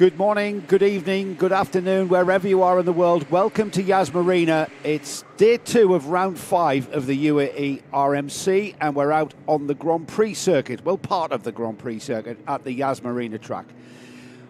Good morning, good evening, good afternoon, wherever you are in the world. Welcome to Yas Marina. It's day 2 of round 5 of the UAE RMC, and we're out on the Grand Prix circuit, well, part of the Grand Prix circuit at the Yas Marina track.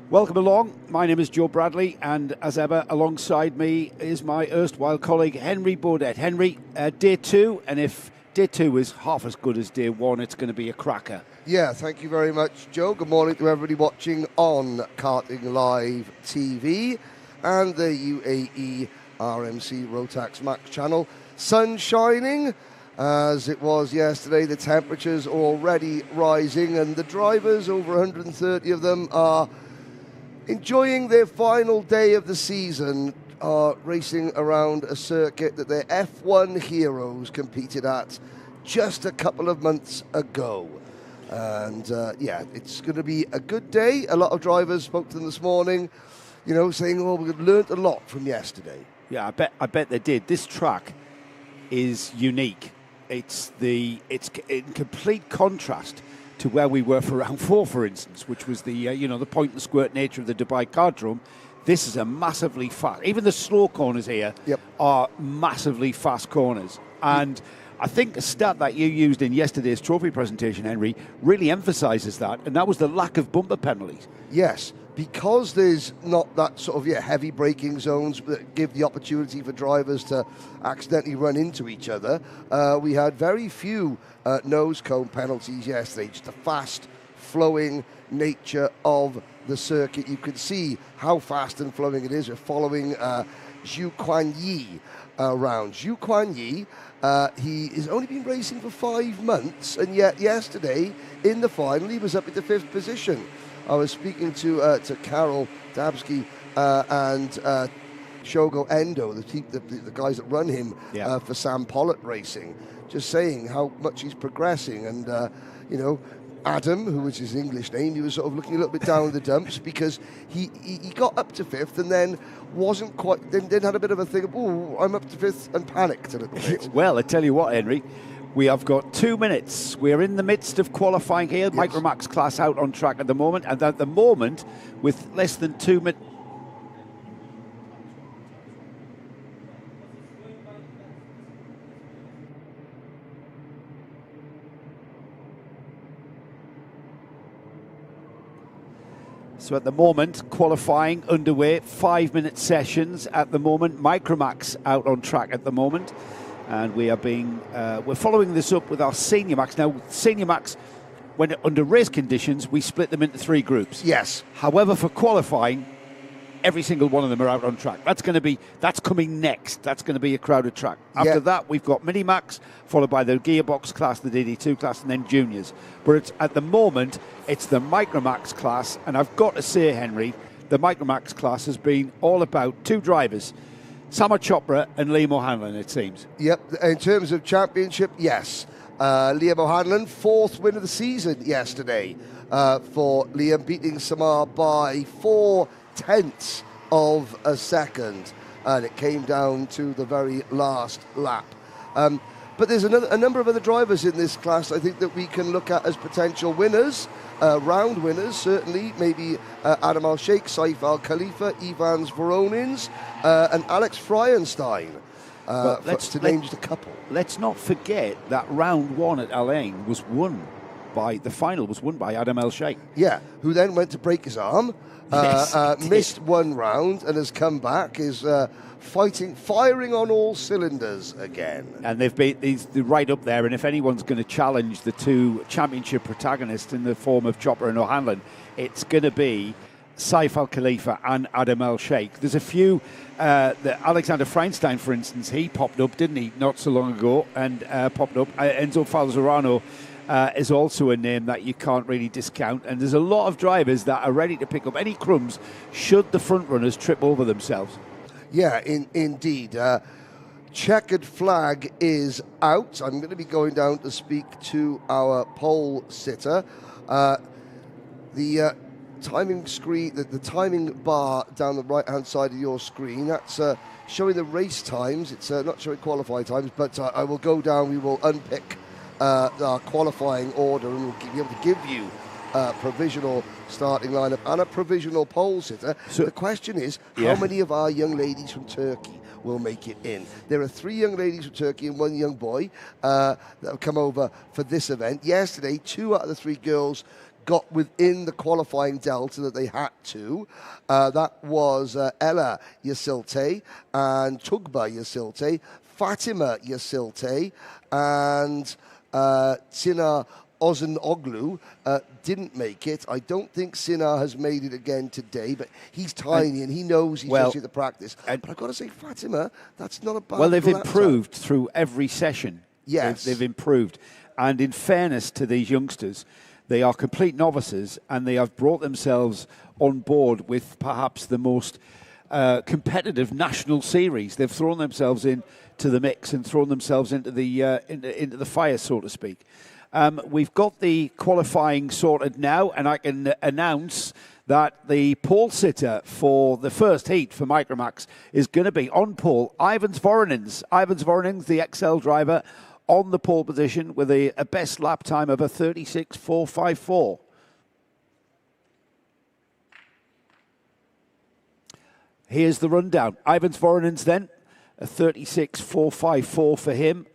Welcome along. My name is Joe Bradley, and as ever, alongside me is my erstwhile colleague, Henry Baudet. Henry, day 2, and if day 2 is half as good as day 1, it's going to be a cracker. Yeah, thank you very much, Joe. Good morning to everybody watching on Karting Live TV and the UAE RMC Rotax Max channel. Sun shining as it was yesterday. The temperatures are already rising, and the drivers, over 130 of them, are enjoying their final day of the season, are racing around a circuit that their F1 heroes competed at just a couple of months ago. And yeah, it's going to be a good day. A lot of drivers spoke to them this morning, you know, saying, "Oh, we've learned a lot from yesterday." Yeah, I bet they did. This track is unique. It's in complete contrast to where we were for round 4, for instance, which was the the point and squirt nature of the Dubai Cardrome. This is a massively fast. Even the slow corners here are massively fast corners, and I think the stat that you used in yesterday's trophy presentation, Henry, really emphasises that, and that was the lack of bumper penalties. Yes, because there's not that sort of heavy braking zones that give the opportunity for drivers to accidentally run into each other. We had very few nose cone penalties yesterday, just the fast flowing nature of the circuit. You can see how fast and flowing it is. We're following Zhu Quan Yi around. Zhu Quan Yi, he has only been racing for 5 months, and yet yesterday in the final he was up at the 5th position. I was speaking to Karol Dabski and Shogo Endo, the guys that run him for Sam Pollitt Racing, just saying how much he's progressing. And Adam, who was his English name, he was sort of looking a little bit down in the dumps because he got up to 5th and then wasn't quite, then had a bit of a thing of, oh, I'm up to 5th, and panicked a little bit. Well, I tell you what, Henry, we have got 2 minutes. We're in the midst of qualifying here. Yes. Microax class out on track at the moment, and at the moment, with less than 2 minutes. So at the moment, qualifying underway, 5-minute sessions at the moment. Microax out on track at the moment, and we're following this up with our Senior Max. Now, Senior Max, when under race conditions, we split them into 3 groups. Yes. However, for qualifying, every single one of them are out on track. That's coming next. That's going to be a crowded track. After that, we've got Mini Max, followed by the Gearbox class, the DD2 class, and then Juniors. But at the moment, it's the Microax class, and I've got to say, Henry, the Microax class has been all about 2 drivers, Sama Chopra and Liam O'Hanlon, it seems. Yep, in terms of championship, yes. Liam O'Hanlon, 4th win of the season yesterday for Liam, beating Samar by 4/10 of a second, and it came down to the very last lap. But there's a number of other drivers in this class I think that we can look at as potential winners, round winners, certainly. Maybe Adam Al-Sheikh, Saif Al-Khalifa, Ivans Voronins, and Alex Freienstein, to name just a couple. Let's not forget that round 1 at Al Ain was won by Adam Al-Sheikh. Yeah, who then went to break his arm. Missed 1 round and has come back, is firing on all cylinders again. And they're right up there, and if anyone's going to challenge the 2 championship protagonists in the form of Chopra and O'Hanlon, it's going to be Saif Al-Khalifa and Adam Al-Sheikh. There's a few, Alexander Freienstein, for instance, he popped up, didn't he, not so long ago, and popped up. Enzo Falzarano is also a name that you can't really discount, and there's a lot of drivers that are ready to pick up any crumbs should the front runners trip over themselves. Yeah, indeed. Checkered flag is out. I'm going to be going down to speak to our pole sitter. The timing screen, the timing bar down the right-hand side of your screen, that's showing the race times. It's not showing qualifying times, but I will go down. We will unpick our qualifying order, and we'll be able to give you provisional starting lineup and a provisional pole sitter. So the question is, how many of our young ladies from Turkey will make it in? There are 3 young ladies from Turkey and 1 young boy that have come over for this event. Yesterday, 2 out of the 3 girls got within the qualifying delta that they had to. That was Ella Yasilte and Tugba Yasilte, Fatima Yasilte, and Sina Ozanoglu didn't make it. I don't think Sina has made it again today, but he's tiny and he knows he's just at the practice. But I've got to say, Fatima, that's not a bad... Well, they've improved through every session. Yes. They've improved. And in fairness to these youngsters, they are complete novices and they have brought themselves on board with perhaps the most competitive national series. They've thrown themselves into the mix and thrown themselves into the fire, so to speak. We've got the qualifying sorted now, and I can announce that the pole sitter for the first heat for Microax is going to be on pole Ivans Voronins. Ivans Voronins, the XL driver, on the pole position with a best lap time of a 36.454. Here's the rundown. Ivans Voronins then, a 36.454 for him.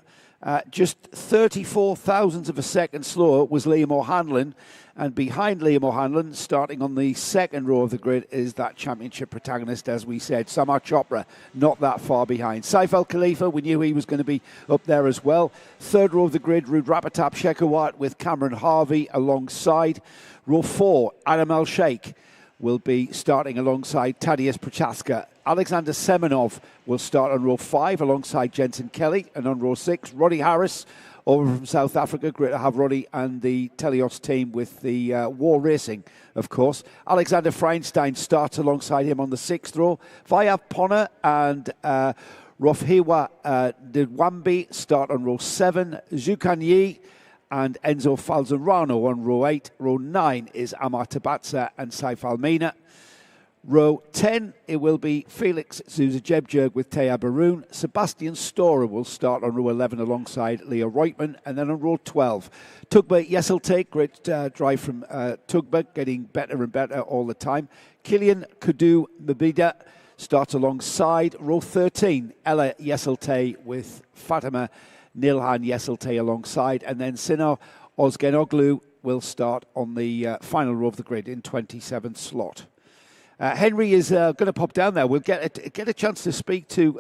Just 34 thousandths of a second slower was Liam O'Hanlon, and behind Liam O'Hanlon, starting on the second row of the grid, is that championship protagonist, as we said, Samar Chopra, not that far behind. Saif Al Khalifa, we knew he was going to be up there as well. Third row of the grid, Rudrapatap Shekhawat with Cameron Harvey alongside. Row 4, Adam El Sheikh will be starting alongside Tadeusz Prochaska. Alexander Semenov will start on row 5 alongside Jensen Kelly, and on row 6, Roddy Harris over from South Africa. Great to have Roddy and the Telios team with the War Racing, of course. Alexander Feinstein starts alongside him on the 6th row. Vayav Ponna and Rofhiwa Didwambi start on row 7. Zukanyi and Enzo Falzarano on row 8. Row 9 is Amar Tabatsa and Saif Almina. Row 10, it will be Felix Sousa Jebjerg with Taya Baroon. Sebastian Storer will start on row 11 alongside Leo Reutmann. And then on row 12, Tugba Yeselte, great drive from Tugba, getting better and better all the time. Kilian Kudu Mabida starts alongside. Row 13, Ella Yeselte with Fatima Nilhan Yeselte alongside. And then Sina Ozgenoglu will start on the final row of the grid in 27th slot. Henry is going to pop down there. We'll get a chance to speak to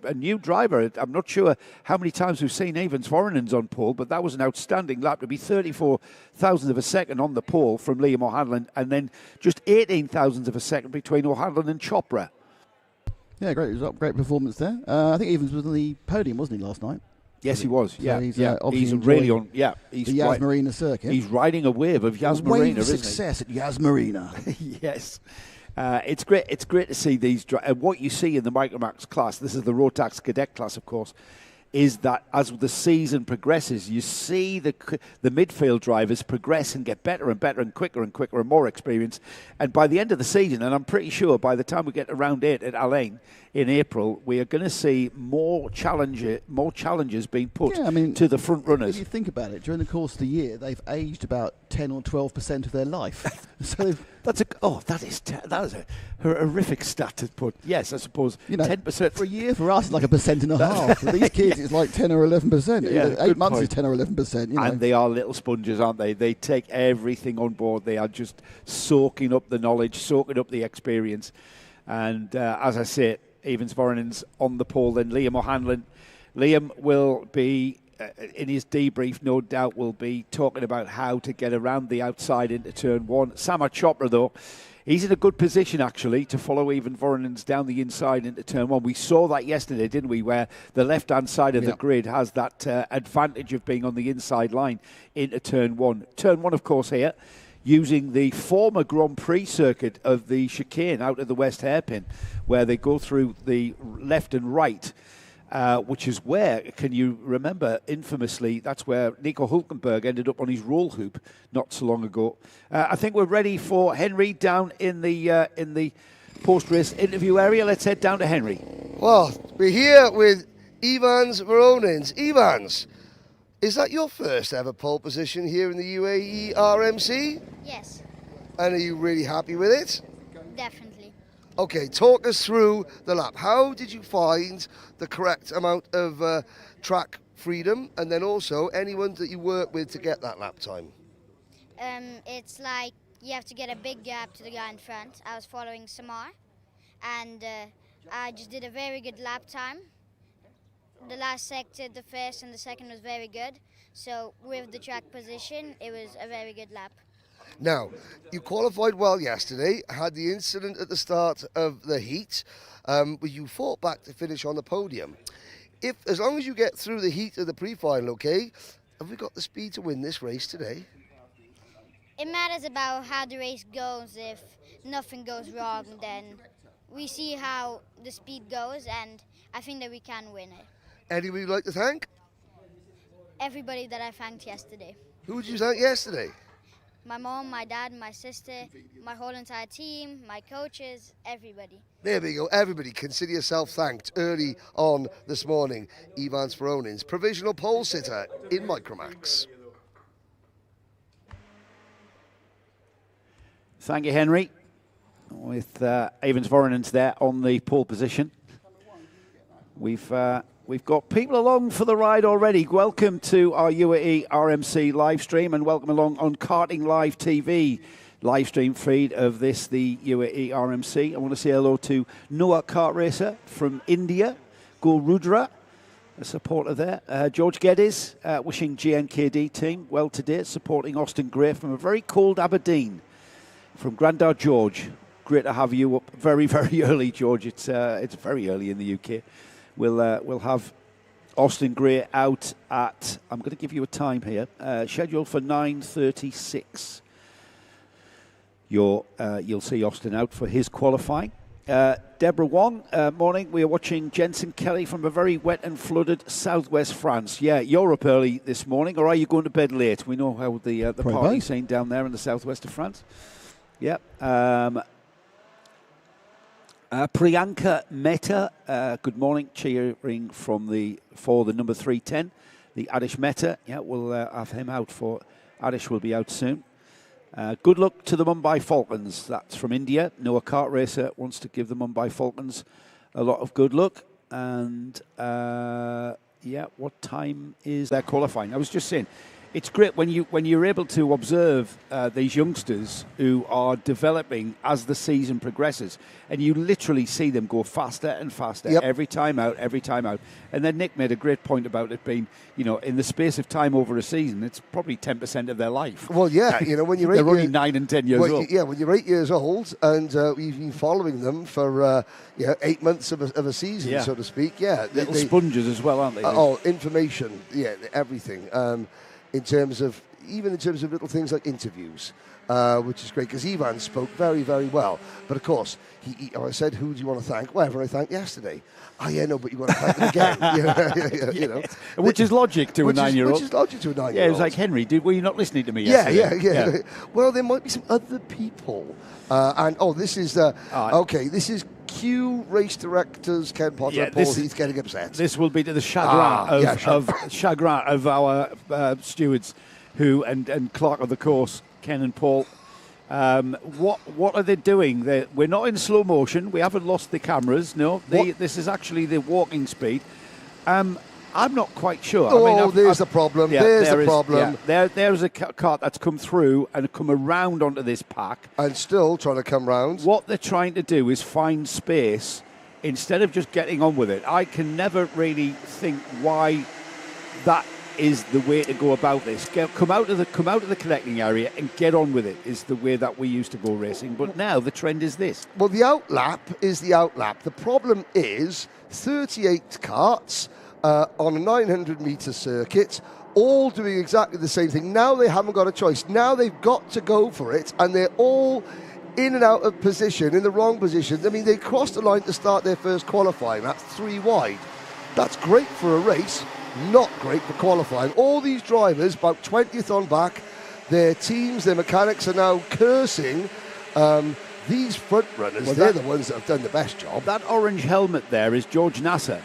a new driver. I'm not sure how many times we've seen Ivans Voronins on pole, but that was an outstanding lap to be 34 thousandths of a second on the pole from Liam O'Hanlon, and then just 18 thousandths of a second between O'Hanlon and Chopra. Yeah, great. It was a great performance there. I think Ivans was on the podium, wasn't he, last night? Yes, he was. So he's really on. Yeah, he's the Yas Marina circuit. He's riding a wave of Yas Marina, isn't he? Success at Yas Marina. Yes. It's great. It's great to see these. And what you see in the Microax class, this is the Rotax Cadet class, of course, is that as the season progresses, you see the midfield drivers progress and get better and better and quicker and more experienced. And by the end of the season, and I'm pretty sure by the time we get to round 8 at Alain in April, we are going to see more challenges being put to the front runners. If you think about it, during the course of the year, they've aged about 10 or 12% of their life. So that is a horrific stat to put. Yes, I suppose 10%. For a year, for us, it's like 1.5%. For these kids, it's like 10 or 11%. Yeah, 8 months is 10 or 11%. And they are little sponges, aren't they? They take everything on board. They are just soaking up the knowledge, soaking up the experience. And as I say, Ivans Voronins on the pole, then Liam O'Hanlon. Liam will be, in his debrief, no doubt, will be talking about how to get around the outside into turn 1. Samar Chopra, though, he's in a good position, actually, to follow Ivans Voronins down the inside into turn 1. We saw that yesterday, didn't we, where the left-hand side of the grid has that advantage of being on the inside line into turn 1. Turn 1, of course, here, using the former Grand Prix circuit of the chicane out of the West Hairpin, where they go through the left and right, which is where, can you remember, infamously, that's where Nico Hulkenberg ended up on his roll hoop not so long ago. I think we're ready for Henry down in the post-race interview area. Let's head down to Henry. Well, we're here with Ivans Voronins. Ivans, Is that your first ever pole position here in the UAE RMC? Yes, And are you really happy with it? definitely. Okay, talk us through the lap. How did you find the correct amount of track freedom, and then also anyone that you work with to get that lap time? It's like you have to get a big gap to the guy in front. I was following Samar, and I just did a very good lap time. The last sector, the first and the second was very good. So with the track position, it was a very good lap. Now, you qualified well yesterday, had the incident at the start of the heat, but you fought back to finish on the podium. As long as you get through the heat of the pre-final, okay, have we got the speed to win this race today? It matters about how the race goes. If nothing goes wrong, then we see how the speed goes, and I think that we can win it. Anyone you'd like to thank? Everybody that I thanked yesterday. Who did you thank yesterday? My mom, my dad, my sister, my whole entire team, my coaches, everybody. There we go. Everybody, consider yourself thanked early on this morning. Ivans Voronins, provisional pole sitter in Microax. Thank you, Henry. With Ivans Voronins there on the pole position. We've got people along for the ride already. Welcome to our UAE RMC live stream, and welcome along on Karting Live TV live stream feed of this, the UAE RMC. I want to say hello to Noah Kart Racer from India, Gul Rudra, a supporter there. George Geddes, wishing GNKD team well today, supporting Austin Gray from a very cold Aberdeen. From Grandad George, great to have you up very, very early, George. It's very early in the UK. We'll have Austin Gray out at, I'm going to give you a time here, scheduled for 9:36. You'll see Austin out for his qualifying. Deborah Wong, morning. We are watching Jensen Kelly from a very wet and flooded southwest France. Yeah, you're up early this morning, or are you going to bed late? We know how the party scene down there in the southwest of France. Yeah. Priyanka Mehta, good morning, cheering for the number 310, the Adish Mehta. Yeah, we'll have him out for, Adish will be out soon. Good luck to the Mumbai Falcons, that's from India. Noah Kart Racer wants to give the Mumbai Falcons a lot of good luck. And yeah, what time is their qualifying? I was just saying, it's great when you're able to observe these youngsters who are developing as the season progresses, and you literally see them go faster and faster every time out. And then Nick made a great point about it being, in the space of time over a season, it's probably 10% of their life. Well, yeah, when you're they're only 9 and 10 years old. Yeah, when you're 8 years old and we've been following them for 8 months of a season, so to speak. Yeah, little sponges as well, aren't they? Information, everything. In terms of little things like interviews, which is great because Ivan spoke very, very well. But of course, I said, "Who do you want to thank?" Well, everyone I thanked yesterday. Oh yeah, no, but you want to thank them again. Which is logic to a 9-year-old. Which is logic to a 9-year-old. Yeah, it was like, Henry, were you not listening to me yesterday? Yeah. Well, there might be some other people. This is This is Q Race Directors Ken Potter and Paul Heath getting upset. This will be to the chagrin of our stewards, and clerk of the course, Ken and Paul. What are they doing? We're not in slow motion. We haven't lost the cameras. No, this is actually the walking speed. I'm not quite sure. There's the problem. There's the problem. There's a cart that's come through and come around onto this pack. And still trying to come round. What they're trying to do is find space instead of just getting on with it. I can never really think why that is the way to go about this. Come out of the collecting area and get on with it is the way that we used to go racing. But now the trend is this. Well, the outlap is the outlap. The problem is 38 carts on a 900-metre circuit, all doing exactly the same thing. Now they haven't got a choice. Now they've got to go for it, and they're all in and out of position, in the wrong position. I mean, they crossed the line to start their first qualifying. That's 3 wide. That's great for a race, not great for qualifying. All these drivers, about 20th on back, their teams, their mechanics are now cursing these front runners. They're the ones that have done the best job. That orange helmet there is George Nassa.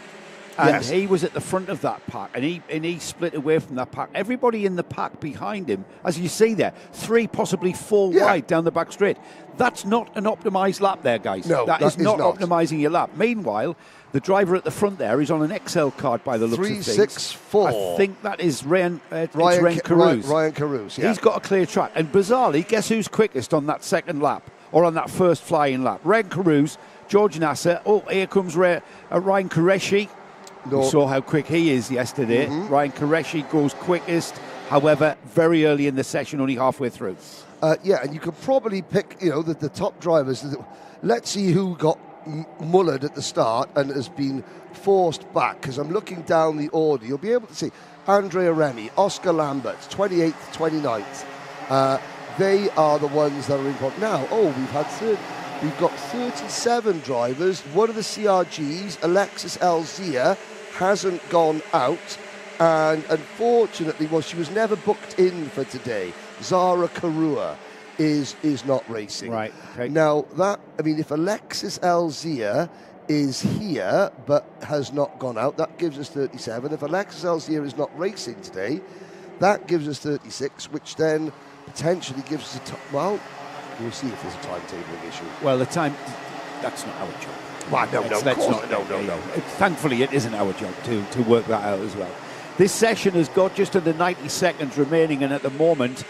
And Yes. he was at the front of that pack, and he split away from that pack. Everybody in the pack behind him, as you see there, 3, possibly 4 wide down the back straight. That's not an optimised lap there, guys. No, that is not optimising your lap. Meanwhile, the driver at the front there is on an XL card by the looks of things. 364. I think that is Ryan Caruth. Ryan Caruth, yeah. He's got a clear track. And bizarrely, guess who's quickest on that second lap, or on that first flying lap? Ryan Caruth, George Nassa. Oh, here comes Ryan Qureshi. No. We saw how quick he is yesterday. Ryan Qureshi goes quickest, however, very early in the session, only halfway through. Yeah, and you could probably pick, the top drivers. Let's see who got mullered at the start and has been forced back, because I'm looking down the order. You'll be able to see Andrea Remy, Oscar Lambert, 28th, 29th. They are the ones that are important. Now, we've got 37 drivers. One of the CRGs, Alexis Elzia, hasn't gone out. And unfortunately, she was never booked in for today. Zara Karua is not racing. Right. Okay. Now, if Alexis Elzia is here but has not gone out, that gives us 37. If Alexis Elzia is not racing today, that gives us 36, which then potentially gives us we'll see if there's a timetabling issue. Well, that's not our job. Well, no. Thankfully, it isn't our job to work that out as well. This session has got just under 90 seconds remaining, and at the moment,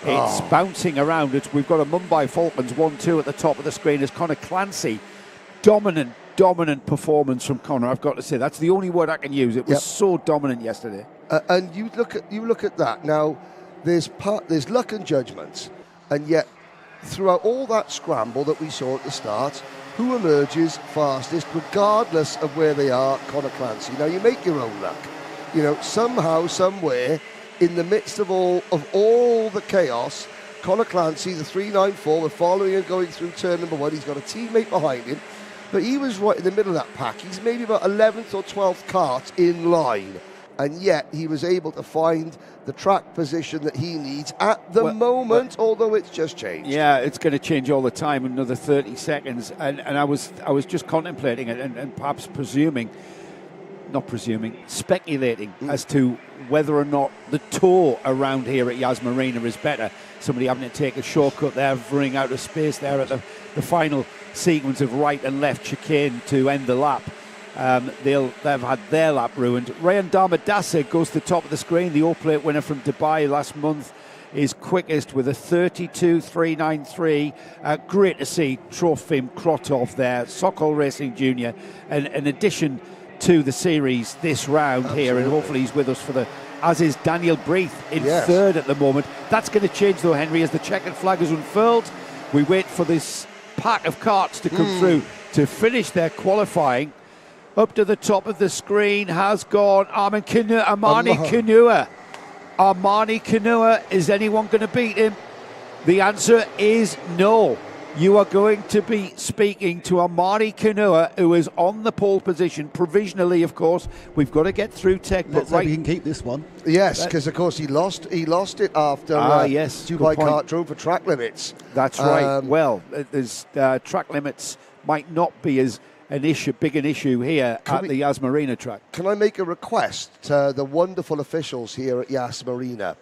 it's bouncing around. We've got a Mumbai Falcons 1-2 at the top of the screen as Connor Clancy. Dominant performance from Connor, I've got to say. That's the only word I can use. It was so dominant yesterday. And you look at that. Now, there's luck and judgment, and yet throughout all that scramble that we saw at the start, who emerges fastest, regardless of where they are? Connor Clancy. Now, you make your own luck. Somehow, somewhere, in the midst of all the chaos, Connor Clancy, the 394, we're following and going through turn number 1. He's got a teammate behind him, but he was right in the middle of that pack. He's maybe about 11th or 12th cart in line, and yet he was able to find the track position that he needs at the moment, although it's just changed. Yeah, it's going to change all the time, another 30 seconds. And I was just contemplating it and perhaps speculating as to whether or not the tour around here at Yas Marina is better. Somebody having to take a shortcut there, running out of space there at the final sequence of right and left chicane to end the lap. They've had their lap ruined. Ryan Damadasa goes to the top of the screen. The all-plate winner from Dubai last month is quickest with a 32.393. Great to see Trofim Krotov there, Sokol Racing Junior, and in addition to the series this round. Absolutely. Here, and hopefully he's with us for as is Daniel Breath in third at the moment. That's going to change though, Henry, as the checkered flag is unfurled. We wait for this pack of karts to come through to finish their qualifying. Up to the top of the screen has gone Armani Kanua. Armani Kanua, is anyone going to beat him? The answer is no. You are going to be speaking to Armani Kanua, who is on the pole position, provisionally, of course. We've got to get through tech. Let's hope he can keep this one. Yes, because, of course, he lost it after Dubai Kart drove for track limits. That's right. Well, there's track limits might not be as big an issue here at the Yas Marina track. Can I make a request to the wonderful officials here at Yas Marina?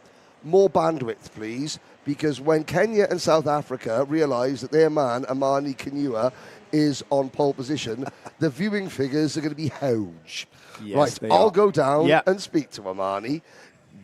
More bandwidth, please, because when Kenya and South Africa realise that their man, Armani Kanua, is on pole position, the viewing figures are going to be huge. Yes, right, I'll go down and speak to Armani.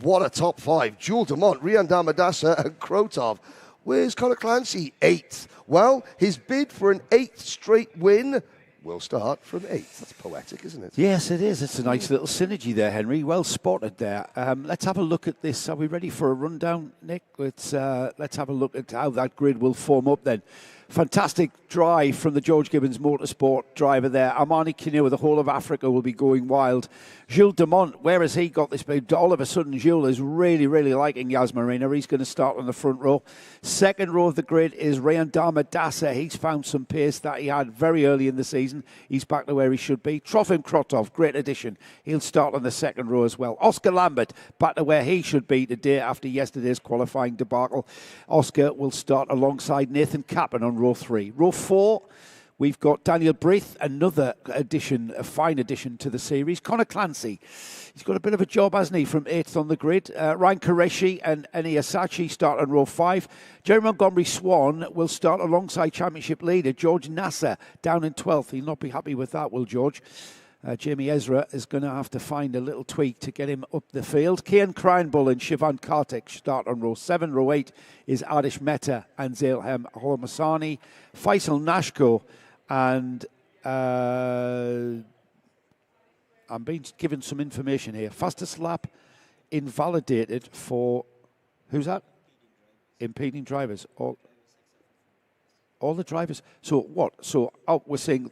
What a top 5. Jules Dumont, Rian Damadasa and Krotov. Where's Connor Clancy? 8th. Well, his bid for an 8th straight win will start from 8th. That's poetic, isn't it? Yes, it is. It's a nice little synergy there, Henry. Well spotted there. Let's have a look at this. Are we ready for a rundown, Nick? Let's have a look at how that grid will form up then. Fantastic drive from the George Gibbons Motorsport driver there. Armani Kanua, the whole of Africa will be going wild. Jules Dumont, where has he got this? All of a sudden, Jules is really, really liking Yas Marina. He's going to start on the front row. Second row of the grid is Rayan Damadasa. He's found some pace that he had very early in the season. He's back to where he should be. Trofim Krotov, great addition. He'll start on the second row as well. Oscar Lambert, back to where he should be today after yesterday's qualifying debacle. Oscar will start alongside Nathan Kappen on row 3. Row 4, We've got Daniel Breath, another addition, a fine addition to the series. Connor Clancy, he's got a bit of a job, hasn't he, from 8th on the grid. Ryan Qureshi and Eni Asachi start on row 5. Jerry Montgomery Swan will start alongside championship leader George Nassa down in 12th. He'll not be happy with that, will George? Jamie Ezra is going to have to find a little tweak to get him up the field. Kian Kreinbull and Shivan Kartik start on row 7. Row 8 is Adish Mehta and Zailhem Hormasani. Faisal Nashko and I'm being given some information here. Fastest lap invalidated for, who's that? Impeding drivers. All the drivers. So what? So we're saying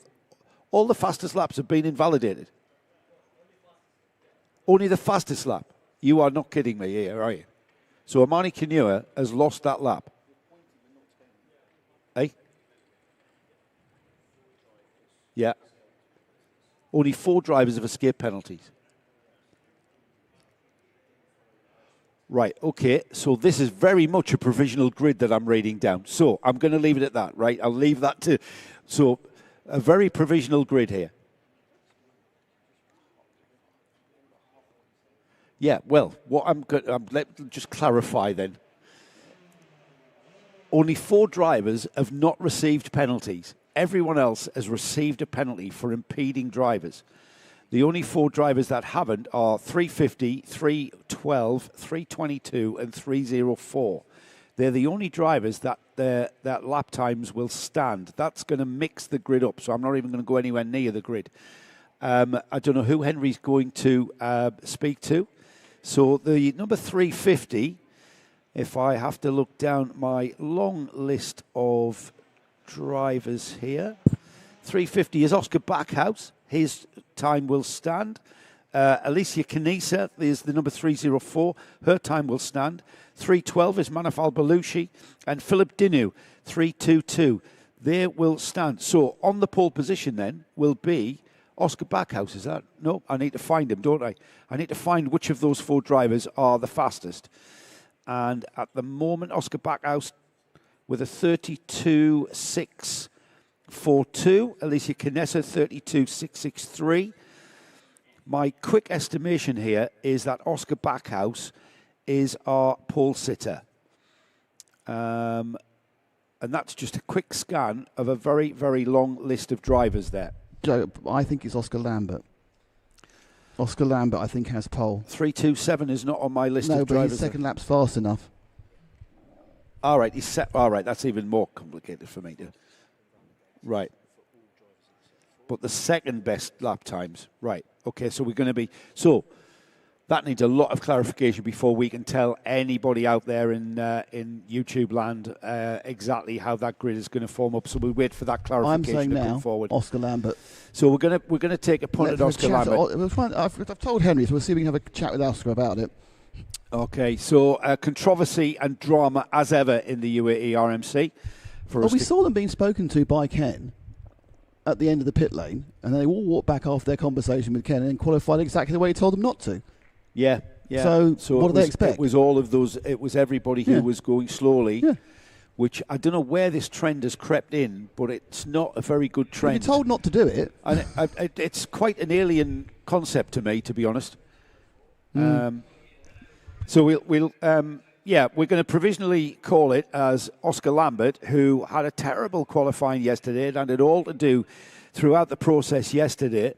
all the fastest laps have been invalidated. Only the fastest lap. You are not kidding me here, are you? So Amani Kinua has lost that lap. Eh? Yeah. Only 4 drivers have escaped penalties. Right, okay, so this is very much a provisional grid that I'm reading down. So I'm going to leave it at that, right? I'll leave that to... So a very provisional grid here. Yeah, well, what let me just clarify then. Only 4 drivers have not received penalties. Everyone else has received a penalty for impeding drivers. The only 4 drivers that haven't are 350, 312, 322 and 304. They're the only drivers that that lap times will stand. That's going to mix the grid up, so I'm not even going to go anywhere near the grid. I don't know who Henry's going to speak to. So the number 350, if I have to look down my long list of drivers here, 350 is Oscar Backhouse. His time will stand. Alicia Kanisa is the number 304. Her time will stand. 312 is Manaf Al-Balushi. And Philip Dinu, 322. They will stand. So on the pole position then will be Oscar Backhouse. Is that? No, I need to find him, don't I? I need to find which of those 4 drivers are the fastest. And at the moment, Oscar Backhouse with a 32.642. Alicia Canessa, 32.663. My quick estimation here is that Oscar Backhouse is our pole sitter. And that's just a quick scan of a very, very long list of drivers there. Joe, I think it's Oscar Lambert. Oscar Lambert, I think, has pole. 327 is not on my list no, of drivers. No, but his second lap's fast enough. All right, he's set. All right, that's even more complicated for me. Right. But the second best lap times. Right. Okay, so we're going to be... So that needs a lot of clarification before we can tell anybody out there in YouTube land exactly how that grid is going to form up. So we'll wait for that clarification I'm saying to now, come forward. Oscar Lambert. So we're going to take a punt at Oscar Lambert. I've told Henry, so we'll see if we can have a chat with Oscar about it. Okay, so controversy and drama as ever in the UAE RMC. We saw them being spoken to by Ken at the end of the pit lane, and they all walked back after their conversation with Ken and qualified exactly the way he told them not to. Yeah, yeah. So what do they expect? It was all of those. It was everybody who was going slowly. Yeah. Which I don't know where this trend has crept in, but it's not a very good trend. You're told not to do it. And it's quite an alien concept to me, to be honest. So we're going to provisionally call it as Oscar Lambert, who had a terrible qualifying yesterday and had all to do throughout the process yesterday.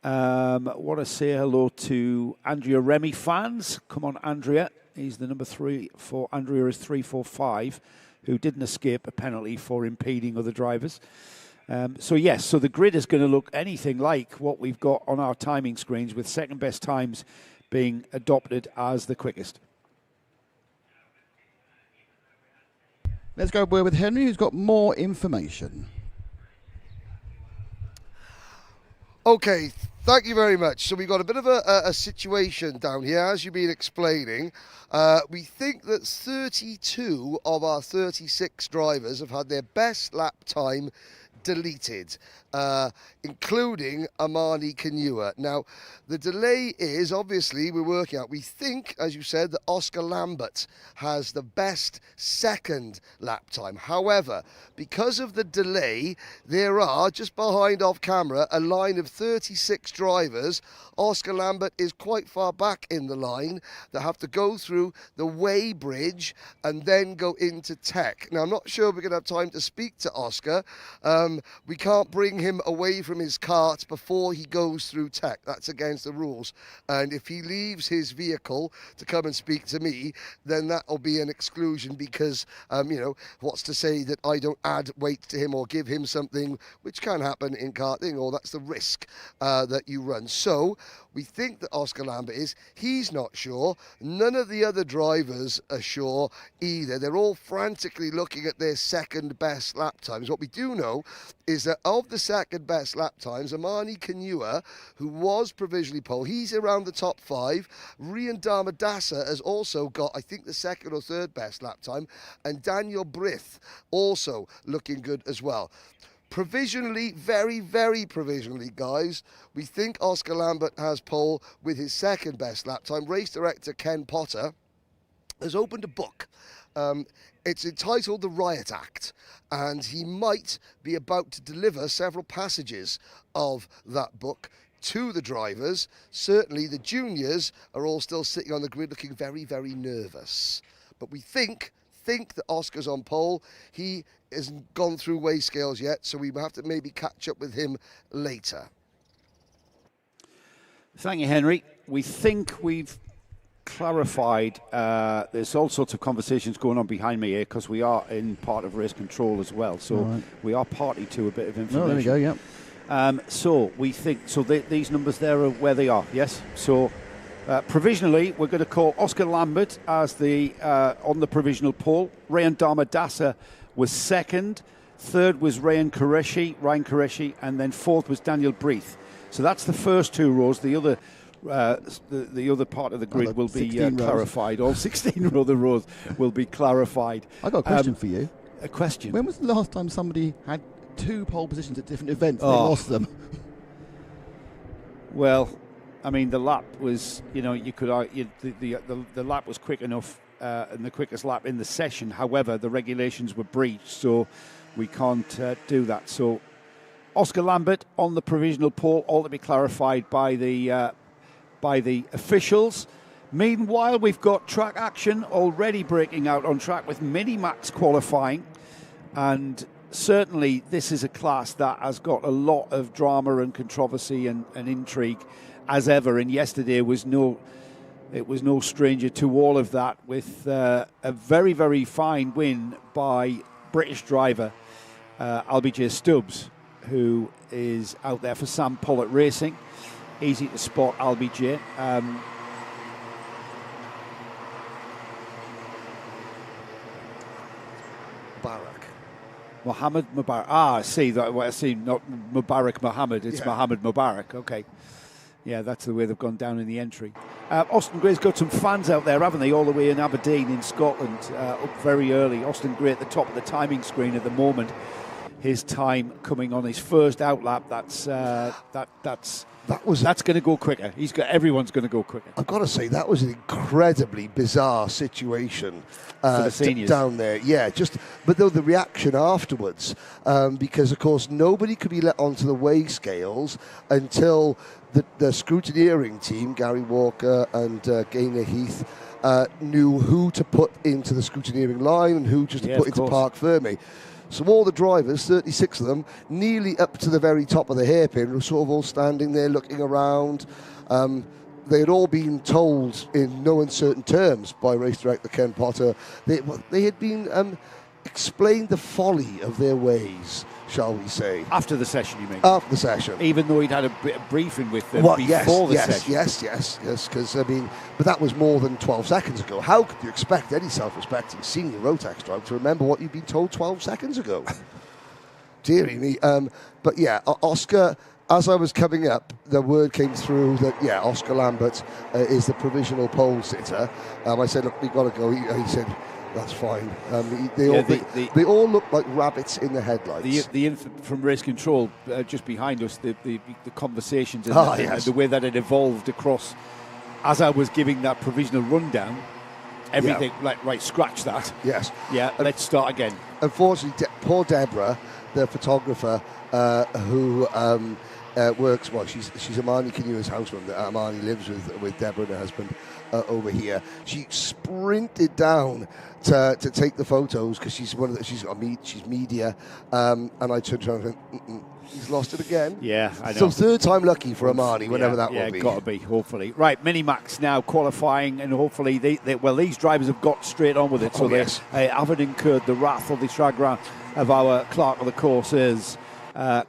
Want to say hello to Andrea Remy fans. Come on, Andrea. He's the number 3 for Andrea is 345, who didn't escape a penalty for impeding other drivers. So the grid is going to look anything like what we've got on our timing screens, with second best times being adopted as the quickest. Let's go with Henry, who's got more information. Okay, thank you very much. So we've got a bit of a situation down here, as you've been explaining. We think that 32 of our 36 drivers have had their best lap time deleted, including Amani Kanua. Now, the delay is, obviously, we're working out, we think, as you said, that Oscar Lambert has the best second lap time. However, because of the delay, there are, just behind off camera, a line of 36 drivers. Oscar Lambert is quite far back in the line. They have to go through the weigh bridge and then go into tech. Now, I'm not sure we're going to have time to speak to Oscar. We can't bring him away from his cart before he goes through tech. That's against the rules. And if he leaves his vehicle to come and speak to me, then that'll be an exclusion because, what's to say that I don't add weight to him or give him something, which can happen in karting, or that's the risk that you run. So we think that Oscar Lambert is. He's not sure. None of the other drivers are sure either. They're all frantically looking at their second best lap times. What we do know is that of the second best lap times, Amani Kanua, who was provisionally pole, he's around the top 5. Rian Damadasa has also got, I think, the second or third best lap time. And Daniel Brith also looking good as well. Provisionally, very, very provisionally, guys, we think Oscar Lambert has pole with his second best lap time. Race director Ken Potter has opened a book. It's entitled The Riot Act, and he might be about to deliver several passages of that book to the drivers. Certainly the juniors are all still sitting on the grid looking very, very nervous. But we think that Oscar's on pole. He hasn't gone through weigh scales yet, so we will have to maybe catch up with him later. Thank you, Henry. We think we've clarified. There's all sorts of conversations going on behind me here because we are in part of race control as well. So we are party to a bit of information. Oh, there we go, yeah. So we think, these numbers there are where they are, yes? So provisionally, we're going to call Oscar Lambert as the on the provisional pole. Ryan Damadasa was second. Third was Ryan Qureshi, and then fourth was Daniel Breath. So that's the first two rows. The other the other part of the grid will be clarified. All 16 other rows will be clarified. I got a question for you. A question? When was the last time somebody had 2 pole positions at different events and they lost them? Well, I mean, the lap was, you could argue the lap was quick enough and the quickest lap in the session. However, the regulations were breached, so we can't do that. So Oscar Lambert on the provisional pole, all to be clarified by the officials. Meanwhile, we've got track action already breaking out on track with Minimax qualifying, and certainly this is a class that has got a lot of drama and controversy and intrigue as ever, and yesterday was no stranger to all of that, with a very, very fine win by British driver LBJ Stubbs, who is out there for Sam Pollitt Racing. Easy to spot LBJ. Mohammed Mubarak. I see that. I see, not Mubarak Mohammed. It's Mohammed Mubarak. Okay. Yeah, that's the way they've gone down in the entry. Austin Gray's got some fans out there, haven't they? All the way in Aberdeen in Scotland, up very early. Austin Gray at the top of the timing screen at the moment. His time coming on his first outlap. That's going to go quicker. Everyone's going to go quicker. I've got to say, that was an incredibly bizarre situation for the seniors down there. Yeah, but though the reaction afterwards, because of course nobody could be let onto the weigh scales until the scrutineering team, Gary Walker and Gaynor Heath, knew who to put into the scrutineering line and who just to put into Parc Fermé. So all the drivers, 36 of them, nearly up to the very top of the hairpin, were sort of all standing there looking around. They had all been told in no uncertain terms by race director Ken Potter. They had been explained the folly of their ways, shall we say. After the session, you mean? After the session. Even though he'd had a bit of briefing with them before the session. Yes, because, but that was more than 12 seconds ago. How could you expect any self-respecting senior Rotax driver to remember what you'd been told 12 seconds ago? Dearie me. But yeah, Oscar as I was coming up, the word came through that, Oscar Lambert is the provisional pole sitter. I said, look, we've got to go. He said, that's fine. They all look like rabbits in the headlights. The infant from race control just behind us, the conversations and yes. the way that it evolved across, as I was giving that provisional rundown, everything, right, scratch that. Yes. Yeah, let's start again. Unfortunately, poor Deborah, the photographer, who works, she's Amani Kinua's houseman. Amani lives with Deborah and her husband over here. She sprinted down to take the photos because she's media, and I turned around and went, he's lost it again. Yeah, I know. So third time lucky for Amani, whenever that will be. Yeah, got to be, hopefully. Right, Minimax now qualifying, and hopefully these drivers have got straight on with it, so they haven't incurred the wrath of the Stragram of our clerk of the course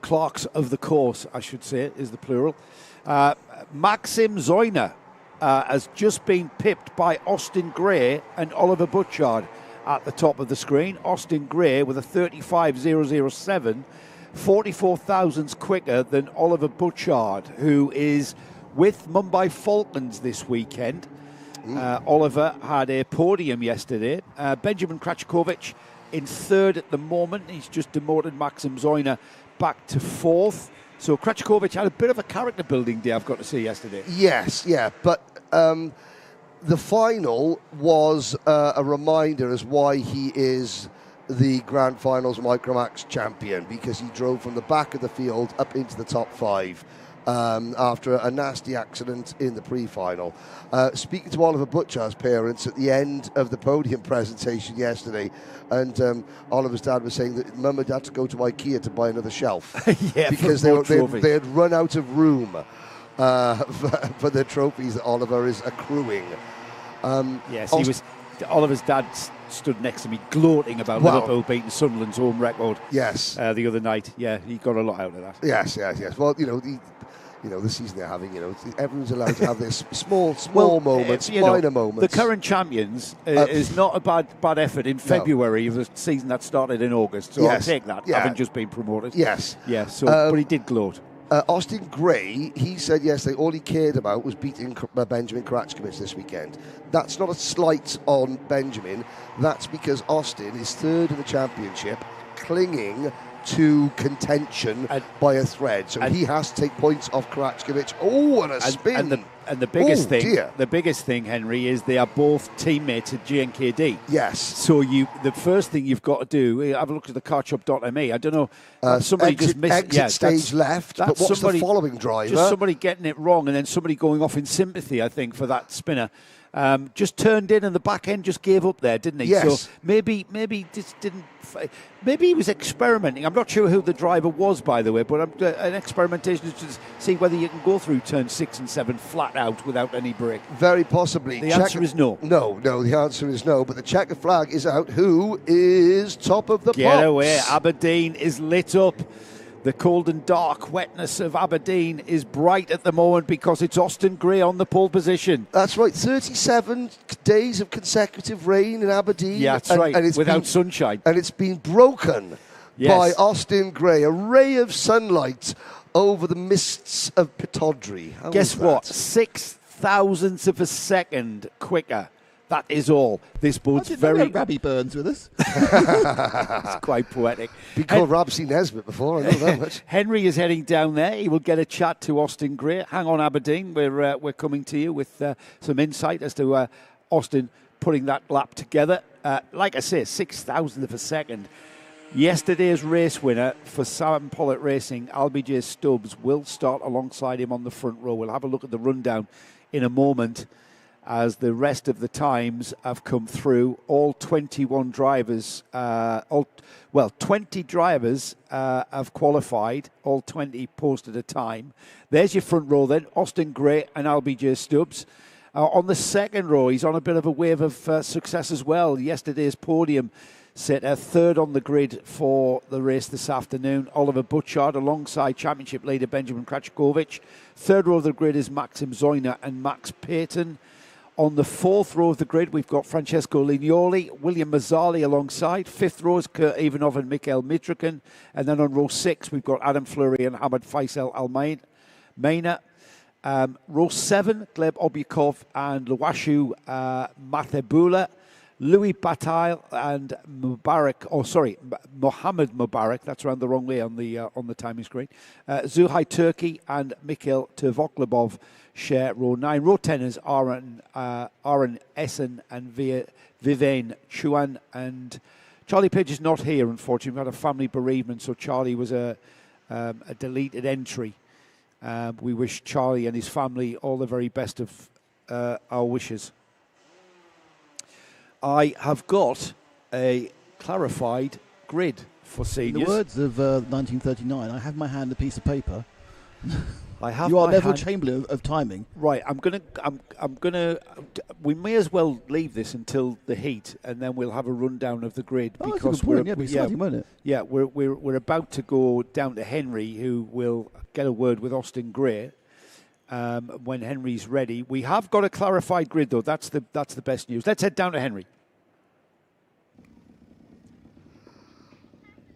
clerks of the course, I should say, is the plural. Maxim Zoyner has just been pipped by Austin Gray and Oliver Butchard at the top of the screen. Austin Gray with a 35.007, 44 thousandths quicker than Oliver Butchard, who is with Mumbai Falcons this weekend. Oliver had a podium yesterday. Benjamin Krachkovic in third at the moment. He's just demoted Maxim Zoyner back to fourth. So Krachkovic had a bit of a character building day, I've got to say, yesterday. Yes, but the final was a reminder as why he is the Grand Finals Microax champion, because he drove from the back of the field up into the top five after a nasty accident in the pre-final. Speaking to Oliver Butchard's parents at the end of the podium presentation yesterday, and Oliver's dad was saying that Mum had to go to IKEA to buy another shelf because they had run out of room for the trophies that Oliver is accruing. Yes, Oliver's dad stood next to me gloating about Liverpool beating Sunderland's home record. Yes, the other night. Yeah, he got a lot out of that. Yes. Well, the season they're having, everyone's allowed to have this small moments, minor moments. The current champions is not a bad effort in February of a season that started in August. So I'll take that, having just been promoted. Yes. Yeah, so, but he did gloat. Austin Gray, he said yesterday all he cared about was beating Benjamin Krachkovic this weekend. That's not a slight on Benjamin. That's because Austin is third in the championship, clinging to contention by a thread. So he has to take points off Krachkovic. Oh, and a spin. And the biggest thing, Henry, is they are both teammates at GNKD. Yes. So the first thing you've got to do, have a look at the carshop.me. I don't know, somebody exit, just missed. Exit stage left, but what's the following driver? Just somebody getting it wrong, and then somebody going off in sympathy, I think, for that spinner. Just turned in, and the back end just gave up there, didn't he? Yes. So maybe just didn't. Maybe he was experimenting. I'm not sure who the driver was, by the way, but an experimentation to see whether you can go through turn 6 and 7 flat out without any brake. Very possibly. The answer is no. No, the answer is no. But the checker flag is out. Who is top of the Get box? away. Aberdeen is lit up. The cold and dark wetness of Aberdeen is bright at the moment because it's Austin Gray on the pole position. That's right, 37 days of consecutive rain in Aberdeen. Yeah, that's right, and without sunshine. And it's been broken by Austin Gray, a ray of sunlight over the mists of Pitodry. Guess what? 6 thousandths of a second quicker. That is all. This boat's very... Rabbi Burns with us. It's quite poetic. Been called Rabsy Nesbitt before, I know that much. Henry is heading down there. He will get a chat to Austin Gray. Hang on, Aberdeen. We're coming to you with some insight as to Austin putting that lap together. Like I say, 6 thousandths of a second. Yesterday's race winner for Sam Pollitt Racing, LBJ Stubbs, will start alongside him on the front row. We'll have a look at the rundown in a moment, as the rest of the times have come through. All 21 drivers, 20 drivers have qualified, all 20 posted a time. There's your front row then, Austin Gray and LBJ Stubbs. On the second row, he's on a bit of a wave of success as well. Yesterday's podium set a third on the grid for the race this afternoon. Oliver Butchard alongside championship leader Benjamin Krachkovic. Third row of the grid is Maxim Zoyner and Max Payton. On the 4th row of the grid, we've got Francesco Lignoli, William Mazzali alongside. 5th row is Kurt Ivanov and Mikhail Mitrokin. And then on row 6, we've got Adam Fleury and Hamad Faisal Al-Maina. Row 7, Gleb Obyukov and Luwashu Mathebula. Louis Bataille and Mohammed Mubarak, that's around the wrong way on the timing screen. Zuhai Turki and Mikhail Tervoklubov share row 9. Row 10 is Aaron Essen and Vivian Chuan. And Charlie Page is not here, unfortunately. We've had a family bereavement, so Charlie was a deleted entry. We wish Charlie and his family all the very best of our wishes. I have got a clarified grid for seniors. In the words of 1939, I have in my hand a piece of paper. I have. You are Neville Chamberlain of timing. Right. I'm gonna. We may as well leave this until the heat, and then we'll have a rundown of the grid because we're exciting, won't it? Yeah, we're about to go down to Henry, who will get a word with Austin Gray. When Henry's ready. We have got a clarified grid, though. That's the best news. Let's head down to Henry.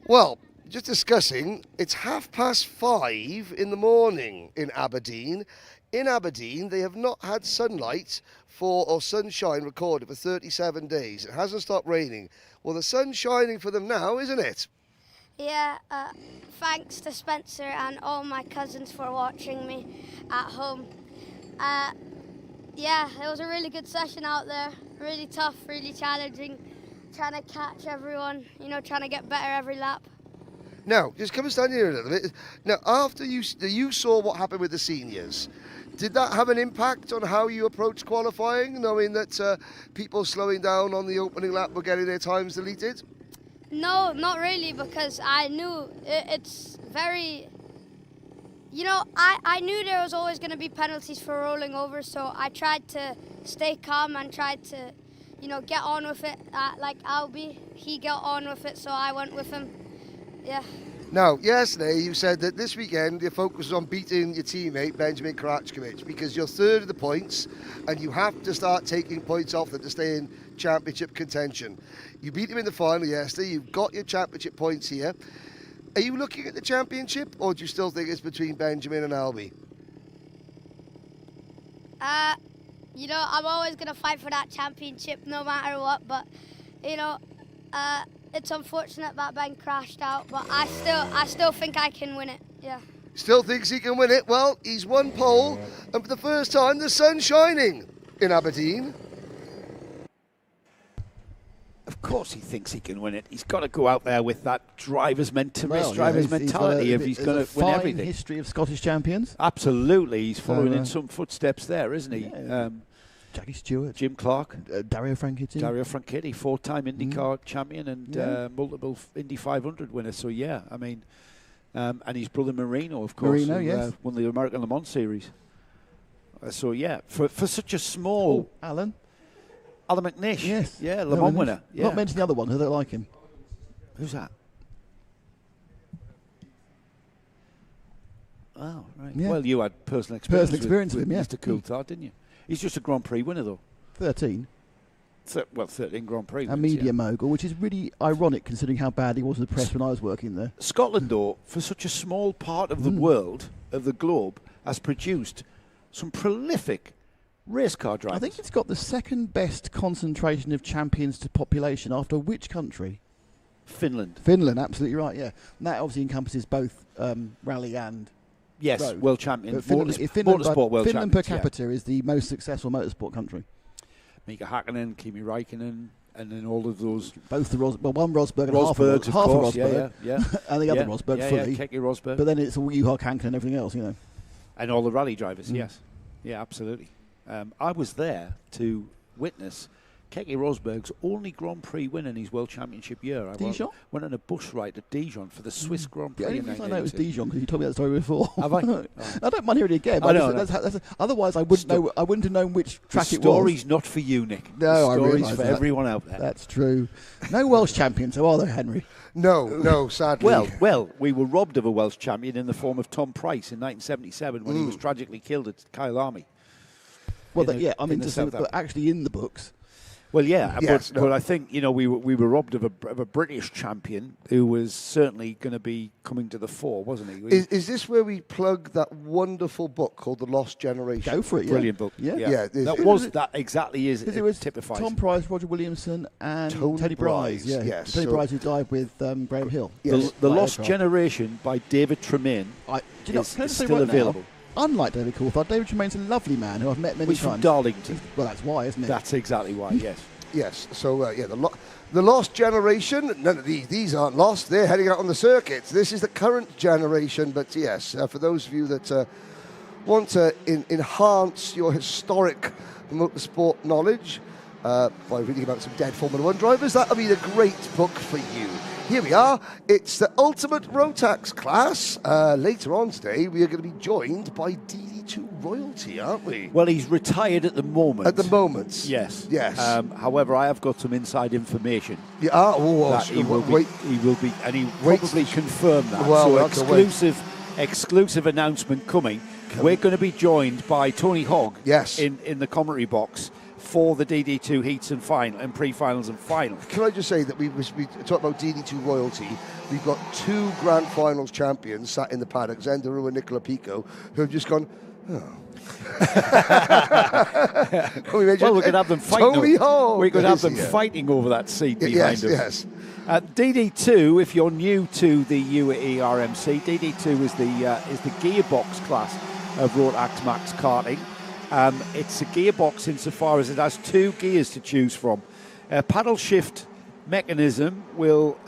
Well, just discussing, it's 5:30 in the morning in Aberdeen. In Aberdeen, they have not had sunlight or sunshine recorded for 37 days. It hasn't stopped raining. Well, the sun's shining for them now, isn't it? Yeah, thanks to Spencer and all my cousins for watching me at home. Yeah, it was a really good session out there. Really tough, really challenging. Trying to catch everyone, trying to get better every lap. Now, just come and stand here a little bit. Now, after you saw what happened with the seniors, did that have an impact on how you approached qualifying, knowing that people slowing down on the opening lap were getting their times deleted? No, not really, because I knew it's very... I knew there was always going to be penalties for rolling over, so I tried to stay calm and tried to, get on with it. Like Albie, he got on with it, so I went with him. Yeah. Now, yesterday you said that this weekend your focus was on beating your teammate, Benjamin Karachkovic, because you're third of the points and you have to start taking points off them to stay in championship contention. You beat him in the final yesterday, you've got your championship points here. Are you looking at the championship, or do you still think it's between Benjamin and Albie? I'm always going to fight for that championship no matter what, but, it's unfortunate that Ben crashed out, but I still think I can win it, yeah. Still thinks he can win it? Well, he's won pole, and for the first time the sun's shining in Aberdeen. Of course he thinks he can win it. He's got to go out there with that driver's mentality if he's going to win everything. Fine history of Scottish champions. Absolutely. He's following in some footsteps there, isn't he? Yeah. Jackie Stewart. Jim Clark. Dario Franchitti. 4-time IndyCar champion and multiple Indy 500 winner. So, yeah, I mean, and his brother Marino, of course, who won the American Le Mans Series. So, yeah, for such a small... Alan McNish. Yes. Yeah, Le Mans winner. Yeah. Not mention the other one, who don't like him. Who's that? Oh, right. Yeah. Well, you had personal experience with Mr. Coulthard, didn't you? He's just a Grand Prix winner, though. 13. 13 Grand Prix wins. A media mogul, which is really ironic considering how bad he was in the press when I was working there. Scotland, though, for such a small part of the world, of the globe, has produced some prolific race car drivers. I think it's got the second best concentration of champions to population after which country? Finland. Finland, absolutely right, yeah. And that obviously encompasses both rally and road. World champion. Motorsport world Finland per capita is the most successful motorsport country. Mika Hakkinen, Kimi Räikkönen, and then all of those. Both the one Rosberg and half of Rosberg. Yeah. And the other Rosberg fully. Keke Rosberg. But then it's all Juha Kankkunen and everything else, And all the rally drivers, yes. Yeah, absolutely. I was there to witness Keke Rosberg's only Grand Prix win in his World Championship year. I Dijon? went on a bus ride at Dijon for the Swiss Grand Prix. The only reason I know it was Dijon because you told me that story before. Have I? I don't mind hearing it again. Otherwise, I wouldn't have known which track it was. Story's not for you, Nick. No, I realise for everyone out there. That's true. No Welsh champions, are there, Henry? No, sadly. Well, we were robbed of a Welsh champion in the form of Tom Price in 1977 when he was tragically killed at Kyle Army. Well, in I mean, the just South but actually in the books. Well, yeah, Yes, but I think we were robbed of a British champion who was certainly going to be coming to the fore, wasn't he? Is this where we plug that wonderful book called The Lost Generation? Go for it. Brilliant book. Yeah. That exactly is Because it was typifies. Tom Price, Roger Williamson, and Tony Bryce. Yeah, yes. Tony Bryce, who died with Graham Hill. Yes. The Lost Generation by David Tremaine is still available. Unlike David Coulthard, David Tremaine's a lovely man who I've met many He's times. from Darlington. Well, that's why, isn't it? That's exactly why. Yes. Yes. So the Lost Generation. None of these aren't lost. They're heading out on the circuits. This is the current generation. But yes, for those of you that want to enhance your historic motorsport knowledge by reading about some dead Formula One drivers, that'll be a great book for you. Here we are. It's the Ultimate Rotax class. Later on today, we are going to be joined by DD2 royalty, aren't we? Well, he's retired at the moment. At the moment. Yes. Yes. However, I have got some inside information. Yeah. That he will be, and he probably confirmed that. Well, so exclusive announcement coming. We're going to be joined by Tony Hogg. Yes. In the commentary box for the DD2 heats and final and pre-finals and final. Can I just say that we talk about DD2 royalty? We've got 2 Grand Finals champions sat in the paddock, Zendaru and Nicola Pico, who have just gone, oh. Well, we could have them fighting. Tony Hogg. We could have them fighting over that seat behind us. Yes. DD2, if you're new to the UAE RMC, DD2 is the gearbox class of Rotax Max karting. It's a gearbox insofar as it has 2 gears to choose from. Paddle shift mechanism will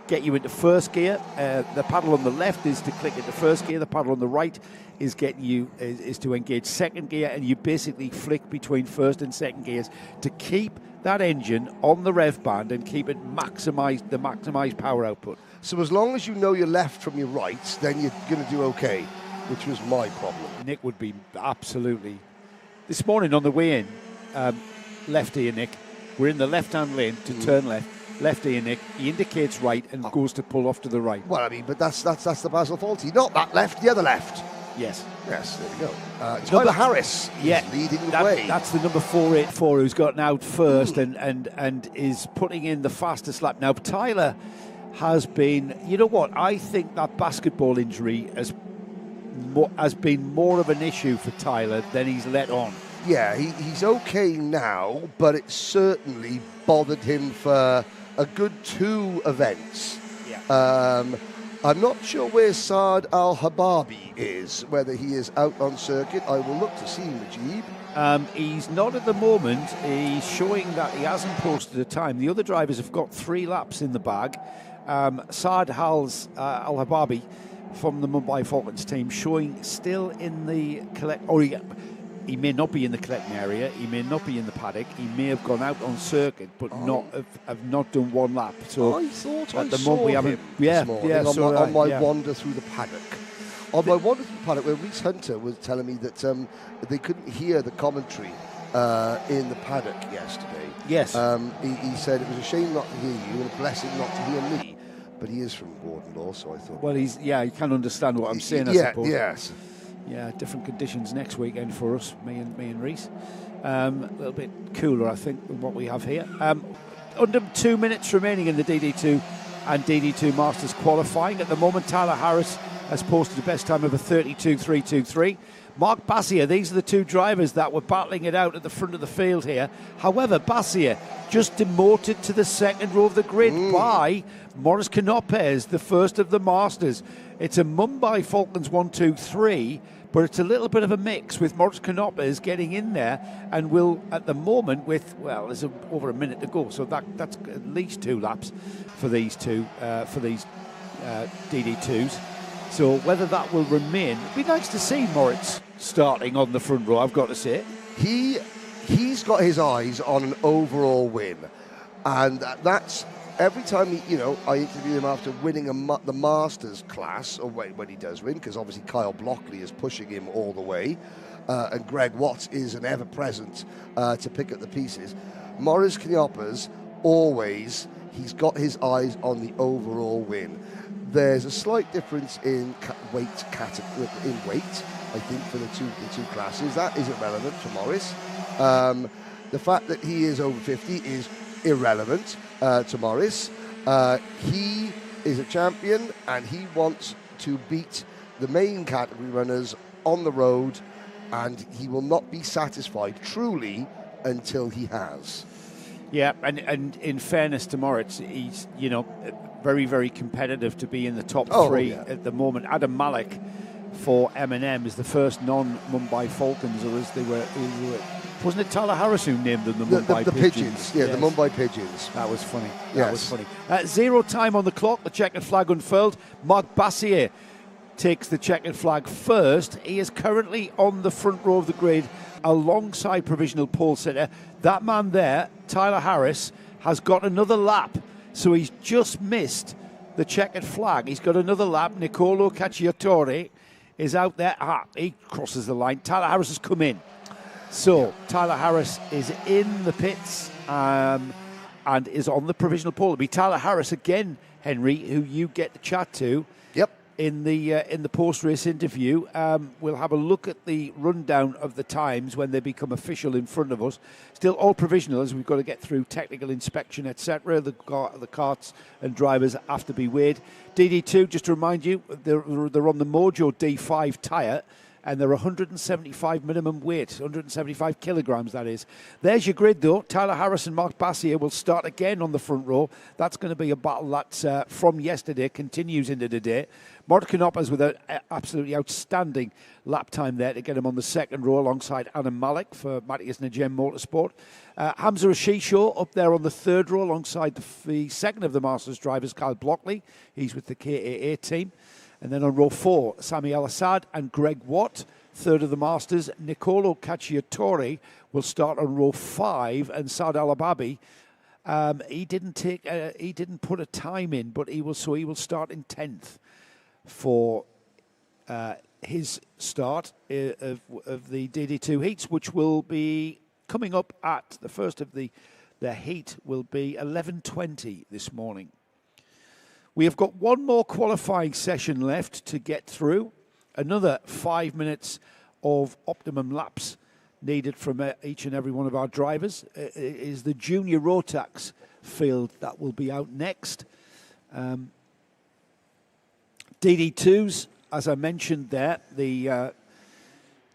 get you into first gear. The paddle on the left is to click into first gear. The paddle on the right is to engage second gear, and you basically flick between first and second gears to keep that engine on the rev band and keep it maximized power output. So as long as you know your left from your right, then you're going to do okay, which was my problem. Nick would be absolutely. This morning on the way in, left ear Nick, we're in the left-hand lane to turn left ear Nick, he indicates right and goes to pull off to the right. Well, I mean, but that's the Basil Fawlty, not that left, the other left. Yes. Yes, there we go. Tyler Harris is leading the way. That's the number 484 who's gotten out first and is putting in the fastest lap. Now, Tyler has been, you know what, I think that basketball injury has been more of an issue for Tyler than he's let on. Yeah, he's okay now, but it certainly bothered him for a good 2 events. Yeah. I'm not sure where Saad Al-Hababi is, whether he is out on circuit. I will look to see Majib. He's not at the moment. He's showing that he hasn't posted a time. The other drivers have got 3 laps in the bag. Saad Al-Hababi from the Mumbai Falcons team showing still in the collect. Or he may not be in the collecting area. He may not be in the paddock. He may have gone out on circuit, but have not done 1 lap. So I thought at I the saw moment we haven't. him Yeah, this morning yeah. on my wander through the paddock. On my wander through the paddock, where Reese Hunter was telling me that they couldn't hear the commentary in the paddock yesterday. Yes. He said it was a shame not to hear you and a blessing not to hear me. But he is from Gordon Law, so I thought. Well, he can understand what I'm saying. I suppose. Yes. Yeah, different conditions next weekend for us, me and Reese. A little bit cooler, I think, than what we have here. Under 2 minutes remaining in the DD2 and DD2 Masters qualifying. At the moment, Tyler Harris has posted the best time of a 32.323. Mark Bassier, these are the 2 drivers that were battling it out at the front of the field here. However, Bassier just demoted to the second row of the grid by Maurice Canopez, the first of the Masters. It's a Mumbai Falcons 1-2-3, but it's a little bit of a mix with Maurice Canopez getting in there and will, at the moment, there's over a minute to go, so that's at least 2 laps for these DD2s. So whether that will remain, it'd be nice to see Moritz starting on the front row, I've got to say. He's got his eyes on an overall win, and that's every time I interview him after winning the Masters class, or when he does win, because obviously Kyle Blockley is pushing him all the way, and Greg Watts is an ever-present to pick up the pieces. Maurice Canopez he's got his eyes on the overall win. There's a slight difference in weight. I think, for the two classes. That isn't relevant for Morris. The fact that he is over 50 is irrelevant to Morris. He is a champion, and he wants to beat the main category runners on the road, and he will not be satisfied truly until he has. Yeah, and in fairness to Moritz, he's, very, very competitive to be in the top three at the moment. Adam Malik for M&M is the first non-Mumbai Falcons, or as they were, wasn't it Tyler Harris who named them the Mumbai Pigeons? Yeah, yes. The Mumbai Pigeons. That was funny. Yes. That was funny. 0 time on the clock, the checkered flag unfurled. Marc Bassier takes the checkered flag first. He is currently on the front row of the grid alongside provisional pole sitter. That man there, Tyler Harris, has got another lap. So he's just missed the checkered flag. He's got another lap. Nicolo Cacciatore is out there. He crosses the line. Tyler Harris has come in. So Tyler Harris is in the pits and is on the provisional pole. It'll be Tyler Harris again, Henry, who you get to chat to. Yep. In the post-race interview. We'll have a look at the rundown of the times when they become official in front of us. Still all provisional, as we've got to get through technical inspection, etc. The carts and drivers have to be weighed. DD2, just to remind you, they're on the Mojo D5 tyre, and they're 175 minimum weight, 175 kilograms, that is. There's your grid, though. Tyler Harris and Marc Bassier will start again on the front row. That's going to be a battle that's from yesterday, continues into today. Martin Knoppers with an absolutely outstanding lap time there to get him on the second row alongside Adam Malik for Matthias Najem Motorsport. Hamza Ashisho up there on the third row alongside the second of the Masters drivers, Kyle Blockley. He's with the KAA team. And then on row 4, Sami Al-Assad and Greg Watt, third of the Masters. Nicolo Cacciatore will start on row 5, and Saad Al-Ababi, he didn't put a time in, but he will start in 10th for his start of the DD2 heats, which will be coming up at the first of the heat will be 11:20 this morning. We have got one more qualifying session left to get through. Another 5 minutes of optimum laps needed from each and every one of our drivers. It is the Junior Rotax field that will be out next. DD2s, as I mentioned there, the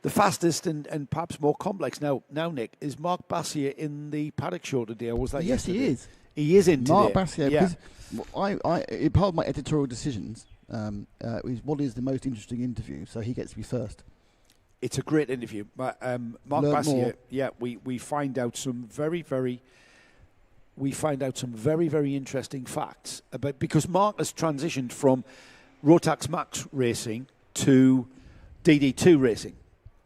fastest and perhaps more complex. Now, Nick, is Marc Bassier in the Paddock show today, or was that yesterday? Yes, he is. He is in today. Marc Bassier, yeah. because part of my editorial decisions is what is the most interesting interview, so he gets to be first. It's a great interview. Marc Bassier, we find out some very, very interesting facts about, because Marc has transitioned from Rotax Max racing to DD2 racing,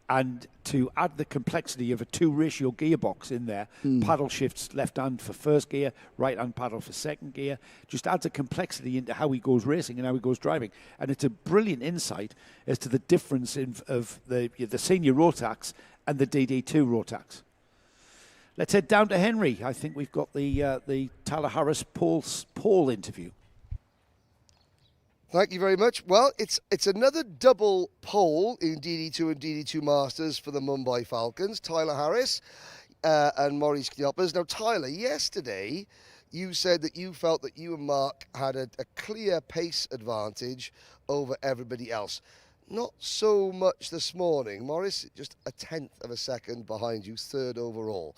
and to add the complexity of a 2-ratio gearbox in there, paddle shifts left hand for first gear, right hand paddle for second gear, just adds a complexity into how he goes racing and how he goes driving. And it's a brilliant insight as to the difference of the Senior Rotax and the DD2 Rotax. Let's head down to Henry. I think we've got the Tyler Harris Paul interview. Thank you very much. Well, it's another double pole in DD2 and DD2 Masters for the Mumbai Falcons, Tyler Harris and Maurice Knoppers. Now, Tyler, yesterday you said that you felt that you and Marc had a clear pace advantage over everybody else. Not so much this morning. Maurice, just a 10th of a second behind you, third overall.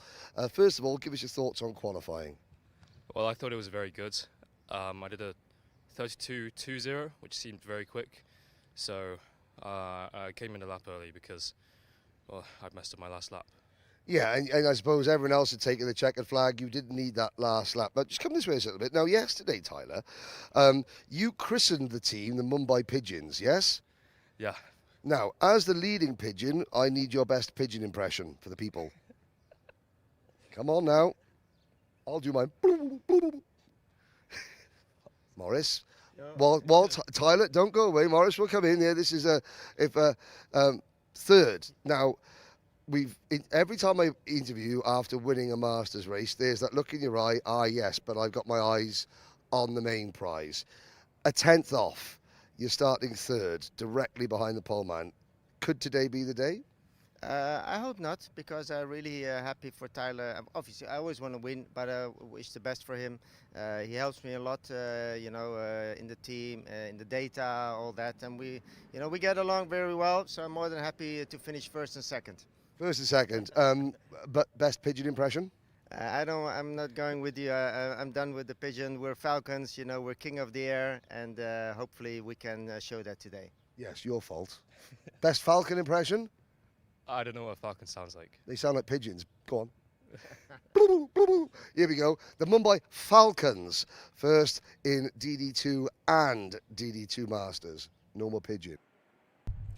First of all, give us your thoughts on qualifying. Well, I thought it was very good. I did a 32.20, which seemed very quick. So I came in a lap early because, well, I'd messed up my last lap. Yeah, and I suppose everyone else had taken the checkered flag. You didn't need that last lap. But just come this way a little bit. Now, yesterday, Tyler, you christened the team the Mumbai Pigeons, yes? Yeah. Now, as the leading pigeon, I need your best pigeon impression for the people. Come on now. I'll do mine. Morris. Well, Tyler, don't go away. Morris will come in here. This is third. Now, every time I interview after winning a Masters race, there's that look in your eye. Yes, but I've got my eyes on the main prize. A 10th off. You're starting third, directly behind the pole man. Could today be the day? I hope not, because I'm really happy for Tyler. Obviously, I always want to win, but I wish the best for him. He helps me a lot, in the team, in the data, all that, and we get along very well. So I'm more than happy to finish first and second. First and second. But best pigeon impression? I'm not going with you. I'm done with the pigeon. We're Falcons. We're king of the air, and hopefully we can show that today. Yes, your fault. Best Falcon impression? I don't know what a falcon sounds like. They sound like pigeons. Go on. Here we go. The Mumbai Falcons, first in DD2 and DD2 Masters. Normal pigeon.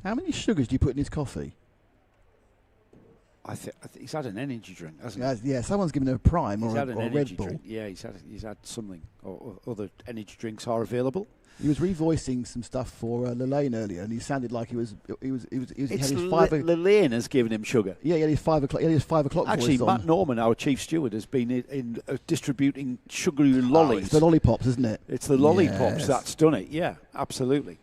How many sugars do you put in his coffee? I think he's had an energy drink, hasn't he? Yeah, someone's given him a Prime He's or had a an Red energy Bull. drink. Yeah, he's had something, or other energy drinks are available. He was revoicing some stuff for Lelaine earlier, and he sounded like he had It's his 5 o'clock. Lelaine has given him sugar. Yeah, he had his 5 o'clock. He had his 5 o'clock. Actually, voice Matt on. Norman, our chief steward, has been in distributing sugary lollies. It's the lollipops, isn't it? It's the lollipops Yes. that's done it. Yeah, absolutely.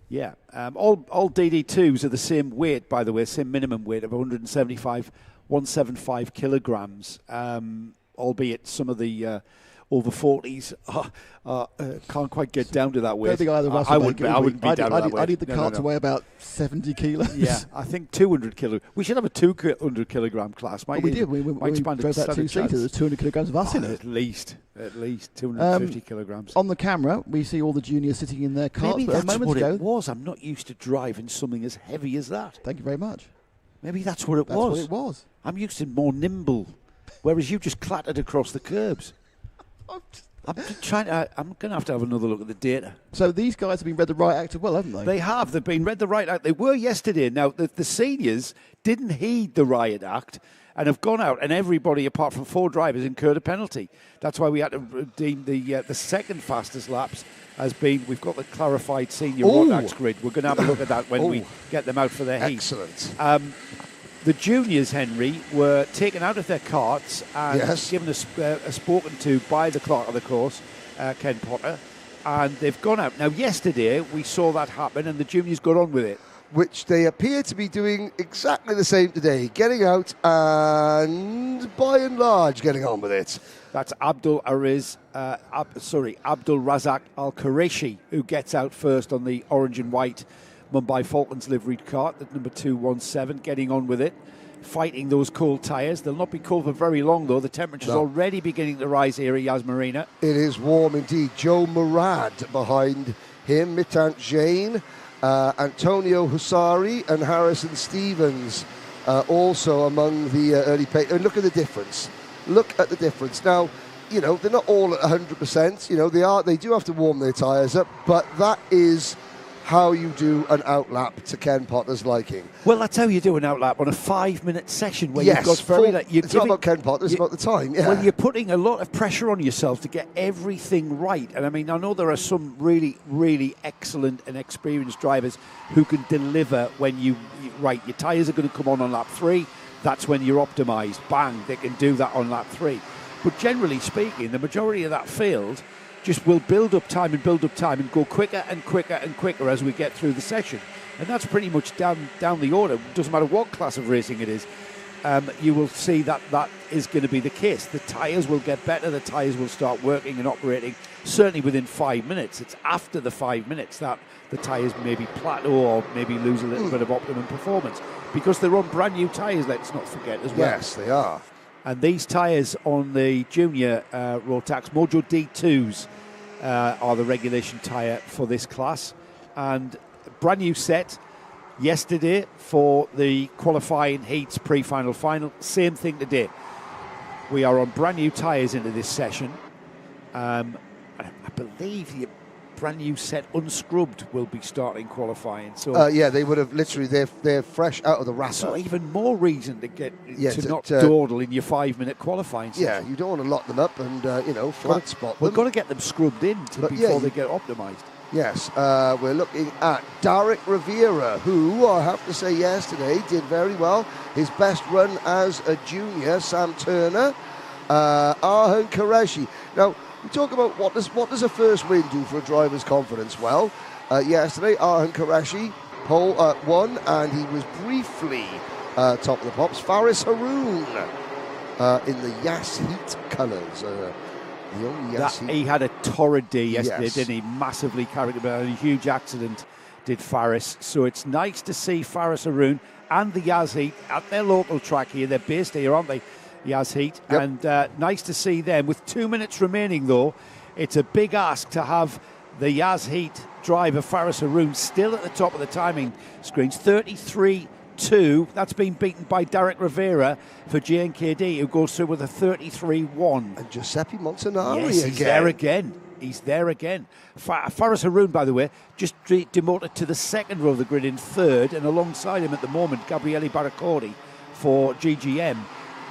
Yeah, all DD2s are the same weight, by the way, same minimum weight of 175 kilograms. Albeit some of the over 40s can't quite get down to that weight. I think either of us I would wouldn't be down to that weight. I need the No, cart no. to weigh about 70 kilos. Yeah, I think 200 kilos. We should have a 200 kilogram class. Well, we did. We expand drove that stand a 2-seater. chance. There's 200 kilograms of us in it. At least 250 kilograms. On the camera, we see all the juniors sitting in their carts. Maybe but a that's moment what ago, it was. I'm not used to driving something as heavy as that. Thank you very much. Maybe that's what it That's was. what it was. I'm used to more nimble, whereas you just clattered across the curbs. I'm going to have another look at the data. So these guys have been read the right act as well, haven't they? They have. They've been read the riot act. They were yesterday. Now, the seniors didn't heed the riot act and have gone out, and everybody, apart from 4 drivers, incurred a penalty. That's why we had to deem the second fastest laps as being, we've got the clarified Senior Rotax grid. We're going to have a look at that when we get them out for their heat. Excellent. The juniors, Henry, were taken out of their carts and Yes. given a spoken to by the clerk of the course, Ken Potter, and they've gone out. Now, yesterday, we saw that happen, and the juniors got on with it. Which they appear to be doing exactly the same today, getting out and, by and large, getting on with it. That's Abdul Razak Al-Qureshi, who gets out first on the orange and white Mumbai Falcons liveried cart at number 217, getting on with it, fighting those cold tyres. They'll not be cold for very long, though. The temperature's already beginning to rise here at Marina. It is warm indeed. Joe Murad behind him, Mitant Jain, Antonio Husari and Harrison Stevens also among the early pay. And look at the difference. Look at the difference. Now, they're not all at 100%. They do have to warm their tyres up, but that is how you do an outlap to Ken Potter's liking. Well, that's how you do an outlap on a 5-minute session where Yes, you've got it's not about Ken Potter, it's about the time. Yeah. Well, you're putting a lot of pressure on yourself to get everything right. And I mean, I know there are some really, really excellent and experienced drivers who can deliver when your tyres are going to come on lap 3. That's when you're optimised. Bang, they can do that on lap 3. But generally speaking, the majority of that field just will build up time and go quicker and quicker and quicker as we get through the session. And that's pretty much down the order. Doesn't matter what class of racing it is. You will see that is going to be the case. The tyres will get better. The tyres will start working and operating, certainly within 5 minutes. It's after the 5 minutes that the tyres maybe plateau or maybe lose a little bit of optimum performance, because they're on brand new tyres, let's not forget as well. Yes, they are. And these tyres on the junior Rotax Mojo D2s are the regulation tyre for this class. And brand new set yesterday for the qualifying heats, pre-final, final. Same thing today. We are on brand new tyres into this session. And I believe the brand new set unscrubbed will be starting qualifying. So they would have literally, they're fresh out of the wrapper. So even more reason to get to not dawdle in your 5-minute qualifying session. Yeah, you don't want to lock them up and flat spot them. We've got to get them scrubbed in before they get optimised. Yes, we're looking at Derek Rivera, who I have to say yesterday did very well. His best run as a junior. Sam Turner, Arhan Qureshi. Now, we talk about what does a first win do for a driver's confidence? Well, yesterday Arhan Qureshi Pole won, and he was briefly top of the pops. Faris Haroon in the Yas Heat colours. The only Yas Heat. He had a torrid day yesterday, Yes. didn't he? Massively carried about, a huge accident did Faris. So it's nice to see Faris Haroon and the Yas Heat at their local track here. They're based here, aren't they? Yas Heat. Yep. And nice to see them. With 2 minutes remaining, though, it's a big ask to have the Yas Heat driver Faris Haroon still at the top of the timing screens. 33.2. That's been beaten by Derek Rivera for JNKD, who goes through with a 33.1. And Giuseppe Montanari Yes, he's there again. He's there again. Faris Haroon, by the way, just demoted to the second row of the grid in third, and alongside him at the moment, Gabriele Baraccordi for GGM.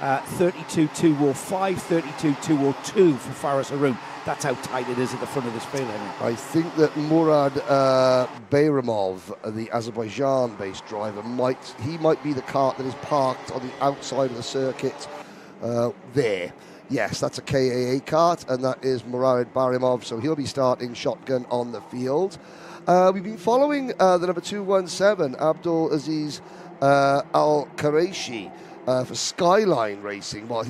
32.205, 32.202 for Faris Haroon. That's how tight it is at the front of this field, Henry. I think that Murad Bayramov, the Azerbaijan-based driver, might be the kart that is parked on the outside of the circuit there. Yes, that's a KAA kart, and that is Murad Bayramov, so he'll be starting shotgun on the field. We've been following the number 217, Abdul Aziz Al-Qureshi, for Skyline Racing. Well,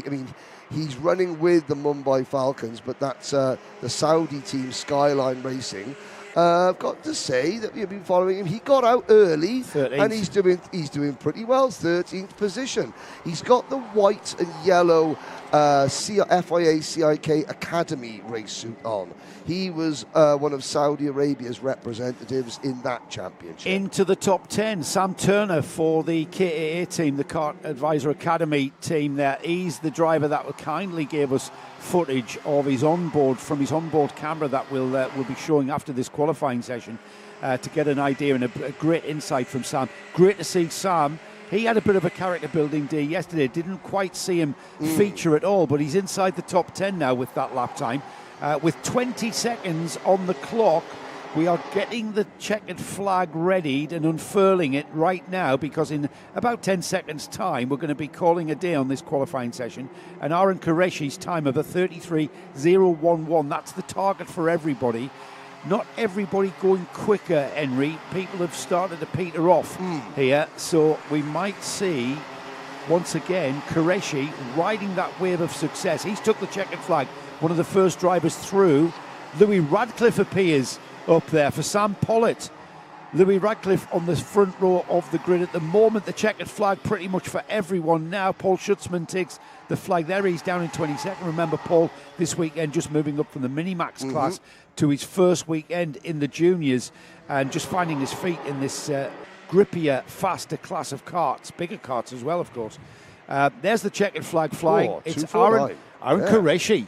he's running with the Mumbai Falcons, but that's the Saudi team, Skyline Racing. I've got to say that we've been following him. He got out early, 13th. and he's doing pretty well, 13th position. He's got the white and yellow FIA CIK Academy race suit on. He was one of Saudi Arabia's representatives in that championship. Into the top 10, Sam Turner for the KAA team, the Kart Advisor Academy team there. He's the driver that kindly gave us footage of his onboard, from his onboard camera that we'll be showing after this qualifying session to get an idea and a great insight from Sam. Great to see Sam. He had a bit of a character building day yesterday. Didn't quite see him feature at all, but he's inside the top 10 now with that lap time. With 20 seconds on the clock, we are getting the checkered flag readied and unfurling it right now, because in about 10 seconds' time, we're going to be calling a day on this qualifying session. And Aaron Qureshi's time of a 33.011, that's the target for everybody. Not everybody going quicker, Henry. People have started to peter off here, so we might see, once again, Qureshi riding that wave of success. He's took the checkered flag, one of the first drivers through. Louis Radcliffe appears up there for Sam Pollitt. Louis Radcliffe on the front row of the grid at the moment. The checkered flag pretty much for everyone now. Paul Schutzman takes the flag there. He's down in 22nd. Remember, Paul this weekend just moving up from the Minimax class to his first weekend in the juniors and just finding his feet in this grippier, faster class of karts. Bigger karts as well, of course. There's the checkered flag flying. It's Aaron Qureshi.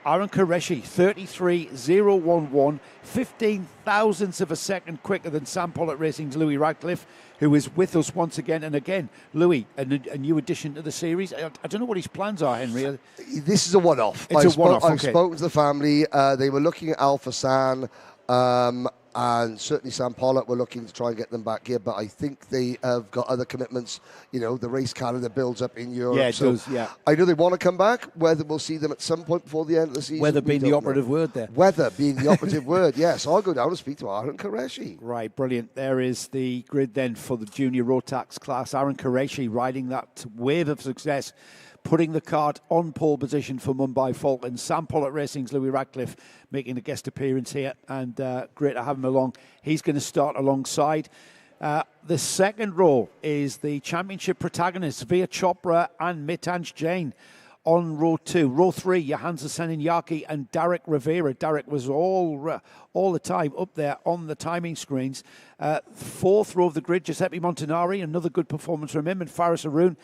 Aaron Qureshi, 33.011, 15 thousandths of a second quicker than Sam Pollitt Racing's Louis Radcliffe, who is with us once again. And again, Louis, a new addition to the series. I don't know what his plans are, Henry. This is a one-off. It's a one-off, I've spoken to the family. They were looking at Alpha San, and certainly Sam Pollitt were looking to try and get them back here, but I think they have got other commitments. You know, the race calendar builds up in Europe. Yeah, it does, yeah. I know they want to come back. Whether we'll see them at some point before the end of the season. Weather being the operative word there. Weather being the operative word, yes. I'll go down and speak to Aaron Qureshi. Right, brilliant. There is the grid then for the Junior Rotax class. Aaron Qureshi riding that wave of success, putting the kart on pole position for Mumbai Falcons. Sam Pollitt Racing's Louis Radcliffe making a guest appearance here, and great to have him along. He's going to start alongside. The second row is the championship protagonists, Veer Chopra and Mitansh Jain on row 2. Row 3, Johansa Seninyaki and Derek Rivera. Derek was all the time up there on the timing screens. Fourth row of the grid, Giuseppe Montanari, another good performance from him, and Faris Haroon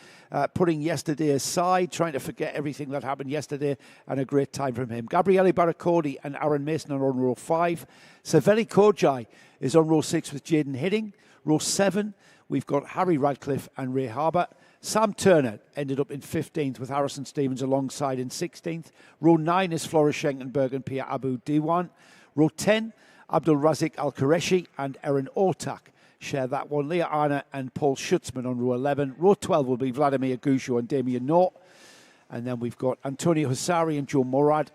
putting yesterday aside, trying to forget everything that happened yesterday, and a great time from him. Gabriele Baraccordi and Aaron Mason are on row 5. Saveli Kojai is on row 6 with Jaden Hidding. Row 7, we've got Harry Radcliffe and Ray Harbour. Sam Turner ended up in 15th with Harrison Stevens alongside in 16th. Row 9 is Floris Schenkenberg and Pierre Abu Diwan. Row 10, Abdul Razik Al-Qureshi and Erin Ortak share that one. Leah Arna and Paul Schutzman on row 11. Row 12 will be Vladimir Gusho and Damien Nort. And then we've got Antonio Hussari and Joe Murad,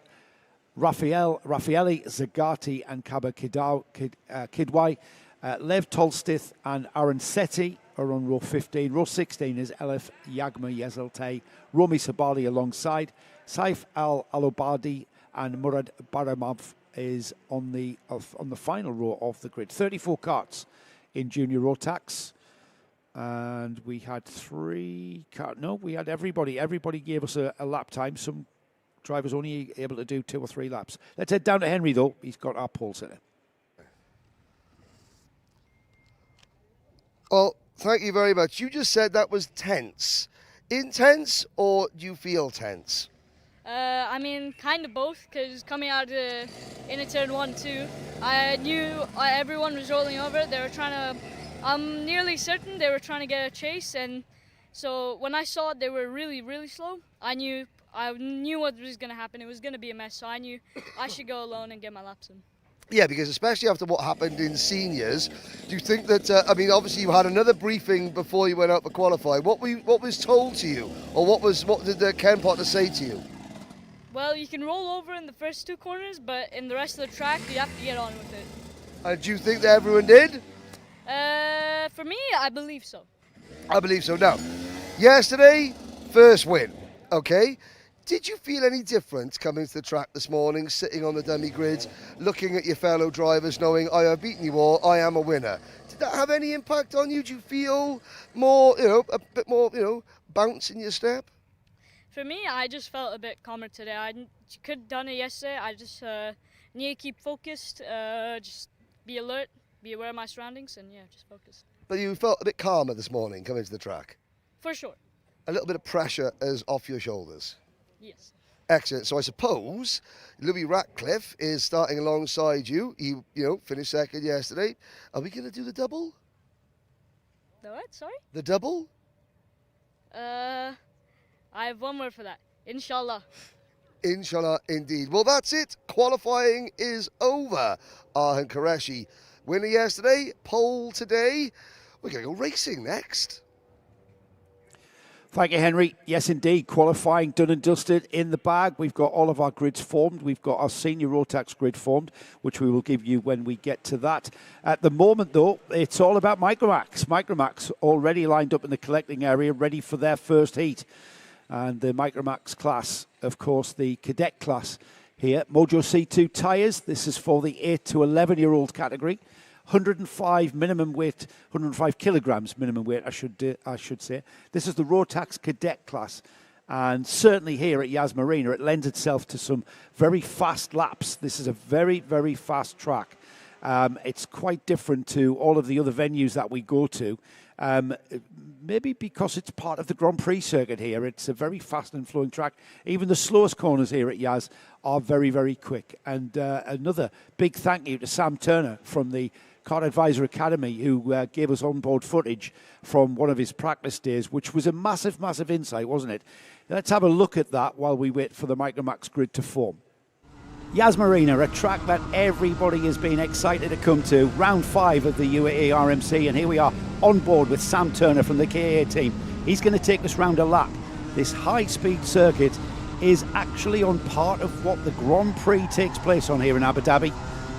Raffaele Zagati and Kaba Kidwai. Lev Tolstith and Aaron Setti are on row 15. Row 16 is Elif Yagma Yezelte, Romy Sabali alongside. Saif Al-Alobadi and Murad Baramov is on the final row of the grid. 34 carts in Junior Rotax. And we had we had everybody. Everybody gave us a lap time. Some drivers only able to do 2 or 3 laps. Let's head down to Henry, though. He's got our pole sitter. Well, thank you very much. You just said that was tense. Intense, or do you feel tense? I mean, kind of both, because coming out in a turn 1-2, I knew everyone was rolling over. They were trying to, I'm nearly certain they were trying to get a chase, and so when I saw they were really, really slow, I knew what was going to happen. It was going to be a mess, so I knew I should go alone and get my laps in. Yeah, because especially after what happened in seniors, do you think that, I mean, obviously you had another briefing before you went out for qualifying. What was told to you, or what did Ken Potter say to you? Well, you can roll over in the first 2 corners, but in the rest of the track, you have to get on with it. And do you think that everyone did? For me, I believe so. I believe so. Now, yesterday, first win, okay? Did you feel any different coming to the track this morning, sitting on the dummy grid, looking at your fellow drivers, knowing I have beaten you all, I am a winner? Did that have any impact on you? Do you feel more, a bit more, bounce in your step? For me, I just felt a bit calmer today. I could have done it yesterday. I just need to keep focused, just be alert, be aware of my surroundings, and yeah, just focus. But you felt a bit calmer this morning coming to the track? For sure. A little bit of pressure is off your shoulders? Yes. Excellent. So I suppose Louis Ratcliffe is starting alongside you. He, finished second yesterday. Are we going to do the double? The what? Sorry? The double? I have one word for that. Inshallah. Inshallah, indeed. Well, that's it. Qualifying is over. Arhan Qureshi, winner yesterday, pole today. We're going to go racing next. Thank you, Henry. Yes, indeed. Qualifying done and dusted in the bag. We've got all of our grids formed. We've got our Senior Rotax grid formed, which we will give you when we get to that. At the moment, though, it's all about Microax. Microax already lined up in the collecting area, ready for their first heat. And the Microax class, of course, the cadet class here. Mojo C2 tyres. This is for the 8 to 11-year-old category. 105 minimum weight, 105 kilograms minimum weight, I should say. This is the Rotax cadet class. And certainly here at Yas Marina, it lends itself to some very fast laps. This is a very, very fast track. It's quite different to all of the other venues that we go to. Maybe because it's part of the Grand Prix circuit here. It's a very fast and flowing track. Even the slowest corners here at Yas are very, very quick. And another big thank you to Sam Turner from the Car Advisor Academy, who gave us onboard footage from one of his practice days, which was a massive, massive insight, wasn't it? Let's have a look at that while we wait for the Microax grid to form. Yas Marina, a track that everybody has been excited to come to. Round 5 of the UAE RMC, and here we are on board with Sam Turner from the KA team. He's going to take us round a lap. This high-speed circuit is actually on part of what the Grand Prix takes place on here in Abu Dhabi.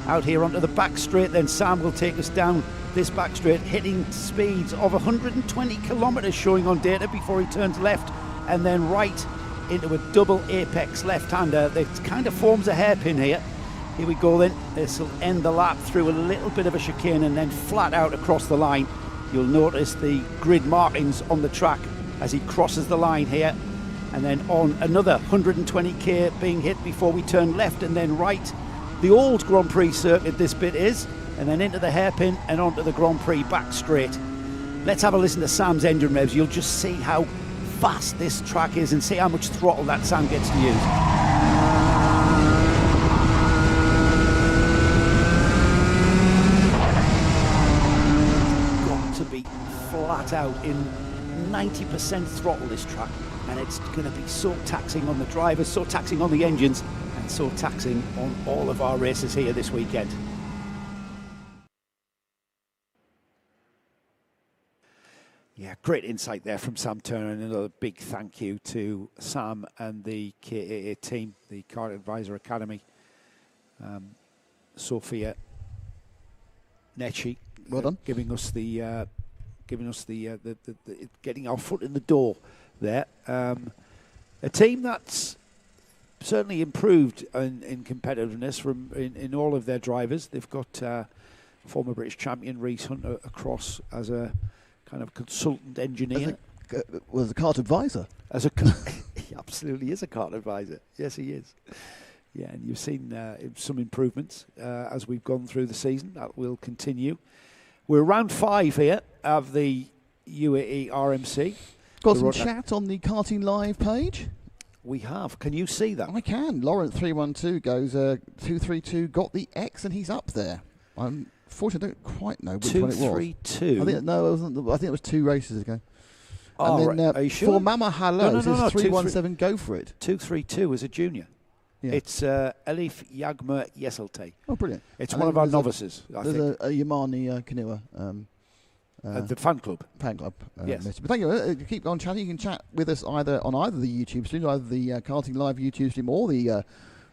Out here onto the back straight, then Sam will take us down this back straight, hitting speeds of 120 kilometres showing on data before he turns left and then right into a double apex left-hander that kind of forms a hairpin here. Here we go then. This will end the lap through a little bit of a chicane and then flat out across the line. You'll notice the grid markings on the track as he crosses the line here. And then on another 120k being hit before we turn left and then right. The old Grand Prix circuit this bit is, and then into the hairpin and onto the Grand Prix back straight. Let's have a listen to Sam's engine revs. You'll just see how fast this track is and see how much throttle that Sam gets to use. Got to be flat out in 90% throttle, this track, and it's going to be so taxing on the drivers, so taxing on the engines, and so taxing on all of our races here this weekend. Yeah, great insight there from Sam Turner, and another big thank you to Sam and the KAA team, the Car Advisor Academy. Sophia, Nechi. Well done. Giving us the getting our foot in the door there. A team that's certainly improved in competitiveness in all of their drivers. They've got former British champion Reese Hunter across as a kind of consultant engineer. Was a kart advisor. He absolutely is a kart advisor. Yes, he is. Yeah, and you've seen some improvements as we've gone through the season. That will continue. We're round 5 here of the UAE RMC. Got some chat on the Karting Live page. We have. Can you see that? I can. Lawrence 312 goes 232. Got the X, and he's up there. Unfortunately, I don't quite know which one it was. 232. I think it was 2 races ago. Oh, and then, are you sure? For Mama Hello, no, 317. Go for it. 232 as a junior. Yeah. It's Elif Yagmer Yeselte. Oh, brilliant. It's one of our novices, I think. There's a Yamani Kanua. The fan club. Yes. But thank you. Keep on chatting. You can chat with us either the YouTube stream, either the Karting Live YouTube stream or the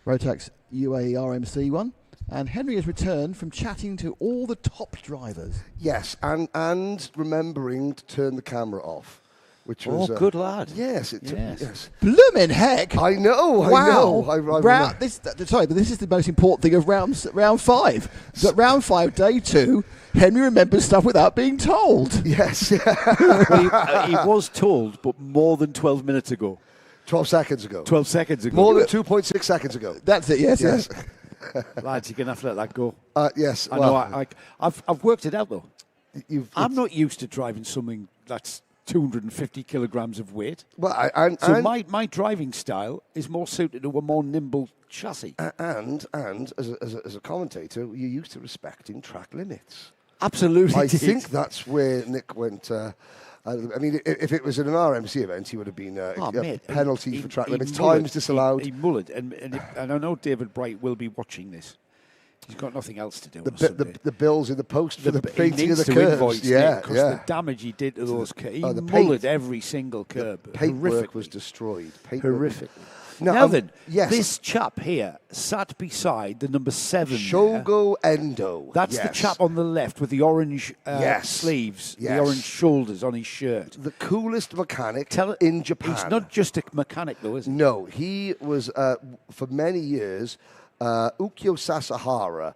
Rotax UAE RMC one. And Henry has returned from chatting to all the top drivers. Yes, and remembering to turn the camera off. Which was good lad. Yes, yes. Blooming heck! I know. Wow. I know. Sorry, but this is the most important thing of round 5. So at round 5, day 2, Henry remembers stuff without being told. Yes. Well, he was told, but more than 12 minutes ago. 12 seconds ago. 12 seconds ago. More than 2.6 seconds ago. That's it. Yes. Lads, you're gonna have to let that go. Yes. I know. I've worked it out though. I'm not used to driving something that's 250 kilograms of weight. Well, so my driving style is more suited to a more nimble chassis. And as a commentator, you're used to respecting track limits. Absolutely. I think that's where Nick went. I mean, if it was in an RMC event, he would have been penalty for track limits, times disallowed. He mullered, and I know David Bright will be watching this. He's got nothing else to do. The bills in the post for the painting of the curbs. Because the damage he did to those curbs. He mullered every single curb. The paintwork was destroyed. Horrific. Now then, this chap here sat beside the number 7 Shogo Endo. That's the chap on the left with the orange sleeves, the orange shoulders on his shirt. The coolest mechanic in Japan. He's not just a mechanic though, is he? No, he was, for many years, Ukyo Sasahara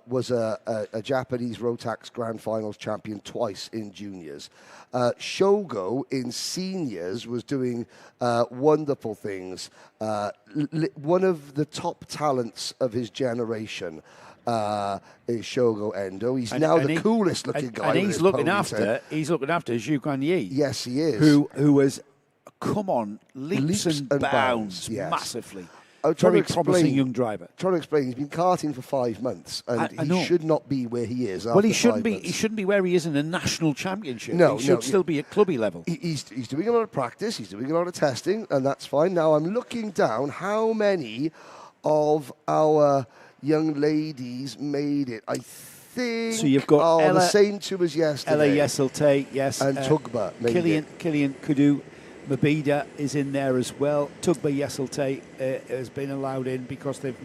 was a Japanese Rotax Grand Finals champion twice in juniors. Shogo in seniors was doing wonderful things. One of the top talents of his generation is Shogo Endo. He's now the coolest looking guy. And he's looking after Zhu Guanyi. Yes, he is. Who has come on leaps and bounds massively. Very promising young driver. Trying to explain, he's been karting for 5 months, and he should not be where he is. Well, he shouldn't be. He shouldn't be where he is in a national championship. No, he should still be at clubby level. He's doing a lot of practice. He's doing a lot of testing, and that's fine. Now I'm looking down. How many of our young ladies made it? I think. So you've got Ella, the same two as yesterday. Ella Yeselte, yes, and Tugba. Killian Kudu. Mabida is in there as well. Tugba Yeselte has been allowed in because they've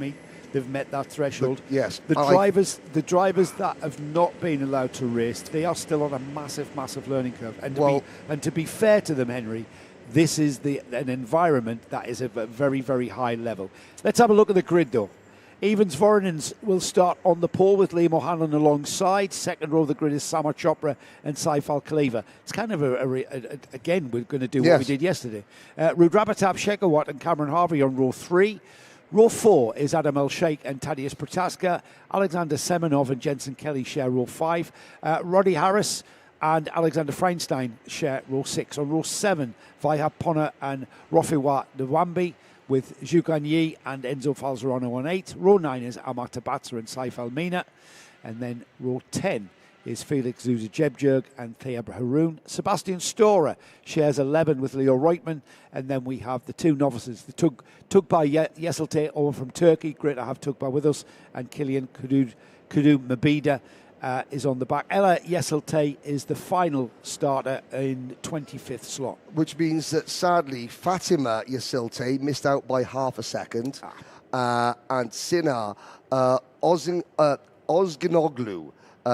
met that threshold. The drivers that have not been allowed to race, they are still on a massive learning curve. And to be fair to them, Henry, this is an environment that is at a very, very high level. Let's have a look at the grid though. Ivans Voronins will start on the pole with Liam O'Hanlon alongside. Second row of the grid is Samar Chopra and Saif Khalifa. It's kind of again, we're going to do what we did yesterday. Rudrabatab Shekhawat and Cameron Harvey on row 3. Row 4 is Adam El Sheikh and Tadeusz Protaska. Alexander Semenov and Jensen Kelly share row 5. Roddy Harris and Alexander Feinstein share row 6. On row 7, Vaihap Ponna and Rofiwa Nwambi, with Zhu Guanyi and Enzo Falzerano on 8. Row 9 is Amar Tabatsa and Saif Al-Mina. And then row 10 is Felix Zuzajebjerg and Thea Haroun. Sebastian Storer shares 11 with Leo Reutmann. And then we have the 2 novices, the Tugba Yeselte over from Turkey. Great to have Tugba with us. And Killian Kudu Mabida is on the back. Ella Yeselte is the final starter in 25th slot. Which means that, sadly, Fatima Yeselte missed out by half a second. And Sinar Ozginoglu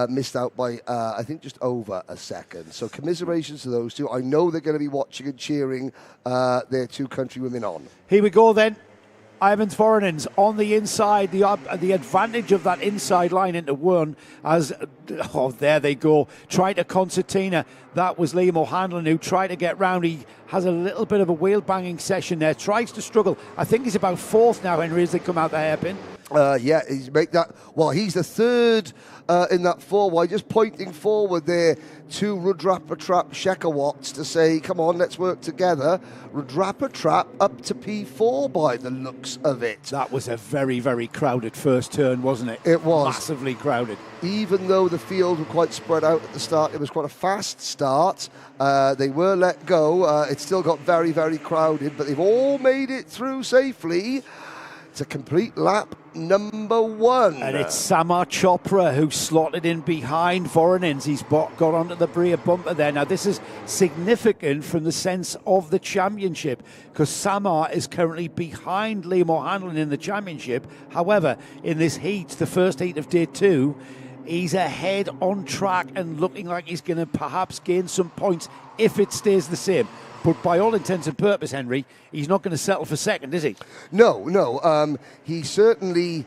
missed out by, I think, just over a second. So commiserations to those two. I know they're going to be watching and cheering their two countrywomen on. Here we go then. Ivans Voronins on the inside, the advantage of that inside line into one as, there they go, trying to concertina. That was Liam O'Hanlon who tried to get round. He has a little bit of a wheel banging session there, tries to struggle. I think he's about fourth now, Henry, as they come out the hairpin. He's make that. Well, he's the third in that four wide, just pointing forward there to Rudrapatrap Shekhawat to say, come on, let's work together. Rudrapatrap up to P4 by the looks of it. That was a very, very crowded first turn, wasn't it? It was. Massively crowded. Even though the field were quite spread out at the start, it was quite a fast start. They were let go. It still got very, very crowded, but they've all made it through safely. It's a complete lap number one. And it's Samar Chopra who slotted in behind Voronins. He's got onto the rear bumper there. Now, this is significant from the sense of the championship because Samar is currently behind Liam O'Hanlon in the championship. However, in this heat, the first heat of day two, he's ahead on track and looking like he's going to perhaps gain some points if it stays the same. But by all intents and purposes, Henry, he's not going to settle for second, is he? No. He certainly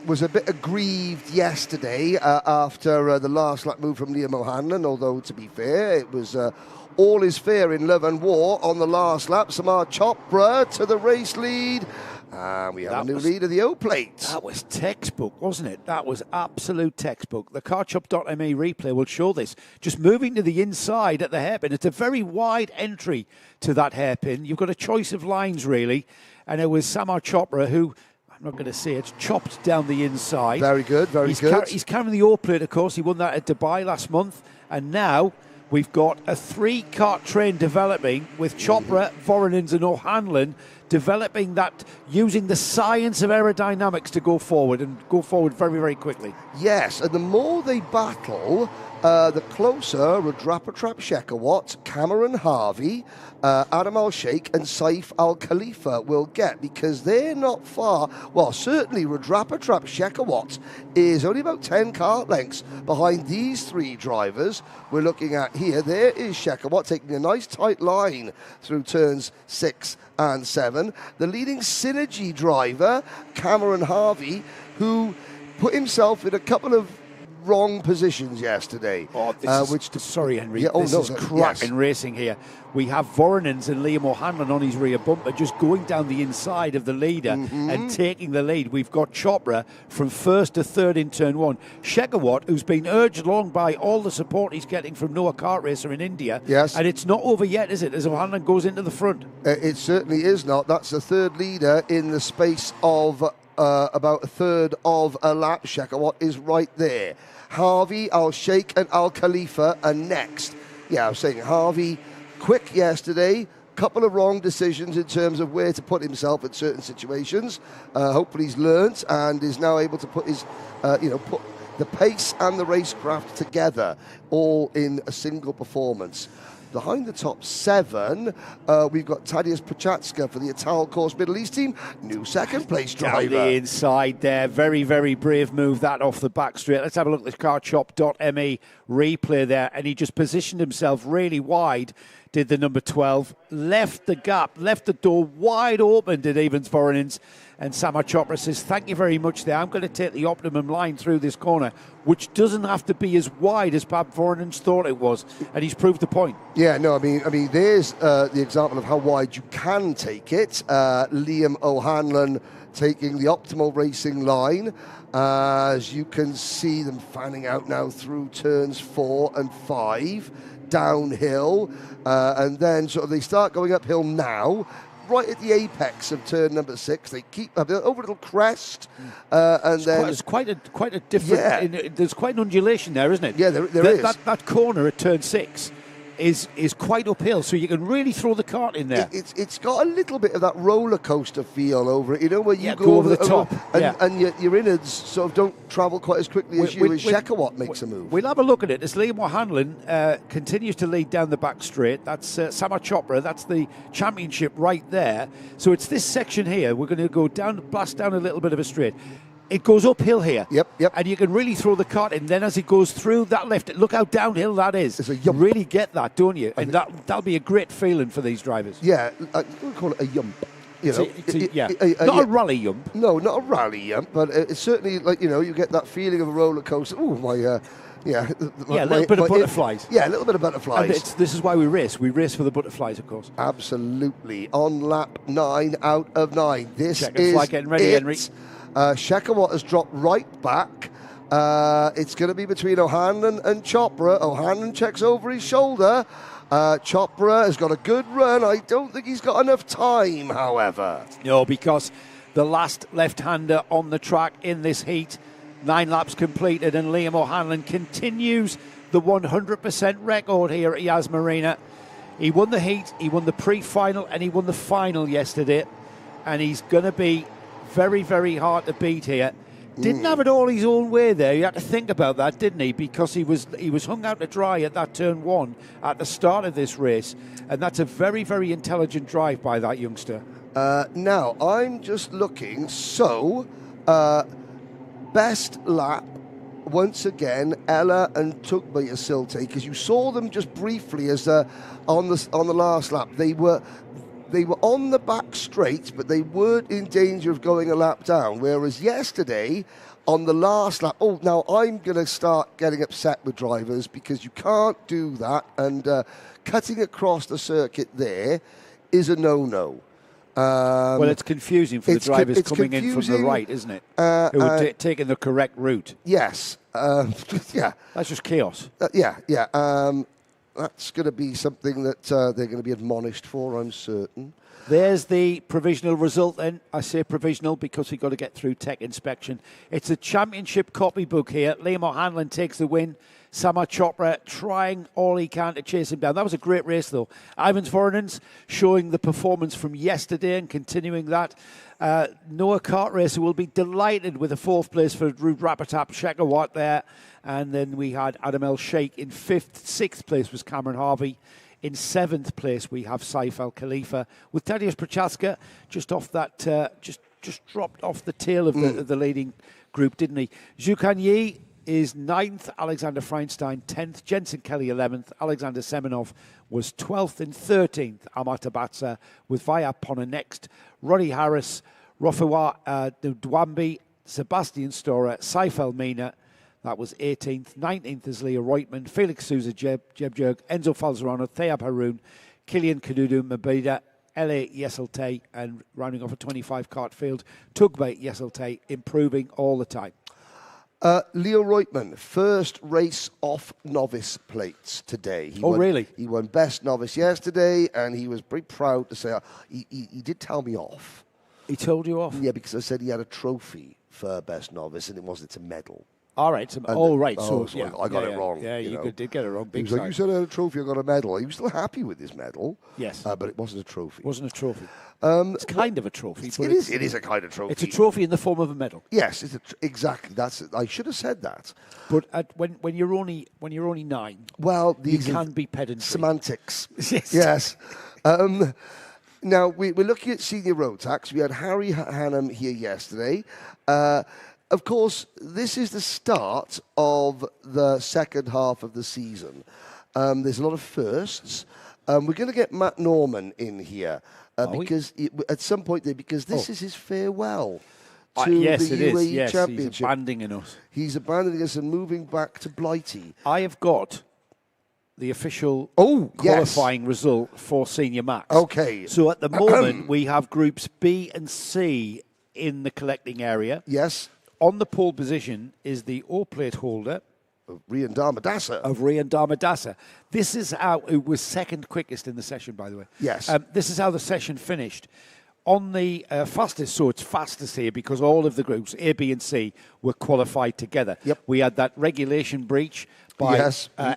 was a bit aggrieved yesterday after the last lap move from Liam O'Hanlon, although, to be fair, it was all is fair in love and war on the last lap. Samar Chopra to the race lead. We have a new lead of the O-plate. That was textbook, wasn't it? That was absolute textbook. The carchop.me replay will show this. Just moving to the inside at the hairpin. It's a very wide entry to that hairpin. You've got a choice of lines, really. And it was Samar Chopra who, I'm not going to say it, chopped down the inside. Very good, very good. He's carrying the O-plate, of course. He won that at Dubai last month. And now we've got a three-kart train developing with Chopra, Voronins and O'Hanlon developing that, using the science of aerodynamics to go forward and go forward very, very quickly. Yes, and the more they battle, the closer Rudrapatrap Shekhawat, Cameron Harvey, Adam Al-Sheikh and Saif Al-Khalifa will get, because they're not far. Well, certainly Rudrapatrap Shekhawat is only about 10 kart lengths behind these three drivers we're looking at here. There is Shekhawat taking a nice tight line through turns 6 and 7. The leading Synergy driver, Cameron Harvey, who put himself in a couple of wrong positions yesterday. Sorry, Henry. Yeah, this is cracking racing here. We have Voronins and Liam O'Hanlon on his rear bumper just going down the inside of the leader and taking the lead. We've got Chopra from first to third in turn one. Shekhawat, who's been urged along by all the support he's getting from Noah Kart Racer in India. Yes. And it's not over yet, is it, as O'Hanlon goes into the front? It certainly is not. That's the third leader in the space of about a third of a lap. Shekhawat is right there. Harvey, Al-Sheikh and Al-Khalifa are next. Yeah, I was saying Harvey, quick yesterday, couple of wrong decisions in terms of where to put himself in certain situations. Hopefully he's learnt and is now able to put his, put the pace and the racecraft together all in a single performance. Behind the top 7, we've got Tadeusz Prochatska for the Ital Course Middle East team, new second place driver. Down the inside there, very, very brave move that off the back straight. Let's have a look at the carchop.me replay there, and he just positioned himself really wide, did the number 12, left the gap, left the door wide open, did Ivans Voronins. And Samar Chopra says, thank you very much there. I'm going to take the optimum line through this corner, which doesn't have to be as wide as Pab Voronins thought it was. And he's proved the point. Yeah, no, I mean, there's the example of how wide you can take it. Liam O'Hanlon taking the optimal racing line. As you can see them fanning out now through turns 4 and 5, downhill. And then sort of they start going uphill now. Right at the apex of turn number 6, they keep over a little crest, and it's quite a different. Yeah. There's quite an undulation there, isn't it? Yeah, there is. That corner at turn 6 is quite uphill, so you can really throw the cart in there. It's got a little bit of that roller coaster feel over it, where you go over the top, and your innards sort of don't travel quite as quickly as Shekhawat makes a move. We'll have a look at it as Liam O'Hanlon continues to lead down the back straight. That's Samar Chopra. That's the championship right there. So it's this section here. We're going to go down, blast down a little bit of a straight. it goes uphill here. Yep. And you can really throw the cart in. Then as it goes through that left, look how downhill that is. It's a you yump. really get that, don't you? And that'll be a great feeling for these drivers. Yeah, we call it a yump. You know, Not a rally yump. No, not a rally yump, but it's certainly like, you know, you get that feeling of a roller coaster. Oh, my, a little bit of butterflies. A little bit of butterflies. And this is why we race. We race for the butterflies, of course. Absolutely. On lap 9 out of 9. This Check is flag getting ready, Henry. Shekawat has dropped right back. It's going to be between O'Hanlon and Chopra. O'Hanlon checks over his shoulder. Chopra has got a good run. I don't think he's got enough time, however. No, because the last left-hander on the track in this heat, 9 laps completed, and Liam O'Hanlon continues the 100% record here at Yas Marina. He won the heat, he won the pre-final, and he won the final yesterday. And he's going to be very, very hard to beat here. Didn't have it all his own way there. You had to think about that, didn't he? Because he was hung out to dry at that turn 1 at the start of this race. And that's a very, very intelligent drive by that youngster. Now, I'm just looking. So, best lap, once again, Ella and Tugba Silte, because you saw them just briefly as on the last lap. They were on the back straight, but they weren't in danger of going a lap down. Whereas yesterday, on the last lap, now I'm going to start getting upset with drivers because you can't do that. And cutting across the circuit there is a no-no. Well, it's confusing for the drivers coming in from the right, isn't it? Who are taking the correct route. Yes. Yeah. That's just chaos. That's going to be something that they're going to be admonished for, I'm certain. There's the provisional result then. I say provisional because we've got to get through tech inspection. It's a championship copybook here. Liam O'Hanlon takes the win. Samar Chopra trying all he can to chase him down. That was a great race, though. Ivans Voronins showing the performance from yesterday and continuing that. Noah Cartracer will be delighted with a 4th place for Ruud Rapatap Shekawat there. And then we had Adam El Sheikh in 5th. 6th place was Cameron Harvey. In 7th place, we have Saif Al Khalifa with Tadeusz Prochaska just off that, just dropped off the tail of the leading group, didn't he? Zhu Kanyi is 9th, Alexander Feinstein 10th, Jensen Kelly 11th, Alexander Semenov was 12th and 13th, Amata Batsa with Vaya Pona next, Roddy Harris, Rofewa Dwambi, Sebastian Storer, Saif El Mina, that was 18th, 19th is Leah Reutman, Felix Souza Jebjerg, Enzo Falzerano, Thayab Haroun, Kilian Kadudu Mabida, L.A. Yeselte, and rounding off a 25 cart field, Tugba Yeselte, improving all the time. Leo Reutman, first race off novice plates today. Really? He won best novice yesterday, and he was very proud to say, he did tell me off. He told you off? Yeah, because I said he had a trophy for best novice, and it wasn't a medal. All right. So yeah, I got it wrong. Yeah, you did get it wrong. He was like, you said I had a trophy, I got a medal. He was still happy with his medal. Yes. But it wasn't a trophy. Wasn't a trophy. It's kind of a trophy. It is a kind of trophy. It's a trophy in the form of a medal. Yes, exactly. I should have said that. But when you're only 9, well, you can be pedantry. Semantics. Yes. Now, we're looking at Senior Rotax. We had Harry Hannam here yesterday. Of course, this is the start of the second half of the season. There's a lot of firsts. We're going to get Matt Norman in here at some point there, because this is his farewell to the UAE Championship. He's abandoning us. He's abandoning us and moving back to Blighty. I have got the official qualifying result for Senior Max. Okay. So at the moment, we have groups B and C in the collecting area. Yes. On the pole position is the O-plate holder of Rian Damadasa. This is how it was second quickest in the session, by the way. Yes. This is how the session finished. On the fastest, so it's fastest here because all of the groups, A, B and C, were qualified together. Yep. We had that regulation breach by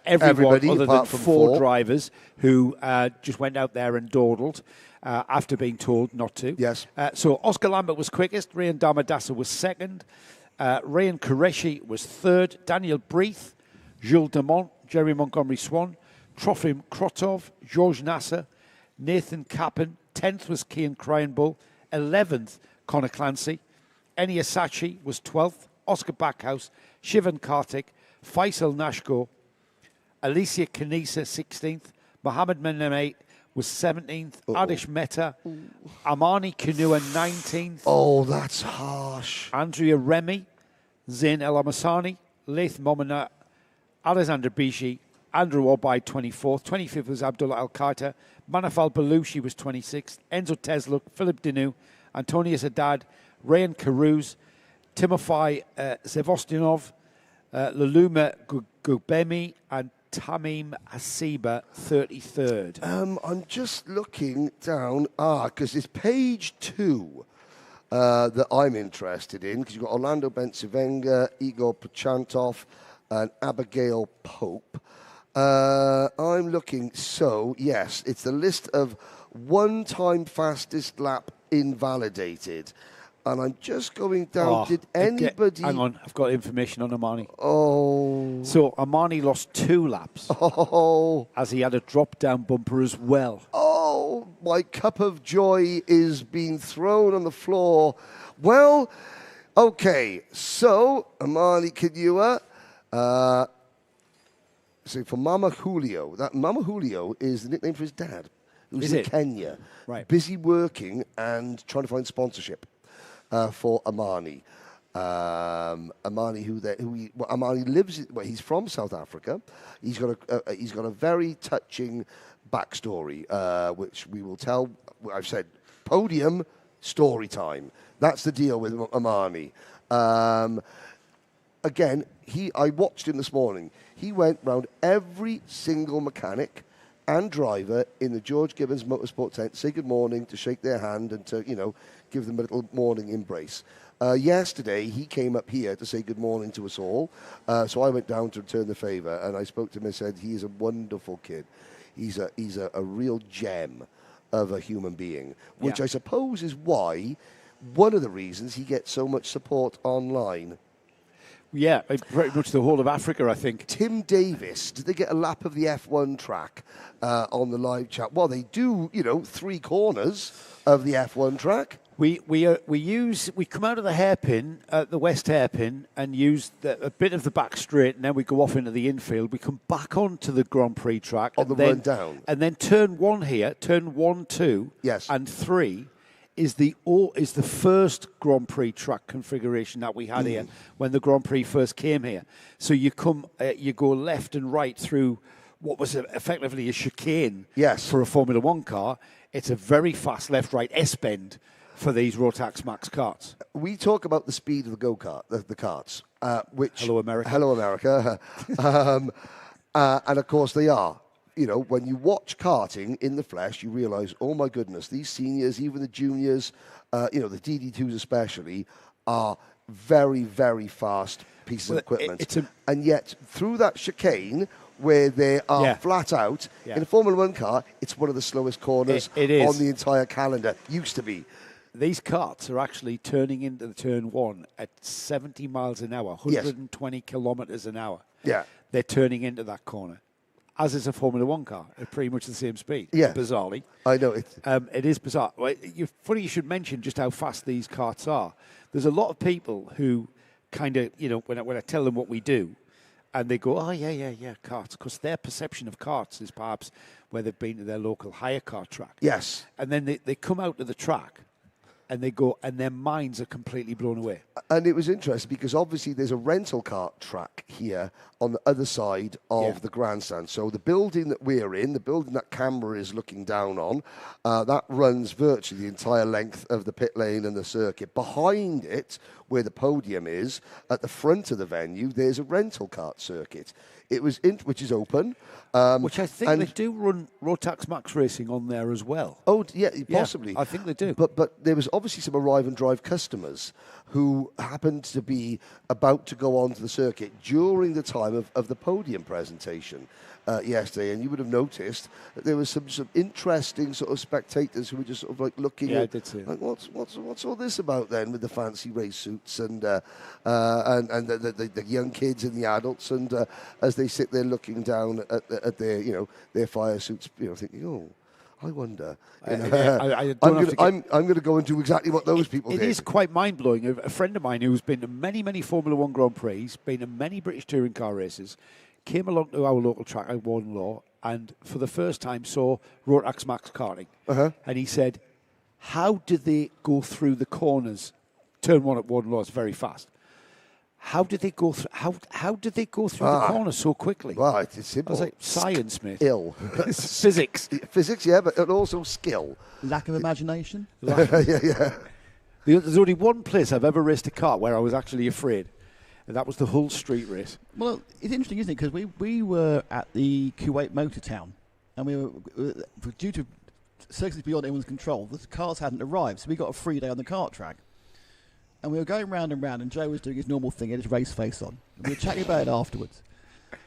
everybody other apart than from four drivers who just went out there and dawdled. After being told not to. Yes. So Oscar Lambert was quickest, Rayan Damadasa was second, Rayan Qureshi was third, Daniel Breath, Jules Demont, Jerry Montgomery Swan, Trofim Krotov, George Nassa, Nathan Kappen, 10th was Cian Cryenbull, 11th Conor Clancy, Eni Asachi was 12th. Oscar Backhouse, Shivan Kartik, Faisal Nashko, Alicia Kanisa 16th. Mohammed Menemate was 17th. Adish Mehta. Amani Kanua 19th. Oh, that's harsh. Andrea Remy, Zain El Amasani, Laith Momina, Alexander Bishi, Andrew Obaid 24th. 25th was Abdullah Al Qaita. Manafal Belushi was 26th. Enzo Tesluk, Philip Dinu, Antonius Haddad, Rayan Karuz, Timofey Sevostinov, Laluma Gubemi, and Tamim Hasiba 33rd. I'm just looking down, because it's page 2 that I'm interested in, because you've got Orlando Bentsivenga, Igor Pachantov, and Abigail Pope. I'm looking, so yes, it's the list of one-time fastest lap invalidated. And I'm just going down, did anybody... Hang on, I've got information on Amani. Oh. So Amani lost 2 laps. Oh. As he had a drop-down bumper as well. Oh, my cup of joy is being thrown on the floor. Well, okay, so Amani Kanua... so for Mama Julio, that Mama Julio is the nickname for his dad, who's in Kenya, busy working and trying to find sponsorship for Amani. Amani, Amani lives. Well, he's from South Africa. He's got a very touching backstory, which we will tell. I've said podium story time. That's the deal with Amani. Again, I watched him this morning. He went round every single mechanic and driver in the George Gibbons Motorsport tent, say good morning, to shake their hand and to, give them a little morning embrace. Yesterday, he came up here to say good morning to us all. So I went down to return the favour, and I spoke to him and said, he is a wonderful kid. He's a real gem of a human being, which I suppose is why, one of the reasons he gets so much support online. Yeah, pretty much the whole of Africa, I think. Tim Davis, did they get a lap of the F1 track on the live chat? Well, they do, 3 corners of the F1 track. We come out of the hairpin, the west hairpin, and use a bit of the back straight, and then we go off into the infield. We come back onto the Grand Prix track. On the run down. And then turn 1 here, turn 1, 2, and 3 is the first Grand Prix track configuration that we had here when the Grand Prix first came here. So you go left and right through what was effectively a chicane for a Formula One car. It's a very fast left-right S-bend for these Rotax Max karts. We talk about the speed of the go-kart, the karts, which... Hello, America. Hello, America. And, of course, they are. When you watch karting in the flesh, you realise, oh, my goodness, these seniors, even the juniors, the DD2s especially, are very, very fast pieces of equipment. And yet, through that chicane, where they are flat out, in a Formula One car, it's one of the slowest corners it is. on the entire calendar. Used to be. These karts are actually turning into the turn 1 at 70 miles an hour, 120 kilometres an hour. Yeah. They're turning into that corner. As is a Formula One car at pretty much the same speed, bizarrely. I know it. It is bizarre. Well, funny you should mention just how fast these karts are. There's a lot of people who kind of, when I tell them what we do, and they go, oh, yeah, karts, because their perception of karts is perhaps where they've been to their local hire car track. Yes. And then they come out to the track, and they go, and their minds are completely blown away. And it was interesting because obviously there's a rental car track here on the other side of the grandstand. So the building that we're in, the building that camera is looking down on, that runs virtually the entire length of the pit lane and the circuit. Behind it, where the podium is, at the front of the venue, there's a rental kart circuit. It was which is open. Which I think they do run Rotax Max Racing on there as well. Oh, yeah, possibly. I think they do. But there was obviously some arrive and drive customers who happened to be about to go onto the circuit during the time of the podium presentation yesterday, and you would have noticed that there was some interesting sort of spectators who were just sort of like looking at, I did see. like, what's all this about then, with the fancy race suits and the young kids and the adults, and as they sit there looking down at their their fire suits, thinking, oh, I wonder. I don't have to get- I'm going to go and do exactly what those people It did. is quite mind-blowing. A friend of mine who's been to many, many Formula One Grand Prix, been to many British touring car races, came along to our local track at Wardenlaw and for the first time saw Rotax Max karting. And he said, how did they go through the corners? Turn 1 at Wardenlaw is very fast. How did they go through? How did they go through the corner so quickly? Well, it's simple. I was like, science, mate. Skill. It's physics. Physics, yeah, but also skill. Lack of imagination. Yeah. There's only one place I've ever raced a car where I was actually afraid, and that was the Hull Street race. Well, it's interesting, isn't it? Because we were at the Kuwait Motor Town, and we were due to circumstances beyond anyone's control, the cars hadn't arrived, so we got a free day on the kart track. And we were going round and round, and Joe was doing his normal thing, he had his race face on. And we were chatting about it afterwards.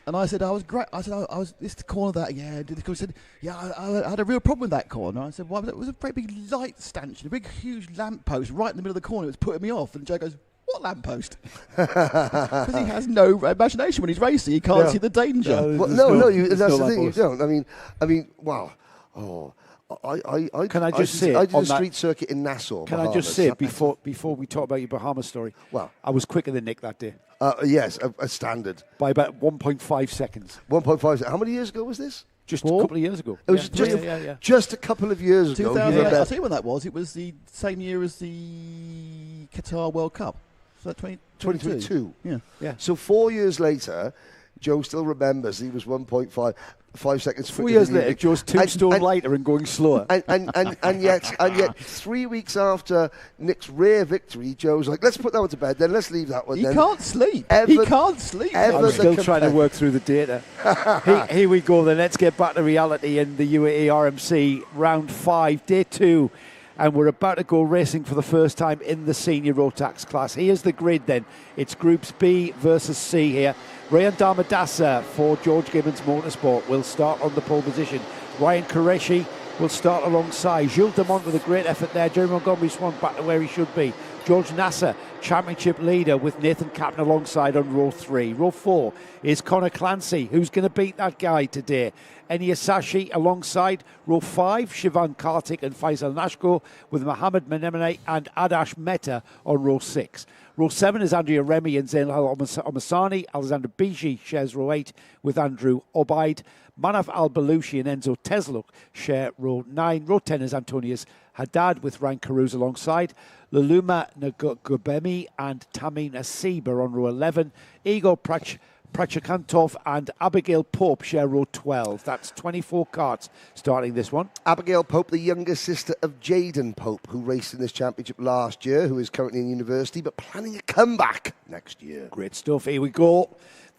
And I said, I was great. I said, I was this corner that, yeah, I did this corner. He said, yeah, I had a real problem with that corner. I said, why? It was a very big light stanchion, a big, huge lamppost right in the middle of the corner. It was putting me off. And Joe goes, what lamppost? Because he has no imagination when he's racing. He can't see the danger. That's the thing. You don't. I mean, wow. Oh. I Can I just say I did on a street circuit in Nassau. Can Bahamas. I just say before we talk about your Bahamas story? Well, I was quicker than Nick that day yes, a standard by about 1.5 seconds. 1.5. How many years ago was this? Just a couple of years ago. It was just a couple of years ago. 2008. I'll tell you when that was. It was the same year as the Qatar World Cup. So 2022. Yeah. So 4 years later, Joe still remembers he was 1.5 seconds. 4 years later, Joe's 2 stone lighter and going slower. And yet 3 weeks after Nick's rare victory, Joe's like, let's put that one to bed. Then let's leave that one. He can't sleep. He can't sleep. I'm still trying to work through the data. Here we go. Then let's get back to reality in the UAE RMC round 5, day 2. And we're about to go racing for the first time in the Senior Rotax class. Here's the grid then. It's Groups B versus C here. Rayan Darmadasa for George Gibbons Motorsport will start on the pole position. Ryan Qureshi will start alongside. Jules Demont with a great effort there. Jerry Montgomery Swan back to where he should be. George Nassa, championship leader with Nathan Captain alongside on row 3. Row 4 is Connor Clancy, who's going to beat that guy today. Eni Asashi alongside. Row 5, Shivan Kartik and Faisal Nashko with Mohamed Menemene and Adash Mehta on row 6. Row 7 is Andrea Remy and Zainal Omasani. Alexander Bishi shares row 8 with Andrew Obaid. Manaf Al-Balushi and Enzo Tesluk share row 9. Row 10 is Antonius Haddad with Ryan Caruso alongside. Luluma Ngobemi and Tamin Asiba on row 11. Igor Prachakantov and Abigail Pope share row 12. That's 24 karts starting this one. Abigail Pope, the younger sister of Jaden Pope, who raced in this championship last year, who is currently in university, but planning a comeback next year. Great stuff. Here we go.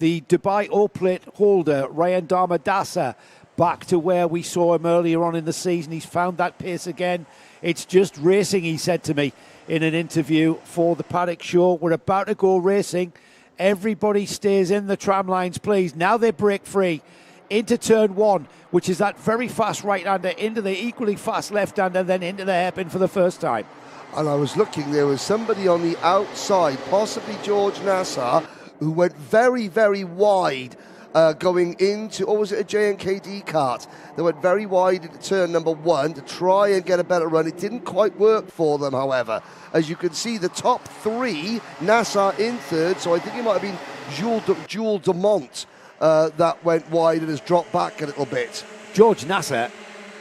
The Dubai O-Plate holder, Rayan Darmadasa, back to where we saw him earlier on in the season. He's found that pace again. It's just racing, he said to me in an interview for the Paddock Show. We're about to go racing. Everybody stays in the tram lines, please. Now they break free into turn 1, which is that very fast right-hander, into the equally fast left-hander, then into the hairpin for the first time. And I was looking, there was somebody on the outside, possibly George Nassa, who went very, very wide going into, or was it a JNKD kart? They went very wide into turn number 1 to try and get a better run. It didn't quite work for them, however. As you can see, the top 3, Nassa in 3rd, so I think it might have been Jules Demont that went wide and has dropped back a little bit. George Nassa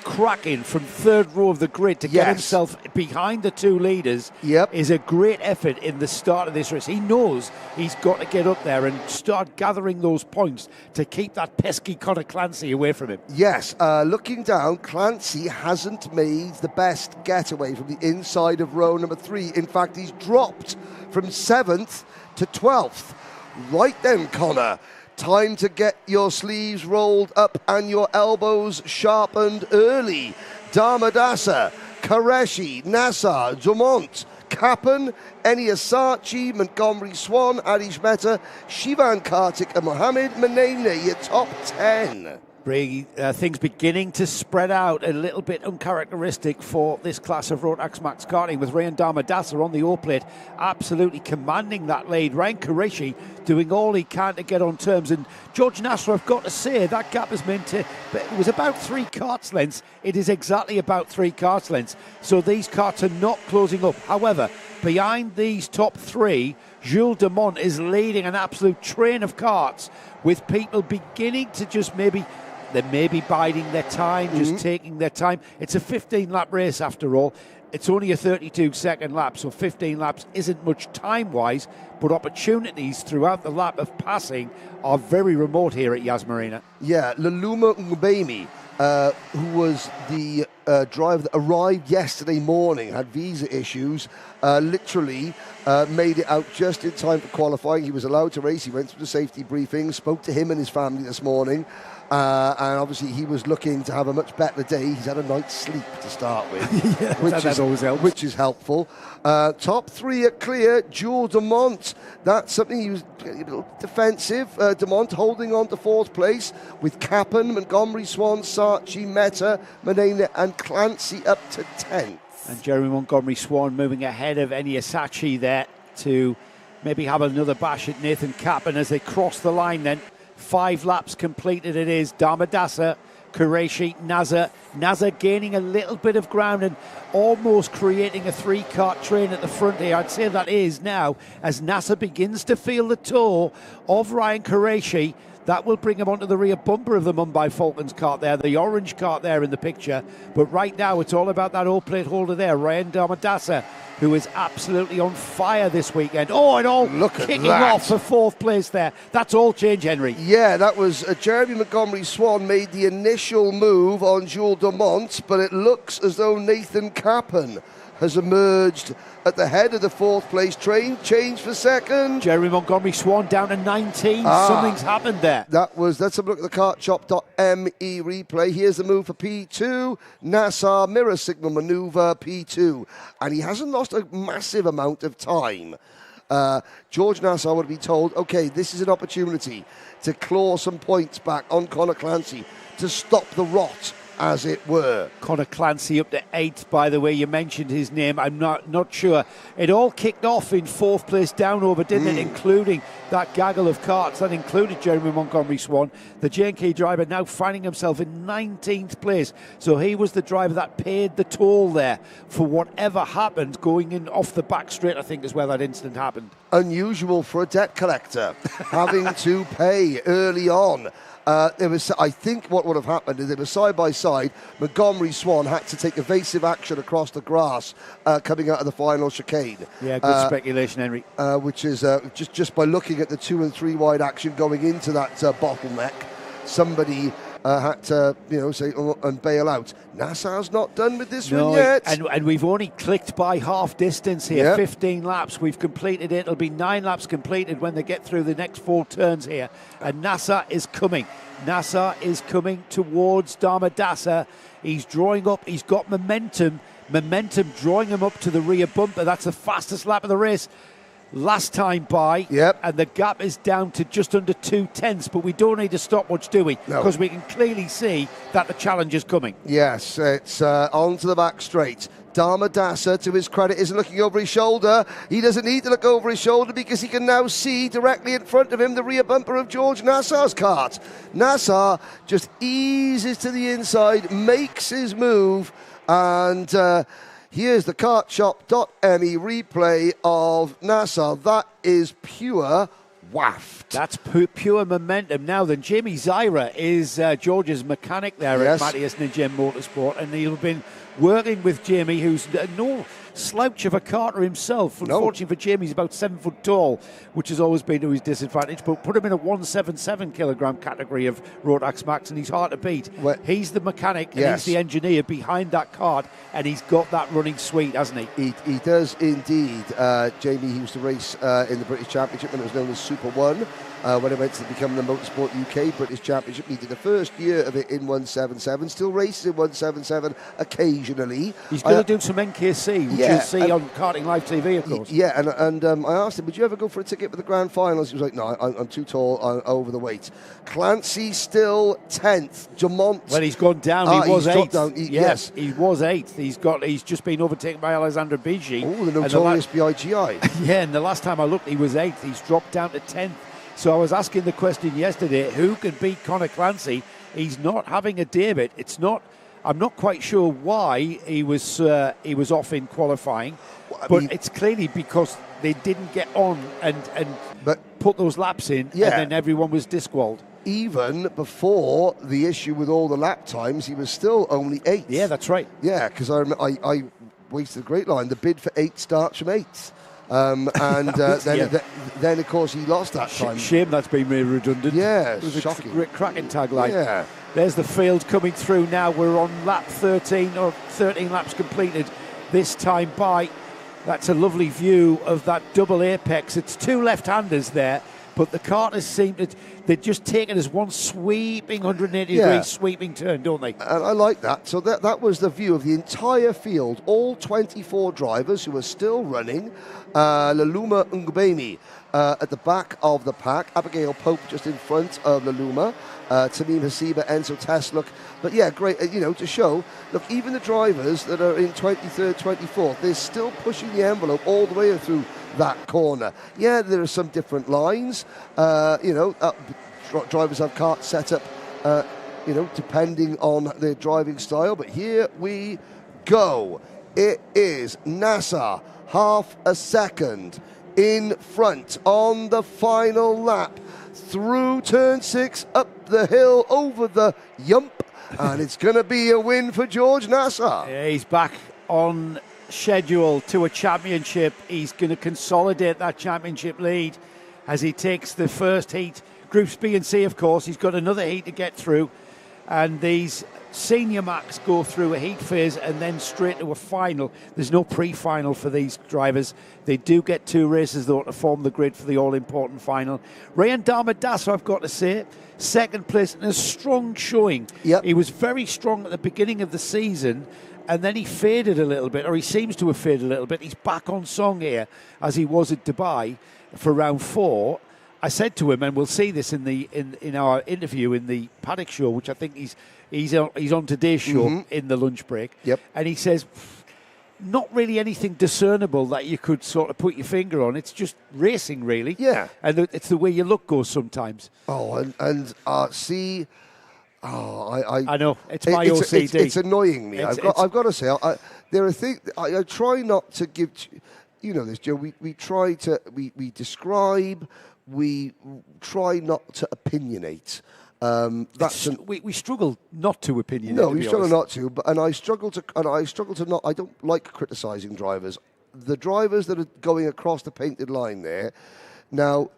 cracking from 3rd row of the grid to get himself behind the 2 leaders is a great effort in the start of this race. He knows he's got to get up there and start gathering those points to keep that pesky Connor Clancy away from him. Yes, looking down, Clancy hasn't made the best getaway from the inside of row number 3. In fact, he's dropped from 7th to 12th. Right then, Connor. Time to get your sleeves rolled up and your elbows sharpened early. Darmadasa, Qureshi, Nassa, Dumont, Kapan, Eni Asachi, Montgomery Swan, Adish Mehta, Shivan Kartik and Mohamed Menemene, your top 10. Things beginning to spread out a little bit uncharacteristic for this class of Rotax Max karting, with Ryan Dhammadasa on the O-plate absolutely commanding that lead. Ryan Qureshi doing all he can to get on terms, and George Nassa, I've got to say, that gap is maintained. It was about 3 karts lengths. It is exactly about 3 karts lengths, so these karts are not closing up. However, behind these top 3, Jules Dumont is leading an absolute train of karts, with people beginning to just they may be biding their time, just taking their time. It's a 15-lap race after all. It's only a 32-second lap, so 15 laps isn't much time-wise, but opportunities throughout the lap of passing are very remote here at Yas Marina. Yeah, Laluma Ngubemi, who was the driver that arrived yesterday morning, had visa issues, literally made it out just in time for qualifying. He was allowed to race. He went through the safety briefing, spoke to him and his family this morning. And obviously he was looking to have a much better day. He's had a night's sleep to start with, yeah, that always helps. Which is helpful. Top 3 are clear. Jules Dumont, that's something he was a little defensive. Dumont holding on to 4th place, with Capon, Montgomery, Swan, Saatchi, Meta, Marina and Clancy up to 10th. And Jeremy Montgomery Swan moving ahead of Eni Asachi there to maybe have another bash at Nathan Capon as they cross the line then. 5 laps completed it is. Dhammadasa, Qureshi, Nassa gaining a little bit of ground and almost creating a 3-kart train at the front here. I'd say that is now, as Nassa begins to feel the toe of Ryan Qureshi. That will bring him onto the rear bumper of the Mumbai Falcons kart there, the orange kart there in the picture. But right now it's all about that O-plate holder there, Ryan Dhammadasa, who is absolutely on fire this weekend. Oh, and all kicking off for 4th place there. That's all change, Henry. Yeah, that was Jeremy Montgomery Swan made the initial move on Jules Dumont, but it looks as though Nathan Capon has emerged at the head of the 4th place train. Change for 2nd. Jeremy Montgomery Swan down to 19. Something's happened there. Let's have a look at the kartshop.me replay. Here's the move for P2. Nassa mirror signal maneuver P2. And he hasn't lost a massive amount of time. George Nassa would be told, okay, this is an opportunity to claw some points back on Conor Clancy, to stop the rot, as it were. Conor Clancy up to 8th, by the way. You mentioned his name. I'm not sure. It all kicked off in 4th place down over, didn't it? Including that gaggle of karts. That included Jeremy Montgomery Swan. The J&K driver now finding himself in 19th place. So he was the driver that paid the toll there for whatever happened going in off the back straight, I think, is where that incident happened. Unusual for a debt collector, having to pay early on. I think what would have happened is they were side by side. Montgomery Swan had to take evasive action across the grass coming out of the final chicane. Yeah, good speculation, Henry. Which is just by looking at the 2 and 3 wide action going into that bottleneck, somebody had to say and bail out. Nassa's not done with this one yet. And we've only clicked by half distance here. 15 laps. We've completed it. It'll be 9 laps completed when they get through the next 4 turns here. And Nassa is coming. Nassa is coming towards Dhammadasa. He's drawing up. He's got momentum. Momentum drawing him up to the rear bumper. That's the fastest lap of the race. Last time by, and the gap is down to just under 2/10, but we don't need to stop much, do we? Because we can clearly see that the challenge is coming. Yes, it's onto the back straight. Dhammadasa, to his credit, isn't looking over his shoulder. He doesn't need to look over his shoulder because he can now see directly in front of him the rear bumper of George Nassa's kart. Nassa just eases to the inside, makes his move, and here's the kartshop.me replay of Nassa. That is pure waft. That's pure momentum. Now then, Jamie Zaira is George's mechanic there at Matthias Ninja Motorsport, and he'll been working with Jamie, who's no slouch of a karter himself. Unfortunately for Jamie, he's about 7 foot tall, which has always been to his disadvantage, but put him in a 177 kilogram category of Rotax Max, and he's hard to beat. He's the mechanic and he's the engineer behind that kart, and he's got that running sweet, hasn't he? He does indeed. Jamie, he used to race in the British Championship when it was known as Super 1. When it went to become the Motorsport UK British Championship, he did the first year of it in 177, still races in 177 occasionally. He's going to do some NKC. you'll see on Karting Live TV, of course. Yeah, and I asked him, would you ever go for a ticket for the grand finals? He was like, no, I'm too tall, I'm over the weight. Clancy still 10th. Jamont. Well, he's gone down. He was 8th. Yes, he was 8th. He's just been overtaken by Alexander Bigi. Oh, the notorious BIGI. Yeah, and the last time I looked, he was 8th. He's dropped down to 10th. So I was asking the question yesterday, who can beat Conor Clancy? He's not having a day of it. I'm not quite sure why he was off in qualifying, but it's clearly because they didn't get on and put those laps in, and then everyone was disqualified. Even before the issue with all the lap times, he was still only 8th. Yeah, that's right. Yeah, because I wasted a great line. The bid for 8 starts from 8th. Then, of course, he lost that time. Shame that's been made redundant. Yeah, it was shocking. a cracking tagline. Yeah. There's the field coming through now. We're on lap 13, or 13 laps completed this time by. That's a lovely view of that double apex. It's 2 left-handers there, but the karters seem to... They're just taken as one sweeping 180-degree sweeping turn, don't they? And I like that. So that was the view of the entire field. All 24 drivers who are still running. Laluma Ngubeni at the back of the pack. Abigail Pope just in front of Laluma. Tamim Hasiba, Enzo Tesluk. But yeah, great, to show, look, even the drivers that are in 23rd, 24th, they're still pushing the envelope all the way through that corner. Yeah, there are some different lines. Drivers have carts set up, depending on their driving style. But here we go. It is Nassa, half a second in front on the final lap. Through turn 6, up the hill, over the yump. And it's going to be a win for George Nassa. Yeah, he's back on schedule to a championship. He's going to consolidate that championship lead as he takes the first heat. Groups B and C, of course. He's got another heat to get through. And these senior max go through a heat phase and then straight to a final. There's no pre-final for these drivers. They do get 2 races, though, to form the grid for the all-important final. Rayan Darmadasso, I've got to say, second place and a strong showing. Yep. He was very strong at the beginning of the season, and then he faded a little bit, or he seems to have faded a little bit. He's back on song here, as he was at Dubai for round 4. I said to him, and we'll see this in our interview in the Paddock show, which I think he's on today's show in the lunch break. Yep. And he says, not really anything discernible that you could sort of put your finger on. It's just racing, really. Yeah. And it's the way your look goes sometimes. Oh, see... Oh, I know. It's my OCD. It's annoying me. I've got to say, there are things... I try not to give... You know this, Joe. We try to... We describe... We try not to opinionate. We struggle not to opinionate. No, we struggle not to. And I struggle to not. I don't like criticising drivers. The drivers that are going across the painted line there. Now,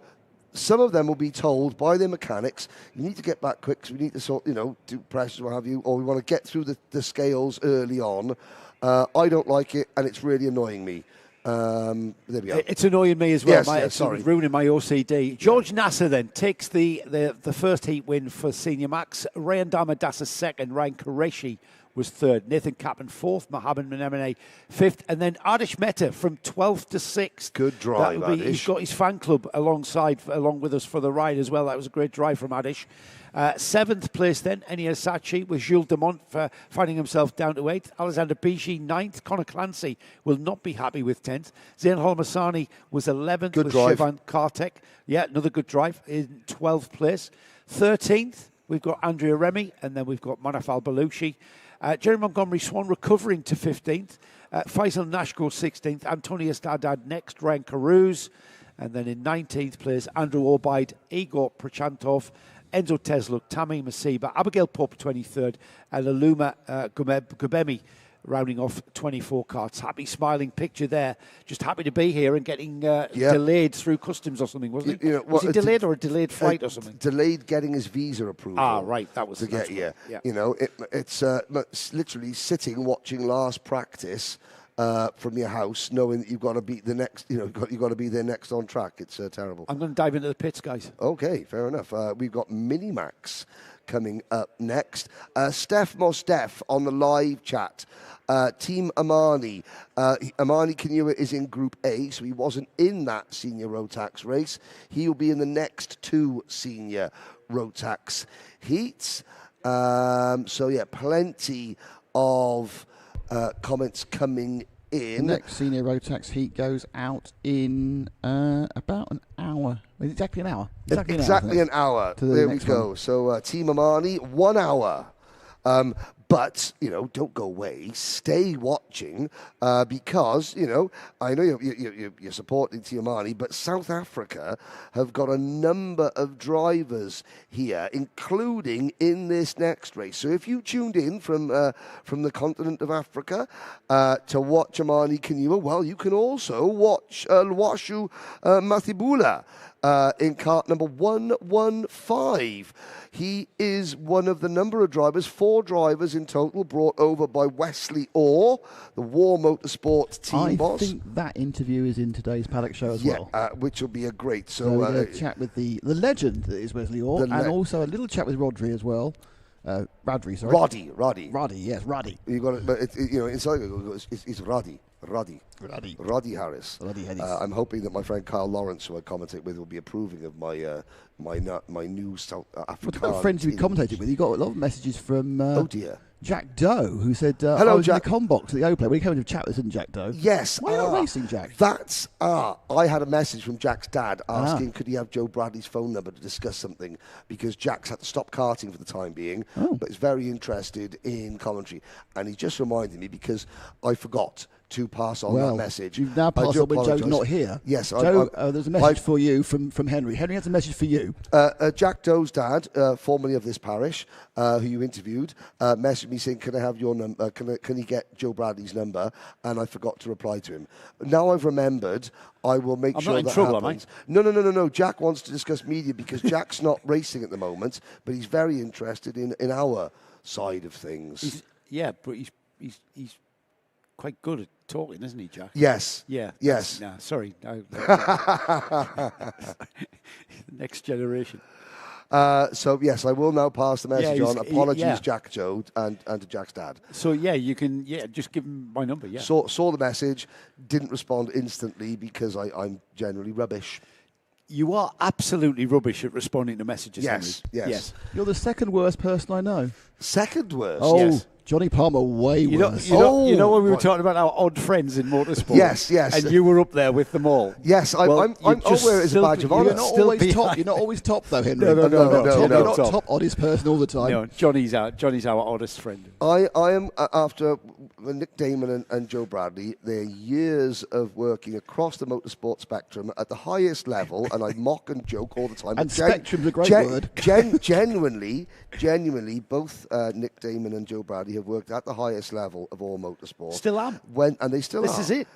some of them will be told by their mechanics, you need to get back quick because we need to do pressures, what have you, or we want to get through the scales early on. I don't like it, and it's really annoying me. There we are. It's annoying me as well. Yes, sorry. It's ruining my OCD. George Nassa then takes the first heat win for Senior Max. Rayan Darmadasso second. Ryan Qureshi was third. Nathan Kaplan fourth. Mohammed Menemene fifth. And then Adish Mehta from 12th to 6th. Good drive, Adish. He's got his fan club along with us for the ride as well. That was a great drive from Adish. 7th place then, Eni Sachi, with Jules Demont finding himself down to 8th. Alexander Bigi 9th. Conor Clancy will not be happy with 10th. Zain Holmasani was 11th. Good with drive. Shivan Kartek. Yeah, another good drive in 12th place. 13th, we've got Andrea Remy, and then we've got Manaf Al-Baluchi. Jerry Montgomery Swan recovering to 15th. Faisal Nashko 16th. Antonio Stardad next. Ryan Carouse. And then in 19th place, Andrew Obaid, Igor Prachantov, Enzo Tesluk, Tammy Masiba, Abigail Pope 23rd, and Aluma Gubemi rounding off 24 carts. Happy smiling picture there. Just happy to be here and getting delayed through customs or something, wasn't he? Was he delayed or a delayed flight or something? Delayed getting his visa approval. Ah, right. That was to get here. Yeah. You know, it's literally sitting watching last practice from your house, knowing that you've got to beat the next. You've got to be there next on track. It's terrible. I'm going to dive into the pits, guys. Okay, fair enough. We've got Minimax coming up next. Steph Mostef on the live chat. Team Amani. Amani Kanua is in Group A, so he wasn't in that Senior Rotax race. He will be in the next 2 Senior Rotax heats. So, yeah, plenty of comments coming in. The next Senior Rotax heat goes out in about an hour. Exactly an hour. Exactly an hour. There we go. One. So Team Amani, 1 hour. But, don't go away. Stay watching because, I know you're supporting Team Amani, but South Africa have got a number of drivers here, including in this next race. So if you tuned in from the continent of Africa to watch Amani Kanua, well, you can also watch Lwashu Mathibula. In kart number 115. He is one of the number of drivers, 4 drivers in total, brought over by Wesley Orr, the War Motorsport team boss. I think that interview is in today's Paddock show as well. Which will be a great. So we're going to chat with the legend that is Wesley Orr, and also a little chat with Rodri as well. Rodri, sorry. Roddy, yes, Roddy. You got it, but inside it's Roddy. Roddy Harris. I'm hoping that my friend Kyle Lawrence, who I commentate with, will be approving of my my new South African. What about friends you commentated with? You got a lot of messages from. Oh dear. Jack Doe, who said, Hello, I was Jack. in the combox at the O-Play. We came to chat with, didn't Jack Doe? Yes. Why not racing, Jack? I had a message from Jack's dad asking could he have Joe Bradley's phone number to discuss something, because Jack's had to stop karting for the time being, but is very interested in commentary. And he just reminded me because I forgot to pass on that message. You've now passed on when Joe's not here. Yes. Joe, there's a message for you from Henry. Henry has a message for you. Jack Doe's dad, formerly of this parish, who you interviewed, messaged me saying, can I have your number? Can he get Joe Bradley's number? And I forgot to reply to him. Now I've remembered, I will make sure that happens. No. Jack wants to discuss media because Jack's not racing at the moment, but he's very interested in our side of things. But he's quite good at talking, isn't he, Jack? Yes. Yeah. Yes. No, sorry. No. Next generation. So, yes, I will now pass the message on. Apologies, Jack Joe, and to Jack's dad. So, you can just give him my number, Saw the message, didn't respond instantly because I'm generally rubbish. You are absolutely rubbish at responding to messages, Yes. You're the second worst person I know. Second worst? Oh, yes. Johnny Palmer, way worse. You know when we were talking about our odd friends in motorsport? Yes. And you were up there with them all. Yes, I'm wear it as a badge of honour. You're not always top, though, Henry. No. You're not top oddest person all the time. No, Johnny's our oddest friend. I am, after Nick Damon and Joe Bradley, their years of working across the motorsport spectrum at the highest level, and I mock and joke all the time. And spectrum's a great word. Genuinely, both Nick Damon and Joe Bradley have worked at the highest level of all motorsport. Still am. And they still are. This is it.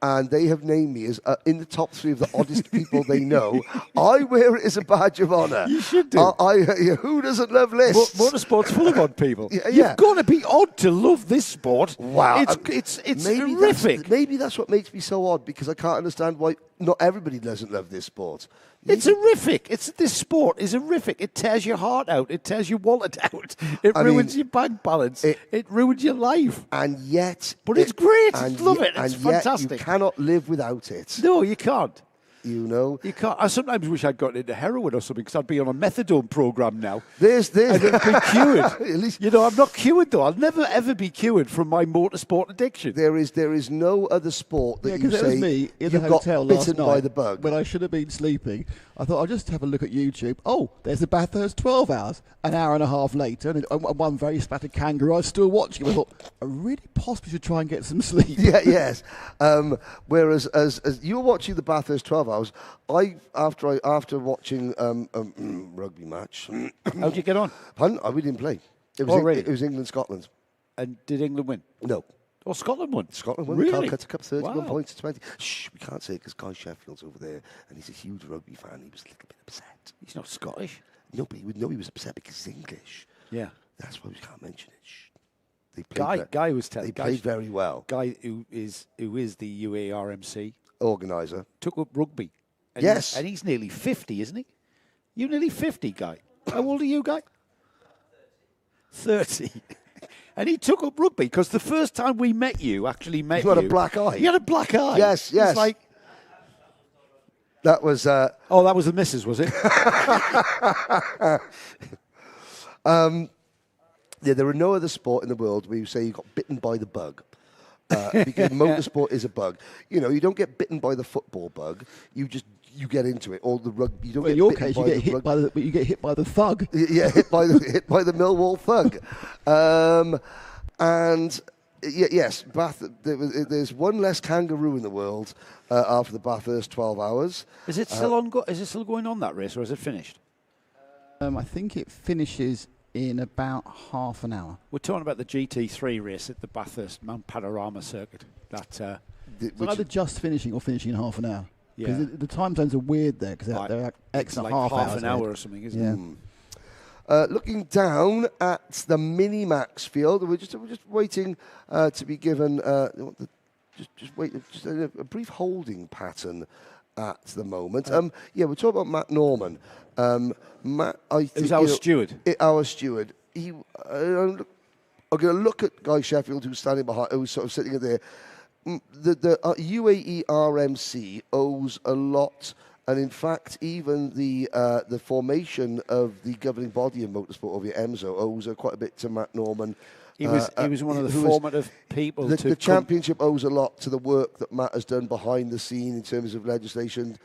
And they have named me as in the top 3 of the oddest people they know. I wear it as a badge of honour. You should do. Who doesn't love lists? Motorsport's full of odd people. Yeah. You've got to be odd to love this sport. Wow. It's horrific. Maybe that's what makes me so odd, because I can't understand why not everybody doesn't love this sport. It's horrific. This sport is horrific. It tears your heart out. It tears your wallet out. It ruins your bank balance. It ruins your life. And yet... But it's great. I love it. It's fantastic. Yet you cannot live without it. No, you can't. You can't. I sometimes wish I'd gotten into heroin or something, because I'd be on a methadone program now. There's. And I'd be cured. At least, I'm not cured though. I'll never ever be cured from my motorsport addiction. There is no other sport that you say me in you the got hotel bitten last by night the bug. when I should have been sleeping. I thought I'll just have a look at YouTube. Oh, there's the Bathurst 12 hours. An hour and a half later, and one very splattered kangaroo. I was still watching. I thought I really possibly should try and get some sleep. Yes. Whereas as you were watching the Bathurst 12 hours, after watching rugby match. How'd you get on? Pardon? We didn't play. It was England-Scotland. And did England win? No. Oh, Scotland won. Scotland won. Really? Calcutta Cup 31 points to 20. Shh, we can't say it because Guy Sheffield's over there and he's a huge rugby fan. He was a little bit upset. He's not Scottish. No, but he would know he was upset because he's English. Yeah. That's why we can't mention it. Shh. Guy was telling. They played very well. Guy who is the UAE RMC organizer, took up rugby. And yes, and he's nearly 50, isn't he? You nearly 50, Guy. How old are you, Guy? 30. And he took up rugby because the first time we met you, you had a black eye. You had a black eye. Yes. It's like, that was. that was the missus, was it? Yeah, there are no other sport in the world where you say you got bitten by the bug. Because motorsport is a bug. You know, you don't get bitten by the football bug. You get into it. Or the rugby. You don't well, get in your bitten case, by you get hit by you get hit by the thug. Yeah, hit by the Millwall thug. Yes, Bath. There's one less kangaroo in the world after the Bathurst 12 hours. Is it still on? Is it still going on, that race, or is it finished? I think it finishes in about half an hour. We're talking about the GT3 race at the Bathurst Mount Panorama circuit. It's either just finishing or finishing in half an hour. Yeah. Because the time zones are weird there because they're X and like half half hours an hour ahead. or something, isn't it? Looking down at the Minimax field, we're just waiting to be given just a brief holding pattern at the moment. We're talking about Matt Norman. Matt, I think, who's our steward? Our steward. I'm going to look at Guy Sheffield, who's standing behind, who's sort of sitting there. The UAE RMC owes a lot. And in fact, even the formation of the governing body of motorsport over here, EMSO, owes quite a bit to Matt Norman. He was one of the formative people. The championship owes a lot to the work that Matt has done behind the scene in terms of legislation,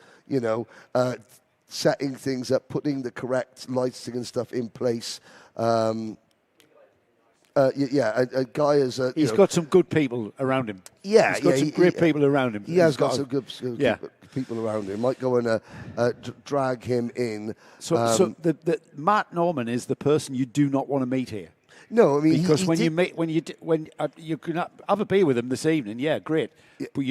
setting things up, putting the correct licensing and stuff in place. A guy is. He's got some good people around him. Yeah, he's got some great people around him. He has got some good people around him. Might go and drag him in. So the Matt Norman is the person you do not want to meet here. No, I mean, because when you can have a beer with him this evening, yeah, great. Yeah. But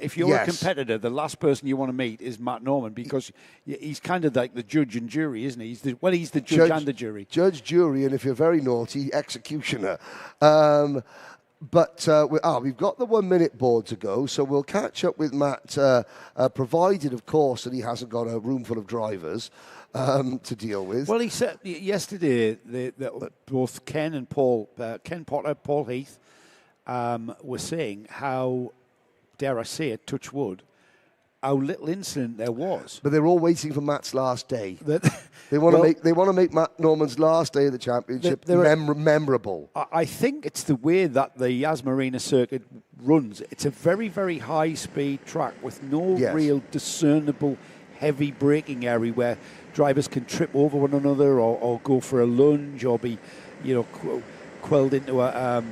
if you're a competitor, the last person you want to meet is Matt Norman because he's kind of like the judge and jury, isn't he? He's the judge and the jury. Judge, jury, and if you're very naughty, executioner. But we've got the 1 minute board to go, so we'll catch up with Matt, provided, of course, that he hasn't got a room full of drivers to deal with. Well, he said yesterday that both Ken and Paul, Ken Potter, Paul Heath, were saying how, dare I say it, touch wood, how little incident there was. But they're all waiting for Matt's last day. They want to make Matt Norman's last day of the championship memorable. I think it's the way that the Yas Marina circuit runs. It's a very, very high-speed track with no real discernible heavy braking area where drivers can trip over one another or go for a lunge or be, quelled into a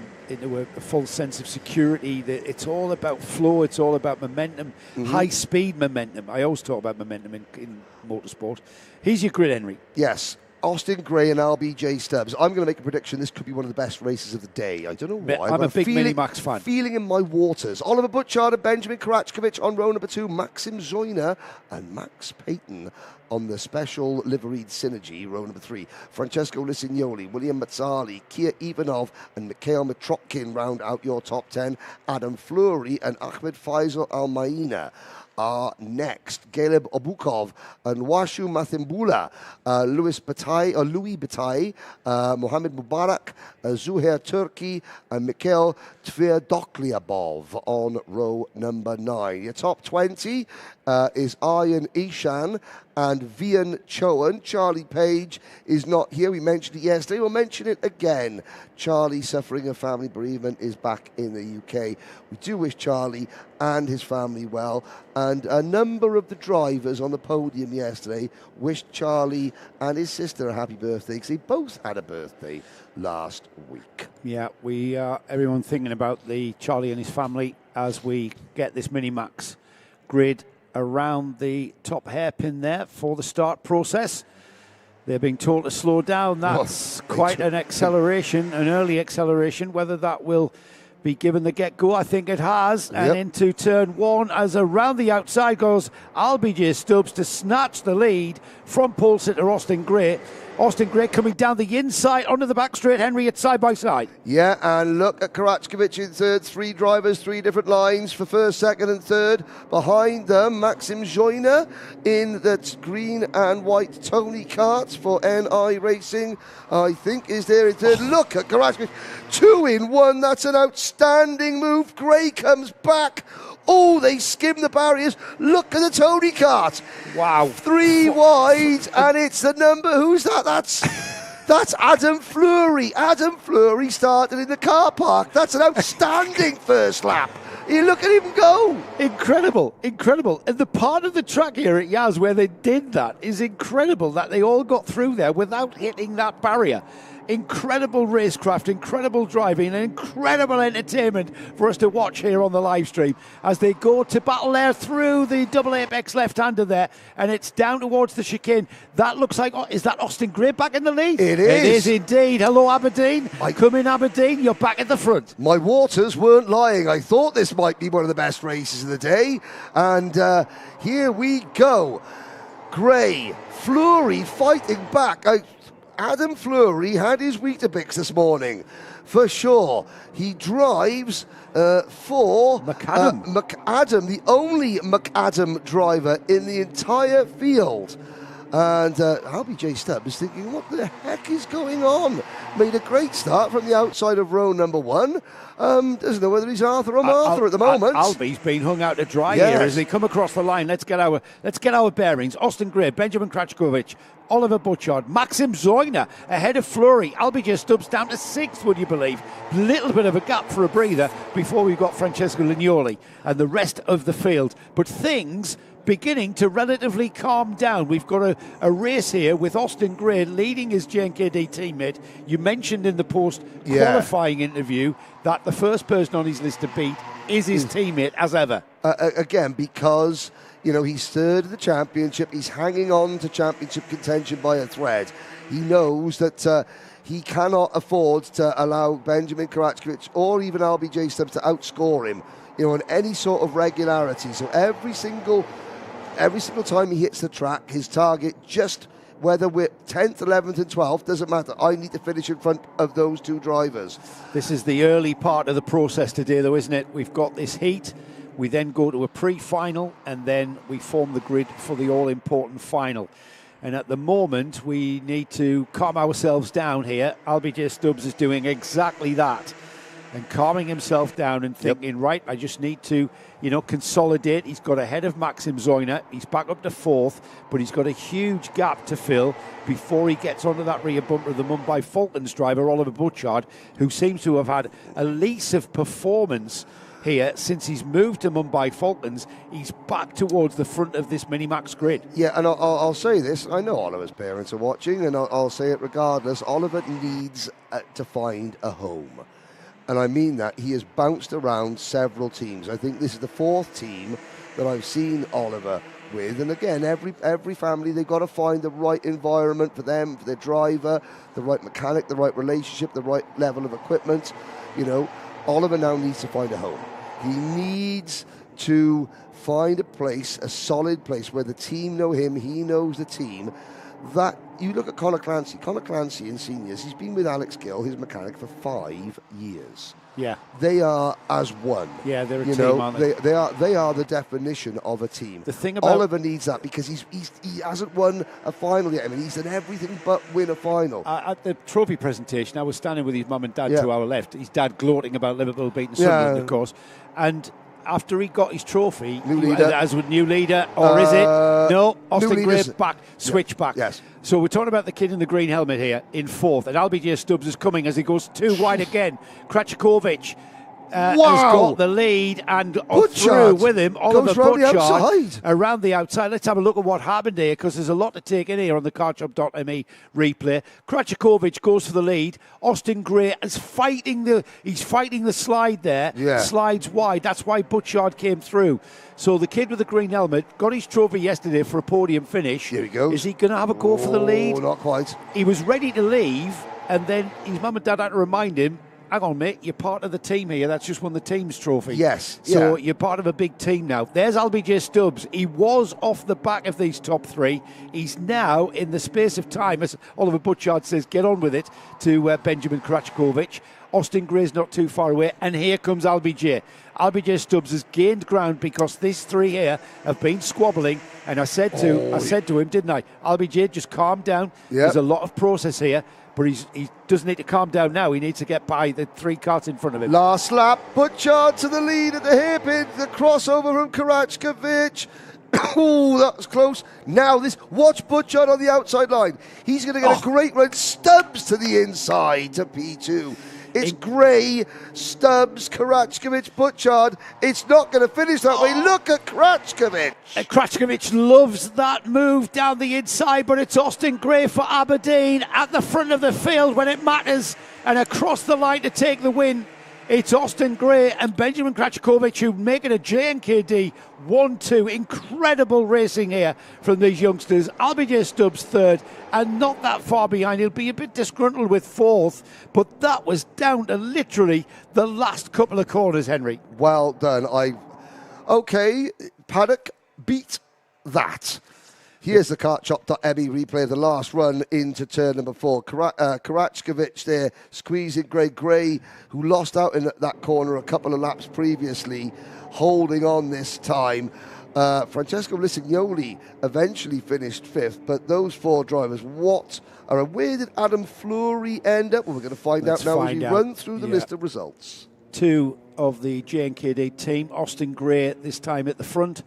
false sense of security. It's all about flow. It's all about momentum, high-speed momentum. I always talk about momentum in motorsport. Here's your grid, Henry. Yes. Austin Gray and RBJ Stubbs. I'm going to make a prediction. This could be one of the best races of the day. I don't know why. I'm a big Minimax fan. Feeling in my waters. Oliver Butchard and Benjamin Karachkovich on row number 2. Maxim Zoyner and Max Payton on the special liveried Synergy, row number 3. Francesco Lisignoli, William Mazzali, Kia Ivanov and Mikhail Mitrokhin round out your top 10. Adam Fleury and Ahmed Faisal Al-Maina are next. Galeb Obukov and Washu Mathimbula, Louis Bataille, Mohamed Mubarak, Zuhair Turki, and Mikhail Tverdokliabov on row number 9. Your top 20 is Aryan Ishan and Vian Chowan. Charlie Page is not here. We mentioned it yesterday. We'll mention it again. Charlie, suffering a family bereavement, is back in the UK. We do wish Charlie and his family well. And a number of the drivers on the podium yesterday wished Charlie and his sister a happy birthday because they both had a birthday last week. Yeah, everyone thinking about the Charlie and his family as we get this Minimax grid around the top hairpin there for the start process. They're being told to slow down. That's quite an acceleration, an early acceleration. Whether that will be given the get-go? I think it has. And into turn 1, as around the outside goes Albie Stubbs to snatch the lead from pole sitter Austin Gray. Austin Gray coming down the inside onto the back straight. Henry, it's side by side. Yeah, and look at Karachkovic in third. 3 drivers, 3 different lines for first, second and third. Behind them, Maxim Joyner in that green and white Tony kart for NI Racing, I think, is there in third. Look at Karachkovic, 2 in 1. That's an outstanding move. Gray comes back. Oh, they skim the barriers. Look at the Tony kart. Wow. 3 wide, and it's the number. Who's that? That's Adam Fleury. Adam Fleury started in the car park. That's an outstanding first lap. You look at him go. Incredible, incredible. And the part of the track here at Yaz where they did that is incredible, that they all got through there without hitting that barrier. Incredible racecraft, incredible driving, and incredible entertainment for us to watch here on the live stream as they go to battle there through the double apex left-hander there, and it's down towards the chicane. That looks like, is that Austin Gray back in the lead? It is. It is indeed. Hello, Aberdeen. Come in, Aberdeen. You're back at the front. My waters weren't lying. I thought this might be one of the best races of the day, and here we go. Gray, Fleury fighting back. Adam Fleury had his Weetabix this morning, for sure. He drives for McAdam, the only McAdam driver in the entire field. And LBJ Stubb is thinking, what the heck is going on? Made a great start from the outside of row number 1. Doesn't know whether he's Arthur or Martha at the moment. Albie's been hung out to dry here as they come across the line. Let's get our bearings. Austin Gray, Benjamin Krachkovic, Oliver Butchard, Maxim Zoyner ahead of Fleury. Albie Stubbs down to 6th, would you believe? Little bit of a gap for a breather before we've got Francesco Lignoli and the rest of the field. But things beginning to relatively calm down. We've got a race here with Austin Gray leading his JNKD teammate. You mentioned in the post-qualifying interview that the first person on his list to beat is his teammate, as ever. Again, because he's third in the championship. He's hanging on to championship contention by a thread. He knows that he cannot afford to allow Benjamin Karachkovic or even LBJ Stubbs to outscore him, on any sort of regularity. So every single time he hits the track, his target, just whether we're 10th, 11th and 12th, doesn't matter. I need to finish in front of those 2 drivers. This is the early part of the process today, though, isn't it? We've got this heat. We then go to a pre-final, and then we form the grid for the all-important final. And at the moment, we need to calm ourselves down here. LBJ Stubbs is doing exactly that and calming himself down and thinking, right, I just need to, consolidate. He's got ahead of Maxim Zoyner. He's back up to 4th, but he's got a huge gap to fill before he gets onto that rear bumper of the Mumbai Falcons driver, Oliver Butchard, who seems to have had a lease of performance here since he's moved to Mumbai Falcons. He's back towards the front of this Minimax grid. Yeah, and I'll say this. I know Oliver's parents are watching, and I'll say it regardless. Oliver needs to find a home. And I mean that. He has bounced around several teams. I think this is the 4th team that I've seen Oliver with. And again, every family, they've got to find the right environment for them, for their driver, the right mechanic, the right relationship, the right level of equipment. Oliver now needs to find a home. He needs to find a place, a solid place, where the team know him, he knows the team. That you look at Conor Clancy in seniors, he's been with Alex Gill, his mechanic, for 5 years. Yeah. They are as one. Yeah, they're a team, aren't they? They are the definition of a team. The thing about Oliver needs that because he hasn't won a final yet. I mean, he's done everything but win a final. At the trophy presentation, I was standing with his mum and dad to our left. His dad gloating about Liverpool beating Sunderland, of course. And after he got his trophy, as with new leader, or is it? No, Austin Gray back, switch back. Yes. So we're talking about the kid in the green helmet here in 4th, and LBJ Stubbs is coming as he goes 2 wide again. Krachkovic has got the lead, and through with him, Oliver Butchard around the outside. Let's have a look at what happened here, because there's a lot to take in here on the carshop.me replay. Krachkovic goes for the lead. Austin Gray is fighting the slide there. Yeah. Slides wide. That's why Butchard came through. So the kid with the green helmet got his trophy yesterday for a podium finish. Here he goes. Is he going to have a go for the lead? Not quite. He was ready to leave, and then his mum and dad had to remind him, hang on, mate, you're part of the team here. That's just won the team's trophy. Yes. So you're part of a big team now. There's LBJ Stubbs. He was off the back of these top three. He's now, in the space of time, as Oliver Butchard says, get on with it, to Benjamin Krachkovic. Austin Gray's not too far away, and here comes LBJ. LBJ Stubbs has gained ground because these three here have been squabbling, and I said to him, didn't I? LBJ, just calm down. Yep. There's a lot of process here, but he doesn't need to calm down now. He needs to get by the three carts in front of him. Last lap, Butchard to the lead at the hairpin. The crossover from Krachkovic. Oh, that was close. Now watch Butchard on the outside line. He's going to get a great run. Stubbs to the inside to P2. It's Gray, Stubbs, Krachkovic, Butchard. It's not going to finish that way. Look at Krachkovic. Krachkovic loves that move down the inside, but it's Austin Gray for Aberdeen at the front of the field when it matters, and across the line to take the win. It's Austin Gray and Benjamin Krachkovic who make it a JNKD 1-2. Incredible racing here from these youngsters. LBJ Stubbs third and not that far behind. He'll be a bit disgruntled with fourth, but that was down to literally the last couple of corners, Henry. Well done. Okay, Paddock beat that. Here's the kartshop.me replay of the last run into turn number 4. Krachkovic there squeezing Gray, who lost out in that corner a couple of laps previously, holding on this time. Francesco Lisignoli eventually finished 5th, but those 4 drivers, where did Adam Fleury end up? Well, we're going to find out now as we run through the list of results. 2 of the JNKD team, Austin Gray this time at the front,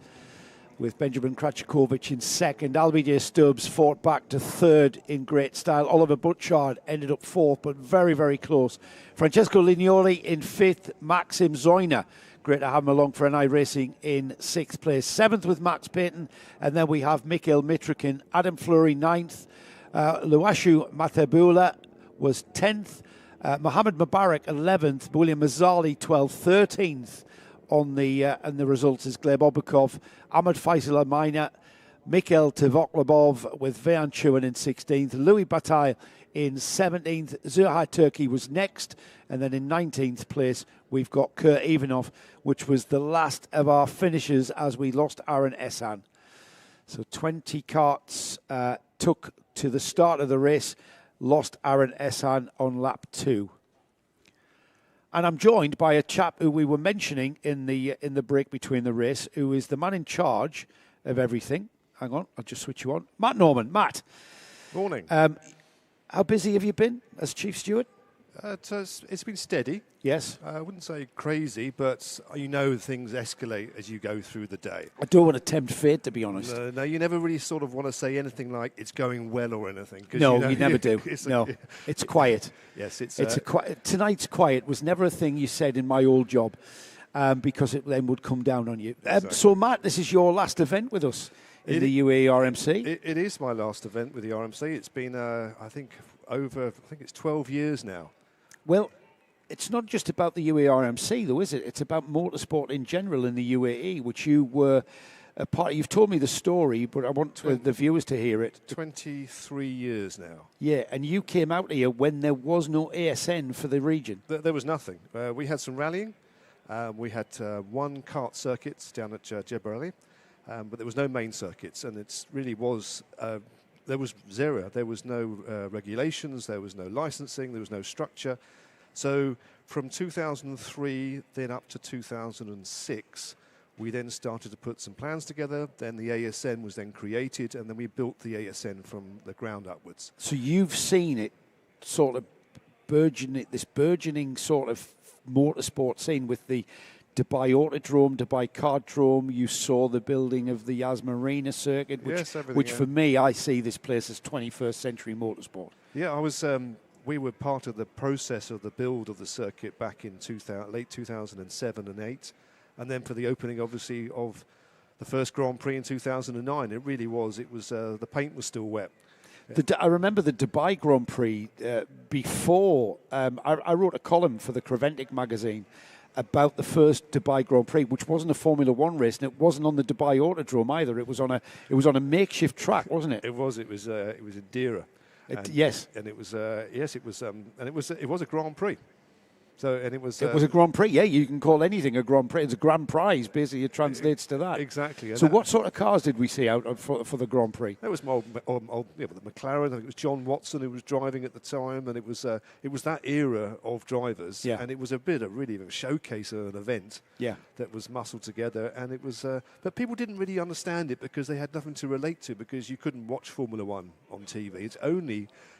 with Benjamin Krachkovic in second. LBJ Stubbs fought back to third in great style. Oliver Butchard ended up fourth, but very, very close. Francesco Lignoli in fifth. Maxim Zoyner, great to have him along for NI Racing, in sixth place. Seventh with Max Payton, and then we have Mikhail Mitrokin. Adam Fleury ninth. Luashu Matebula was 10th. Mohamed Mubarak 11th. William Mazzali 12th. 13th. On the results is Gleb Obakov, Ahmed Faisal Amina, Mikhail Tvoklabov with Veyan Chuan in 16th, Louis Bataille in 17th, Zurhai Turkey was next, and then in 19th place we've got Kurt Ivanov, which was the last of our finishers as we lost Aaron Essan. So 20 carts took to the start of the race, lost Aaron Essan on lap 2. And I'm joined by a chap who we were mentioning in the break between the race, who is the man in charge of everything. Hang on, I'll just switch you on. Matt Norman. Matt. Morning. How busy have you been as Chief Steward? It's been steady. Yes. I wouldn't say crazy, but things escalate as you go through the day. I don't want to tempt fate, to be honest. No, you never really sort of want to say anything like it's going well or anything. No, you never do. It's quiet. Yes, tonight's quiet was never a thing you said in my old job, because it then would come down on you. Exactly. So, Matt, this is your last event with us in the UAE RMC. It is my last event with the RMC. It's been, I think it's 12 years now. Well, it's not just about the UAE RMC, though, is it? It's about motorsport in general in the UAE, which you were a part. You've told me the story, but I want the viewers to hear it. 23 years now. Yeah, and you came out here when there was no ASN for the region. There was nothing. We had some rallying. We had one kart circuit down at Jebel Ali, but there was no main circuits, and it really was. There was zero. There was no regulations. There was no licensing. There was no structure. So from 2003 then up to 2006, we then started to put some plans together. Then the ASN was then created, and then we built the ASN from the ground upwards. So you've seen it sort of burgeoning sort of motorsport scene with the Dubai Autodrome, Dubai Kartdrome. You saw the building of the Marina circuit, which for me, I see this place as 21st century motorsport. Yeah, I was. We were part of the process of the build of the circuit back in late 2007 and 8, and then for the opening, obviously, of the first Grand Prix in 2009. It really was. It was the paint was still wet. I remember the Dubai Grand Prix before. I wrote a column for the Creventic magazine about the first Dubai Grand Prix, which wasn't a Formula One race, and it wasn't on the Dubai Autodrome either. It was on a makeshift track, wasn't it? It was in Dira. Yes, and it was and it was a Grand Prix. So, and it was a Grand Prix. Yeah, you can call anything a Grand Prix. It's a Grand Prize. Basically, it translates to that. Exactly. So, what sort of cars did we see out for the Grand Prix? That was my old the McLaren. I think it was John Watson who was driving at the time, and it was that era of drivers. Yeah. And it was a bit of really a showcase of an event. Yeah. That was muscled together, and it was. But people didn't really understand it because they had nothing to relate to, because you couldn't watch Formula One on TV.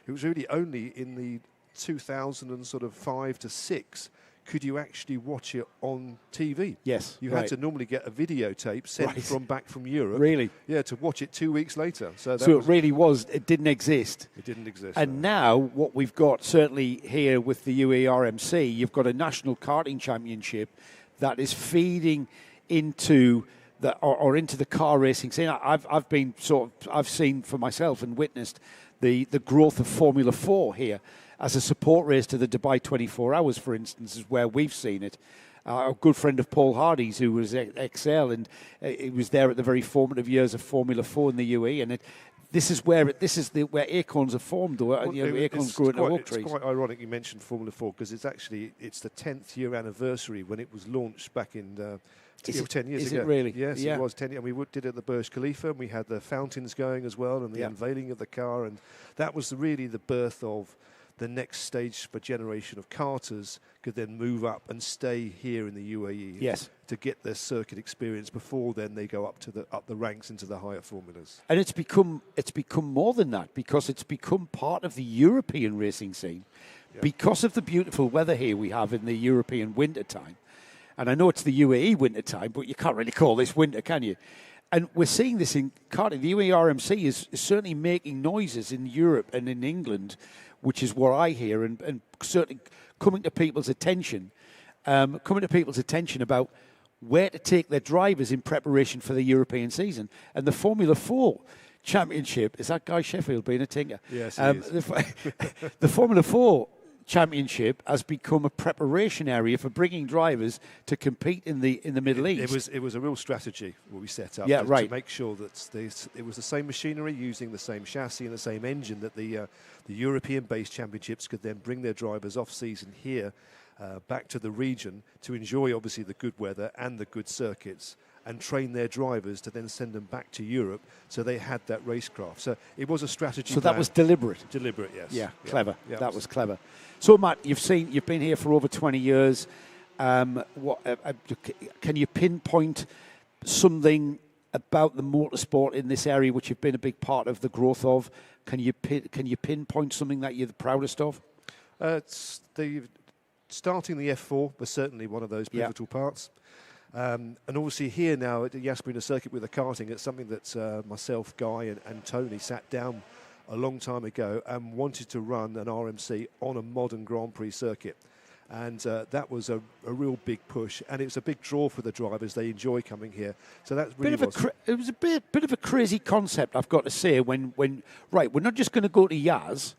It was really only in the 2005 to 6 could you actually watch it on TV. Yes, you had to normally get a videotape sent back from Europe. Really? Yeah, to watch it 2 weeks later. So it didn't exist. It didn't exist. And now what we've got, certainly here with the UAE RMC, you've got a national karting championship that is feeding into into the car racing scene. I've seen for myself and witnessed the growth of Formula 4 here as a support race to the Dubai 24 Hours, for instance, is where we've seen it. A good friend of Paul Hardy's, who was XL, and he was there at the very formative years of Formula 4 in the UAE, and this is where acorns are formed, acorns grow into oak trees. It's quite ironic you mentioned Formula 4, because it's the 10th year anniversary when it was launched back in 10 years ago. Is it really? Yes, yeah. It was 10 years. And we did it at the Burj Khalifa, and we had the fountains going as well, and the unveiling of the car, and that was really the birth of the next stage for generation of karters could then move up and stay here in the UAE. Yes. To get their circuit experience before then they go up the ranks into the higher formulas. And it's become more than that, because it's become part of the European racing scene, because of the beautiful weather here we have in the European winter time. And I know it's the UAE winter time, but you can't really call this winter, can you? And we're seeing this in karting. The UAE RMC is certainly making noises in Europe and in England, which is what I hear, and certainly coming to people's attention about where to take their drivers in preparation for the European season. And the Formula 4 Championship, is that Guy Sheffield being a tinker? Yes, he is. The Formula 4 Championship has become a preparation area for bringing drivers to compete in the Middle East. It was a real strategy what we set up to make sure that it was the same machinery using the same chassis and the same engine, that the European-based championships could then bring their drivers off-season here back to the region to enjoy obviously the good weather and the good circuits, and train their drivers to then send them back to Europe, so they had that racecraft. So it was a strategy. So that was deliberate. Deliberate, yes. Yeah, clever. Yeah, that was clever. So Matt, you've been here for over 20 years. Can you pinpoint something about the motorsport in this area which you've been a big part of the growth of? Can you pinpoint something that you're the proudest of? Starting the F4 was certainly one of those pivotal parts. And obviously here now at the Yas Marina circuit with the karting, it's something that myself, Guy and Tony sat down a long time ago and wanted to run an RMC on a modern Grand Prix circuit. And that was a real big push, and it's a big draw for the drivers. They enjoy coming here. So that's really it was a bit of a crazy concept, I've got to say, when we're not just going to go to Yas,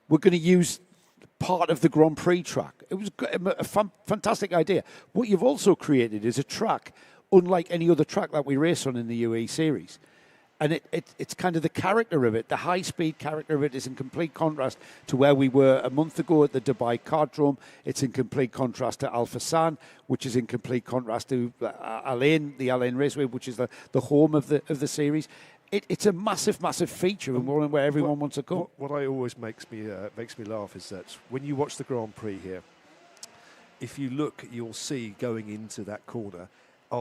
we're going to use part of the Grand Prix track. It was a fantastic idea. What you've also created is a track unlike any other track that we race on in the UAE series. And it's kind of the character of it, the high-speed character of it is in complete contrast to where we were a month ago at the Dubai Kartdrome. It's in complete contrast to Al Fassan, which is in complete contrast to the Al Ain Raceway, which is the home of the series. It's a massive feature and one where everyone wants to go. What I always makes me laugh is that when you watch the Grand Prix here, if you look, you'll see going into that corner,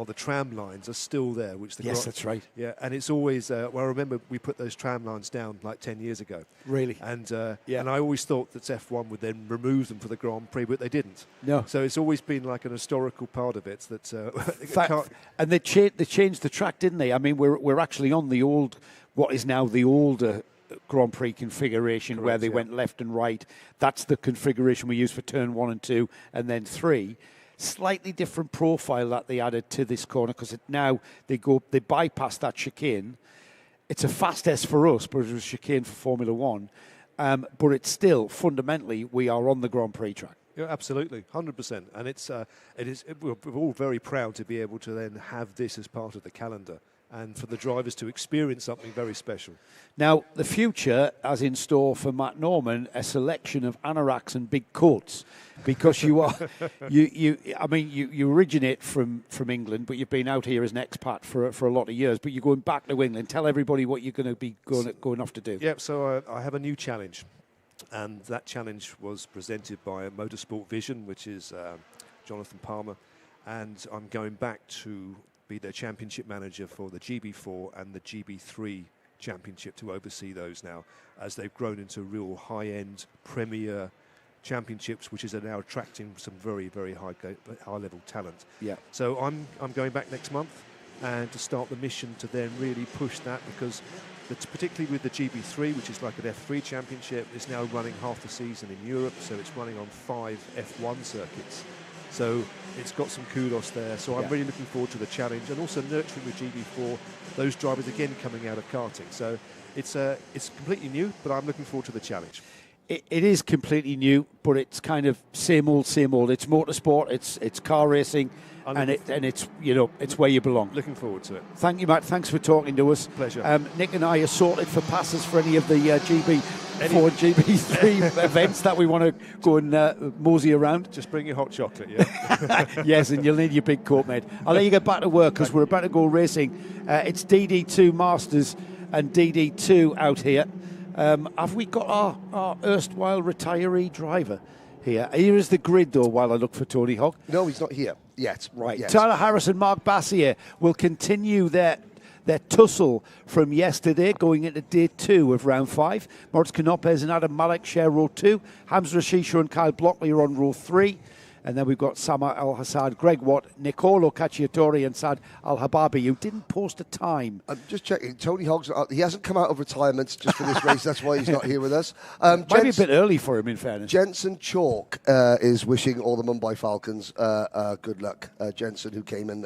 the tram lines are still there. That's right. Yeah, and it's always, I remember we put those tram lines down like 10 years ago. Really? And and I always thought that F1 would then remove them for the Grand Prix, but they didn't. No. So it's always been like an historical part of it that... and they changed the track, didn't they? I mean, we're actually on the old, what is now the older Grand Prix configuration. Correct, where they went left and right. That's the configuration we use for turn 1 and 2 and then 3. Slightly different profile that they added to this corner, because now they bypass that chicane. It's a fast S for us, but it was chicane for Formula 1. But it's still fundamentally we are on the Grand Prix track. Yeah, absolutely, 100%. And we're all very proud to be able to then have this as part of the calendar and for the drivers to experience something very special. Now, the future has in store for Matt Norman a selection of anoraks and big coats, because you are, you originate from England, but you've been out here as an expat for a lot of years. But you're going back to England. Tell everybody what you're going to be going off to do. Yeah, so I have a new challenge, and that challenge was presented by Motorsport Vision, which is Jonathan Palmer, and I'm going back to be their championship manager for the GB4 and the GB3 championship, to oversee those now, as they've grown into real high-end premier championships, which is now attracting some very, very high-level talent. Yeah. So I'm going back next month, and to start the mission to then really push that, because particularly with the GB3, which is like an F3 championship, is now running half the season in Europe, so it's running on 5 F1 circuits. So it's got some kudos there. So I'm really looking forward to the challenge, and also nurturing with GB4 those drivers again coming out of karting. So it's completely new, but I'm looking forward to the challenge. It is completely new, but it's kind of same old, same old. It's motorsport, it's car racing, and it's it's where you belong. Looking forward to it. Thank you, Matt. Thanks for talking to us. Pleasure. Nick and I are sorted for passes for any of the GB4 and GB3 events that we want to go and mosey around. Just bring your hot chocolate, yeah. Yes, and you'll need your big coat, mate. I'll let you get back to work, because we're about to go racing. It's DD2 Masters and DD2 out here. Have we got our erstwhile retiree driver here? Here is the grid, though, while I look for Tony Hawk. No, he's not here yet. Right. Yes. Tyler Harris and Mark Bassier will continue their tussle from yesterday, going into day 2 of round 5. Moritz Canopes and Adam Malek share row 2. Hamza Rashisha and Kyle Blockley are on row 3. And then we've got Sama Al-Hassad, Greg Watt, Nicolo Cacciatore and Saad Al-Hababi, who didn't post a time. I'm just checking. Tony Hogg's he hasn't come out of retirement just for this race. That's why he's not here with us. Might be a bit early for him, in fairness. Jensen Chalk is wishing all the Mumbai Falcons good luck. Jensen, who came and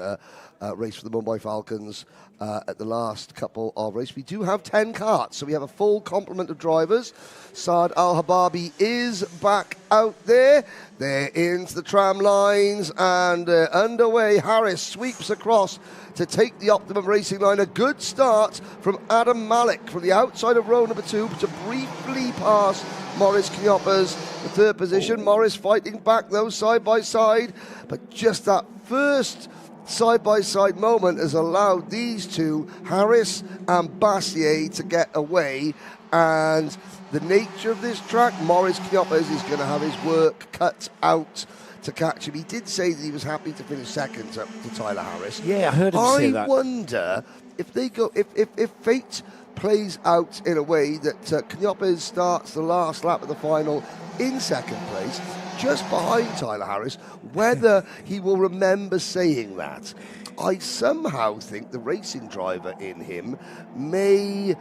raced for the Mumbai Falcons at the last couple of races. We do have 10 karts, so we have a full complement of drivers. Saad Al-Hababi is back out there. They're into the tram lines and underway. Harris sweeps across to take the Optimum Racing line. A good start from Adam Malek from the outside of row number 2 to briefly pass Morris Knopers, the 3rd position. Morris fighting back though, side by side, but just that first side-by-side moment has allowed these two, Harris and Bassier, to get away. And the nature of this track, Morris Knopers is going to have his work cut out to catch him. He did say that he was happy to finish second to Tyler Harris. Yeah, I heard him say that. I wonder if they go, if fate plays out in a way that Knopers starts the last lap of the final in second place, just behind Tyler Harris, whether he will remember saying that. I somehow think the racing driver in him may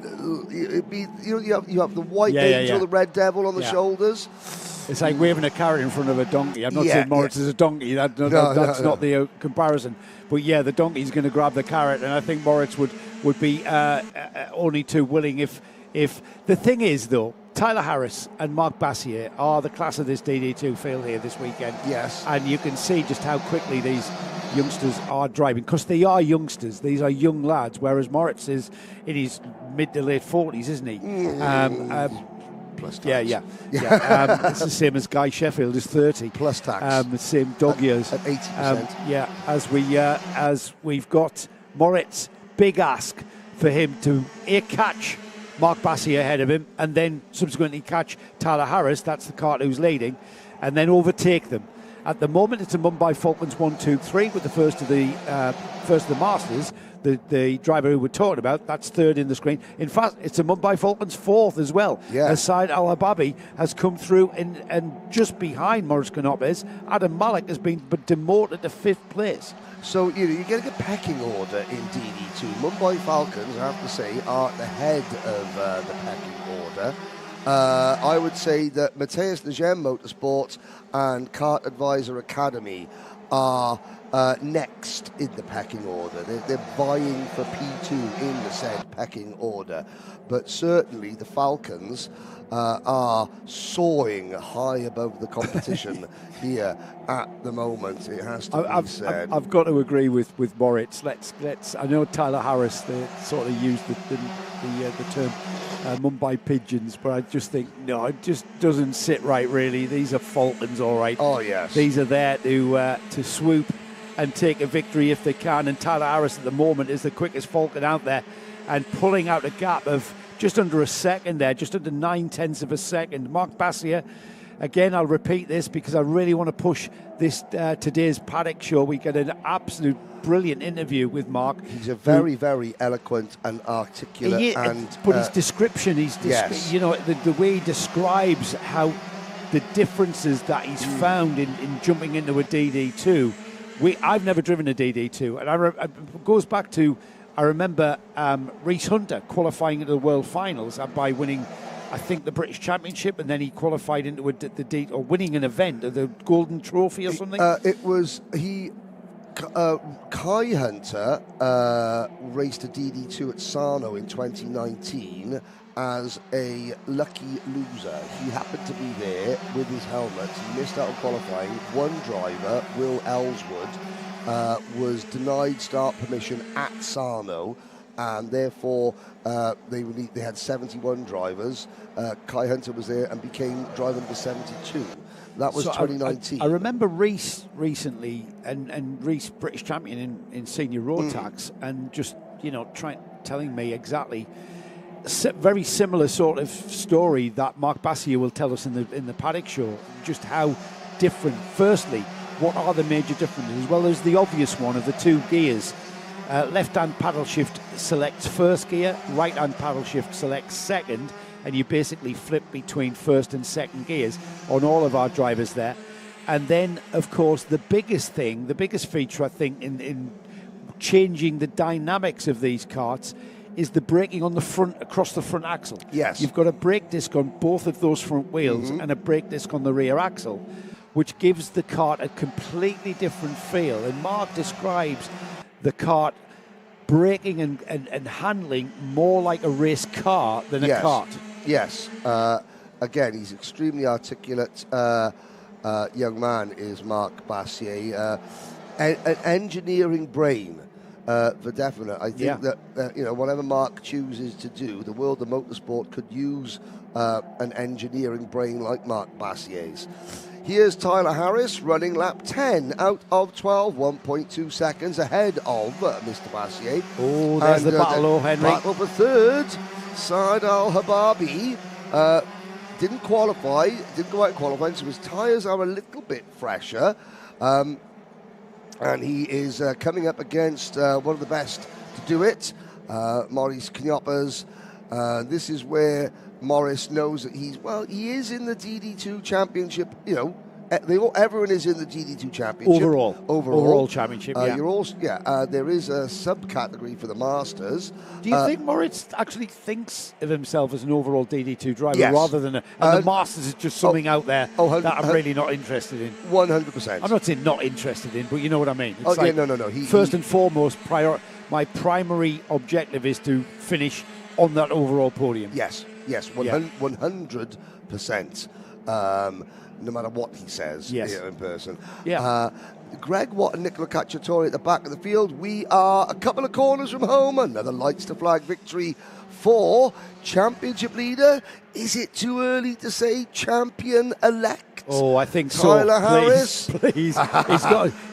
be, you have the white angel, the red devil on the shoulders. It's like waving a carrot in front of a donkey. I'm not saying Moritz is a donkey. That's not the comparison. But yeah, the donkey's going to grab the carrot, and I think Moritz would be only too willing if the thing is, though, Tyler Harris and Mark Bassier are the class of this DD2 field here this weekend. Yes. And you can see just how quickly these youngsters are driving, because they are youngsters. These are young lads, whereas Moritz is in his mid to late 40s, isn't he? Plus tax. Yeah. It's the same as Guy Sheffield is 30. Plus tax. The same dog years. At 80%. As we've got Moritz, big ask for him to catch Mark Bassier ahead of him, and then subsequently catch Tyler Harris, that's the kart who's leading, and then overtake them. At the moment, it's a Mumbai Falcons 1-2-3 with the first of the Masters. The driver who we're talking about, that's 3rd in the screen. In fact, it's a Mumbai Falcons 4th as well. Yeah. Saad Al-Hababi has come through and just behind Morris Canopes, Adam Malek has been demoted to 5th place. So you're getting a pecking order in DD2. Mumbai Falcons, I have to say, are at the head of the pecking order. I would say that Mateus Nagem Motorsport and Kart Advisor Academy are next in the pecking order. They're vying for P2 in the said pecking order. But certainly the Falcons are soaring high above the competition here at the moment. It has to be said. I've got to agree with Moritz. Let's. I know Tyler Harris sort of used the term Mumbai pigeons, but I just think no, it just doesn't sit right. Really, these are Falcons, all right. Oh yes, these are there to swoop and take a victory if they can. And Tyler Harris at the moment is the quickest Falcon out there, and pulling out a gap of just under a second there, just under 9/10 of a second. Mark Bassier, again, I'll repeat this because I really want to push this today's Paddock show. We get an absolute brilliant interview with Mark. He's a very, very eloquent and articulate. But his description, yes. You know, the way he describes how the differences that he's found in jumping into a DD2. I've never driven a DD2, and it goes back to, I remember Reese Hunter qualifying into the World Finals by winning, I think, the British Championship, and then he qualified into or winning an event, the Golden Trophy or something. Kai Hunter raced a DD2 at Sarno in 2019 as a lucky loser. He happened to be there with his helmet. He missed out on qualifying. One driver, Will Ellswood, was denied start permission at Sarno, and therefore they had 71 drivers. Kai Hunter was there and became driver number 72. That was 2019. I remember Reese recently, and Reese British champion in Senior Rotax, and just telling me exactly very similar sort of story that Mark Bassier will tell us in the Paddock show. Just how different. Firstly, what are the major differences? Well, there's the obvious one of the two gears. Left-hand paddle shift selects first gear, right-hand paddle shift selects second, and you basically flip between first and second gears on all of our drivers there. And then, of course, the biggest feature, I think, in changing the dynamics of these karts is the braking on the front, across the front axle. Yes. You've got a brake disc on both of those front wheels and a brake disc on the rear axle, which gives the kart a completely different feel. And Mark describes the kart braking and handling more like a race car than a kart. Yes. Again, he's extremely articulate young man, is Mark Bassier. An engineering brain, for definite. I think that whatever Mark chooses to do, the world of motorsport could use an engineering brain like Mark Bassier's. Here's Tyler Harris running lap 10 out of 12, 1.2 seconds ahead of Mr. Bassier. Oh, there's the battle, Henry. Battle for third. Saad Al-Hababi didn't go out qualifying, so his tyres are a little bit fresher. And he is coming up against one of the best to do it, Maurice Knopper's. This is where Morris knows that he is in the DD2 championship. Everyone is in the DD2 championship. Overall championship, there is a subcategory for the Masters. Do you think Moritz actually thinks of himself as an overall DD2 driver rather than the Masters is just something out there that I'm really not interested in? 100%. I'm not saying not interested in, but you know what I mean. It's no. First and foremost, my primary objective is to finish on that overall podium. Yes, 100%. No matter what he says here in person. Greg Watt and Nicola Cacciatore at the back of the field. We are a couple of corners from home. Another lights to flag victory for championship leader. Is it too early to say champion-elect? Oh, I think Tyler Harris. Please.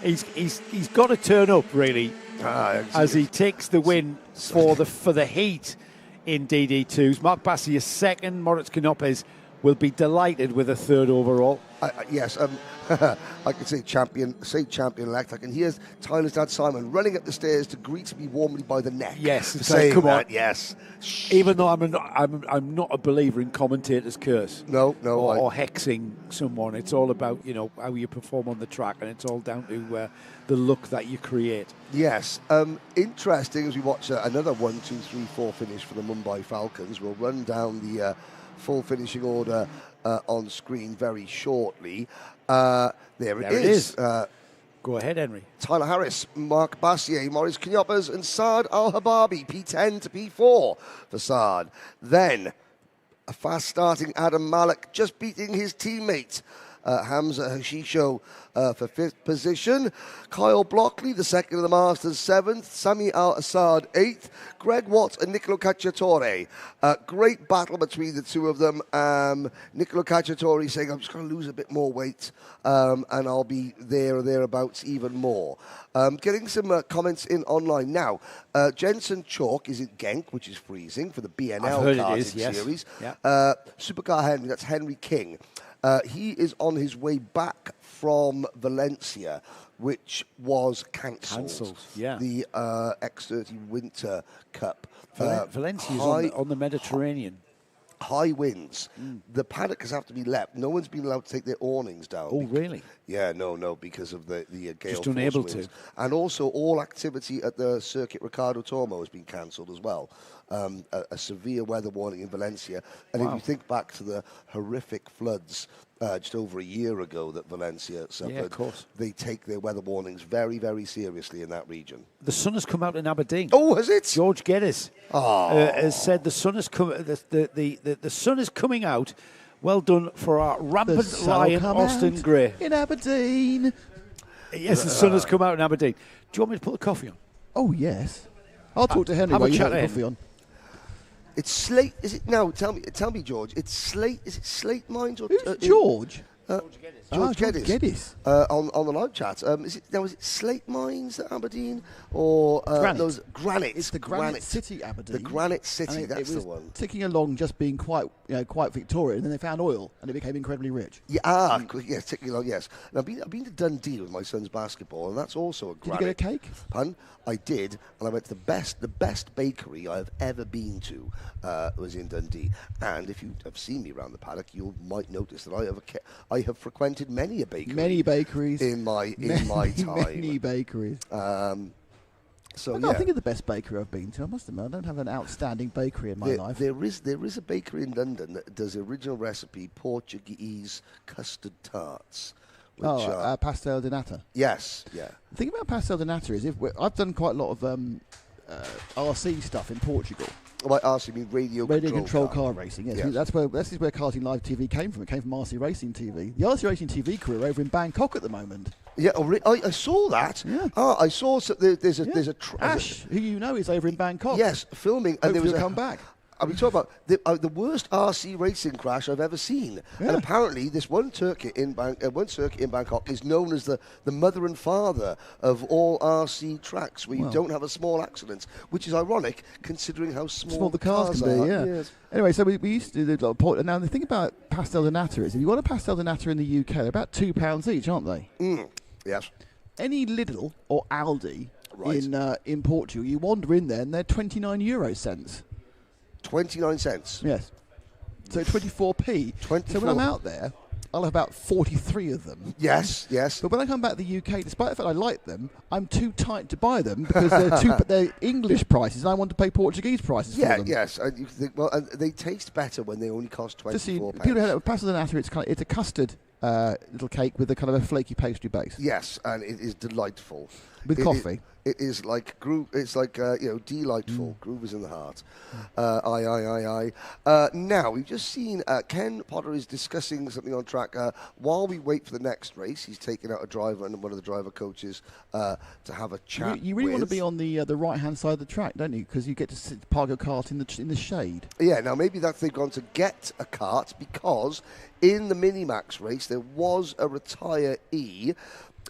he's got to turn up, really, as he takes the win for the heat in DD2s. Mark Bassier second, Moritz Knopes will be delighted with a third overall. Yes, I can say champion-elect. I can hear Tyler's dad Simon running up the stairs to greet me warmly by the neck. Yes, saying come on. Yes. Even though I'm not a believer in commentators' curse. No. Or hexing someone. It's all about how you perform on the track, and it's all down to the look that you create. Yes. Interesting as we watch another 1, 2, 3, 4 finish for the Mumbai Falcons. We'll run down the full finishing order on screen very shortly. There it is. Go ahead, Henry. Tyler Harris, Mark Bassier, Maurice Knyoppers, and Saad Al-Hababi, P10 to P4 for Saad. Then, a fast-starting Adam Malik just beating his teammate, Hamza Hashisho, for 5th position. Kyle Blockley, the second of the Masters, 7th. Sami Al-Assad, 8th. Greg Watt and Nicolo Cacciatore. Great battle between the two of them. Nicolo Cacciatore saying, I'm just going to lose a bit more weight and I'll be there or thereabouts even more. Getting some comments in online now. Jensen Chalk is in Genk, which is freezing for the BNL karting series. Yeah. Supercar Henry, that's Henry King. He is on his way back from Valencia, which was cancelled. Yeah. The X30 Winter Cup. Valencia's on the Mediterranean. High winds. The paddock has have to be left. No one's been allowed to take their awnings down. Oh, really? Yeah, no, because of the gale Just force unable winds. to. And also, all activity at the Circuit Ricardo Tormo has been cancelled as well. A severe weather warning in Valencia. And if you think back to the horrific floods just over a year ago that Valencia suffered, of course. They take their weather warnings very, very seriously in that region. The sun has come out in Aberdeen. Oh, has it? George Geddes has said the sun has come. The sun is coming out. Well done for our rampant lion, Austin Gray. In Aberdeen. Yes, the sun has come out in Aberdeen. Do you want me to put the coffee on? Oh, yes. I'll talk to Henry have a while you chat have the to coffee on. It's Slate. Is it now? Tell me, George. It's Slate. Is it Slate Mines or Who's George? George Geddes. On the live chat. Is it Slate Mines at Aberdeen or Granite. those Granite? It's the Granite City, Aberdeen. The Granite City. And That's it was the one. ticking along, just being quite Victorian. And then they found oil, and it became incredibly rich. Yeah, yes, ticking along. Yes. And I've been to Dundee with my son's basketball, and that's also a Granite. Did you get a cake? Pardon? I did, and I went to the best bakery I've ever been to was in Dundee. And if you have seen me around the paddock, you might notice that I have frequented many a bakery. Many bakeries in my time. Many bakeries. So I can't think of the best bakery I've been to. I must admit, I don't have an outstanding bakery in my life. There is a bakery in London that does original recipe Portuguese custard tarts. Pastel de Nata. Yes, yeah. The thing about Pastel de Nata is I've done quite a lot of RC stuff in Portugal. By RC, you mean radio control car racing. Yes, yes. This is where Karting Live TV came from. It came from RC Racing TV. The RC Racing TV crew are over in Bangkok at the moment. Yeah, I saw that. Yeah. I saw there's a Ash, who you know is over in Bangkok. Yes, filming. And there was come back. I mean, talk about the worst RC racing crash I've ever seen. Yeah. And apparently, this one circuit in Bangkok is known as the mother and father of all RC tracks, where you don't have a small accident, which is ironic considering how small the cars can are. be. Yeah. Yes. Anyway, so we used to do a lot of now the thing about Pastel de Nata is, if you want a Pastel de Nata in the UK, they're about £2 each, aren't they? Yes. Any Lidl or Aldi in Portugal, you wander in there and they're 29 euro cents. 29 cents. Yes. So 24p. 24. So when I'm out there, I'll have about 43 of them. Yes, yes. But when I come back to the UK, despite the fact I like them, I'm too tight to buy them because they're English prices and I want to pay Portuguese prices for them. Yes. And you think, and they taste better when they only cost £24. People have Pastel de Nata, it's a custard little cake with a kind of a flaky pastry base. Yes, and it is delightful. With coffee. It is like groove. It's like delightful. Groove is in the heart. Now we've just seen Ken Potter is discussing something on track. While we wait for the next race, he's taking out a driver and one of the driver coaches to have a chat. You really want to be on the right hand side of the track, don't you? Because you get to park your cart in the shade. Yeah. Now maybe they've gone to get a cart because in the Minimax race there was a retiree.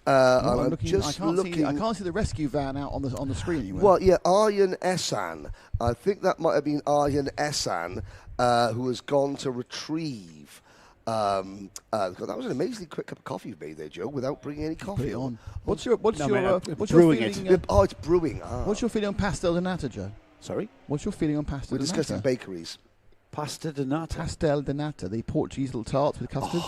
I can't see the rescue van out on the screen anywhere. Well, yeah, Aryan Esan. I think that might have been Aryan Esan who has gone to retrieve. That was an amazingly quick cup of coffee you made there, Joe, without bringing any coffee on. What's your feeling? It's brewing. What's your feeling on Pastel de Nata, Joe? Sorry? What's your feeling on Pastel de Nata? We're discussing bakeries. Pastel de Nata. Pastel de Nata, the Portuguese little tarts with custard.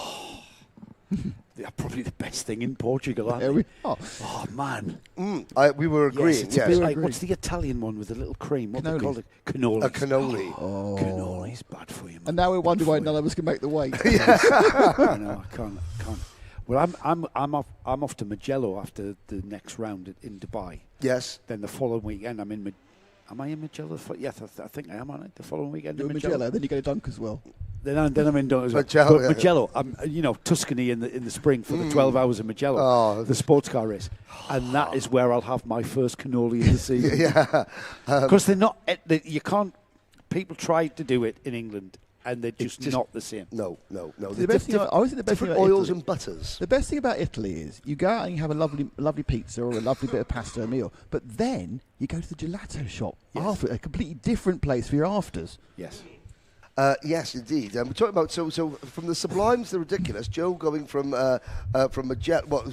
They're probably the best thing in Portugal, aren't they? Oh man. We were agreeing. Yes, it's a bit like, what's the Italian one with the little cream? What they call it? Cannoli. A cannoli. Oh. Cannoli's bad for you, man. And now we're wondering why none of us can make the weight. I know, I can't. Well, I'm off to Mugello after the next round in Dubai. Yes. Then the following weekend, I'm in. Am I in Mugello? Yes, I think I am. Aren't I? The following weekend You're in in Mugello, then you go to Dunk as well. Then I'm in Dunk as well. Mugello, But Mugello, Tuscany in the spring for the 12 hours in Mugello, the sports car race, and that is where I'll have my first cannoli of the season. Yeah. Because they're not. You can't. People tried to do it in England, and they're just not the same. No. The best thing, I always think the best thing Different about oils Italy, and butters. the best thing about Italy is you go out and you have a lovely pizza or a lovely bit of pasta meal, but then you go to the gelato shop after, a completely different place for your afters. Yes. Yes, indeed. We're talking about so from the sublime to the ridiculous. Joe going from Mugello.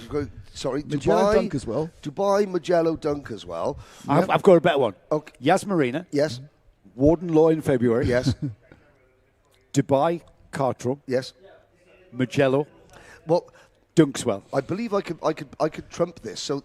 Mugello Dunk as well. Dubai, Mugello, Dunk as well. I've got a better one. Okay. Yas Marina. Yes. Warden Law in February. Yes. Dubai, Cartrum. Yes. Mugello. Well, Dunkswell. I believe I could trump this. So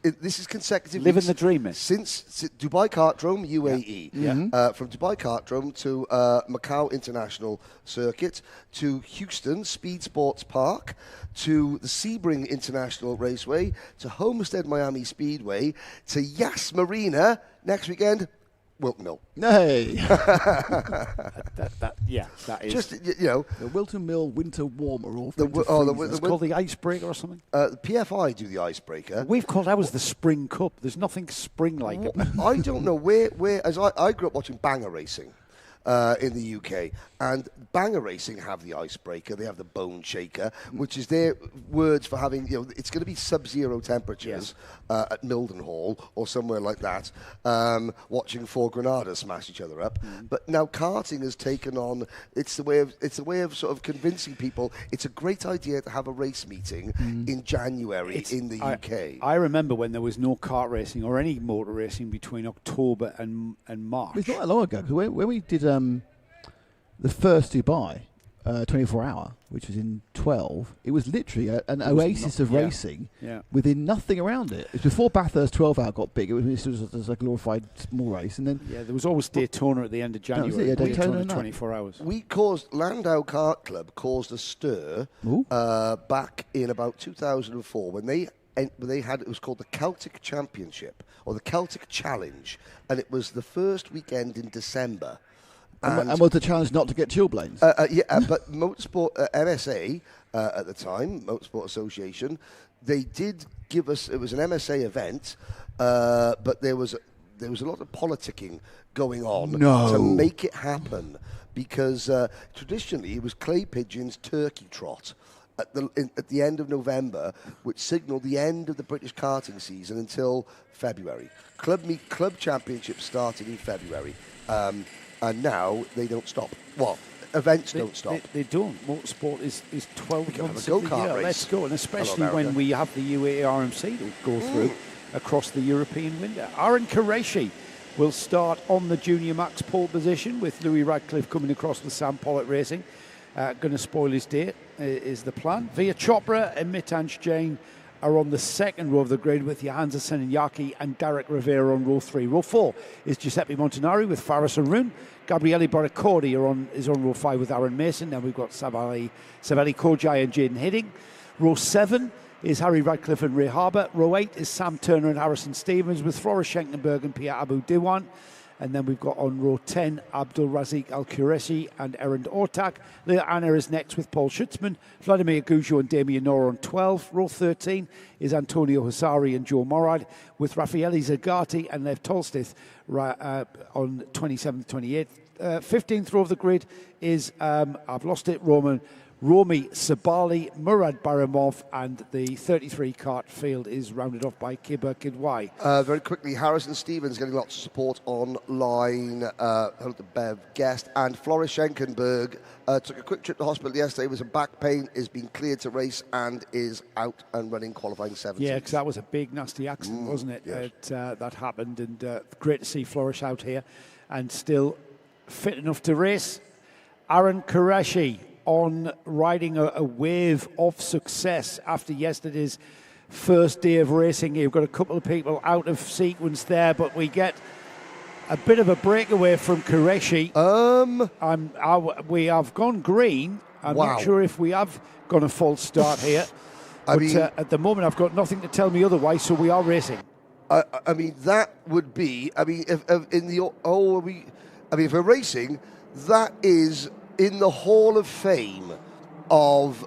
this is consecutive. Living weeks the dream, mate. Since Dubai Kartdrome, UAE. Yeah. From Dubai Kartdrome to Macau International Circuit to Houston Speed Sports Park to the Sebring International Raceway to Homestead Miami Speedway to Yas Marina next weekend. Wilton Mill. Hey. that is. Just, the Wilton Mill Winter Warmer. All it's called the Icebreaker or something? The PFI do the Icebreaker. We've called ours the Spring Cup. There's nothing spring-like about it. I don't know where as I grew up watching banger racing in the UK, and banger racing have the Icebreaker, they have the Bone Shaker, which is their words for having, it's going to be sub-zero temperatures at Mildenhall or somewhere like that, watching four Granadas smash each other up. But now karting has taken on, it's the way of sort of convincing people it's a great idea to have a race meeting in January in the UK. I remember when there was no kart racing or any motor racing between October and March. It's not that long ago, because when we did the first Dubai 24-hour, which was in 12, it was literally an oasis of racing within nothing around it. It was before Bathurst 12-hour got big. It was a glorified small race. And then there was always Daytona at the end of January. Daytona 24 hours. Landau Kart Club caused a stir back in about 2004 when they had, it was called the Celtic Championship or the Celtic Challenge, and it was the first weekend in December. And was the challenge not to get chilblains? But Motorsport MSA at the time, Motorsport Association, they did give us. It was an MSA event, but there was a lot of politicking going on to make it happen because traditionally it was clay pigeons turkey trot at the end of November, which signalled the end of the British karting season until February. Club championships starting in February. And now they don't stop. Well, events don't stop. They don't. Motorsport is 12 months have a of the go-kart year. race. Let's go. And especially when we have the UAE RMC to go through across the European window. Aaron Qureshi will start on the Junior Max pole position with Louis Radcliffe coming across with Sam Pollitt Racing. Going to spoil his date is the plan. Via Chopra and Mitansh Jain are on the second row of the grid with Johannes Senyaki and Derek Rivera on row 3. Row 4 is Giuseppe Montanari with Faris Arun. Gabriele Barracordi is on row 5 with Aaron Mason. Then we've got Savelli Kojai and Jaden Hidding. Row 7 is Harry Radcliffe and Ray Harbour. Row 8 is Sam Turner and Harrison Stevens with Floris Schenkenberg and Pierre Abu Diwan. And then we've got on row 10, Abdul Razik Al-Qureshi and Erend Ortak. Leah Anna is next with Paul Schutzman, Vladimir Goujo and Damien Nora on 12. Row 13 is Antonio Hasari and Joe Morad with Raffaele Zagati and Lev Tolstith on 27th, 28th. 15th row of the grid is, I've lost it, Romy Sabali, Murad Baramov, and the 33 kart field is rounded off by Kibber Kidwai. Very quickly, Harrison Stevens getting lots of support online. Bev Guest and Floris Schenkenberg took a quick trip to hospital yesterday with some back pain, is being cleared to race and is out and running qualifying 17th. Yeah, because that was a big nasty accident, wasn't it? Yes. That happened, and great to see Floris out here and still fit enough to race. Aaron Qureshi on riding a wave of success after yesterday's first day of racing. You've got a couple of people out of sequence there, but we get a bit of a breakaway from Qureshi. We have gone green. I'm not sure if we have gone a false start here. At the moment, I've got nothing to tell me otherwise, so we are racing. I mean, that would be. I mean, if we're racing, that is in the Hall of Fame of.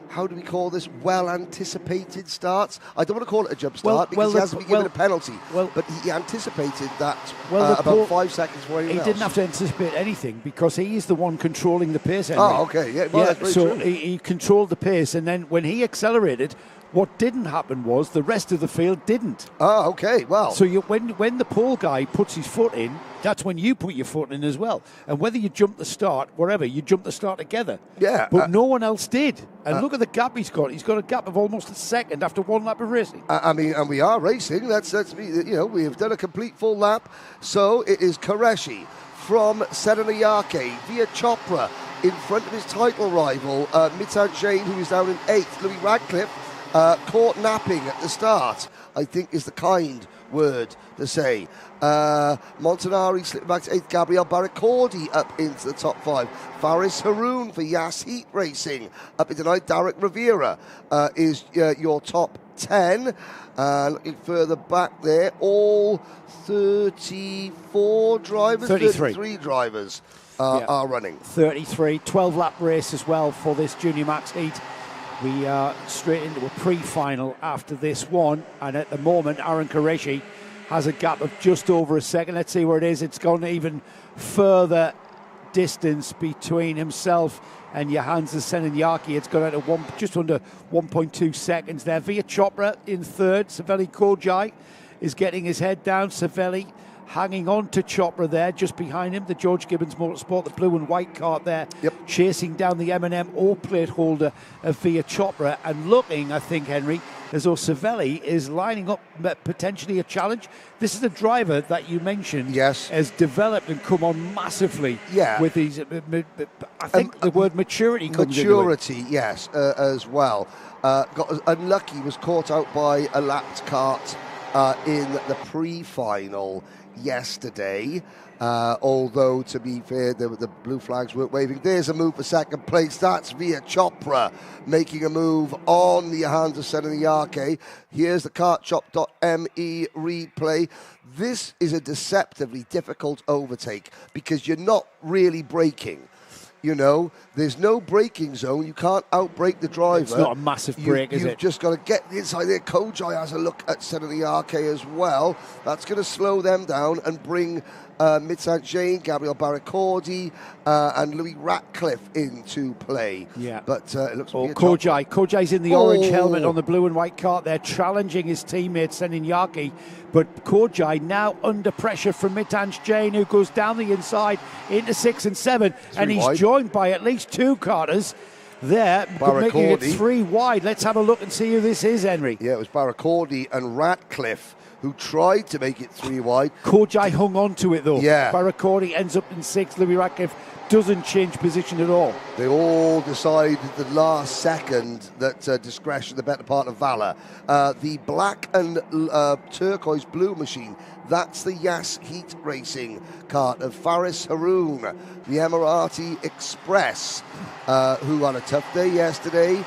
How do we call this? Well-anticipated starts. I don't want to call it a jump start because he hasn't been given a penalty. But he anticipated that about 5 seconds before anyone else. He didn't have to anticipate anything because he is the one controlling the pace. Henry. Oh, okay. Yeah, well, that's very so true. he controlled the pace, and then when he accelerated, what didn't happen was the rest of the field didn't. Oh, okay. Well. So when the pole guy puts his foot in, that's when you put your foot in as well. And whether you jump the start, wherever, you jump the start together. Yeah. But no one else did. And look at the gap he's got. He's got a gap of almost a second after one lap of racing. I mean, and we are racing. That's we have done a complete full lap. So it is Qureshi from Serenayake via Chopra in front of his title rival, Mitan Jain, who is down in 8th. Louis Radcliffe caught napping at the start, I think is the kind word to say. Montanari slipping back to 8th. Gabriel Barracordi up into the top 5. Faris Haroun for Yas Heat Racing up into 9th. Derek Rivera is your top 10. Looking further back there, all 34 drivers, 33 drivers are running. 33, 12-lap race as well for this Junior Max Heat. We are straight into a pre-final after this one, and at the moment Aaron Qureshi has a gap of just over a second. Let's see where it is. It's gone even further distance between himself and Johansa Senanyaki. It's gone out to just under 1.2 seconds there. Via Chopra in 3rd. Savelli Kojai is getting his head down. Savelli hanging on to Chopra there, just behind him. The George Gibbons Motorsport, the blue and white cart there, chasing down the M&M or plate holder of Via Chopra, and looking, I think, Henry, as though Savelli is lining up potentially a challenge. This is a driver that you mentioned has developed and come on massively with these. I think the word maturity comes Maturity, yes, as well. Got unlucky, was caught out by a lapped cart in the pre-final yesterday, although to be fair the blue flags weren't waving. There's a move for second place. That's Via Chopra making a move on the hands of Senanyake. Here's the kartshop.me replay. This is a deceptively difficult overtake because you're not really braking. You know, there's no braking zone. You can't outbrake the driver. It's not a massive break, is it? You've just got to get inside there. Kojai has a look at Senanyake as well. That's going to slow them down and bring Mitan Jain, Gabriel Barracordi, and Louis Ratcliffe into play. Yeah. But it looks like Kojai's in the orange helmet on the blue and white cart there, challenging his teammate Senanyaki. But Kojai now under pressure from Mitan Jain, who goes down the inside into 6 and 7. And he's joined by at least 2 carters there, making it 3 wide. Let's have a look and see who this is, Henry. Yeah, it was Barracordi and Ratcliffe who tried to make it 3 wide. Kojai hung on to it, though. Yeah. Barracordi ends up in 6th. Louis Ratcliffe doesn't change position at all. They all decide at the last second that discretion, the better part of valour. The black and turquoise blue machine, that's the Yas Heat Racing cart of Faris Haroun, the Emirati Express, who had a tough day yesterday.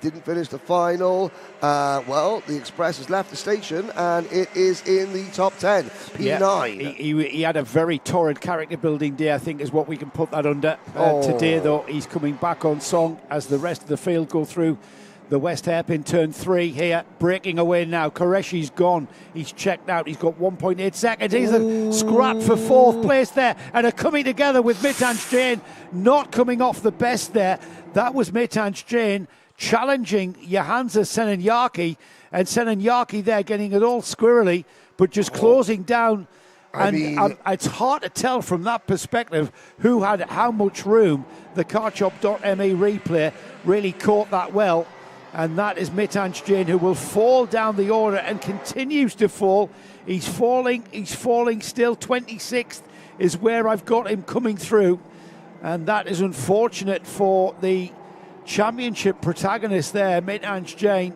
Didn't finish the final. Well, the Express has left the station and it is in the top 10, P9. Yeah, he had a very torrid character building day, I think is what we can put that under. Today, though, he's coming back on song as the rest of the field go through the West Hairpin turn 3 here, breaking away now. Qureshi's gone. He's checked out. He's got 1.8 seconds. He's a scrap for 4th place there, and are coming together with Mitan Jain, not coming off the best there. That was Mitan Jain challenging Johansa Senanyaki, and Senanyaki there getting it all squirrely, but just closing down. It's hard to tell from that perspective who had how much room. The kartshop.me replay really caught that well, and that is Mitan Jain, who will fall down the order and continues to fall. He's falling still. 26th is where I've got him coming through, and that is unfortunate for the championship protagonist there, Mitan Jain,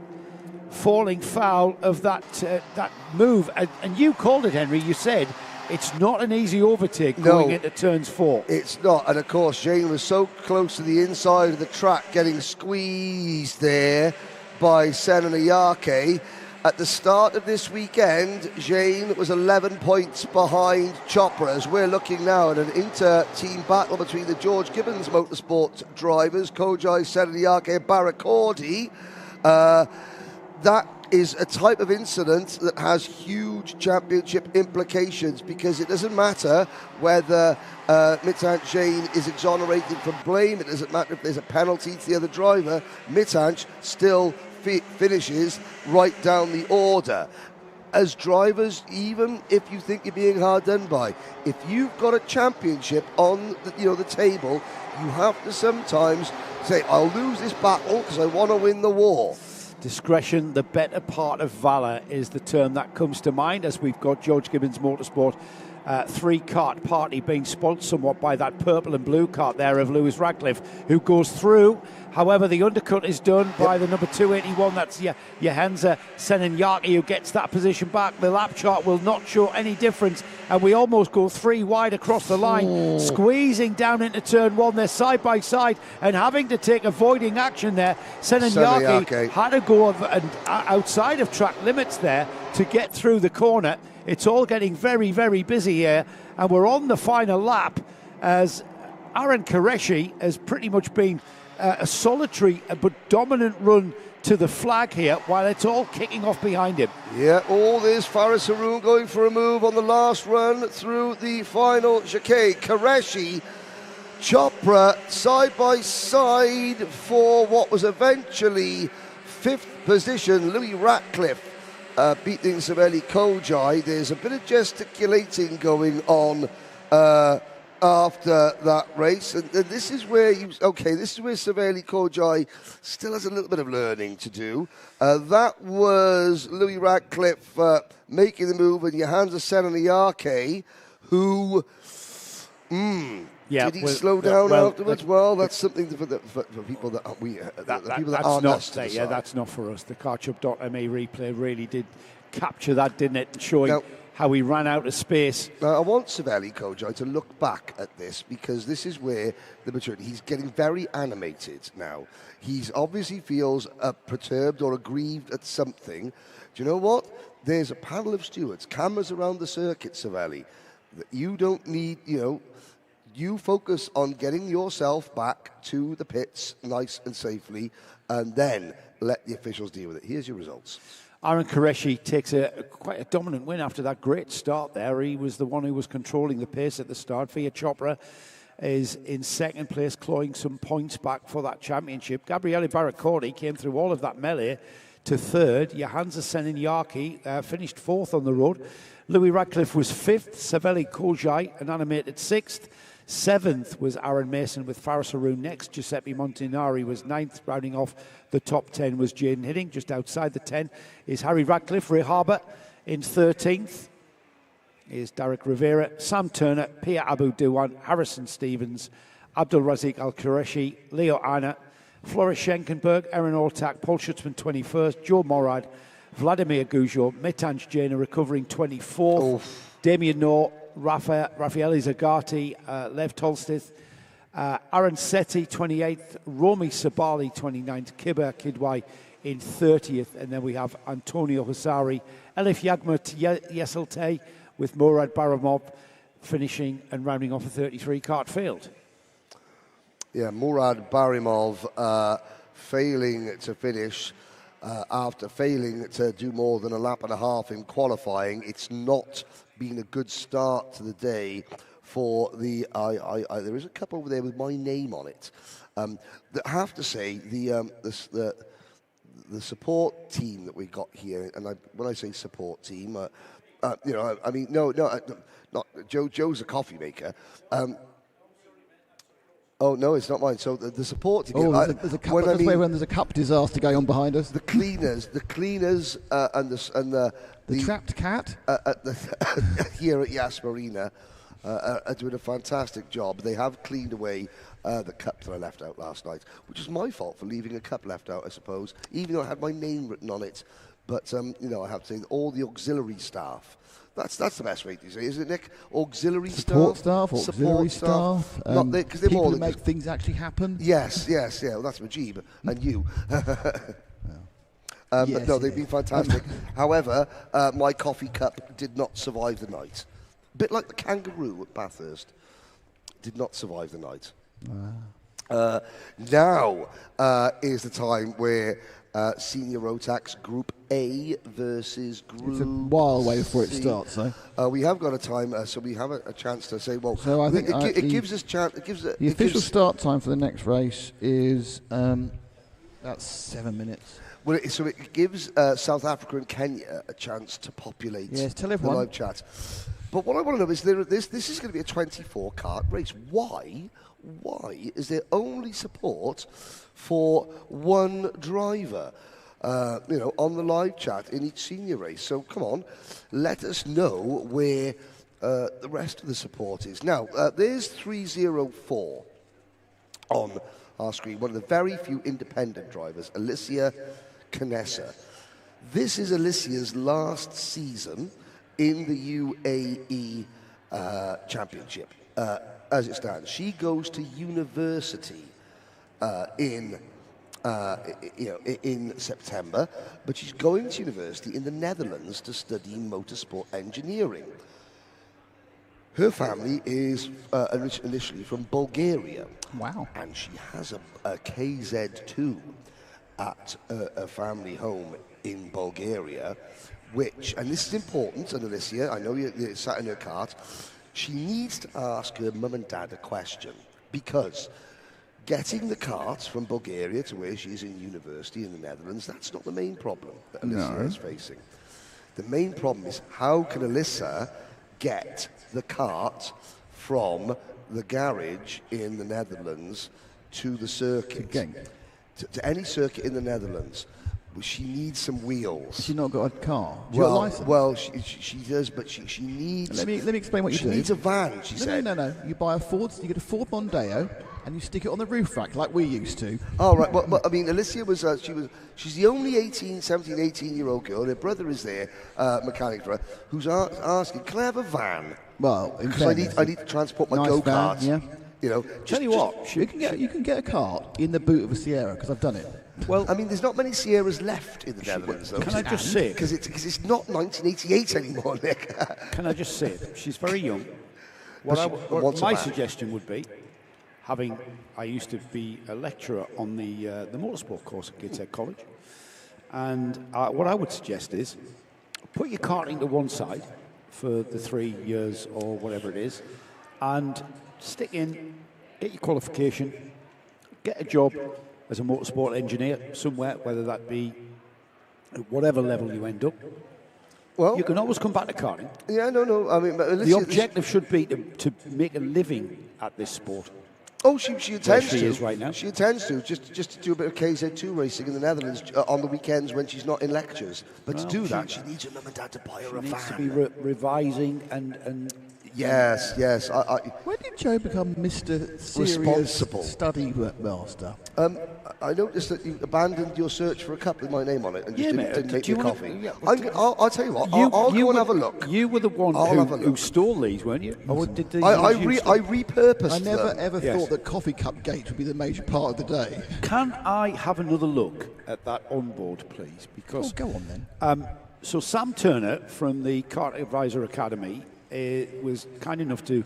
falling foul of that move. And you called it, Henry. You said it's not an easy overtake going into turns 4. It's not. And of course, Jain was so close to the inside of the track, getting squeezed there by Senna. At the start of this weekend, Jane was 11 points behind Chopra. As we're looking now at an inter-team battle between the George Gibbons Motorsport drivers, Kojai, Senna, Baracordi. That is a type of incident that has huge championship implications, because it doesn't matter whether Mitanj Jain is exonerated from blame. It doesn't matter if there's a penalty to the other driver. Mitanj still finishes right down the order. As drivers, even if you think you're being hard done by, if you've got a championship on the table, you have to sometimes say, I'll lose this battle because I want to win the war. Discretion, the better part of valour, is the term that comes to mind as we've got George Gibbons Motorsport three-cart party being spoilt somewhat by that purple and blue cart there of Lewis Radcliffe, who goes through. However, the undercut is done by the number 281. That's Johansa Senenjaki, who gets that position back. The lap chart will not show any difference, and we almost go three wide across the line, squeezing down into turn one. They're side by side and having to take avoiding action there. Senenjaki had to go outside of track limits there to get through the corner. It's all getting very, very busy here, and we're on the final lap as Aaron Qureshi has pretty much been a solitary but dominant run to the flag here, while it's all kicking off behind him. Yeah, all this Faris Haroon going for a move on the last run through the final chicane. Qureshi, Chopra side by side for what was eventually fifth position. Louis Ratcliffe beating Savelli Kojai. There's a bit of gesticulating going on after that race, and this is where this is where Savelli Kojai still has a little bit of learning to do. That was Louis Radcliffe making the move, and Johansa Senenjaki, who did he slow down afterwards? Well, that's something for people that aren't us to decide. That's not for us. The CarChub.me replay really did capture that, didn't it? Showing how he ran out of space. I want Savelli Kojai to look back at this, because this is where the maturity. He's getting very animated now. He's obviously feels perturbed or aggrieved at something. Do you know what? There's a panel of stewards, cameras around the circuit, Savelli. You don't need, you focus on getting yourself back to the pits nice and safely, and then let the officials deal with it. Here's your results. Aaron Qureshi takes quite a dominant win after that great start there. He was the one who was controlling the pace at the start. Fia Chopra is in second place, clawing some points back for that championship. Gabriele Baracordi came through all of that melee to third. Johansa Senenjaki finished fourth on the road. Louis Radcliffe was fifth. Savelli Kojai, an animated sixth. Seventh was Aaron Mason with Faris Haroon next. Giuseppe Montanari was ninth. Rounding off the top 10 was Jaden Hidding. Just outside the 10 is Harry Radcliffe. Ray Harbour in 13th is Derek Rivera. Sam Turner, Pia Abu Duwan, Harrison Stevens, Abdul Razik Al Qureshi, Leo Anna, Floris Schenkenberg, Aaron Ortak, Paul Schutzman 21st, Joe Morad, Vladimir Goujo, Mitanj Jain recovering 24th, Damien Noor, Raffaele Zagati, Lev Tolstith, Aaron Setti 28th, Romy Sabali 29th, Kiba Kidwai in 30th, and then we have Antonio Husari, Elif Yagmut Yeselte with Murad Baramov finishing and rounding off a 33-cart field. Yeah, Murad Barimov failing to finish after failing to do more than a lap and a half in qualifying. It's not been a good start to the day for the there is a couple over there with my name on it. I have to say the support team that we got here, and when I say support team, I mean not Joe. Joe's a coffee maker. Oh no, it's not mine. So the support team. Oh, there's a cup. When there's a cup disaster going on behind us. The cleaners, and the trapped cat here at Yas Marina are doing a fantastic job. They have cleaned away the cup that I left out last night, which is my fault for leaving a cup left out, I suppose, even though I had my name written on it. But I have to say, all the auxiliary staff. That's the best way to say, isn't it, Nick? Auxiliary support staff. Auxiliary staff. Because they're people more that make things actually happen. Yes. Well, that's Majib and you. But Yes, no, it they've is. been fantastic. However, my coffee cup did not survive the night. A bit like the kangaroo at Bathurst. Did not survive the night. Now is the time where Senior Rotax Group A versus Group It's a while away before it C. starts, though. We have got a time, so we have a chance to say, well, So I think it gives us chance. It gives The official start time for the next race is about 7 minutes. Well, so it gives South Africa and Kenya a chance to populate Yes, tell the everyone. live chat. But what I want to know is this is going to be a 24-kart race. Why is there only support for one driver? On the live chat in each senior race. So come on, let us know where the rest of the support is. Now, there's 304 on our screen, one of the very few independent drivers, Alicia Canessa. This is Alicia's last season in the UAE Championship. As it stands, she goes to university in September, but she's going to university in the Netherlands to study motorsport engineering. Her family is initially from Bulgaria. Wow. And she has a KZ2 at a family home in Bulgaria, which, and this is important, and Alicia, I know you're sat in her cart, she needs to ask her mum and dad a question, because getting the cart from Bulgaria to where she's in university in the Netherlands, that's not the main problem that Alicia is facing. The main problem is, how can Alyssa get the cart from the garage in the Netherlands to the circuit? To any circuit in the Netherlands. She needs some wheels. Has she not got a car? Do you got a license? Well, she does, but she needs... Let me explain what you do. She needs a van, she said. No. You buy a Ford, you get a Ford Mondeo, and you stick it on the roof rack like we used to. Oh, right. Well, I mean, Alicia was... she's the only 17, 18-year-old girl. Her brother is there, mechanic for her, who's asking, can I have a van? Well, because I need to transport my go-kart. Yeah. Tell you what, you can get a cart in the boot of a Sierra, because I've done it. Well, I mean, there's not many Sierras left in the Netherlands, though. Can I just say... Because it's not 1988 anymore, Nick. Can I just say it? She's very young. What my suggestion would be, I used to be a lecturer on the motorsport course at Gateshead College, and what I would suggest is, put your cart into one side for the 3 years or whatever it is, and stick in, get your qualification, get a job as a motorsport engineer somewhere, whether that be at whatever level you end up. Well, you can always come back to karting. Yeah, no. I mean, but the objective should be to make a living at this sport. Oh, she intends to. She is right now. She intends to, just to do a bit of KZ2 racing in the Netherlands on the weekends when she's not in lectures. But to do that, she needs her mum and dad to buy her a van. She needs to be revising and Yes. When did Joe become Mr. Serious Responsible Study Master? I noticed that you abandoned your search for a cup with my name on it and just didn't make you your wanna, coffee. Yeah, I'll tell you what, I'll go and have a look. You were the one who stole these, weren't you? Or did they I repurposed I never them. ever thought that coffee cup gate would be the major part of the day. Can I have another look at that onboard, please? Because go on then. So Sam Turner from the Kart Advisor Academy was kind enough to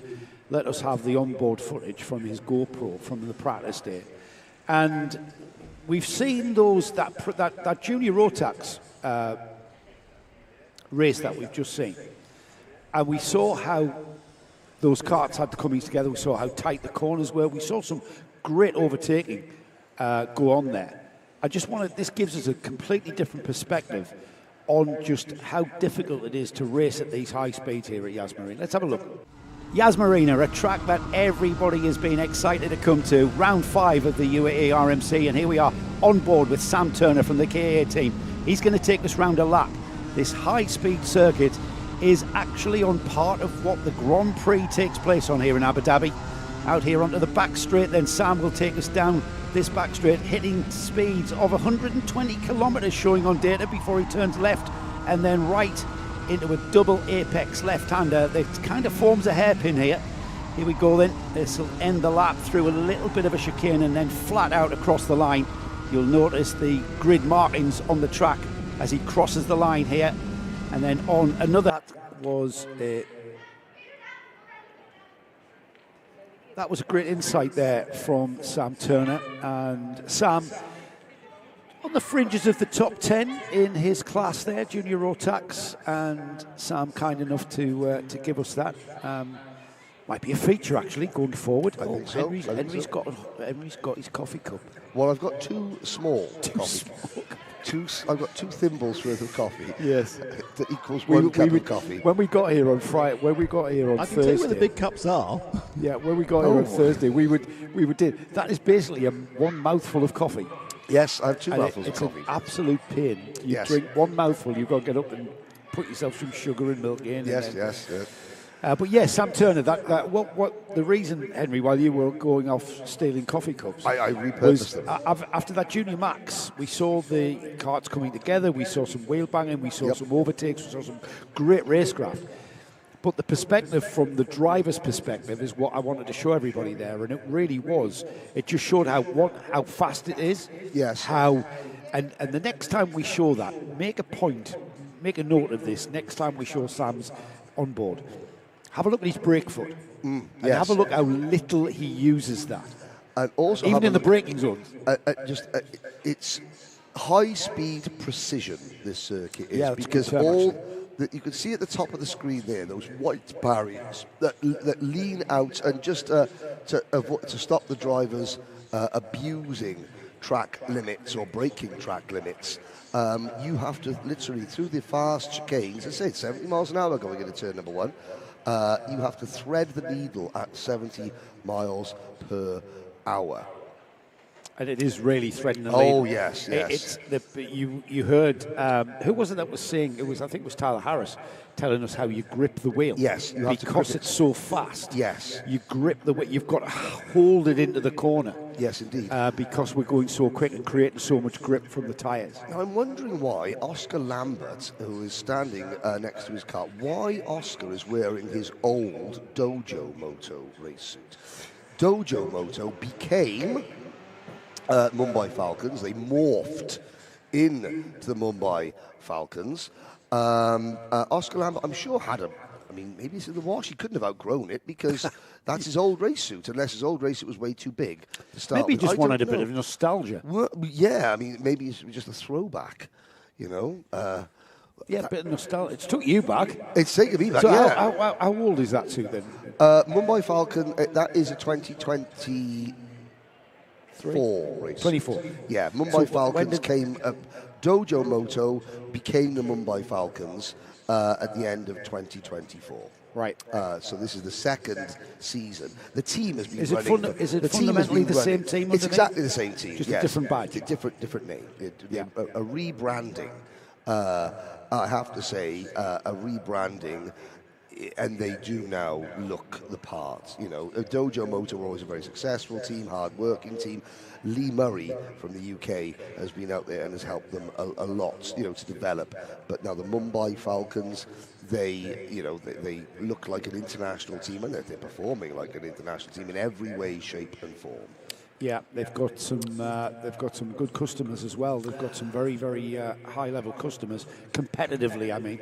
let us have the onboard footage from his GoPro from the practice day, and we've seen that Junior Rotax race that we've just seen, and we saw how those karts had coming together. We saw how tight the corners were. We saw some great overtaking go on there. This gives us a completely different perspective on just how difficult it is to race at these high speeds here at Yas Marina. Let's have a look. Yas Marina, a track that everybody has been excited to come to. Round 5 of the UAE RMC, and here we are on board with Sam Turner from the KA team. He's going to take us round a lap. This high-speed circuit is actually on part of what the Grand Prix takes place on here in Abu Dhabi. Out here onto the back straight, then Sam will take us down this back straight, hitting speeds of 120 kilometres showing on data before he turns left and then right into a double apex left-hander that kind of forms a hairpin here. Here we go then. This will end the lap through a little bit of a chicane and then flat out across the line. You'll notice the grid markings on the track as he crosses the line here. And then on another, that was a great insight there from Sam Turner. And Sam, on the fringes of the top 10 in his class there, Junior Rotax, and Sam kind enough to give us that. Might be a feature actually going forward. I think so. Henry's got his coffee cup. Well, I've got two small coffee. I've got 2 thimbles worth of coffee. Yes, that equals one cup of coffee. When we got here on Friday, when we got here on I can Thursday, tell you where the big cups are. Yeah, when we got here on Thursday, we would do that. Is basically one mouthful of coffee. Yes, I have 2 mouthfuls of it's coffee. An absolute pain. You drink one mouthful, you've got to get up and put yourself some sugar and milk in. Yes. But yes, Sam Turner. What the reason, Henry, while you were going off stealing coffee cups, I repurposed them. After that Junior Max, we saw the carts coming together. We saw some wheel banging. We saw some overtakes. We saw some great racecraft. But the perspective from the driver's perspective is what I wanted to show everybody there, and it really was. It just showed how fast it is. Yes. And the next time we show that, make a note of this. Next time we show Sam's on board, have a look at his brake foot. And have a look how little he uses that. And also even in the braking zone. It's high-speed precision, this circuit is, because you can see at the top of the screen there, those white barriers that lean out, and just to stop the drivers abusing track limits or breaking track limits. You have to literally, through the fast chicanes, I say it's 70 miles an hour going into turn number 1, you have to thread the needle at 70 miles per hour. And it is really threading the needle. Oh, yes. You heard, who was it that was saying, I think it was Tyler Harris, telling us how you grip the wheel. Yes. Because it's so fast. Yes. You grip the wheel. You've got to hold it into the corner. Yes, indeed. Because we're going so quick and creating so much grip from the tyres. Now, I'm wondering why Oscar Lambert, who is standing next to his car, why Oscar is wearing his old Dojo Moto race suit. Dojo Moto became Mumbai Falcons. They morphed into the Mumbai Falcons. Oscar Lambert, I'm sure, had a... I mean, maybe it's in the wash. He couldn't have outgrown it because that's his old race suit, unless his old race suit was way too big to start Maybe with. he just wanted a bit of nostalgia. Well, yeah, I mean, maybe it's just a throwback, you know. Yeah, a bit of nostalgia. It's took you back. It's taken me back, so yeah. How old is that suit then? Mumbai Falcon, that is a 2024 race. 24. Yeah, Mumbai Falcons came up. Dojo Moto became the Mumbai Falcons at the end of 2024. Right. So this is the second season. The team has been is running. Is it fundamentally the same team? It's exactly the same team. Just a different badge. Different name. A rebranding. I have to say, a rebranding, and they do now look the part. You know, Dojo Moto were always a very successful team, hard-working team. Lee Murray from the UK has been out there and has helped them a lot, you know, to develop. But now the Mumbai Falcons, they look like an international team, and they're performing like an international team in every way, shape, and form. Yeah, they've got some good customers as well. They've got some very, very high-level customers, competitively, I mean.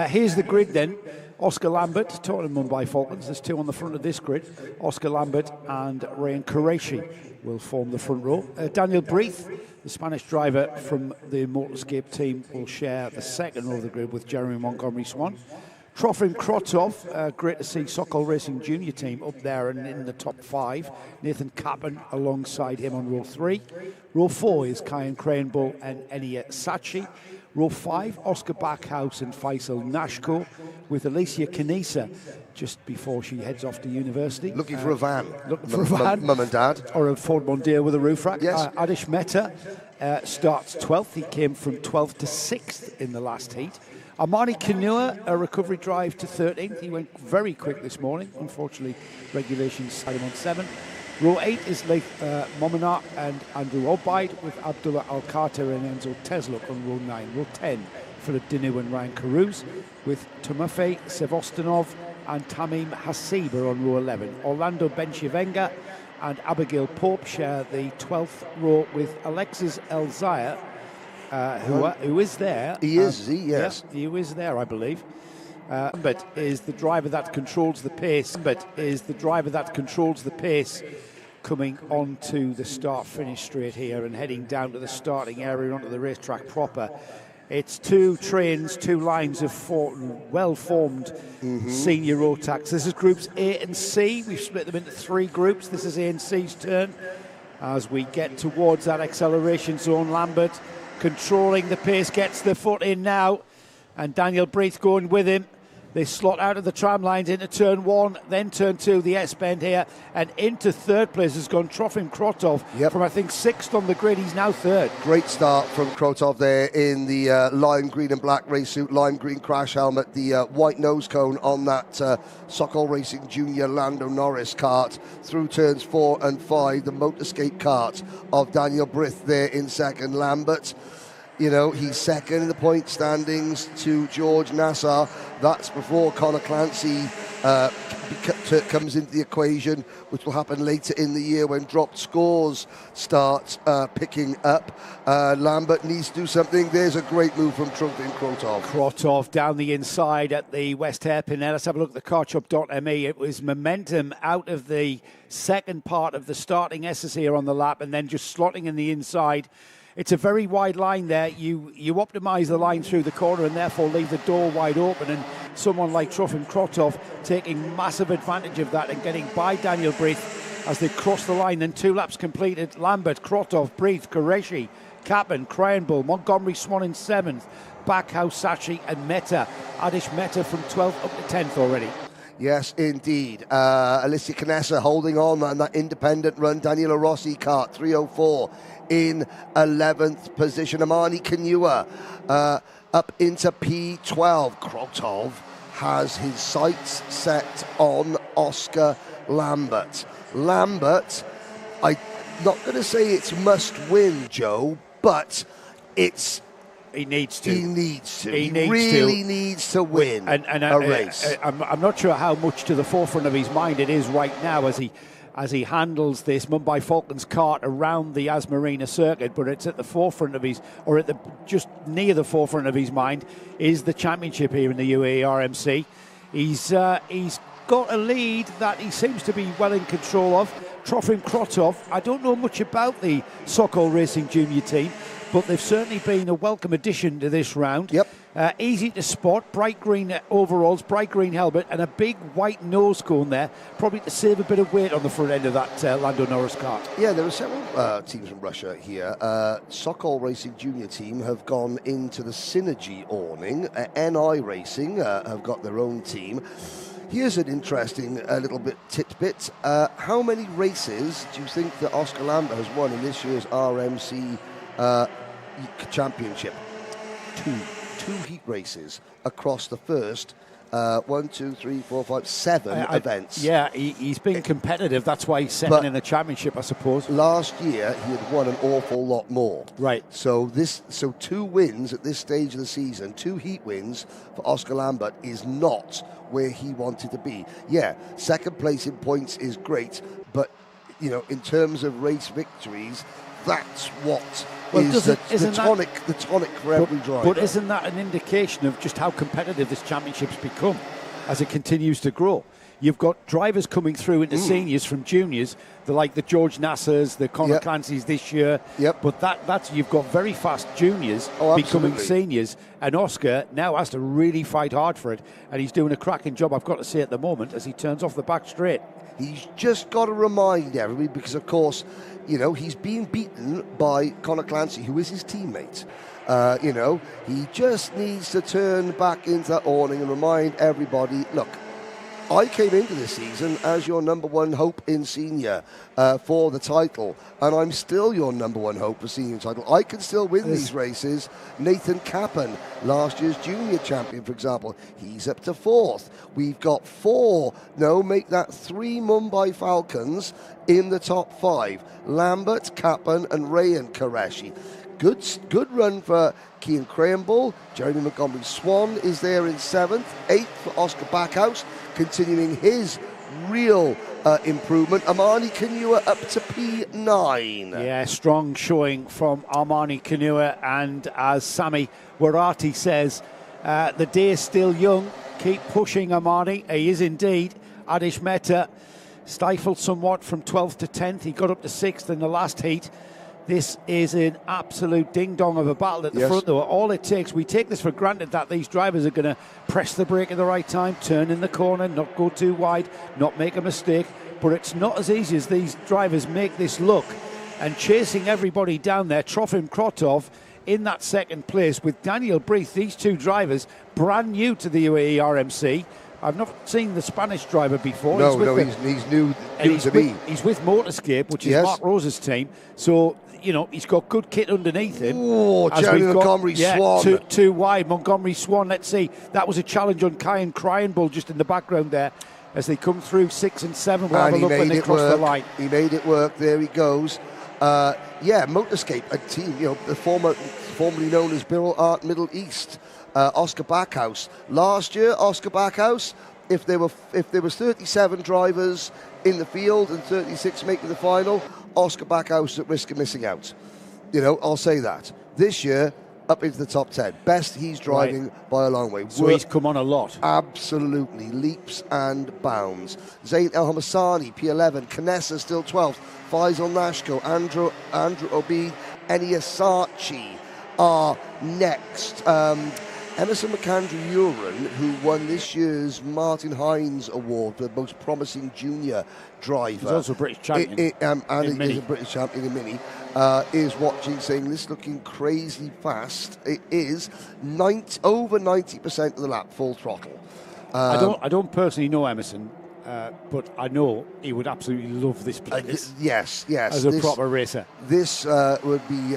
Here's the grid then. Oscar Lambert, Tottenham Mumbai Falcons. There's 2 on the front of this grid. Oscar Lambert and Ryan Qureshi will form the front row. Daniel Breath, the Spanish driver from the Motorscape team, will share the second row of the grid with Jeremy Montgomery-Swan. Trofim Krotov, great to see Sokol Racing Junior team up there and in the top 5. Nathan Kappen alongside him on row 3. Row 4 is Kyan Cranebull and Enia Sachi. Row 5, Oscar Backhouse and Faisal Nashko, with Alicia Kanisa just before she heads off to university. Looking for a van. Looking for a van. Mum and Dad. Or a Ford Mondeo with a roof rack. Yes. Adish Mehta starts 12th. He came from 12th to 6th in the last heat. Armani Kanua, a recovery drive to 13th. He went very quick this morning. Unfortunately, regulations had him on 7th. Row 8 is Leif Mominar and Andrew Obaid, with Abdullah Al-Carter and Enzo Tesluk on row 9. Row 10, Philip Dinu and Ryan Carouse, with Timofey Sevostanov and Tamim Hasib are on row 11. Orlando Benchivenga and Abigail Pope share the 12th row with Alexis Elzaya who is there. He is he? Yes. Yeah, he is there, I believe. But is the driver that controls the pace. Coming onto the start-finish straight here and heading down to the starting area onto the racetrack proper. It's two trains, two lines of well-formed senior Rotax. This is groups A and C. We've split them into three groups. This is A and C's turn. As we get towards that acceleration zone, Lambert controlling the pace, gets the foot in now, and Daniel Breath going with him. They slot out of the tram lines into turn one, then turn two, the S-bend here, and into third place has gone Trofim Krotov from, I think, sixth on the grid. He's now third. Great start from Krotov there in the lime green and black race suit, lime green crash helmet, the white nose cone on that Sokol Racing Junior Lando Norris kart through turns 4 and 5, the motorscape kart of Daniel Brith there in second. Lambert, you know, he's second in the point standings to George Nassa. That's before Conor Clancy comes into the equation, which will happen later in the year when dropped scores start picking up. Lambert needs to do something. There's a great move from Trofim Krotov. Krotov down the inside at the West hairpin there. Let's have a look at the carshop.me. It was momentum out of the second part of the starting S's here on the lap and then just slotting in the inside. It's a very wide line there. You optimise the line through the corner and therefore leave the door wide open, and someone like Trofim Krotov taking massive advantage of that and getting by Daniel Breath as they cross the line. Then 2 laps completed. Lambert, Krotov, Breath, Qureshi, Kappen, Cranbull, Montgomery Swan in 7th, Backhouse, Sachi and Meta. Adish Meta from 12th up to 10th already. Yes, indeed. Alicia Canessa holding on that independent run. Daniela Rossi kart 304 in 11th position. Amani Kanua up into P12. Krotov has his sights set on Oscar Lambert. Lambert, I'm not going to say it's must win, Joe, but it's... He needs to. He really needs to win a race. I'm not sure how much to the forefront of his mind it is right now as he handles this Mumbai Falcons kart around the Marina circuit, but it's at the forefront of his, or just near the forefront of his mind, is the championship here in the UAE RMC. He's got a lead that he seems to be well in control of. Trofim Krotov, I don't know much about the Sokol Racing Junior team, but they've certainly been a welcome addition to this round. Yep. Easy to spot, bright green overalls, bright green helmet, and a big white nose cone there, probably to save a bit of weight on the front end of that Lando Norris kart. Yeah, there are several teams from Russia here. Sokol Racing Junior team have gone into the Synergy awning. NI Racing have got their own team. Here's an interesting little bit tidbit. How many races do you think that Oscar Lambert has won in this year's RMC championship? Two heat races across the first 1, 2, 3, 4, 5, 7 events. Yeah, he's been competitive. That's why he's second in the championship, I suppose. Last year he had won an awful lot more. Right. So 2 wins at this stage of the season, 2 heat wins for Oscar Lambert is not where he wanted to be. Yeah, second place in points is great, but you know, in terms of race victories, that's what is the tonic for every driver. But isn't that an indication of just how competitive this championship's become as it continues to grow? You've got drivers coming through into seniors from juniors, like the George Nassas, the Conor Clancy's this year. Yep. But that's you've got very fast juniors becoming seniors, and Oscar now has to really fight hard for it, and he's doing a cracking job, I've got to say, at the moment, as he turns off the back straight. He's just got to remind everybody, because of course, you know, he's been beaten by Conor Clancy, who is his teammate. You know, he just needs to turn back into that awning and remind everybody, look, I came into this season as your number one hope in senior for the title, and I'm still your number one hope for senior title. I can still win these races. Nathan Kappen, last year's junior champion, for example, he's up to 4th. We've got 3 Mumbai Falcons in the top 5. Lambert, Kappen, and Rayan Qureshi. Good run for Cian Cranbull. Jeremy Montgomery Swan is there in 7th. 8th for Oscar Backhouse, continuing his real improvement. Armani Kanua up to P9. Yeah, strong showing from Armani Kanua, and as Sami Warati says, the day is still young. Keep pushing, Armani. He is indeed. Adish Mehta stifled somewhat from 12th to 10th. He got up to 6th in the last heat. This is an absolute ding-dong of a battle at the front, though. All it takes, we take this for granted that these drivers are going to press the brake at the right time, turn in the corner, not go too wide, not make a mistake. But it's not as easy as these drivers make this look. And chasing everybody down there, Trofim Krotov in that second place with Daniel Breath. These two drivers, brand new to the UAE RMC. I've not seen the Spanish driver before. He's new to me. He's with Motorscape, which is Mark Rose's team. So, you know, he's got good kit underneath him. Oh, Jeremy Montgomery Swan. Too wide. Montgomery Swan, let's see. That was a challenge on Kyan Cryenbull just in the background there as they come through 6 and 7. We'll have a look when they cross the line. He made it work. There he goes. Motorscape, a team, you know, formerly known as Birrell Art Middle East. Oscar Backhouse. Last year, Oscar Backhouse, if there was 37 drivers in the field and 36 making the final, Oscar Backhouse is at risk of missing out. You know, I'll say that. This year, up into the top 10. Best he's driving by a long way. So he's come on a lot. Absolutely. Leaps and bounds. Zayn El Hamasani, P11. Kanessa still 12th. Faisal Nashko, Andrew Obi, Eniasachi are next. Emerson McAndrew-Uren, who won this year's Martin Hines Award for the most promising junior driver. He's also a British champion. And he is a British champion in Mini. Is watching, saying this looking crazy fast. It is over 90% of the lap, full throttle. I don't personally know Emerson, but I know he would absolutely love this place. Yes. As a proper racer. This would be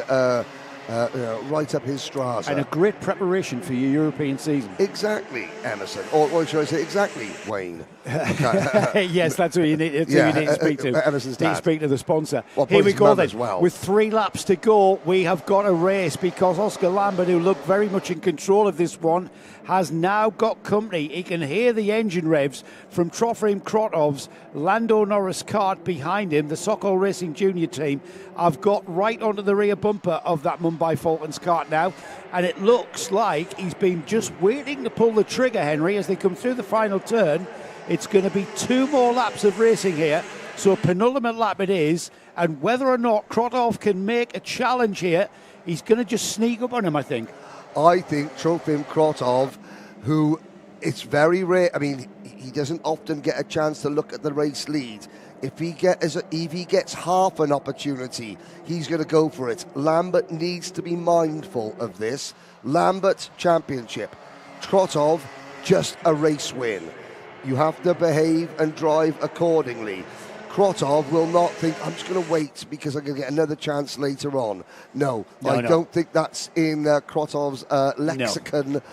right up his Strasser. And a great preparation for your European season. Exactly, Emerson. Or should I say exactly, Wayne? Yes, that's who you need, you need to speak to. Emerson's dad. Need to speak to the sponsor. Well, here we go then. As well. With 3 laps to go, we have got a race because Oscar Lambert, who looked very much in control of this one, has now got company. He can hear the engine revs from Trofim Krotov's Lando Norris kart behind him. The Sokol Racing Junior team have got right onto the rear bumper of that Mumbai Falcons kart now, and it looks like he's been just waiting to pull the trigger, Henry, as they come through the final turn. It's going to be 2 more laps of racing here, so a penultimate lap it is, and whether or not Krotov can make a challenge here, he's going to just sneak up on him, I think. I think Trofim Krotov, who it's very rare, I mean, he doesn't often get a chance to look at the race lead. If he gets half an opportunity, he's going to go for it. Lambert needs to be mindful of this. Lambert championship. Krotov, just a race win. You have to behave and drive accordingly. Krotov will not think, I'm just going to wait because I'm going to get another chance later on. No, I don't think that's in Krotov's lexicon.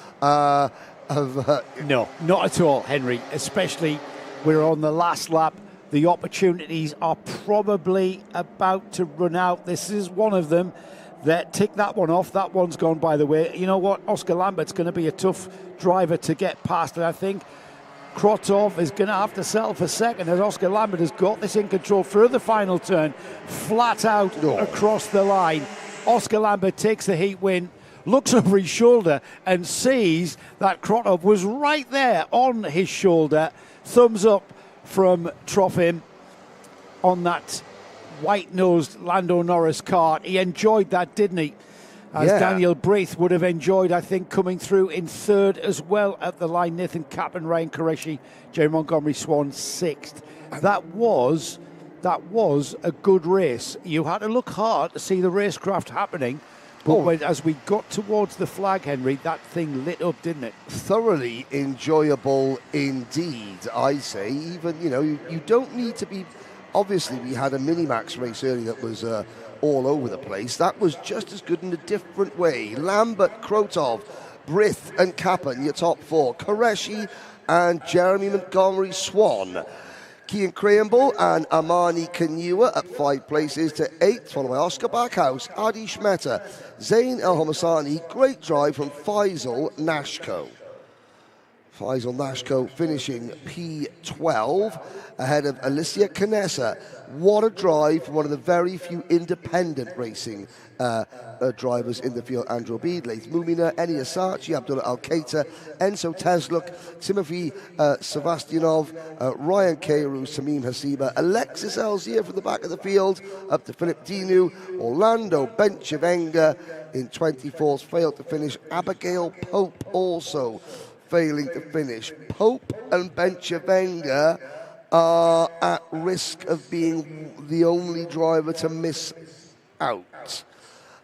No, not at all, Henry. Especially we're on the last lap. The opportunities are probably about to run out. This is one of them. Tick that one off. That one's gone, by the way. You know what? Oscar Lambert's going to be a tough driver to get past, and I think Krotov is going to have to settle for second as Oscar Lambert has got this in control through the final turn, flat out across the line. Oscar Lambert takes the heat win, looks over his shoulder and sees that Krotov was right there on his shoulder. Thumbs up from Trofim on that white-nosed Lando Norris kart. He enjoyed that, didn't he? As Daniel Breath would have enjoyed, I think, coming through in 3rd as well at the line. Nathan Kaplan, Ryan Qureshi, Jerry Montgomery Swan 6th. That was a good race. You had to look hard to see the racecraft happening. But as we got towards the flag, Henry, that thing lit up, didn't it? Thoroughly enjoyable indeed, I say. Even, you don't need to be... Obviously, we had a Minimax race earlier that was all over the place. That was just as good in a different way. Lambert, Krotov, Brith and Kaplan, your top 4. Qureshi and Jeremy Montgomery Swan. Kyan Cryenbull and Armani Kanua up 5 places to 8th, followed by Oscar Backhouse, Adish Mehta, Zayn El Hamasani. Great drive from Faisal Nashko. Faisal Nashko finishing P12 ahead of Alicia Canessa. What a drive for one of the very few independent racing drivers in the field. Andrew Beadley, Mumina, Eni Asachi, Abdullah Al-Keita, Enzo Tesluk, Timothy Sebastianov, Ryan Kairu, Samim Hasiba, Alexis Alzier from the back of the field, up to Philip Dinu, Orlando Benchavenga in 24th, failed to finish. Abigail Pope also failing to finish. Pope and Benchavenga are at risk of being the only driver to miss out.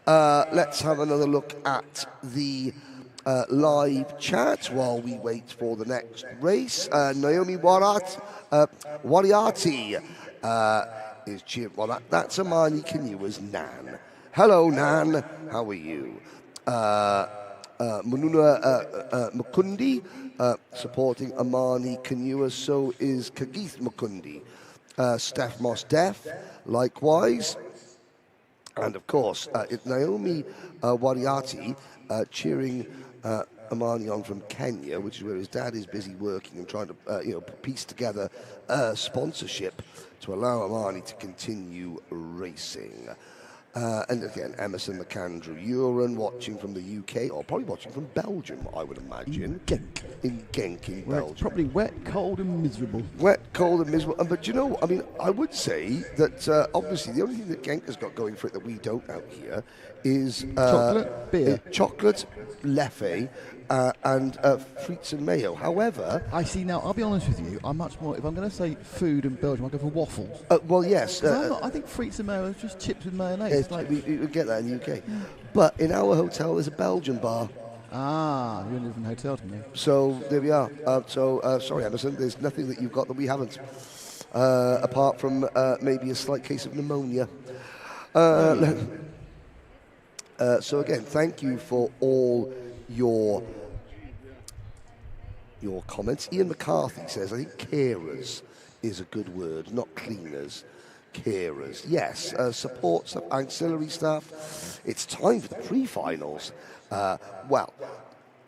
Let's have another look at the live chat while we wait for the next race. Naomi Wariati is cheering. Well, that's Amani Kinua's Nan. Hello, Nan. How are you? Mununa Mukundi supporting Amani Kanua, so is Kagith Mukundi. Steph Moss Def, likewise. And of course, Naomi Wariati cheering Amani on from Kenya, which is where his dad is busy working and trying to piece together sponsorship to allow Amani to continue racing. And again, Emerson McAndrew Uren watching from the UK, or probably watching from Belgium, I would imagine. In Genk in Belgium. It's probably wet, cold and miserable. Wet, cold and miserable. But you know, I mean, I would say that obviously the only thing that Genk has got going for it that we don't out here is chocolate, beer. Chocolate, Leffe, and frites and mayo. However, I see now. I'll be honest with you. I'm much more. If I'm going to say food in Belgium, I go for waffles. Well, yes. I think frites and mayo is just chips with mayonnaise. We get that in the UK. But in our hotel, there's a Belgian bar. Ah, you're in a different hotel to me. So there we are. Sorry, Emerson. There's nothing that you've got that we haven't, apart from maybe a slight case of pneumonia. So again, thank you for all your comments. Ian McCarthy says, I think carers is a good word, not cleaners. Carers, yes. Support stuff, ancillary stuff. It's time for the pre-finals. Well,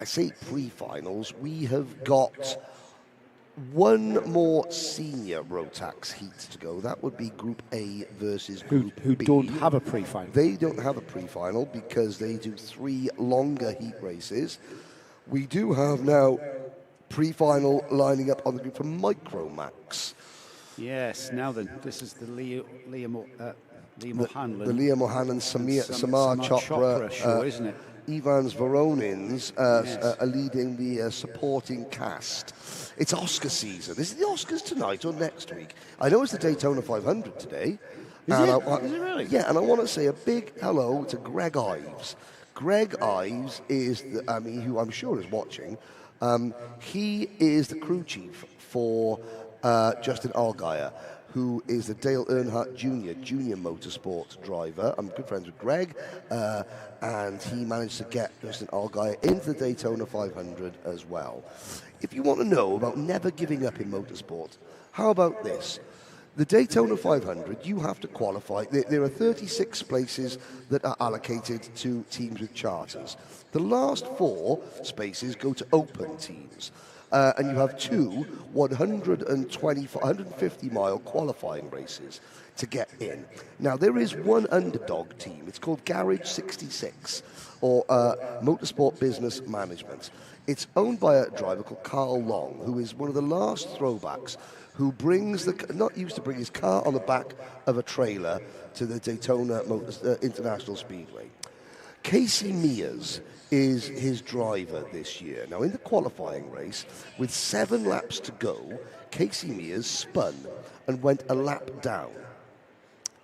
I say pre-finals. We have got one more Senior Rotax heat to go. That would be Group A versus Group who B. don't have a pre-final. They don't have a pre-final because they do 3 longer heat races. We do have now pre-final lining up on the group for Microax. Yes, now then, this is the Liam O'Hanlon. The Liam O'Hanlon, Samar Chopra show, isn't it? Ivans Voronins are leading the supporting cast. It's Oscar season. Is it the Oscars tonight or next week? I know it's the Daytona 500 today. Is it really? Yeah, and I want to say a big hello to Greg Ives. Greg Ives is, who I'm sure is watching. He is the crew chief for Justin Allgaier, who is the Dale Earnhardt Junior motorsport driver. I'm good friends with Greg, and he managed to get Justin Allgaier into the Daytona 500 as well. If you want to know about never giving up in motorsport, how about this? The Daytona 500, you have to qualify. There are 36 places that are allocated to teams with charters. The last 4 spaces go to open teams. And you have 2 150-mile qualifying races to get in. Now, there is one underdog team. It's called Garage 66, or Motorsport Business Management. It's owned by a driver called Carl Long, who is one of the last throwbacks who brings not used to bring his car on the back of a trailer to the Daytona International Speedway. Casey Mears is his driver this year. Now, in the qualifying race, with 7 laps to go, Casey Mears spun and went a lap down.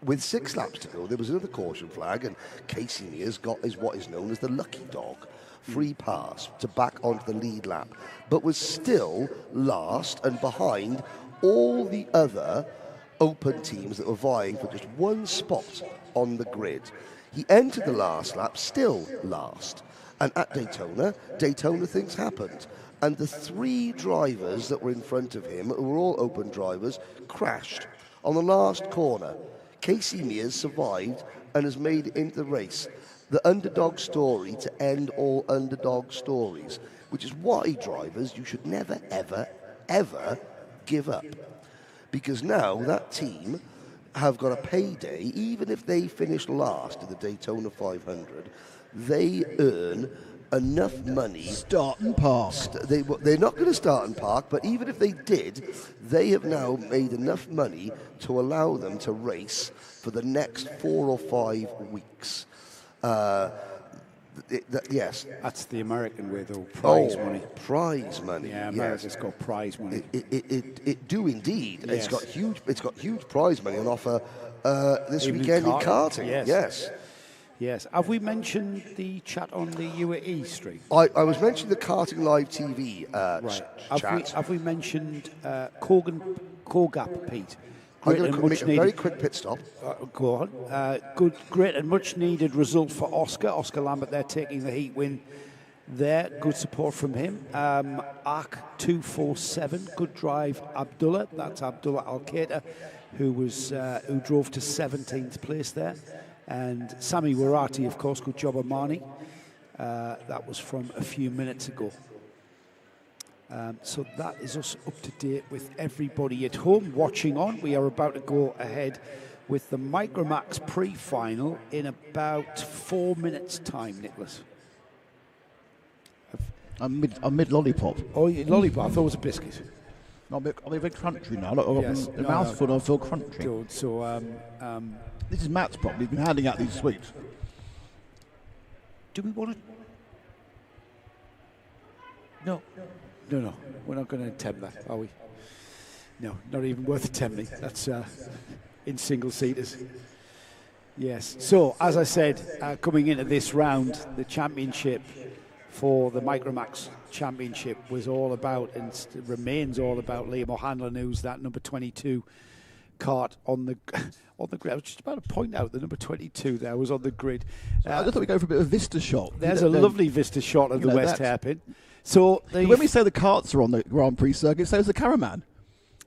With 6 laps to go, there was another caution flag, and Casey Mears got what is known as the lucky dog, free pass to back onto the lead lap, but was still last and behind all the other open teams that were vying for just 1 spot on the grid. He entered the last lap still last. And at Daytona things happened. And the 3 drivers that were in front of him, who were all open drivers, crashed on the last corner. Casey Mears survived and has made it into the race. the underdog story to end all underdog stories, which is why drivers, you should never, ever, ever give up. Because now that team have got a payday, even if they finish last in the Daytona 500, they earn enough money. Start and park. They're not going to start and park, but even if they did, they have now made enough money to allow them to race for the next 4 or 5 weeks. Yes. That's the American way, though. Prize money. Prize money. Yeah, America's got prize money. It do indeed. Yes. It's got huge prize money on offer this Even weekend in karting. karting. Yes. Yes. Have we mentioned the chat on the UAE stream? I was mentioning the Karting Live TV Right. chat. Have we mentioned Corgap Pete? I'm going to make a very quick pit stop. Go on. Great and much needed result for Oscar Lambert there taking the heat win there. Good support from him. Arc 247, good drive Abdullah. That's Abdullah Al-Qaeda, who drove to 17th place there. And Sami Warati, of course, good job Amani. That was from a few minutes ago. So that is us up to date with everybody at home watching on. We are about to go ahead with the Microax pre-final in about 4 minutes' time, Nicholas. I'm mid lollipop. Oh, lollipop. I thought it was a biscuit. I'm a bit crunchy now. Look, Yes. the mouthful, I feel crunchy. Good. So, This is Matt's problem. He's been handing out these sweets. do we want to? No. We're not going to attempt that, are we? No, not even worth attempting. That's in single seaters. Yes. So, as I said, coming into this round, the championship for the Microax Championship was all about, and remains all about, Liam O'Hanlon, who's that number 22 kart on the grid. I was just about to point out the number 22 there was on the grid. I just thought we'd go for a bit of vista shot. There's a lovely vista shot of the West Hairpin. So when we say the karts are on the Grand Prix circuit, so is the cameraman.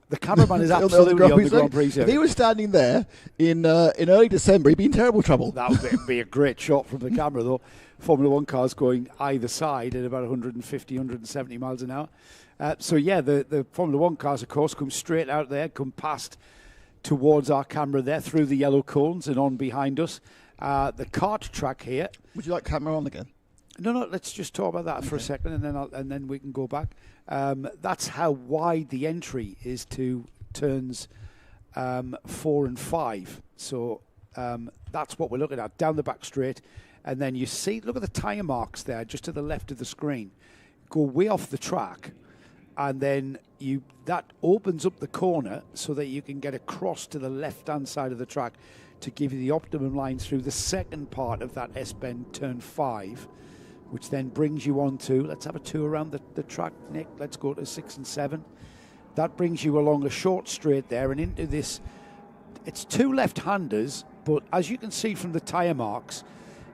The cameraman is absolutely on the Grand Prix circuit. If he was standing there in early December, he'd be in terrible trouble. That would be a great shot from the camera, though. Formula One cars going either side at about 150, 170 miles an hour. The Formula One cars, of course, come straight out there, come past towards our camera there, through the yellow cones and on behind us. The kart track here. Would you like camera on again? No, let's just talk about that for a second, and then we can go back. That's how wide the entry is to turns 4 and 5. So that's what we're looking at, down the back straight. And then you see, look at the tyre marks there, just to the left of the screen. Go way off the track, and then that opens up the corner so that you can get across to the left-hand side of the track to give you the optimum line through the second part of that S-bend, turn 5. Which then brings you on to, let's have a tour around the track, Nick. Let's go to 6 and 7. That brings you along a short straight there and into this. It's two left-handers, but as you can see from the tyre marks,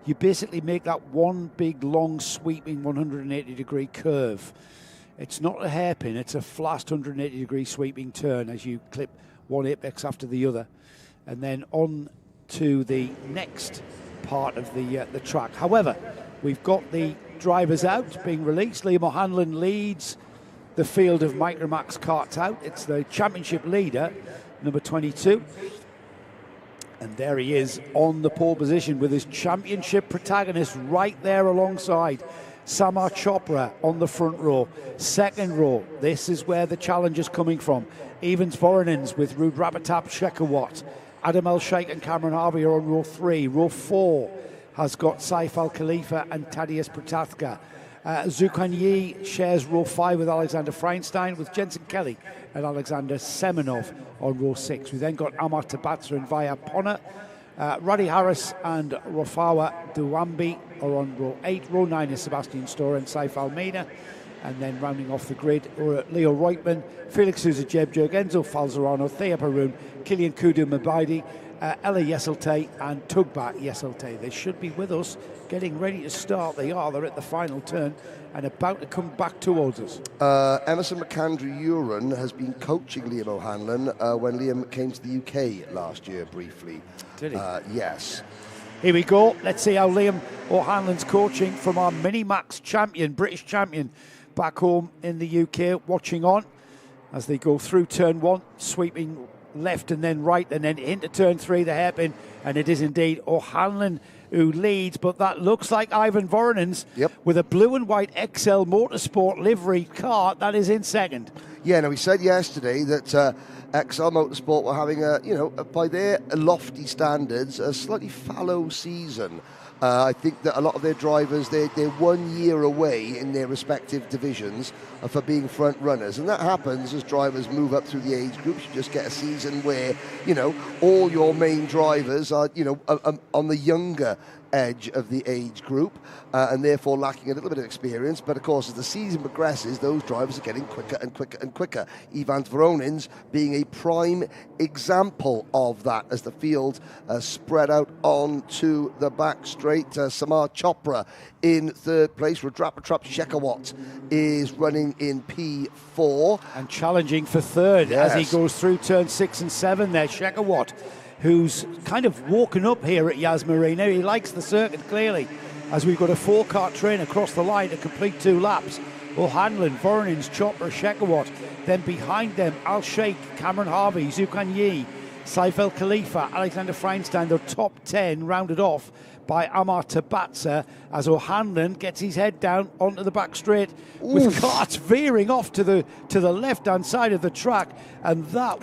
you basically make that one big, long, sweeping 180-degree curve. It's not a hairpin, it's a flat 180-degree sweeping turn as you clip one apex after the other. And then on to the next part of the track. However, we've got the drivers out, being released. Liam O'Hanlon leads the field of Microax karts out. It's the championship leader, number 22. And there he is on the pole position with his championship protagonist right there alongside. Samar Chopra on the front row. Second row, this is where the challenge is coming from. Ivans Voronins with Rud Rabatap, Shekawat. Adam El Sheikh and Cameron Harvey are on row 3. Row 4 has got Saif Al Khalifa and Tadeusz Protaska. Zukanyi shares row 5 with Alexander Feinstein, with Jensen Kelly and Alexander Semenov on row 6. We then got Amar Tabatsa and Vaya Ponna. Roddy Harris and Rafawa Duwambi are on row 8. Row 9 is Sebastian Storer and Saif Almeida. And then rounding off the grid, Leo Reutman, Felix Sousa Jebjerg, Enzo Falzerano, Thea Perun, Kilian Kudu Mabaidi, Ella Yeselte and Tugba Yeselte. They should be with us, getting ready to start. They are. They're at the final turn and about to come back towards us. Emerson McAndrew-Uren has been coaching Liam O'Hanlon when Liam came to the UK last year briefly. Did he? Yes. Here we go. Let's see how Liam O'Hanlon's coaching from our Minimax champion, British champion, back home in the UK, watching on as they go through turn 1, sweeping left and then right and then into turn 3, the hairpin, and it is indeed O'Hanlon who leads, but that looks like Ivans Voronins with a blue and white XL Motorsport livery car that is in second. Yeah, no, we said yesterday that XL Motorsport were having by their lofty standards, a slightly fallow season. I think that a lot of their drivers, they're 1 year away in their respective divisions for being front runners. And that happens as drivers move up through the age groups. You just get a season where, all your main drivers are, on the younger edge of the age group and therefore lacking a little bit of experience. But of course, as the season progresses, those drivers are getting quicker and quicker and quicker. Ivans Voronins being a prime example of that as the field spread out onto the back straight. Samar Chopra in third place. Rudrapratrap Shekhawat is running in P4 and challenging for third as he goes through turn 6 and 7 there. Shekhawat, who's kind of woken up here at Yas Marina. He likes the circuit, clearly, as we've got a 4-car train across the line to complete 2 laps. O'Hanlon, Voronins, Chopra, Shekhawat. Then behind them, Al Sheikh, Cameron Harvey, Zukan Yi, Saif El Khalifa, Alexander Feinstein, the top 10 rounded off by Amar Tabatsa as O'Hanlon gets his head down onto the back straight with carts veering off to the left-hand side of the track, and that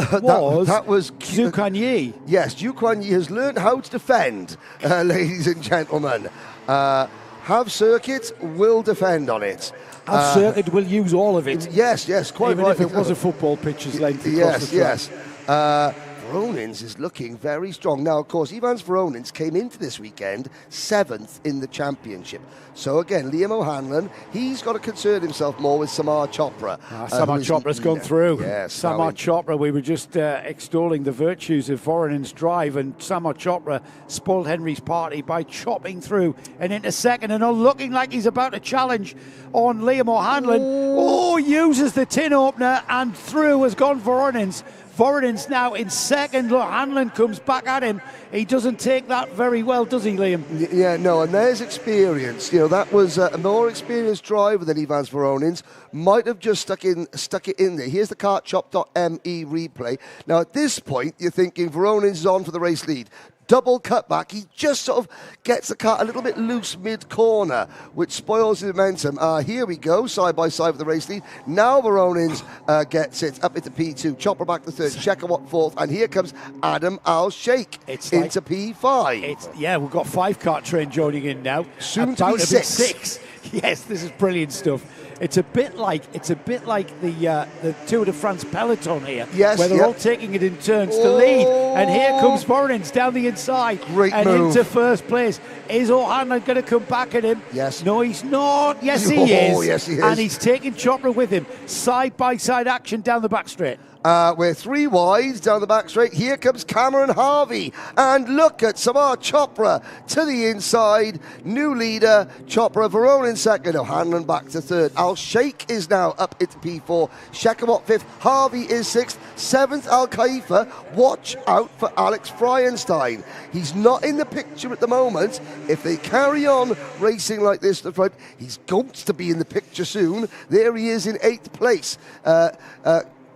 was Zukan Yi. Yes, Zukan Yi has learned how to defend, ladies and gentlemen. Have circuit, will defend on it. Have circuit, will use all of it. Yes, quite even right. if it was a football pitch's length across the track. Yes. Voronins is looking very strong. Now, of course, Ivans Voronins came into this weekend 7th in the championship. So, again, Liam O'Hanlon, he's got to concern himself more with Samar Chopra. Samar Chopra's gone through. Yes, Samar Chopra, we were just extolling the virtues of Voronins' drive, and Samar Chopra spoiled Henry's party by chopping through and into second and looking like he's about to challenge on Liam O'Hanlon. Uses the tin opener and through has gone Voronins. Voronins now in second. O'Hanlon comes back at him. He doesn't take that very well, does he, Liam? Yeah, no, and there's experience. That was a more experienced driver than Ivans Voronins. Might have just stuck it in there. Here's the kartshop.me replay. Now, at this point, you're thinking Voronins is on for the race lead. Double cutback, he just sort of gets the car a little bit loose mid-corner, which spoils the momentum. Here we go, side by side with the race lead. Now Voronins gets it up into P2, Chopper back to third, Shekhawat fourth, and here comes Adam Al Sheikh into P5. We've got 5-car train joining in now. Soon to be 6. Yes, this is brilliant stuff. It's a bit like the Tour de France peloton here, where they're all taking it in turns to lead. And here comes Voronins down the inside into first place. Is O'Hanlon going to come back at him? Yes. No, he's not. Yes, he is. Yes, he is. And he's taking Chopra with him. Side-by-side action down the back straight. We're 3 wide down the back straight. Here comes Cameron Harvey. And look at Samar Chopra to the inside. New leader, Chopra. Voronins second. O'Hanlon back to third. Al Sheikh is now up into P4. Shekhawat fifth. Harvey is sixth. Seventh, Al Khalifa. Watch out for Alex Freienstein. He's not in the picture at the moment. If they carry on racing like this to the front, he's going to be in the picture soon. There he is in 8th place.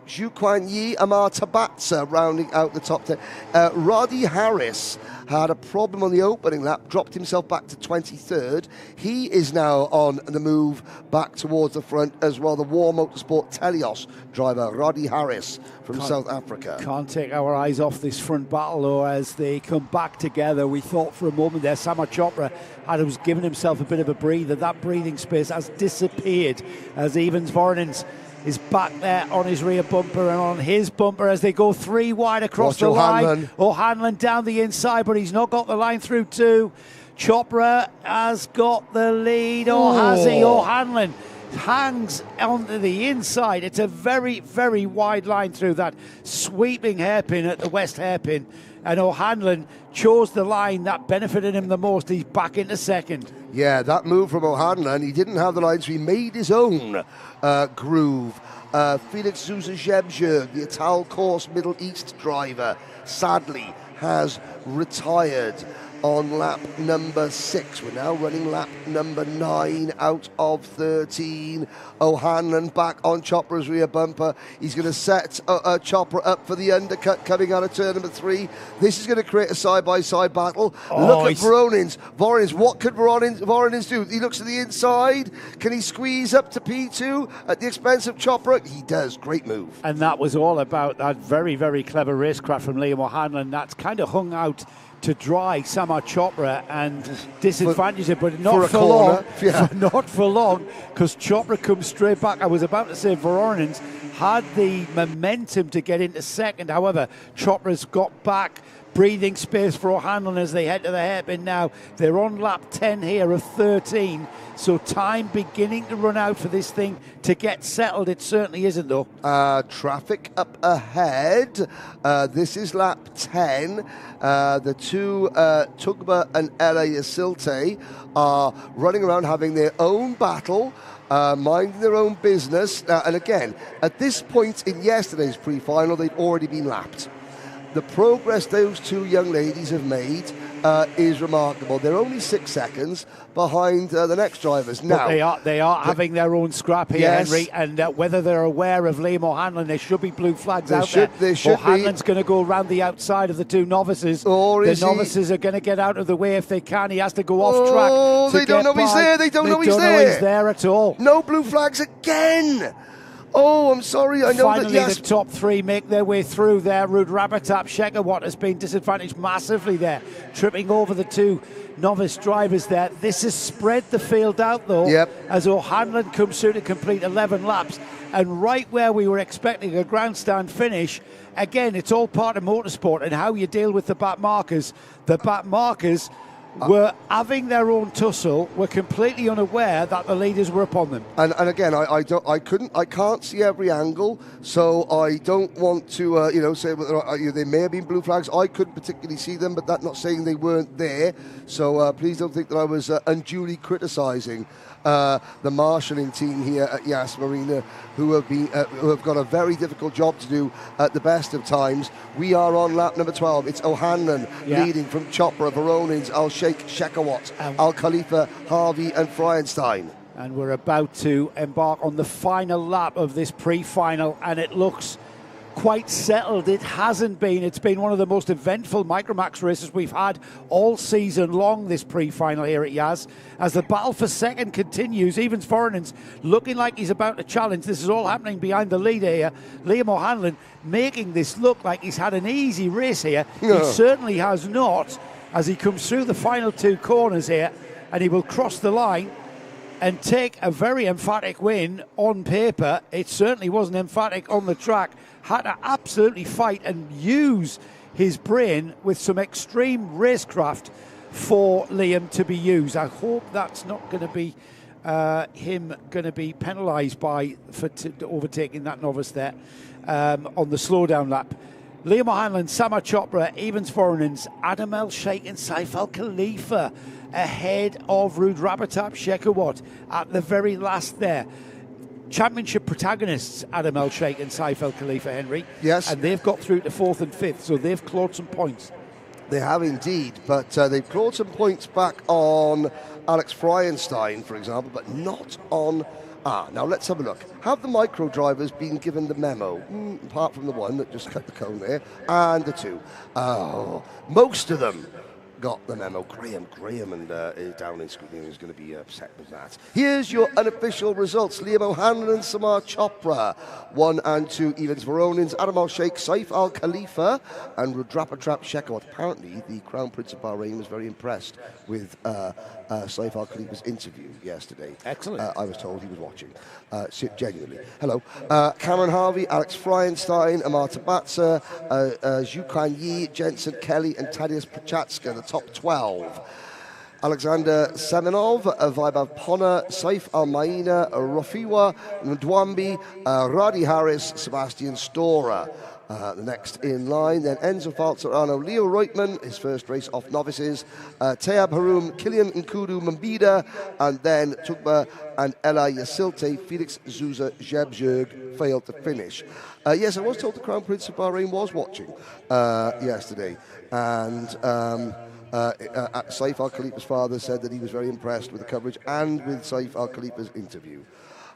Zukan Yi, Amar Tabatsa rounding out the top 10. Roddy Harris had a problem on the opening lap, dropped himself back to 23rd. He is now on the move back towards the front as well. The War Motorsport Telios driver, Roddy Harris from South Africa. Can't take our eyes off this front battle, though, as they come back together. We thought for a moment there Samar Chopra was giving himself a bit of a breather. That breathing space has disappeared as Ivans Voronins is back there on his rear bumper and on his bumper as they go 3 wide across the line. O'Hanlon down the inside, but he's not got the line through too. Chopra has got the lead, or has he? O'Hanlon hangs onto the inside. It's a very, very wide line through that sweeping hairpin at the west hairpin, and O'Hanlon chose the line that benefited him the most. He's back into second. Yeah, that move from O'Hanlon, he didn't have the line, so he made his own groove. Felix Zuzajebjerg, the Ital Course Middle East driver, sadly has retired. on lap number 6. We're now running lap number 9 out of 13. O'Hanlon back on Chopra's rear bumper. He's going to set Chopra up for the undercut coming out of turn number 3. This is going to create a side-by-side battle. Look at Voronins. What could Voronins do? He looks to the inside. Can he squeeze up to P2 at the expense of Chopra? He does. Great move. And that was all about that very, very clever racecraft from Liam O'Hanlon. That's kind of hung out to dry Samar Chopra and disadvantage it, but not for long. Yeah. Not for long, because Chopra comes straight back. I was about to say Voronins had the momentum to get into second. However, Chopra's got back. Breathing space for O'Hanlon as they head to the hairpin now. They're on lap 10 here of 13. So time beginning to run out for this thing to get settled. It certainly isn't, though. Traffic up ahead. This is lap 10. The two, Tugba and Ella Yasilte, are running around having their own battle. Minding their own business. And again, at this point in yesterday's pre-final, they've already been lapped. The progress those two young ladies have made is remarkable. They're only 6 seconds behind the next drivers. Now they are having their own scrap here, yes. Henry, and whether they're aware of Liam O'Hanlon, there should be blue flags out there. O'Hanlon's going to go around the outside of the two novices. The novices are going to get out of the way if they can. He has to go off track. Oh, they don't know he's there. They don't know he's there at all. No blue flags again. Oh, I'm sorry. I know Finally, the top 3 make their way through there. Ruud Rabatap Shekawat has been disadvantaged massively there, tripping over the two novice drivers there. This has spread the field out, though, as O'Hanlon comes through to complete 11 laps. And right where we were expecting a grandstand finish, again, it's all part of motorsport and how you deal with the back markers. The back markers were having their own tussle, were completely unaware that the leaders were upon them. And again, I can't see every angle, so I don't want to, say there may have been blue flags. I couldn't particularly see them, but that's not saying they weren't there. So please don't think that I was unduly criticising the marshalling team here at Yas Marina, who have got a very difficult job to do at the best of times. We are on lap number 12. It's O'Hanlon leading from Chopra, Voronins, Al-Sheikh, Shekawat, Al-Khalifa, Harvey and Fryenstein. And we're about to embark on the final lap of this pre-final, and it looks quite settled. It hasn't been. It's been one of the most eventful Microax races we've had all season long, this pre-final here at Yas. As the battle for second continues, Ivans Voronins looking like he's about to challenge. This is all happening behind the leader here. Liam O'Hanlon making this look like he's had an easy race here. He certainly has not, as he comes through the final 2 corners here, and he will cross the line and take a very emphatic win on paper. It certainly wasn't emphatic on the track. Had to absolutely fight and use his brain with some extreme racecraft for Liam to be used. I hope that's not going to be him going to be penalised for overtaking that novice there on the slowdown lap. Liam O'Hanlon, Samar Chopra, Ivans Voronins, Adam El-Sheikh and Saif Al-Khalifa ahead of Ruud Rabatap Shekawat at the very last there. Championship protagonists, Adam El-Sheikh and Saif Al-Khalifa, Henry. Yes. And they've got through to 4th and 5th, so they've clawed some points. They have indeed, but they've clawed some points back on Alex Fryenstein, for example, but not on... now let's have a look. Have the micro drivers been given the memo? Apart from the one that just cut the cone there, and the 2. Most of them got the memo. Graham and down in scrutiny is going to be upset with that. Here's your unofficial results. Liam O'Hanlon and Samar Chopra, 1 and 2. Ivans Voronins, Adam Al-Sheikh, Saif Al-Khalifa and Ruud Rabatap Shekawat. Apparently the Crown Prince of Bahrain was very impressed with Saif Al-Khalifa's interview yesterday. Excellent. I was told he was watching. Genuinely. Hello. Cameron Harvey, Alex Fryenstein, Amata Batsa, Zhukan Yi, Jensen Kelly and Tadeusz Prochatska, the top 12. Alexander Semenov, Vaibhav Ponna, Saif Al-Maina, Rafiwa Ndwambi, Radi Harris, Sebastian Storer. The next in line, then Enzo Falzerano, Leo Reutmann, his first race off novices, Tayab Haroum, Kilian Nkudu Mambida, and then Tugba and Ella Yasilte, Felix Zuza Jebjerg failed to finish. Yes, I was told the Crown Prince of Bahrain was watching yesterday, and Saif Al Khalifa's father said that he was very impressed with the coverage and with Saif Al Khalifa's interview.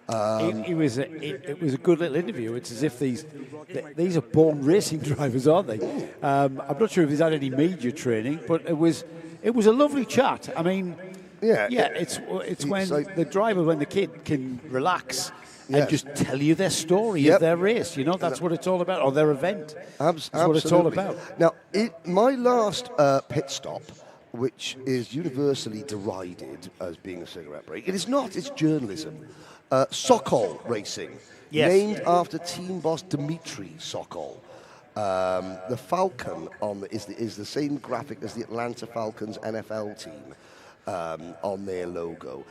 It was a good little interview. It's as if these are born racing drivers, aren't they? I'm not sure if he's had any major training, but it was a lovely chat. I mean, it's when the driver, when the kid can relax and just tell you their story of their race. That's what it's all about, or their event. That's what it's all about. Now, my last pit stop, which is universally derided as being a cigarette break, it is not. It's journalism. Sokol Racing, named after team boss Dmitry Sokol. The Falcon is the same graphic as the Atlanta Falcons NFL team on their logo.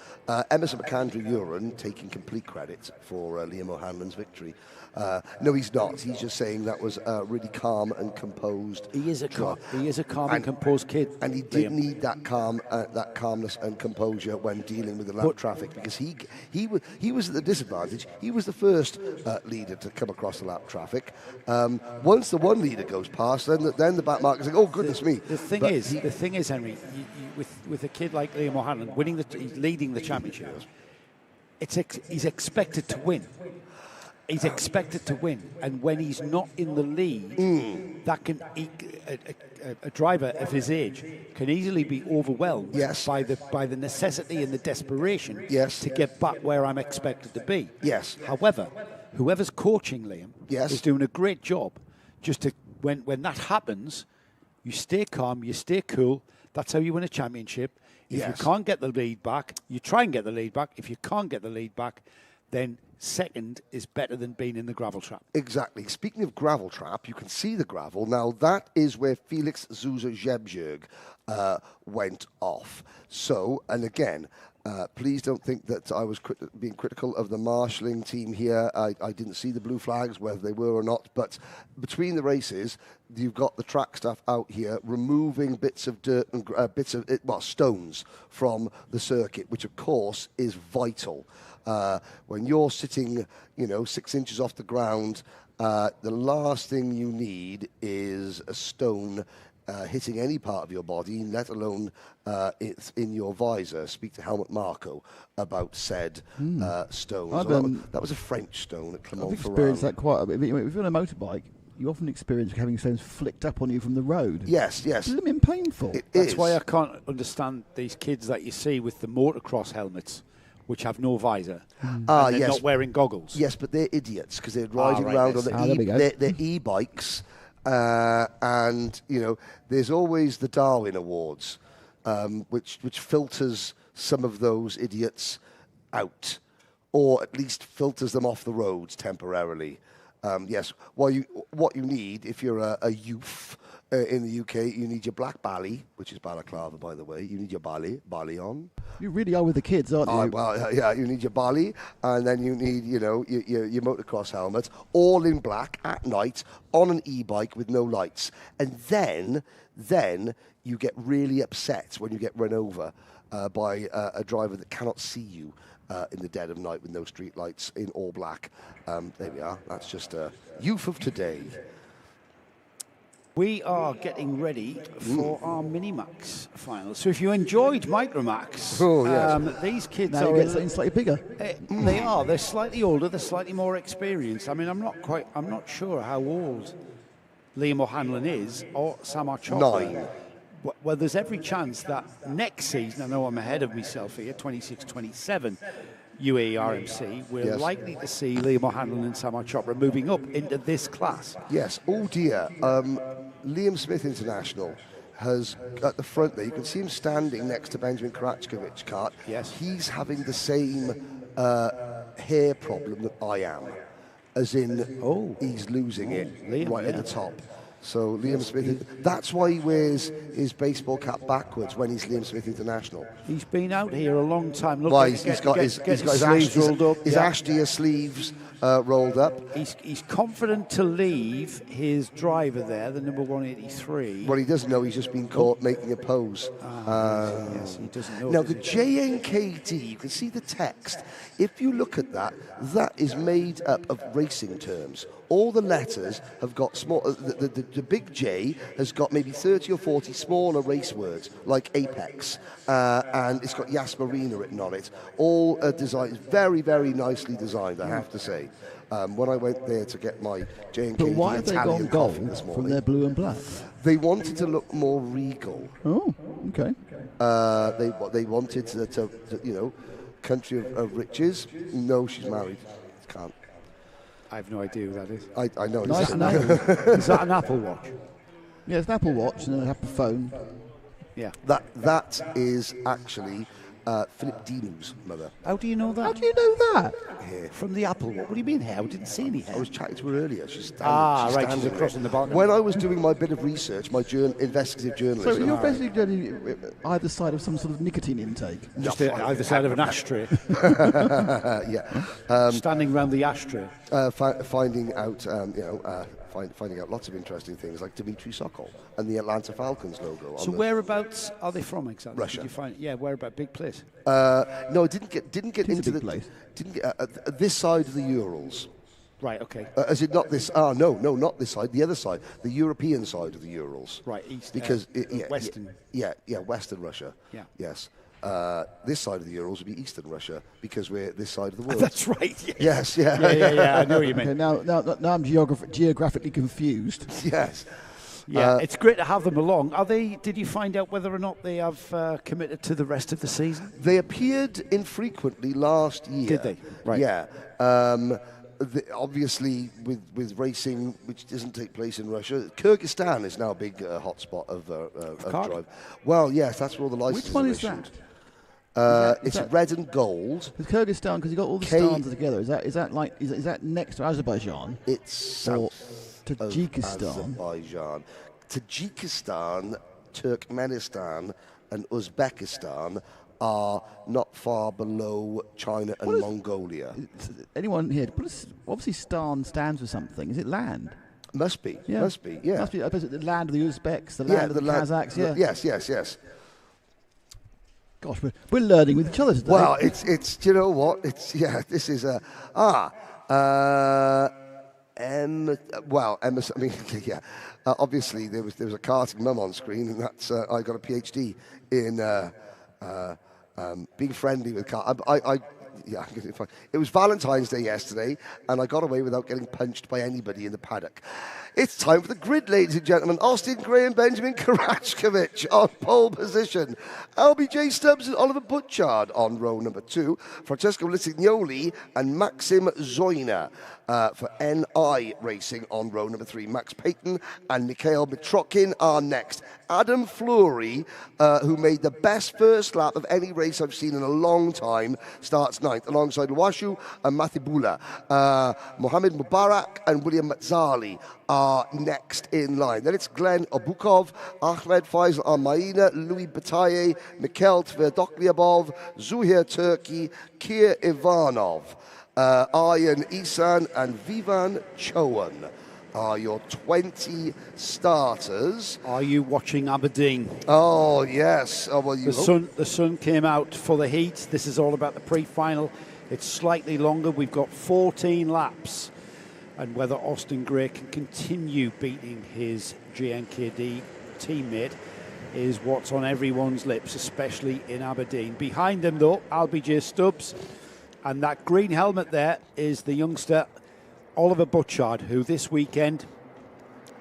Emerson McAndrew-Uren taking complete credit for Liam O'Hanlon's victory. No, he's not. He's just saying that was really calm and composed. He is a calm and composed kid, and he did need that calmness and composure when dealing with the lap traffic, because he was at the disadvantage. He was the first leader to come across the lap traffic. Once the one leader goes past, then the back marker's like, oh goodness me. The thing is, Henry, with a kid like Liam O'Hanlon leading the championship, he's expected to win. He's expected to win, and when he's not in the lead, a driver of his age can easily be overwhelmed by the necessity and the desperation to get back where I'm expected to be. Yes. However, whoever's coaching Liam is doing a great job. Just to when that happens, you stay calm, you stay cool. That's how you win a championship. If you can't get the lead back, you try and get the lead back. If you can't get the lead back, then second is better than being in the gravel trap. Exactly. Speaking of gravel trap, you can see the gravel. Now, that is where Felix Zuser-Jebjerg went off. So, and again, please don't think that I was being critical of the marshalling team here. I didn't see the blue flags, whether they were or not. But between the races, you've got the track staff out here removing bits of dirt and stones from the circuit, which, of course, is vital. When you're sitting, 6 inches off the ground, the last thing you need is a stone hitting any part of your body, let alone it's in your visor. Speak to Helmut Marko about said stones. That was a French stone at Clermont-Ferrand. I've experienced that quite a bit. If you're on a motorbike, you often experience having stones flicked up on you from the road. Yes. It's a little painful. That's why I can't understand these kids that you see with the motocross helmets, which have no visor, and they're not wearing goggles. Yes, but they're idiots because they're riding around on their e-bikes, and there's always the Darwin Awards, which filters some of those idiots out, or at least filters them off the roads temporarily. Yes, what you need if you're a youth in the UK, you need your black bally, which is balaclava, by the way. You need your bally on. You really are with the kids, aren't you? Well, yeah, you need your bally, and then you need, your motocross helmet, all in black at night on an e-bike with no lights, and then you get really upset when you get run over by a driver that cannot see you in the dead of night with no street lights in all black. There we are. That's just youth of today. We are getting ready for our Minimax final. So if you enjoyed Microax, these kids now are getting slightly bigger. They are. They're slightly older. They're slightly more experienced. I mean, I'm not sure how old Liam O'Hanlon is or Samar Chopra. 9. Well, there's every chance that next season, I know I'm ahead of myself here, 26-27 UAE RMC, we're likely to see Liam O'Hanlon and Samar Chopra moving up into this class. Yes. Oh dear. Liam Smith International has at the front there. You can see him standing next to Benjamin Karachkovic's cart. Yes. He's having the same hair problem that I am, as in he's losing it Liam, at the top. So Liam Smith, that's why he wears his baseball cap backwards when he's Liam Smith International. He's been out here a long time. Look, Why? He's got his sleeves rolled up. His Ashtia sleeves rolled up. He's confident to leave his driver there, the number 183. Well, he doesn't know he's just been caught making a pose. Yes, he doesn't know. Now, the JNKD, you can see the text. If you look at that, that is made up of racing terms. All the letters have got small. The the big J has got maybe 30 or 40 smaller race words, like Apex, and it's got Marina written on it. All designed, very, very nicely designed, I have to say. When I went there to get my J&K But why have they gone Italian coffee gold this from morning, their blue and black? they wanted to look more regal. Oh, okay. They wanted to country of riches. No, she's married. Can't. I have no idea who that is. I know. Nice it's name. Is that an Apple Watch? Yeah, it's an Apple Watch and an Apple phone. Yeah. That is actually Philip Dinu's mother. How do you know that? How do you know that? Here. From the Apple Watch? What do you mean hair? I didn't see any hair. I was chatting to her earlier. She's standing. Right, she's standing across there. in the balcony. When I was doing my bit of research, my investigative So journalism. you're basically doing either side of some sort of nicotine intake. Just either side of an ashtray. yeah. Standing round the ashtray. Finding out, finding out lots of interesting things like Dimitri Sokol and the Atlanta Falcons logo. So whereabouts are they from exactly? Russia. Did you find? Yeah, whereabout? Big place. No, I didn't get It's into a big the place. Didn't get this side of the Urals. Right. Okay. Is it not this? No, not this side. The other side, the European side of the Urals. Right. East. Because Western. Yeah, Western Russia. Yeah. Yes. This side of the Urals would be Eastern Russia because we're this side of the world. That's right. Yes. Yeah. Yeah. I know what you mean. Okay, now I'm geographically confused. Yes. Yeah, it's great to have them along. Did you find out whether or not they have committed to the rest of the season? They appeared infrequently last year. Did they? Right. Yeah. Obviously, with racing, which doesn't take place in Russia, Kyrgyzstan is now a big hotspot of drive. Well, yes, that's where all the licenses Which one are is issued. that? It's red and gold. It's Kyrgyzstan because you got all the stans together. Is that next to Azerbaijan? It's south Tajikistan. of Azerbaijan. Tajikistan, Turkmenistan, and Uzbekistan are not far below China and Mongolia. Anyone here? Obviously, Stan stands for something. Is it land? Must be. Yeah. Must be. Yeah. Must be. I suppose the land of the Uzbeks, the land of the Kazakhs. Yeah. Yes. Gosh, we're learning with each other today. Well, it's you know what? This is obviously there was a karting mum on screen, and that's I got a PhD in being friendly with cars. It was Valentine's Day yesterday, and I got away without getting punched by anybody in the paddock. It's time for the grid, ladies and gentlemen. Austin Gray and Benjamin Karachkovich on pole position. LBJ Stubbs and Oliver Butchard on row number 2. Francesco Lisignoli and Maxim Zoyna for NI Racing on row number 3. Max Payton and Mikhail Mitrokin are next. Adam Fleury, who made the best first lap of any race I've seen in a long time, starts 9th, alongside Washu and Mathibula. Mohamed Mubarak and William Mazzali are next in line. Then it's Glenn Obukov, Ahmed Faisal Al-Maina, Louis Bataille, Mikhail Tverdokliabov, Zuhair Turki, Kir Ivanov, Aryan Isan and Vivan Chowan are your 20 starters. Are you watching Aberdeen? Oh, yes. Oh, well, the sun came out for the heat. This is all about the pre-final. It's slightly longer. We've got 14 laps. And whether Austin Gray can continue beating his GNKD teammate is what's on everyone's lips, especially in Aberdeen. Behind them, though, LBJ Stubbs. And that green helmet there is the youngster Oliver Butchard, who this weekend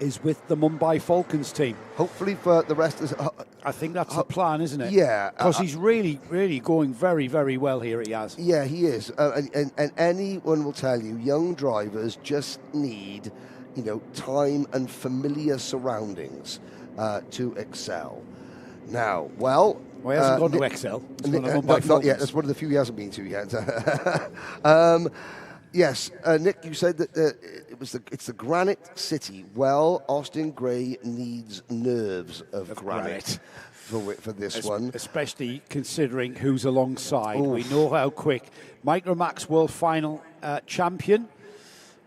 is with the Mumbai Falcons team. Hopefully for the rest of... I think that's the plan, isn't it? Yeah. Because he's really, really going very, very well here, he has. Yeah, he is. And anyone will tell you, young drivers just need, time and familiar surroundings to excel. Now, well... Well, he hasn't gone to excel. Not yet. That's one of the few he hasn't been to yet. Yes, Nick, you said that it's the granite city. Well, Austin Gray needs nerves of granite for this one. Especially considering who's alongside. Oof. We know how quick. Microax World Final champion,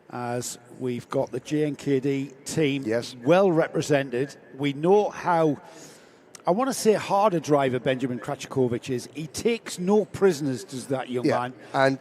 as we've got the JNKD team well represented. We know how I want to say harder driver Benjamin Kracikovic is. He takes no prisoners, does that young man.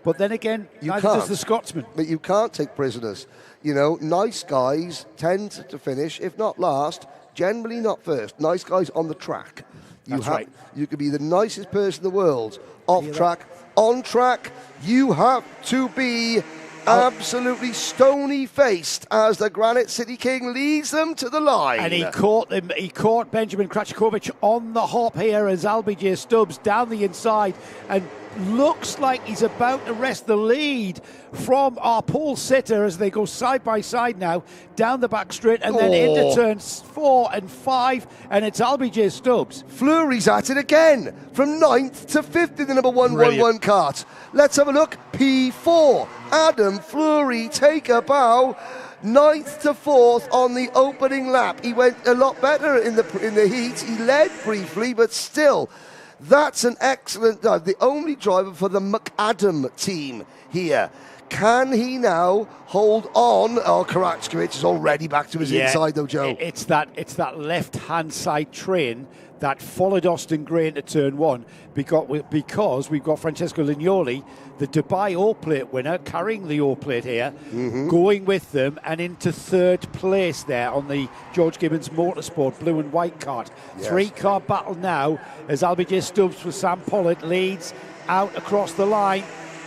But then again, neither does the Scotsman. But you can't take prisoners. You know, nice guys tend to finish, if not last, generally not first. Nice guys on the track. That's right. You could be the nicest person in the world. Off track, on track, you have to be absolutely stony-faced as the Granite City King leads them to the line. And he caught them. He caught Benjamin Kracikovic on the hop here as LBJ Stubbs down the inside and looks like he's about to wrest the lead from our pole sitter as they go side by side now down the back straight and then into turns 4 and 5, and it's LBJ Stubbs. Fleury's at it again from 9th to 5th in the number 111 kart. Let's have a look. P4, Adam Fleury, take a bow. 9th to 4th on the opening lap. He went a lot better in the heat. He led briefly, but still, that's an excellent dive. The only driver for the McAdam team here. Can he now hold on? Oh, Karachkovic is already back to his inside, though, Joe. It's that left-hand side train that followed Austin Gray into turn 1 because we've got Francesco Lignoli, the Dubai O-Plate winner, carrying the O-Plate here, going with them and into 3rd place there on the George Gibbons Motorsport blue and white kart. Yes. 3-car battle now as LBJ Stubbs for Sam Pollard leads out across the line.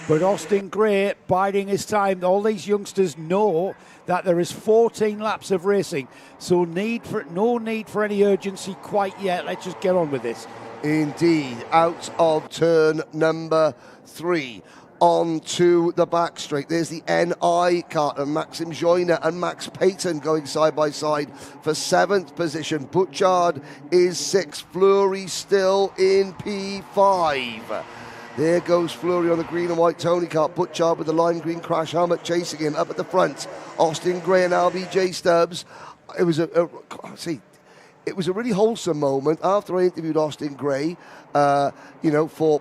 But Austin Gray biding his time. All these youngsters know that there is 14 laps of racing, so no need for any urgency quite yet. Let's just get on with this. Indeed, out of turn number 3. On to the back straight. There's the NI kart and Maxim Joyner and Max Payton going side by side for 7th position. Butchard is 6th. Fleury still in P5. There goes Fleury on the green and white Tony kart. Butchard with the lime green crash helmet chasing him up at the front. Austin Gray and LBJ Stubbs. It was a really wholesome moment after I interviewed Austin Gray, for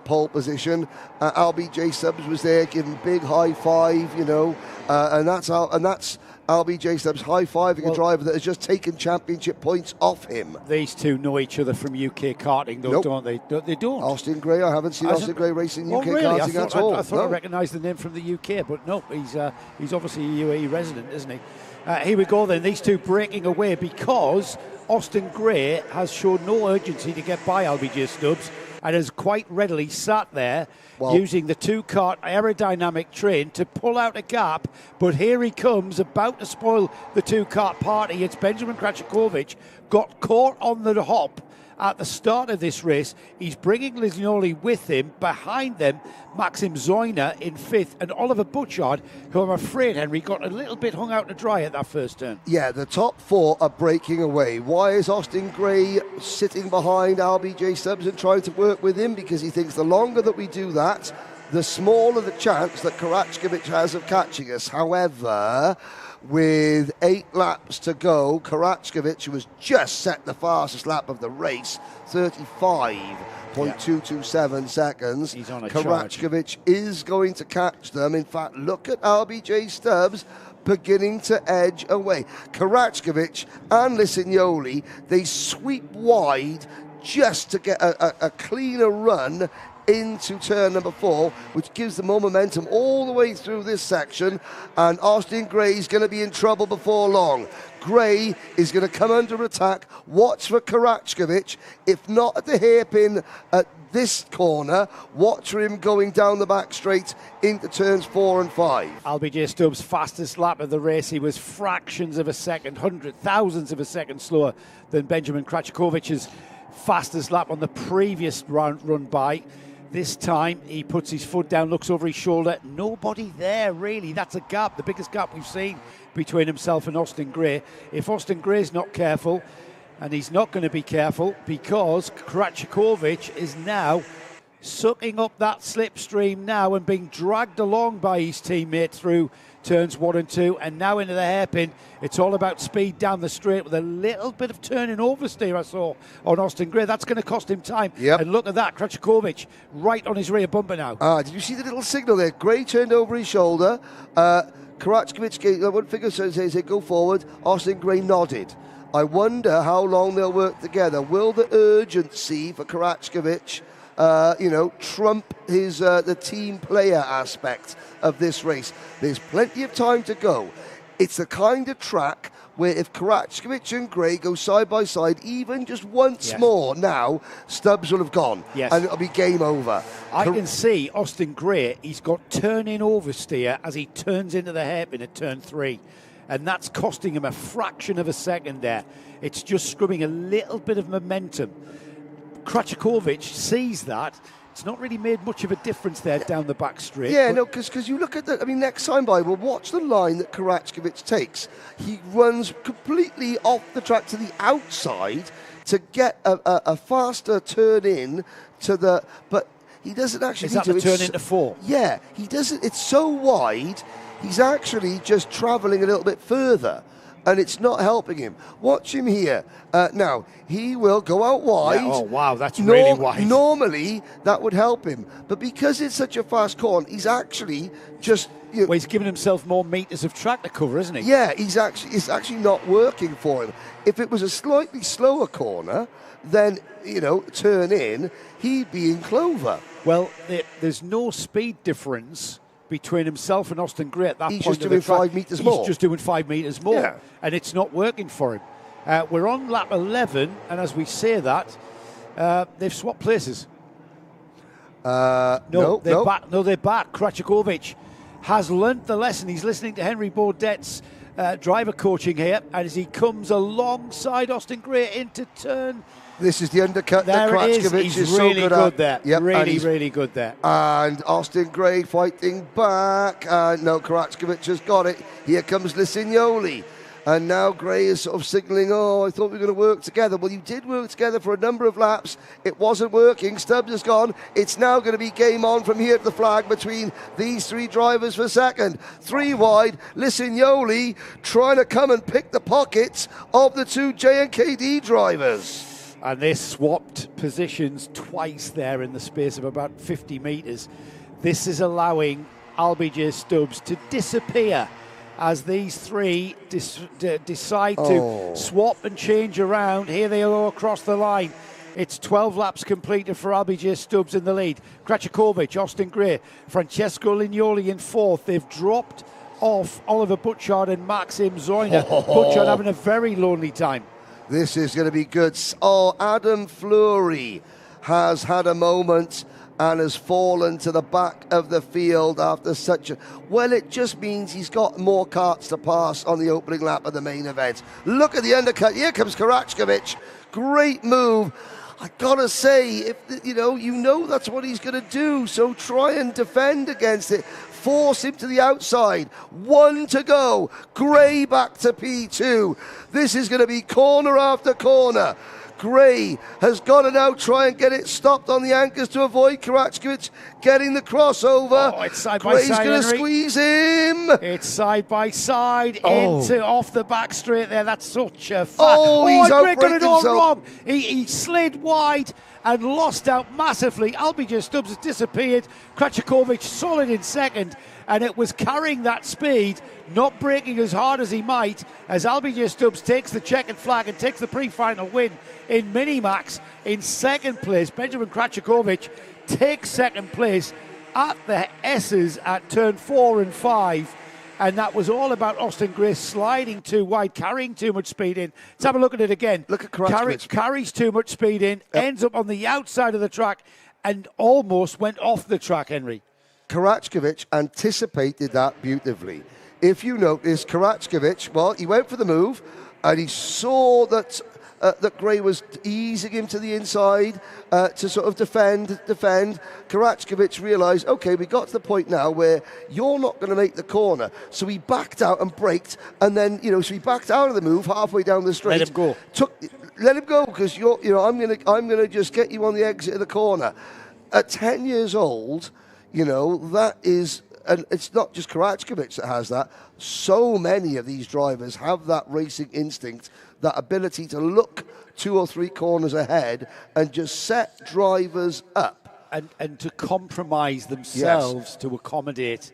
pole position. LBJ Stubbs was there giving big high five, and that's LBJ Stubbs high-fiving a driver that has just taken championship points off him. These two know each other from UK karting, though, don't they? They don't. Austin Gray, I haven't seen Austin Gray racing UK karting at all. I thought I recognised the name from the UK, but no, he's obviously a UAE resident, isn't he? Here we go then, these two breaking away because Austin Gray has shown no urgency to get by LBJ Stubbs and has quite readily sat there using the 2-kart aerodynamic train to pull out a gap. But here he comes, about to spoil the 2-kart party. It's Benjamin Kracikovic, got caught on the hop at the start of this race. He's bringing Lignoli with him. Behind them, Maxim Zoyner in 5th and Oliver Butchard, who I'm afraid, Henry, got a little bit hung out to dry at that first turn. Yeah, the top 4 are breaking away. Why is Austin Gray sitting behind LBJ Stubbs and trying to work with him? Because he thinks the longer that we do that, the smaller the chance that Karachkovic has of catching us. However, with 8 laps to go, Karachkovic, who has just set the fastest lap of the race, 35.227 seconds. He's on a Karachkovic is going to catch them. In fact, look at LBJ Stubbs beginning to edge away. Karachkovic and Lissignoli, they sweep wide just to get a cleaner run into turn number 4, which gives them more momentum all the way through this section, and Austin Gray is going to be in trouble before long. Gray is going to come under attack. Watch for Karachkovic. If not at the hairpin at this corner, watch for him going down the back straight into turns 4 and 5. LBJ Stubbs' fastest lap of the race. He was fractions of a second, thousandths of a second slower than Benjamin Krachikovic's fastest lap on the previous run by. This time he puts his foot down, looks over his shoulder. Nobody there, really. That's a gap, the biggest gap we've seen between himself and Austin Gray. If Austin Gray's not careful, and he's not going to be careful because Kracikovic is now sucking up that slipstream now and being dragged along by his teammate through turns 1 and 2, and now into the hairpin. It's all about speed down the straight with a little bit of turning oversteer I saw on Austin Gray. That's going to cost him time. Yep. And look at that, Kraczkowicz right on his rear bumper now. Did you see the little signal there? Gray turned over his shoulder. Kraczkowicz, one figure says, go forward. Austin Gray nodded. I wonder how long they'll work together. Will the urgency for Kraczkowicz, trump his the team player aspect of this race? There's plenty of time to go. It's the kind of track where if Kraczkowicz and Gray go side by side, even just once more now, Stubbs will have gone. Yes. And it'll be game over. I can see Austin Gray, he's got turn-in oversteer as he turns into the hairpin at turn 3. And that's costing him a fraction of a second there. It's just scrubbing a little bit of momentum. Kraczkowicz sees that. It's not really made much of a difference there down the back straight. Yeah, no, because you look at the, next time by, we'll watch the line that Kraczkowicz takes. He runs completely off the track to the outside to get a faster turn in to the, but he doesn't actually Is that the turn into 4? Yeah, he doesn't, it's so wide, he's actually just travelling a little bit further. And it's not helping him. Watch him here. Now, he will go out wide. Yeah, oh, wow, that's really wide. Normally, that would help him. But because it's such a fast corner, he's actually just... Well, he's giving himself more metres of track to cover, isn't he? Yeah, it's actually not working for him. If it was a slightly slower corner, then, turn in, he'd be in clover. Well, there's no speed difference between himself and Austin Gray at that He's point just of doing the track. 5 metres more. He's just doing 5 metres more, Yeah. and it's not working for him. We're on lap 11, and as we say that, they've swapped places. No, they're back. No, they're back. Kraczkowicz has learnt the lesson. He's listening to Henry Baudet's driver coaching here, and as he comes alongside Austin Gray into turn. This is the undercut that There it is. Kraczkowicz He's is really so good there. Yep, Really good there. And Austin Gray fighting back. No, Kraczkowicz has got it. Here comes Lisignoli. And now Gray is sort of signalling, I thought we were going to work together. Well, you did work together for a number of laps. It wasn't working. Stubbs has gone. It's now going to be game on from here to the flag between these 3 drivers for second. 3 wide. Lisignoli trying to come and pick the pockets of the 2 J&KD drivers. And they swapped positions twice there in the space of about 50 metres. This is allowing LBJ Stubbs to disappear as these 3 decide to swap and change around. Here they go across the line. It's 12 laps completed for LBJ Stubbs in the lead. Kraczkowicz, Austin Gray, Francesco Lignoli in 4th. They've dropped off Oliver Butchard and Maxim Zoyner. Butchard having a very lonely time. This is going to be good. Adam Fleury has had a moment and has fallen to the back of the field after such a... Well, it just means he's got more karts to pass on the opening lap of the main event. Look at the undercut. Here comes Kraczkowicz. Great move. I gotta say, if you know that's what he's going to do, so try and defend against it. Force him to the outside. 1 to go. Gray back to P2. This is going to be corner after corner. Gray has got to now try and get it stopped on the anchors to avoid Kraczkowicz getting the crossover. Oh, it's side by Gray's side, going to Henry. squeeze him. It's side by side into off the back straight there. That's such a he's Gray got it all himself. wrong. He slid wide and lost out massively. LBJ Stubbs has disappeared. Kraczkowicz solid in second, and it was carrying that speed, not braking as hard as he might, as LBJ Stubbs takes the checkered flag and takes the pre-final win in Minimax. In second place, Benjamin Kraczkowicz takes second place at the S's at turn 4 and 5. And that was all about Austin Gray sliding too wide, carrying too much speed in. Let's have a look at it again. Look at Kraczkowicz. Carries too much speed in, ends up on the outside of the track, and almost went off the track, Henry. Kraczkowicz anticipated that beautifully. If you notice, Kraczkowicz, well, he went for the move, and he saw that that Gray was easing him to the inside to sort of defend. Kraczkowicz realised, okay, we got to the point now where you're not going to make the corner. So he backed out and braked, and then, so he backed out of the move halfway down the straight. Let him go. Let him go, because I'm gonna just get you on the exit of the corner. At 10 years old, that is and it's not just Karachkovic that has that. So many of these drivers have that racing instinct, that ability to look 2 or 3 corners ahead and just set drivers up. And to compromise themselves to accommodate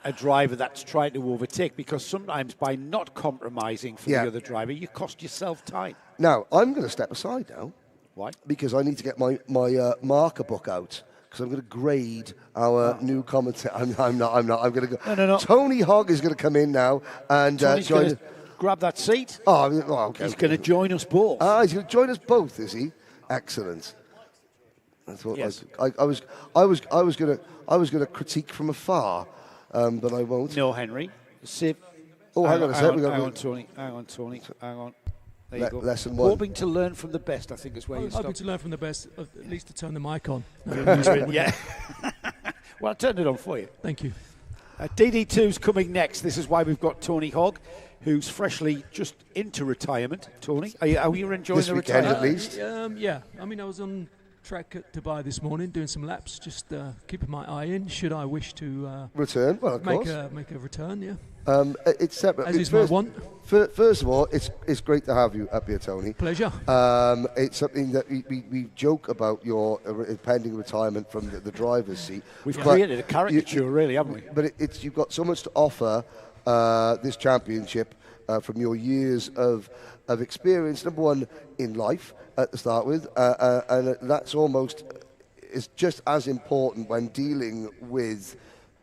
a driver that's trying to overtake, because sometimes by not compromising for the other driver, you cost yourself time. Now, I'm going to step aside now. Why? Because I need to get my marker book out, because I'm going to grade our new commentator. I'm not. I'm going to go. No. Tony Hogg is going to come in now and join us. Grab that seat. Oh, okay. He's going to join us both. He's going to join us both, is he? Excellent. I thought Yes. I was going to critique from afar, but I won't. No, Henry. Hang on a sec. Hang on, Tony. Hang on. There you go. Lesson 1. Hoping to learn from the best, I think is where you stop. Hoping to learn from the best, at least to turn the mic on. Yeah. Well, I turned it on for you. Thank you. DD2's coming next. This is why we've got Tony Hogg, who's freshly just into retirement. Tony, are you enjoying this the weekend retirement? at least? Yeah. I mean, I was on track at Dubai this morning doing some laps, just keeping my eye in should I wish to return. Well, of course. Make a return, yeah. It's separate. As is my want. First of all, it's great to have you up here, Tony. Pleasure. It's something that we joke about your pending retirement from the driver's seat. We've created a caricature, really, haven't we? But you've got so much to offer this championship from your years of experience. Number one in life to start with, and that's almost is just as important when dealing with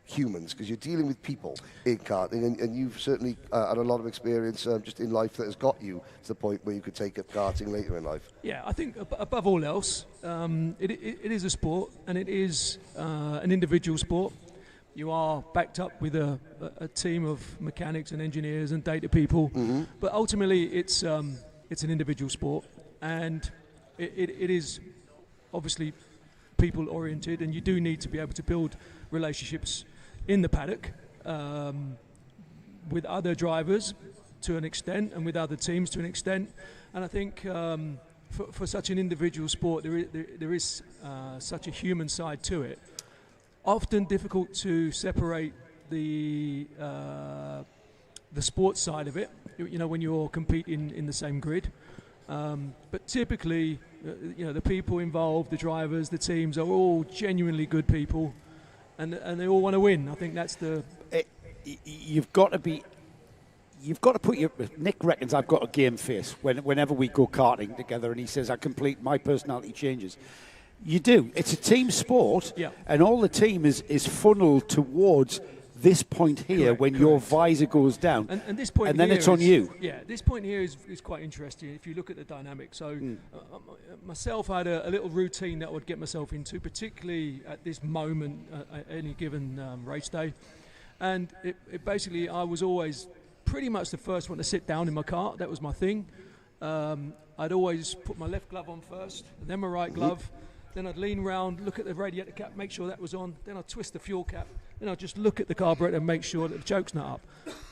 humans, because you're dealing with people in karting, and you've certainly had a lot of experience just in life that has got you to the point where you could take up karting later in life. Yeah, I think above all else, it is a sport, and it is an individual sport. You are backed up with a team of mechanics and engineers and data people, but ultimately it's an individual sport, and it is obviously people oriented, and you do need to be able to build relationships in the paddock with other drivers to an extent, and with other teams to an extent. And I think for such an individual sport, there is such a human side to it. Often difficult to separate the sports side of it, you know, when you're competing in the same grid. But typically, the people involved, the drivers, the teams, are all genuinely good people, and they all want to win. I think that's You've got to put your. Nick reckons I've got a game face whenever we go karting together, and he says my personality changes. You do. It's a team sport, and all the team is funneled towards this point here. Correct, when your visor goes down, and this point, and then here it's on you. Yeah, this point here is quite interesting if you look at the dynamic. So myself, I had a little routine that I would get myself into, particularly at this moment at any given race day, and it basically, I was always pretty much the first one to sit down in my car. That was my thing. I'd always put my left glove on first, and then my right glove. Then I'd lean round, look at the radiator cap, make sure that was on. Then I'd twist the fuel cap. Then I'd just look at the carburetor and make sure that the choke's not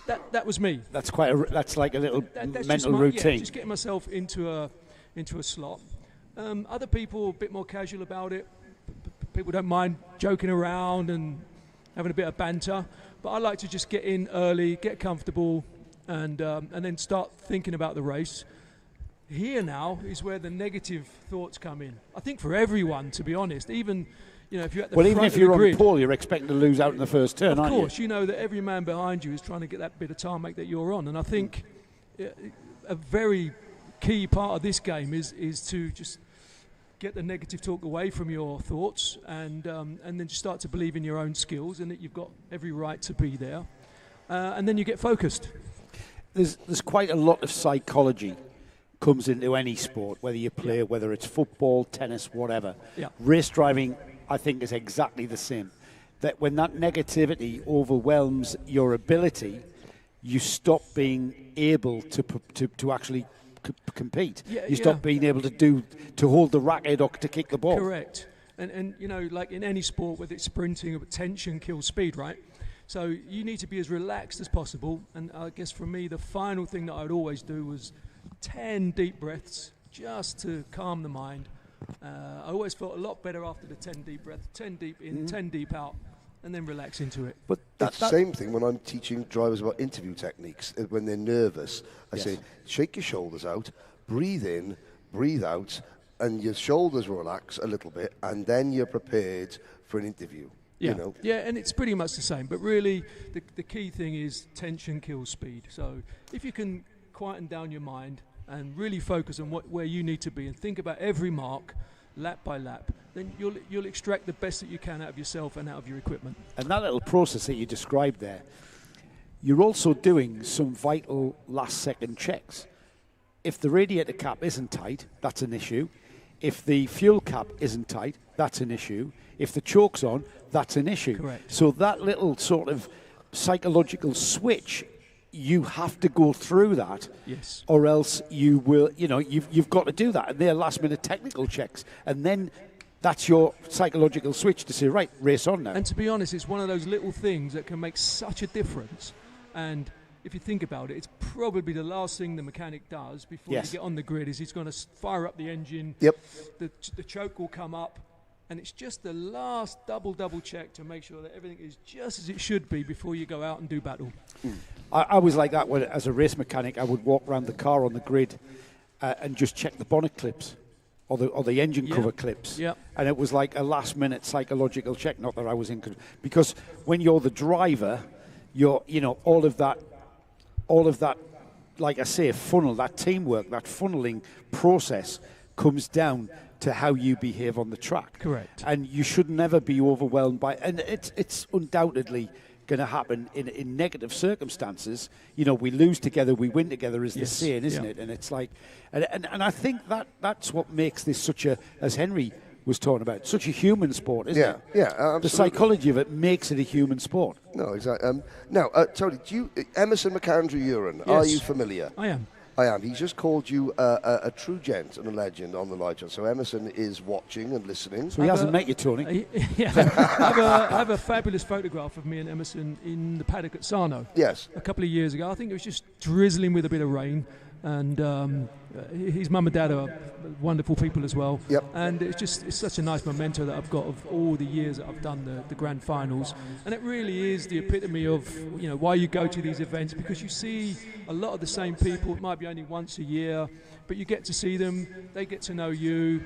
up. That was me. That's that's like a little that's mental routine. Yeah, just getting myself into a slot. Other people a bit more casual about it. People don't mind joking around and having a bit of banter. But I like to just get in early, get comfortable, and then start thinking about the race. Here now is where the negative thoughts come in. I think for everyone, to be honest, even if you're at the front even if of you're the on grid, pole, you're expecting to lose out in the first turn, aren't you? Of course, you know that every man behind you is trying to get that bit of tarmac that you're on, and I think a very key part of this game is to just get the negative talk away from your thoughts, and then just start to believe in your own skills and that you've got every right to be there, and then you get focused. There's quite a lot of psychology comes into any sport, whether you play, whether it's football, tennis, whatever. Yeah. Race driving, I think, is exactly the same. That when that negativity overwhelms your ability, you stop being able to actually compete. You stop being able to hold the racket or to kick the ball. Correct. And like in any sport, whether it's sprinting, tension kills speed, right? So you need to be as relaxed as possible. And I guess for me, the final thing that I would always do was 10 deep breaths just to calm the mind. I always felt a lot better after the 10 deep breaths. 10 deep in, 10 deep out. and then relax into it. But That's the same thing when I'm teaching drivers about interview techniques. When they're nervous, I say, shake your shoulders out, breathe in, breathe out, and your shoulders relax a little bit, and then you're prepared for an interview. Yeah, You know? yeah, and it's pretty much the same. But really, the key thing is tension kills speed. So if you can quieten down your mind and really focus on where you need to be and think about every mark, lap by lap, then you'll extract the best that you can out of yourself and out of your equipment. And that little process that you described there, you're also doing some vital last-second checks. If the radiator cap isn't tight, that's an issue. If the fuel cap isn't tight, that's an issue. If the choke's on, that's an issue. Correct. So that little sort of psychological switch, you have to go through that. Yes. Or else you will, you've got to do that. And they're last-minute technical checks. And then that's your psychological switch to say, right, race on now. And to be honest, it's one of those little things that can make such a difference. And if you think about it, it's probably the last thing the mechanic does before you get on the grid is he's going to fire up the engine. Yep. The choke will come up. And it's just the last double check to make sure that everything is just as it should be before you go out and do battle. I was like that as a race mechanic. I would walk around the car on the grid and just check the bonnet clips or the engine cover clips. Yep. And it was like a last-minute psychological check. Not that I was in control, because when you're the driver, you're all of that, like I say, funnel, that teamwork, that funneling process comes down to how you behave on the track. Correct. And you should never be overwhelmed by, and it's undoubtedly going to happen in negative circumstances. We lose together, we win together is the saying, isn't it? And it's like, and I think that's what makes this such a, as Henry was talking about, such a human sport, isn't it? Yeah, absolutely. The psychology of it makes it a human sport. No, exactly. Now, Tony, Emerson McAndrew-Uren, are you familiar? I am. I am. He's just called you a true gent and a legend on the live chat. So Emerson is watching and listening. So he hasn't met you, Tony? I have a fabulous photograph of me and Emerson in the paddock at Sarno. Yes. A couple of years ago. I think it was just drizzling with a bit of rain. And his mum and dad are wonderful people as well. Yep. And it's such a nice memento that I've got of all the years that I've done the grand finals. And it really is the epitome of why you go to these events, because you see a lot of the same people. It might be only once a year, but you get to see them. They get to know you.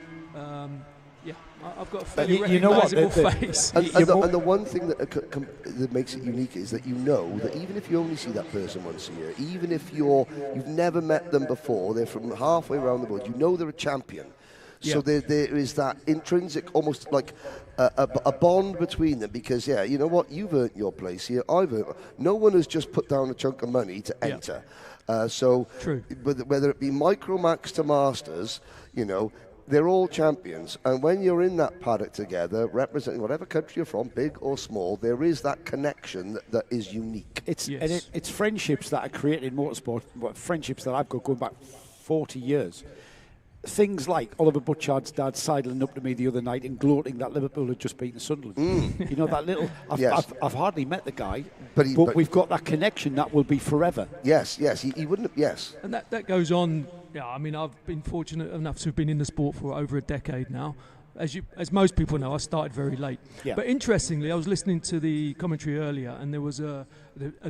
I've got a fairly recognisable face. And the one thing that makes it unique is that that even if you only see that person once a year, even if you've never met them before, they're from halfway around the world, they're a champion. So there is that intrinsic, almost like a bond between them, because you know what, you've earned your place here, I've earned. No one has just put down a chunk of money to enter. So true. Whether it be Microax to Masters, they're all champions, and when you're in that paddock together, representing whatever country you're from, big or small, there is that connection that is unique. It's friendships that are created in motorsport, friendships that I've got going back 40 years. Things like Oliver Butchard's dad sidling up to me the other night and gloating that Liverpool had just beaten Sunderland. That little. I've hardly met the guy, but we've got that connection that will be forever. Yes, he wouldn't. Yes, and that goes on. Yeah, I mean, I've been fortunate enough to have been in the sport for over a decade now. As most people know, I started very late. Yeah. But interestingly, I was listening to the commentary earlier, and there was a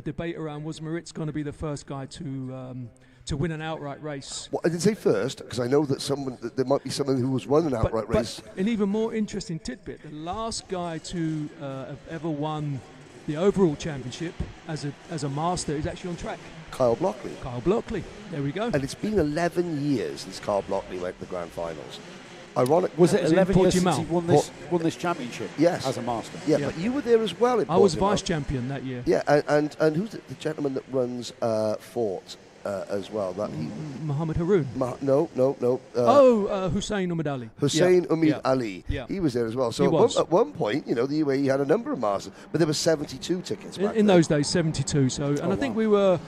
debate around, was Moritz going to be the first guy to win an outright race? Well, I didn't say first, because I know that there might be someone who was won an outright race. But an even more interesting tidbit, the last guy to have ever won the overall championship as a master is actually on track. Kyle Blockley. There we go. And it's been 11 years since Kyle Blockley went to the grand finals. Ironic. Was it 11 years since he won this championship? Yes. As a master. Yeah, but you were there as well. I was vice champion that year. Yeah, and who's the gentleman that runs Fort as well? Muhammad Haroon. No. Hussein Umid Ali. Hussein Umid Ali. Yeah. He was there as well. So at one point, the UAE had a number of masters, but there were 72 tickets back in those days, 72. So, and I think we were.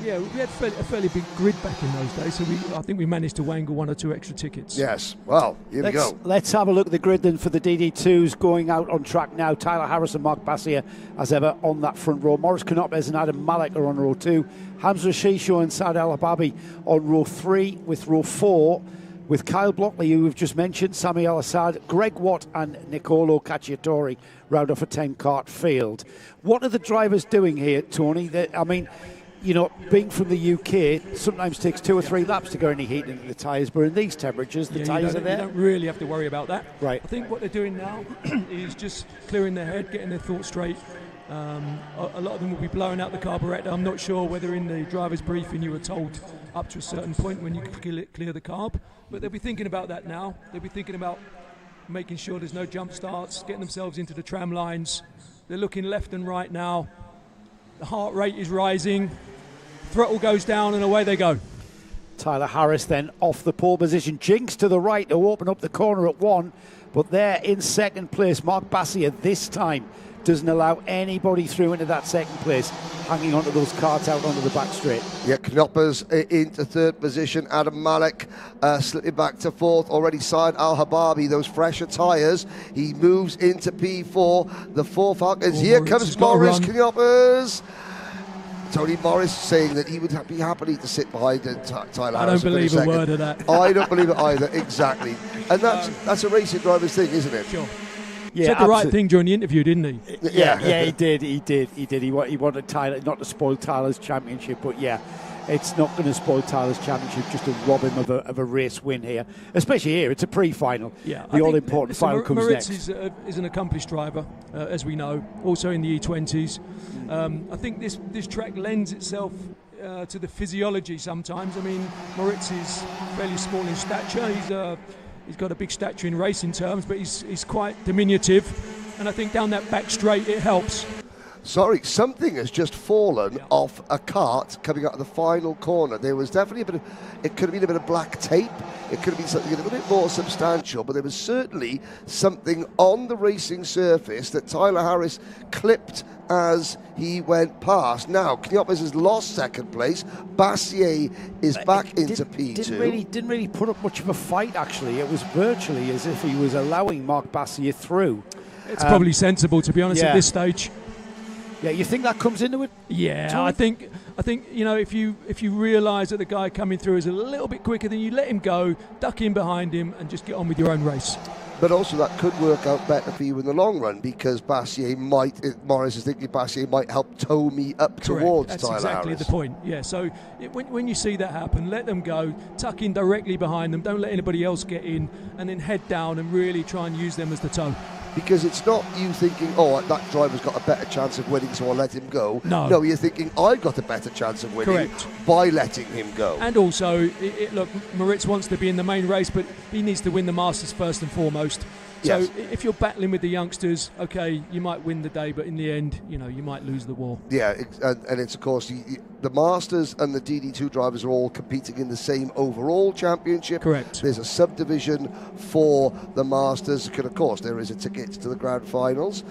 Yeah, we had a fairly big grid back in those days, so I think we managed to wangle one or two extra tickets. Yes, well, here we go. Let's have a look at the grid then for the DD2s going out on track now. Tyler Harris and Mark Bassier, as ever, on that front row. Maurice Canopes and Adam Malek are on row 2. Hamza Shisho and Saad El Hababi on row 3, with row 4 with Kyle Blockley, who we've just mentioned, Sami Al-Assad, Greg Watt and Nicolo Cacciatore round off a 10-kart field. What are the drivers doing here, Tony? I mean, you know, being from the UK, sometimes takes 2 or 3 laps to go any heat into the tyres, but in these temperatures, the tyres are there. You don't really have to worry about that. Right. I think what they're doing now is just clearing their head, getting their thoughts straight. A lot of them will be blowing out the carburettor. I'm not sure whether in the driver's briefing you were told up to a certain point when you clear the carb, but they'll be thinking about that now. They'll be thinking about making sure there's no jump starts, getting themselves into the tram lines. They're looking left and right now. The heart rate is rising, throttle goes down, and away they go. Tyler Harris then off the pole position. Jinx to the right to open up the corner at 1, but there in second place, Mark Bassier this time doesn't allow anybody through into that second place, hanging onto those carts out onto the back straight. Yeah, Knoppers into third position. Adam Malik slipping back to fourth. Already Syed Al-Hababi, those fresher tyres. He moves into P4. The four Falcons. Here comes Morris Knoppers. Tony Morris saying that he would be happy to sit behind Tyler I Harris. don't believe a word of that. I don't believe it either, exactly. And that's a racing driver's thing, isn't it? Sure. Yeah, said the right thing during the interview, didn't he? Yeah, he did. He wanted Tyler not to spoil Tyler's championship, but yeah, it's not going to spoil Tyler's championship just to rob him of a race win here, especially here. It's a pre-final. Yeah, the all-important final comes Moritz next. is an accomplished driver, as we know, also in the E20s. I think this track lends itself to the physiology sometimes. I mean, Moritz is fairly small in stature. He's got a big stature in racing terms, but he's quite diminutive, and I think down that back straight it helps. Sorry, something has just fallen off a cart coming out of the final corner. There was definitely it could have been a bit of black tape. It could have been something a little bit more substantial, but there was certainly something on the racing surface that Tyler Harris clipped as he went past. Now, Knoppers has lost second place. Bassier is back into P2. Didn't really put up much of a fight, actually. It was virtually as if he was allowing Mark Bassier through. It's probably sensible, to be honest, at this stage. Yeah, you think that comes into it? Yeah, I think you know, if you realise that the guy coming through is a little bit quicker, then you let him go, duck in behind him, and just get on with your own race. But also that could work out better for you in the long run, because Bassier Morris is thinking Bassier might help tow me up towards That's Tyler exactly Harris. the point. Yeah, so when you see that happen, let them go, tuck in directly behind them, don't let anybody else get in, and then head down and really try and use them as the tow. Because it's not you thinking, oh, that driver's got a better chance of winning, so I'll let him go. No, you're thinking, I've got a better chance of winning by letting him go. And also, look, Moritz wants to be in the main race, but he needs to win the Masters first and foremost. So if you're battling with the youngsters, okay, you might win the day, but in the end, you know, you might lose the war. Yeah, and it's, of course, the Masters and the DD2 drivers are all competing in the same overall championship. Correct. There's a subdivision for the Masters. Of course, there is a ticket to the grand finals.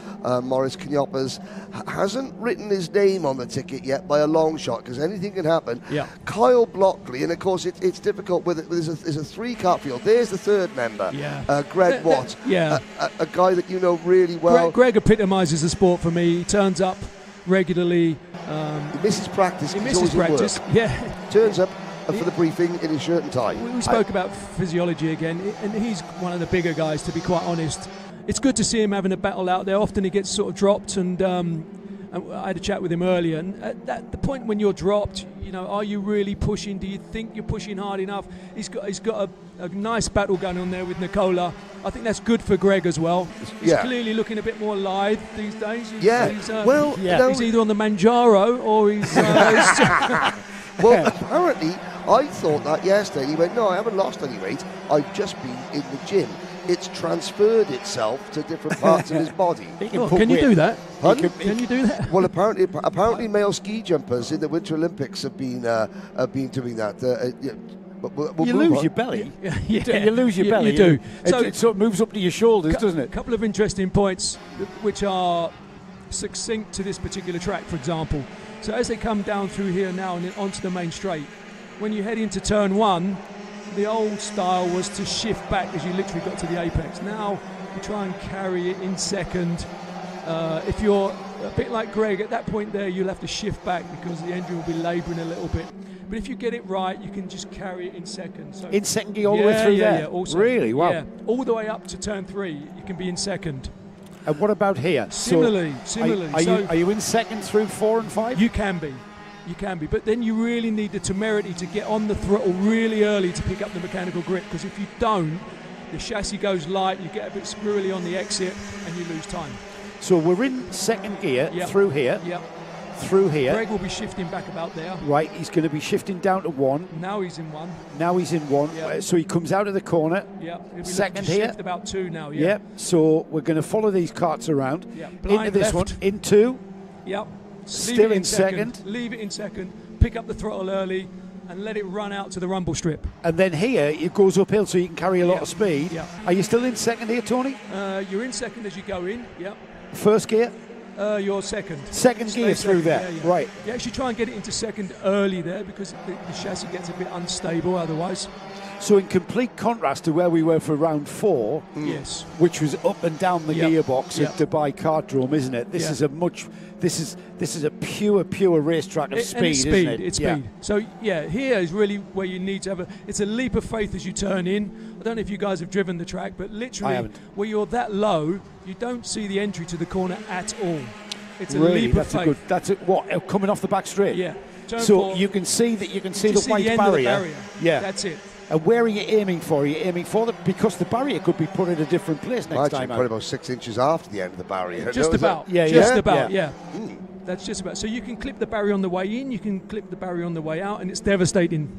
Morris Knoppers hasn't written his name on the ticket yet by a long shot, because anything can happen. Yeah. Kyle Blockley, and of course it's difficult with it. There's a 3-car field. There's the third member, Greg Watt. A guy that you know really well. Greg epitomises the sport for me. He turns up regularly. He misses practice. He misses practice. Yeah. Turns up for the briefing in his shirt and tie. We spoke about physiology again, and he's one of the bigger guys, to be quite honest. It's good to see him having a battle out there. Often he gets sort of dropped, and I had a chat with him earlier, and at the point when you're dropped, you know, are you really pushing? Do you think you're pushing hard enough? He's got a nice battle going on there with Nicola. I think that's good for Greg as well. He's clearly looking a bit more lithe these days. He's either on the Manjaro or he's... Well, apparently, I thought that yesterday. He went, no, I haven't lost any weight. I've just been in the gym. It's transferred itself to different parts of his body. Can you do that? Can you do that? Well, apparently, male ski jumpers in the Winter Olympics have been doing that. You lose your belly. You lose your belly. You do. So it sort of moves up to your shoulders, doesn't it? A couple of interesting points, which are succinct to this particular track, for example. So as they come down through here now and onto the main straight, when you head into turn 1, the old style was to shift back as you literally got to the apex. Now you try and carry it in second. If you're a bit like Greg, at that point there you'll have to shift back because the engine will be labouring a little bit. But if you get it right, you can just carry it in second. So in second gear all the way through there? Yeah, also. Really? Wow. Yeah, all the way up to turn 3, you can be in second. And what about here? Similarly. Are you in second through 4 and 5? You can be. But then you really need the temerity to get on the throttle really early to pick up the mechanical grip, because if you don't, the chassis goes light, you get a bit squirrely on the exit, and you lose time. So we're in second gear through here. Yep. Through here. Greg will be shifting back about there. Right, he's going to be shifting down to 1. Now he's in 1. Yep. So he comes out of the corner. Yep. Second here. Shift about 2 now. Yep. So we're going to follow these carts around. Yep. Into this left. one. In 2. Yep. Still in second. Leave it in second. Pick up the throttle early and let it run out to the rumble strip. And then here it goes uphill so you can carry a lot of speed. Yep. Are you still in second here, Tony? You're in second as you go in. Yep. First gear? You're second. Second gear through there. Right. You actually try and get it into second early there, because the chassis gets a bit unstable otherwise. So in complete contrast to where we were for round 4, yes, which was up and down the gearbox at Dubai Kartdrome, isn't it? This is a this is a pure racetrack of speed, isn't it? It's speed. So here is really where you need to have it's a leap of faith as you turn in. I don't know if you guys have driven the track, but literally where you're that low, you don't see the entry to the corner at all. It's a leap of faith. That's what coming off the back straight. Yeah. So you can see that the white barrier. Yeah. That's it. And where are you aiming for? Are you aiming for because the barrier could be put in a different place next time. Probably about 6 inches after the end of the barrier. Just about. Yeah. That's just about. So you can clip the barrier on the way in, you can clip the barrier on the way out, and it's devastating.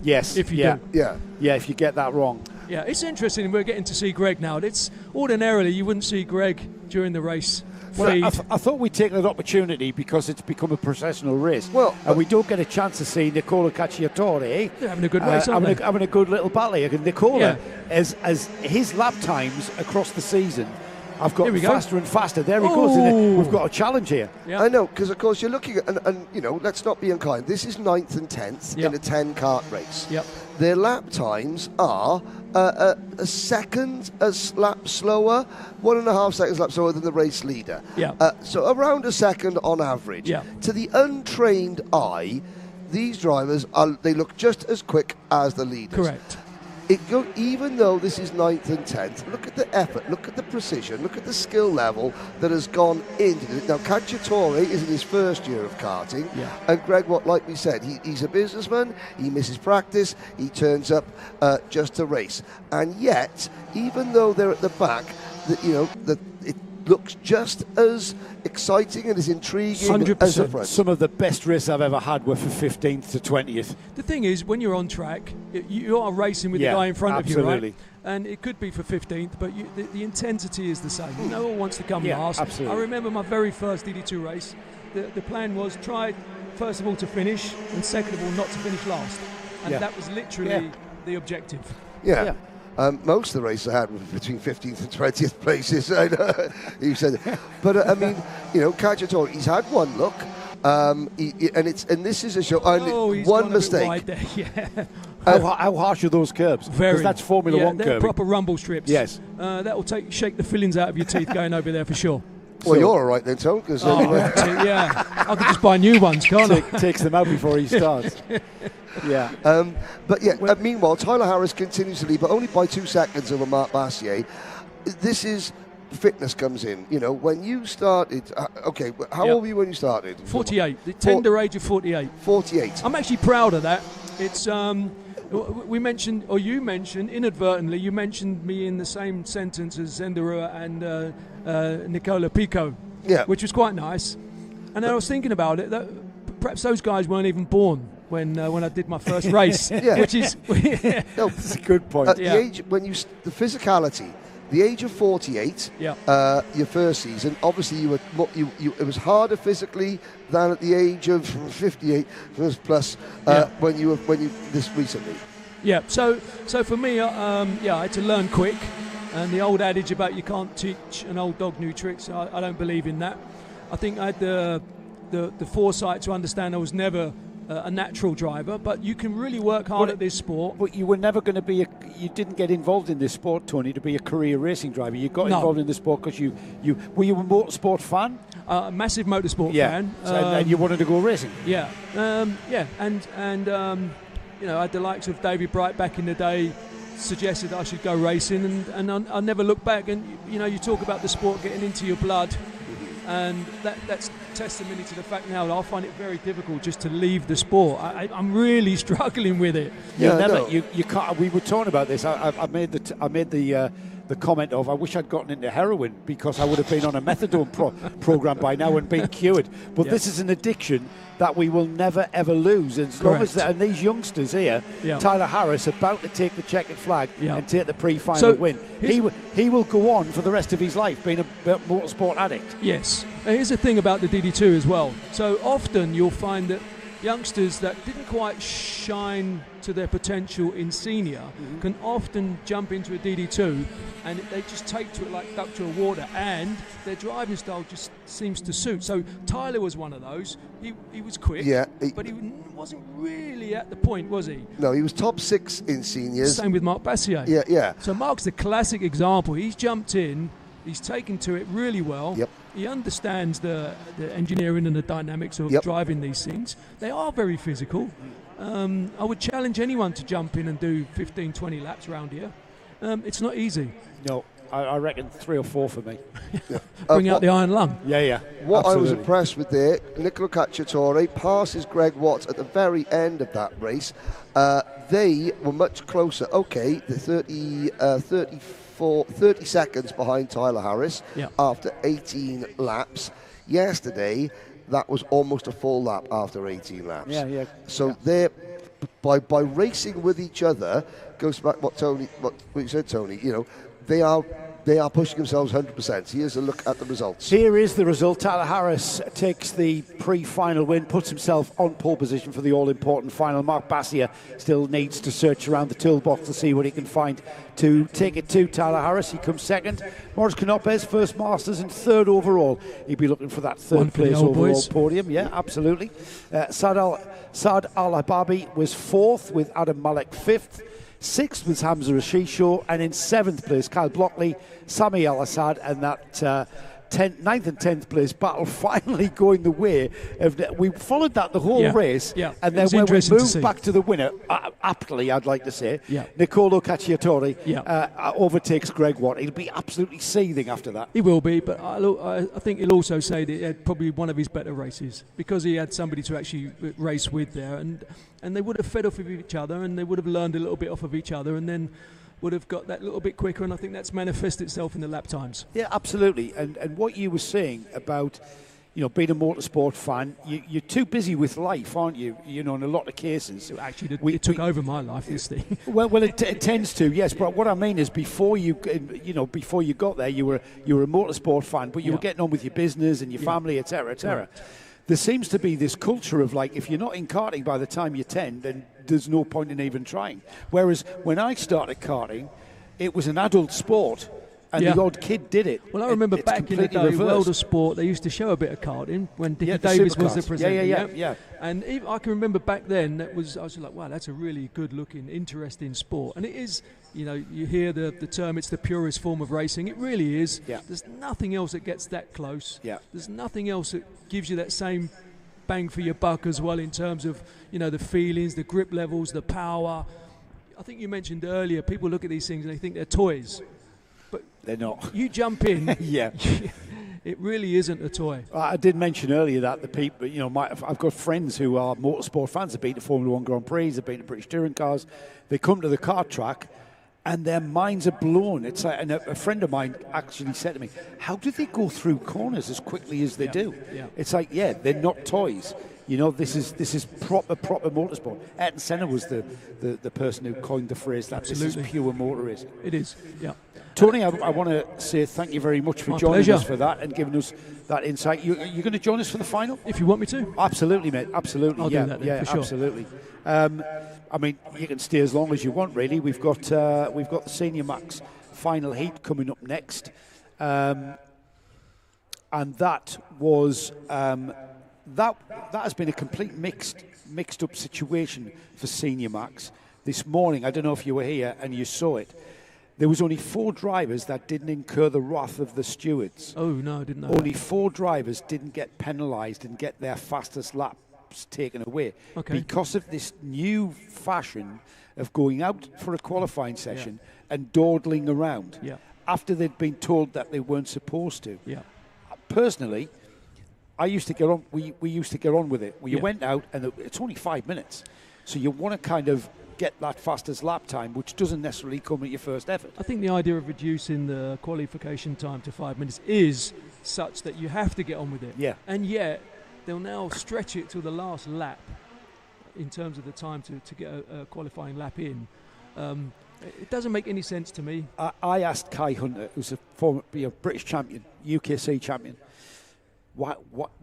Yes. If you do. Yeah, if you get that wrong. Yeah, it's interesting. We're getting to see Greg now. It's ordinarily you wouldn't see Greg during the race. Well, I thought we'd take that opportunity because it's become a processional race. Well, and we don't get a chance to see Nicola Cacciatore. They're having a good race, aren't they? Having a good little battle here. Nicola, as his lap times across the season have got faster and faster. There he goes. We've got a challenge here. Yeah. I know, because of course you're looking at, and let's not be unkind. This is 9th and 10th in a 10-kart race. Yep. Their lap times are a second a lap slower, 1.5 seconds lap slower than the race leader. Yeah. So around a second on average. Yeah. To the untrained eye, these drivers they look just as quick as the leaders. Correct. Even though this is 9th and 10th, look at the effort, look at the precision, look at the skill level that has gone into it. Now, Cacciatore is in his first year of karting, and Greg, like we said, he's a businessman, he misses practice, he turns up just to race. And yet, even though they're at the back, it looks just as exciting and as intriguing 100%. as the front. Some of the best races I've ever had were for 15th to 20th. The thing is, when you're on track, you are racing with the guy in front of you, right? And it could be for 15th, but the intensity is the same. No one wants to come last. Absolutely. I remember my very first DD2 race. The plan was try, first of all, to finish, and second of all, not to finish last. And that was literally the objective. Yeah. Most of the races I had were between 15th and 20th places. You said, but I mean, Cacciatore, he's had one look, and this is a show. And one mistake. How harsh are those curbs? Very. Because that's Formula One they're curbing. proper rumble strips. Yes. That will shake the fillings out of your teeth going over there for sure. Well, you're all right then, Tom. Because I could just buy new ones, can't I? Takes them out before he starts. Meanwhile, Tyler Harris continues to lead, but only by 2 seconds over Marc Bassier. This is fitness comes in. When you started, how old were you when you started? 48. The tender age of 48. 48. I'm actually proud of that. It's we mentioned, or you mentioned inadvertently, you mentioned me in the same sentence as Zenderua and Nicola Pico, which was quite nice. And I was thinking about it, that perhaps those guys weren't even born when I did my first race, which is that's a good point. The age the physicality. The age of 48, your first season, obviously it was harder physically than at the age of 58 plus when you this recently. Yeah. So for me, I had to learn quick, and the old adage about you can't teach an old dog new tricks, I don't believe in that. I think I had the foresight to understand I was never a natural driver, but you can really work hard at this sport. But you were never going to be you didn't get involved in this sport, Tony, to be a career racing driver. You got No. involved in the sport because you were you a motorsport fan? A massive motorsport fan. So, and you wanted to go racing. Yeah, and you know, I had the likes of David Bright back in the day suggested I should go racing, and I never looked back. And you know, you talk about the sport getting into your blood, and that's testimony to the fact now that I find it very difficult just to leave the sport. I'm really struggling with it. You can't. We were talking about this. I made the comment of I wish I'd gotten into heroin because I would have been on a methadone program by now and been cured. But this is an addiction that we will never ever lose. As long as and these youngsters here, Tyler Harris, about to take the checkered flag and take the pre-final win. He will go on for the rest of his life being a motorsport addict. Yes. Here's the thing about the DD2 as well. So often you'll find that youngsters that didn't quite shine to their potential in senior can often jump into a DD2 and they just take to it like duck to a water, and their driving style just seems to suit. So Tyler was one of those. He was quick, but he wasn't really at the point, was he? No, he was top 6 in seniors. Same with Mark Bassier. Yeah. So Mark's the classic example. He's jumped in, he's taken to it really well. Yep. He understands the engineering and the dynamics of driving these things. They are very physical. I would challenge anyone to jump in and do 15, 20 laps around here. It's not easy. No, I reckon 3 or 4 for me. Bring out the iron lung. Yeah. What absolutely. I was impressed with there, Nicola Cacciatore passes Greg Watts at the very end of that race. They were much closer. Okay, the 30 seconds behind Tyler Harris after 18 laps. Yesterday, that was almost a full lap after 18 laps. Yeah. So they're by racing with each other, goes back what you said, Tony. You know, they are pushing themselves 100%. Here's a look at the results. Here is the result. Tyler Harris takes the pre-final win, puts himself on pole position for the all-important final. Mark Bassier still needs to search around the toolbox to see what he can find to take it to Tyler Harris. He comes second. Maurice Canopes, first Masters and third overall. He'd be looking for that third place overall podium. Yeah, absolutely. Saad Al-Hababi was fourth with Adam Malek fifth. Sixth was Hamza Rashisho, and in seventh place, Kyle Blockley, Sami Al-Assad, and that ninth and 10th place battle finally going the way of we followed that the whole race, and then when we moved back to the winner, aptly I'd like to say, Nicolo Cacciatore overtakes Greg Watt. He'll be absolutely seething after that. He will be, but I think he'll also say that he had probably one of his better races because he had somebody to actually race with there, and they would have fed off of each other, and they would have learned a little bit off of each other, and then would have got that little bit quicker, and I think that's manifested itself in the lap times. Yeah, absolutely. And what you were saying about, you know, being a motorsport fan, you're too busy with life, aren't you? You know, in a lot of cases. Actually, it took over my life, this thing. Well, it tends to, yes. But what I mean is, before you got there, you were a motorsport fan, but you were getting on with your business and your family, etc., etc. Right. There seems to be this culture of like, if you're not in karting by the time you're 10, then there's no point in even trying. Whereas when I started karting, it was an adult sport, and the odd kid did it. Well, I remember back in the day, World of Sport, they used to show a bit of karting when Dickie Davis was the presenter. Yeah. And I can remember back then, I was like, wow, that's a really good-looking, interesting sport. And it is, you know, you hear the term, it's the purest form of racing. It really is. Yeah. There's nothing else that gets that close. Yeah. There's nothing else that gives you that same bang for your buck as well in terms of, you know, the feelings, the grip levels, the power. I think you mentioned earlier, people look at these things and they think they're toys. But they're not. You jump in. Yeah. It really isn't a toy. I did mention earlier that the people, you know, I've got friends who are motorsport fans. They've been to Formula One Grand Prix, they've been to British touring cars. They come to the kart track and their minds are blown. It's like, and a friend of mine actually said to me, how do they go through corners as quickly as they do? Yeah. It's like, they're not toys. You know, this is proper motorsport. Ayrton Senna was the person who coined the phrase that this is pure motor racing. It is, yeah. Tony, I want to say thank you very much for joining us for that and giving us that insight. You're going to join us for the final? If you want me to. Absolutely, mate. Absolutely. I'll do that then, for sure. Absolutely. I mean, you can stay as long as you want, really. We've got the Senior Max final heat coming up next. And that was... that has been a complete mixed up situation for Senior Max. this morning, I don't know if you were here and you saw it, there was only 4 drivers that didn't incur the wrath of the stewards. Oh, no, I didn't know. Only 4 drivers didn't get penalised and get their fastest laps taken away because of this new fashion of going out for a qualifying session and dawdling around after they'd been told that they weren't supposed to. Yeah. Personally, I used to get on. We used to get on with it. You went out and it's only 5 minutes, so you want to kind of get that fastest lap time, which doesn't necessarily come at your first effort. I think the idea of reducing the qualification time to 5 minutes is such that you have to get on with it. Yeah. And yet, they'll now stretch it to the last lap in terms of the time to get a qualifying lap in. It doesn't make any sense to me. I asked Kai Hunter, who's a former British champion, UKC champion, why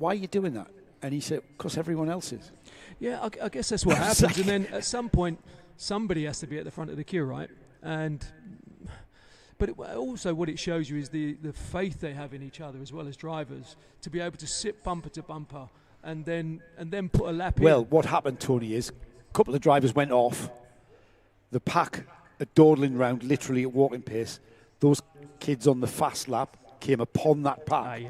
are you doing that? And he said, because everyone else is. Yeah, I guess that's what happens. And then at some point, somebody has to be at the front of the queue, right? But also what it shows you is the faith they have in each other as well as drivers to be able to sit bumper to bumper and then put a lap in. Well, what happened, Tony, is a couple of drivers went off. The pack are dawdling around literally at walking pace. Those kids on the fast lap came upon that pack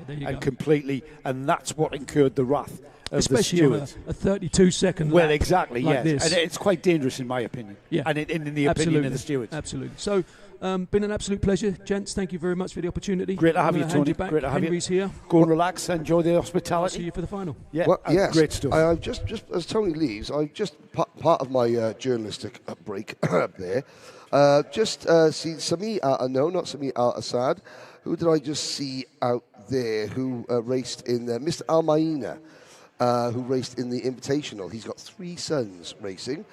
and that's what incurred the wrath of especially the stewards. On a 32-second lap. Well, exactly, like yes. this. And it's quite dangerous in my opinion. Yeah. And in the opinion of the stewards. Absolutely. So, been an absolute pleasure, gents. Thank you very much for the opportunity. Great to have you, Tony. Great to have Henry's you. here. Go and relax, enjoy the hospitality. I'll see you for the final. Yeah, well, yes. Great stuff. I just as Tony leaves, I just part of my journalistic break there. See Sami, not Sami Al-Assad. Who did I just see out there who raced in Mr. Al-Maina, who raced in the Invitational. He's got 3 sons racing.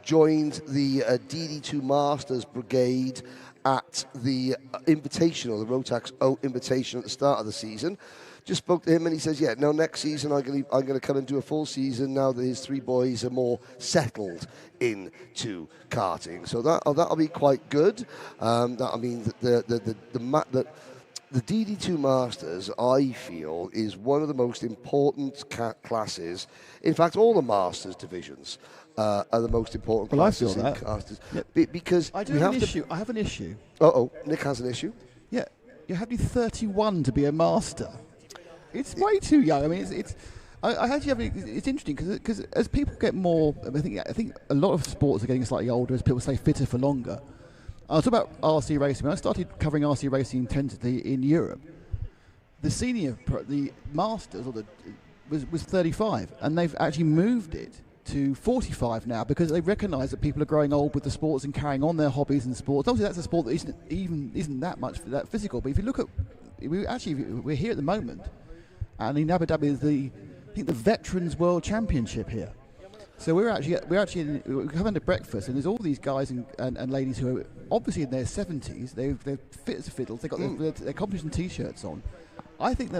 Joined the DD2 Masters Brigade at the Invitational, the Rotax O Invitational at the start of the season. Just spoke to him and he says, next season I'm going to come and do a full season now that his 3 boys are more settled into karting. So that'll be quite good. That'll mean that the DD2 Masters, I feel, is one of the most important classes. In fact, all the Masters divisions are the most important classes. Well, I feel that. Yep. Because I have an issue. Nick has an issue. Yeah, you have to be 31 to be a master. It's way too young. I mean, it's interesting because as people get more, I think a lot of sports are getting slightly older as people stay fitter for longer. I was talking about RC racing. When I started covering RC racing intensity in Europe, the masters was 35, and they've actually moved it to 45 now because they recognise that people are growing old with the sports and carrying on their hobbies and sports. Obviously, that's a sport that isn't that much that physical. But if you look at, we're here at the moment, and in Abu Dhabi is the Veterans World Championship here. So we're having a breakfast, and there's all these guys and ladies who are obviously in their 70s. They're fit as fiddles. They've got their competition T-shirts on. I think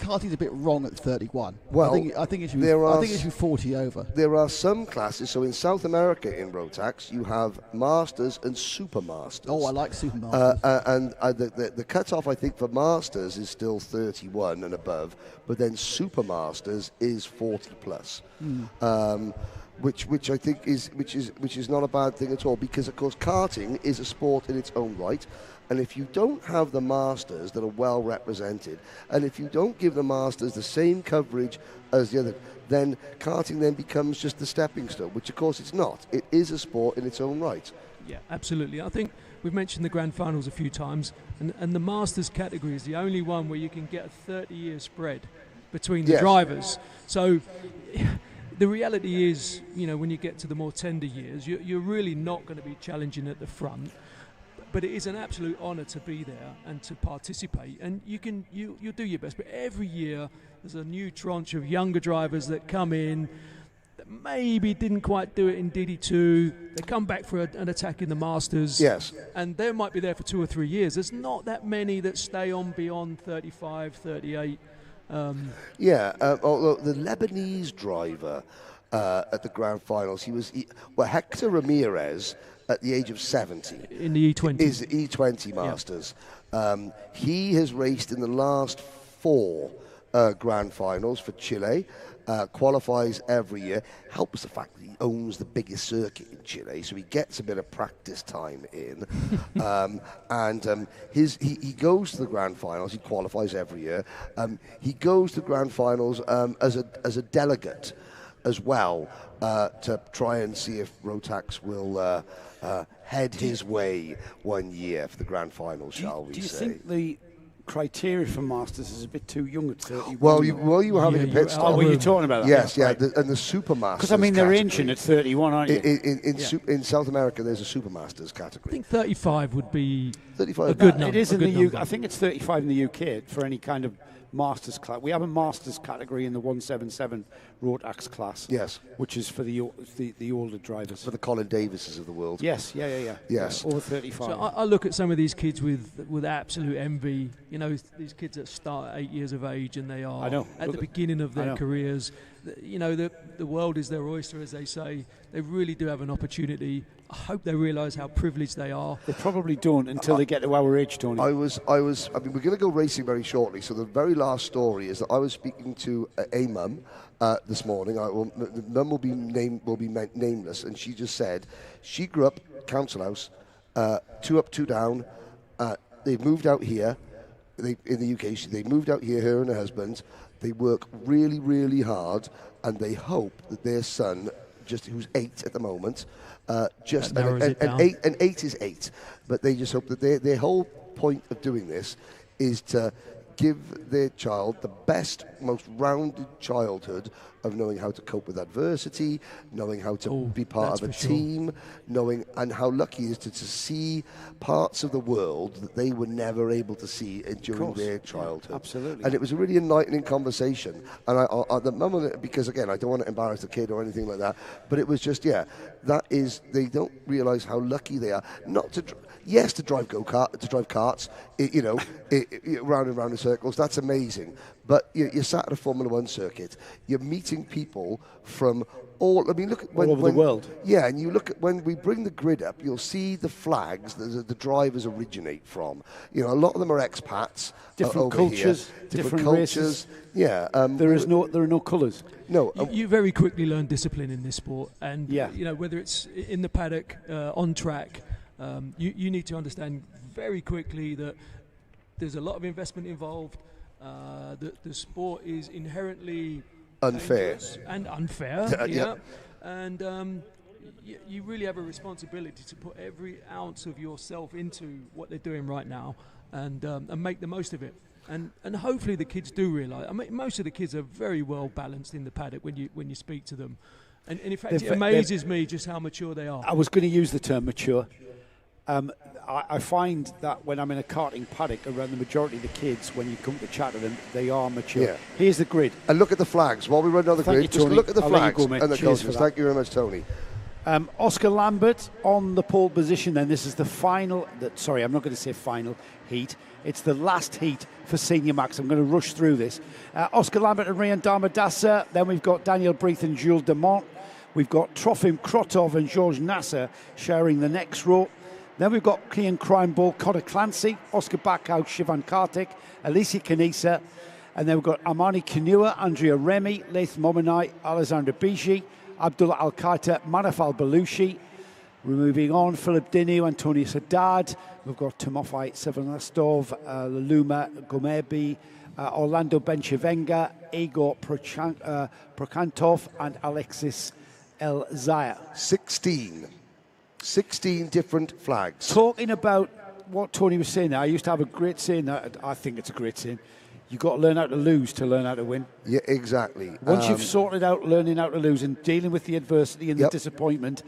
karting's a bit wrong at 31. Well, I think it should be 40 over. There are some classes. So in South America in Rotax, you have Masters and Super Masters. Oh, I like Super Masters. The cut-off, I think, for Masters is still 31 and above, but then Super Masters is 40 plus. Which I think is not a bad thing at all, because of course karting is a sport in its own right. And if you don't have the Masters that are well represented, and if you don't give the Masters the same coverage as the other, then karting then becomes just the stepping stone, which of course it's not. It is a sport in its own right. Yeah, absolutely. I think we've mentioned the grand finals a few times, and the Masters category is the only one where you can get a 30-year spread between the drivers. So the reality is, when you get to the more tender years, you're really not going to be challenging at the front. But it is an absolute honour to be there and to participate, and you do your best. But every year there's a new tranche of younger drivers that come in that maybe didn't quite do it in DD2. They come back for an attack in the Masters. Yes. And they might be there for 2 or 3 years. There's not that many that stay on beyond 35, 38. Although the Lebanese driver at the grand finals, Hector Ramirez, at the age of 70. In the E20. Is the E20 Masters. Yeah. He has raced in the last 4 grand finals for Chile. qualifies every year. Helps the fact that he owns the biggest circuit in Chile, so he gets a bit of practice time in. He goes to the grand finals. He qualifies every year. He goes to grand finals as a delegate as well, to try and see if Rotax will head his way one year for the grand final, shall we say. Do you think the criteria for Masters is a bit too young at 31? Well, you were having a pit stop. Oh, were you talking about that? Yes, yeah, right. and the Supermasters. Because, I mean, they're category. ancient at 31, aren't you? In South America, there's a Supermasters I category. think 35 would be 35. a good number. It is a in good the UK. number. I think it's 35 in the UK for any kind of Masters class. We have a Masters category in the 177 Rotax class. Yes. Which is for the older drivers. For the Colin Davises of the world. Yes, yeah. Yes. Over 35. So I look at some of these kids with absolute envy. You know, these kids that start at 8 years of age and they are at the beginning of their careers. You know, the world is their oyster, as they say. They really do have an opportunity. I hope they realise how privileged they are. They probably don't until they get to our age, Tony. I mean, we're going to go racing very shortly. So the very last story is that I was speaking to a mum this morning. The mum will be nameless, and she just said she grew up council house, 2 up, 2 down. They've moved out here. In the UK, they moved out here. Her and her husband. They work really, really hard, and they hope that their son, who's 8 at the moment, and 8 is 8, but they just hope that their whole point of doing this is to give their child the best, most rounded childhood of knowing how to cope with adversity, knowing how to be part of a team, knowing and how lucky he is to see parts of the world that they were never able to see during their childhood. Yeah, absolutely. And it was a really enlightening conversation. And the mum, because again, I don't want to embarrass the kid or anything like that, but it was just, that is, they don't realise how lucky they are not to. Yes, to drive karts, round and round in circles, that's amazing. But you're sat at a Formula One circuit, you're meeting people from all over the world. Yeah, and you look at when we bring the grid up, you'll see the flags that the drivers originate from. You know, a lot of them are expats. Different cultures, different cultures. Races. Yeah. There are no colours. No. You very quickly learn discipline in this sport, and whether it's in the paddock, on track. You need to understand very quickly that there's a lot of investment involved, that the sport is inherently unfair. And unfair, and you really have a responsibility to put every ounce of yourself into what they're doing right now and make the most of it. And hopefully the kids do realise. I mean, most of the kids are very well balanced in the paddock when you speak to them, and in fact it amazes me just how mature they are. I was going to use the term mature. I find that when I'm in a karting paddock around the majority of the kids, when you come to chat to them, they are mature. Yeah. Here's the grid. And look at the flags. While we run down the grid, just look at the flags and the coaches. Thank you very much, Tony. Oscar Lambert on the pole position then. This is the final, I'm not going to say final heat. It's the last heat for Senior Max. I'm going to rush through this. Oscar Lambert and Ryan Darmadassa. Then we've got Daniel Breath and Jules Demont. We've got Trofim Krotov and George Nassa sharing the next row. Then we've got Kian Crimeball, Connor Clancy, Oscar Backhouse, Shivan Kartik, Alicia Kanisa, and then we've got Armani Kanua, Andrea Remy, Laith Mominai, Alexander Biji, Abdullah Al-Qaita, Manaf Al-Balushi. We're moving on, Philip Dinu, Antonio Haddad. We've got Timofey Sevastov, Laluma Gomebi, Orlando Benchevenga, Igor Prokantov, and Alexis El-Zaya. 16 different flags. Talking about what Tony was saying there, I used to have a great saying that I think it's a great saying. You've got to learn how to lose to learn how to win. Yeah, exactly. Once you've sorted out learning how to lose and dealing with the adversity and the disappointment,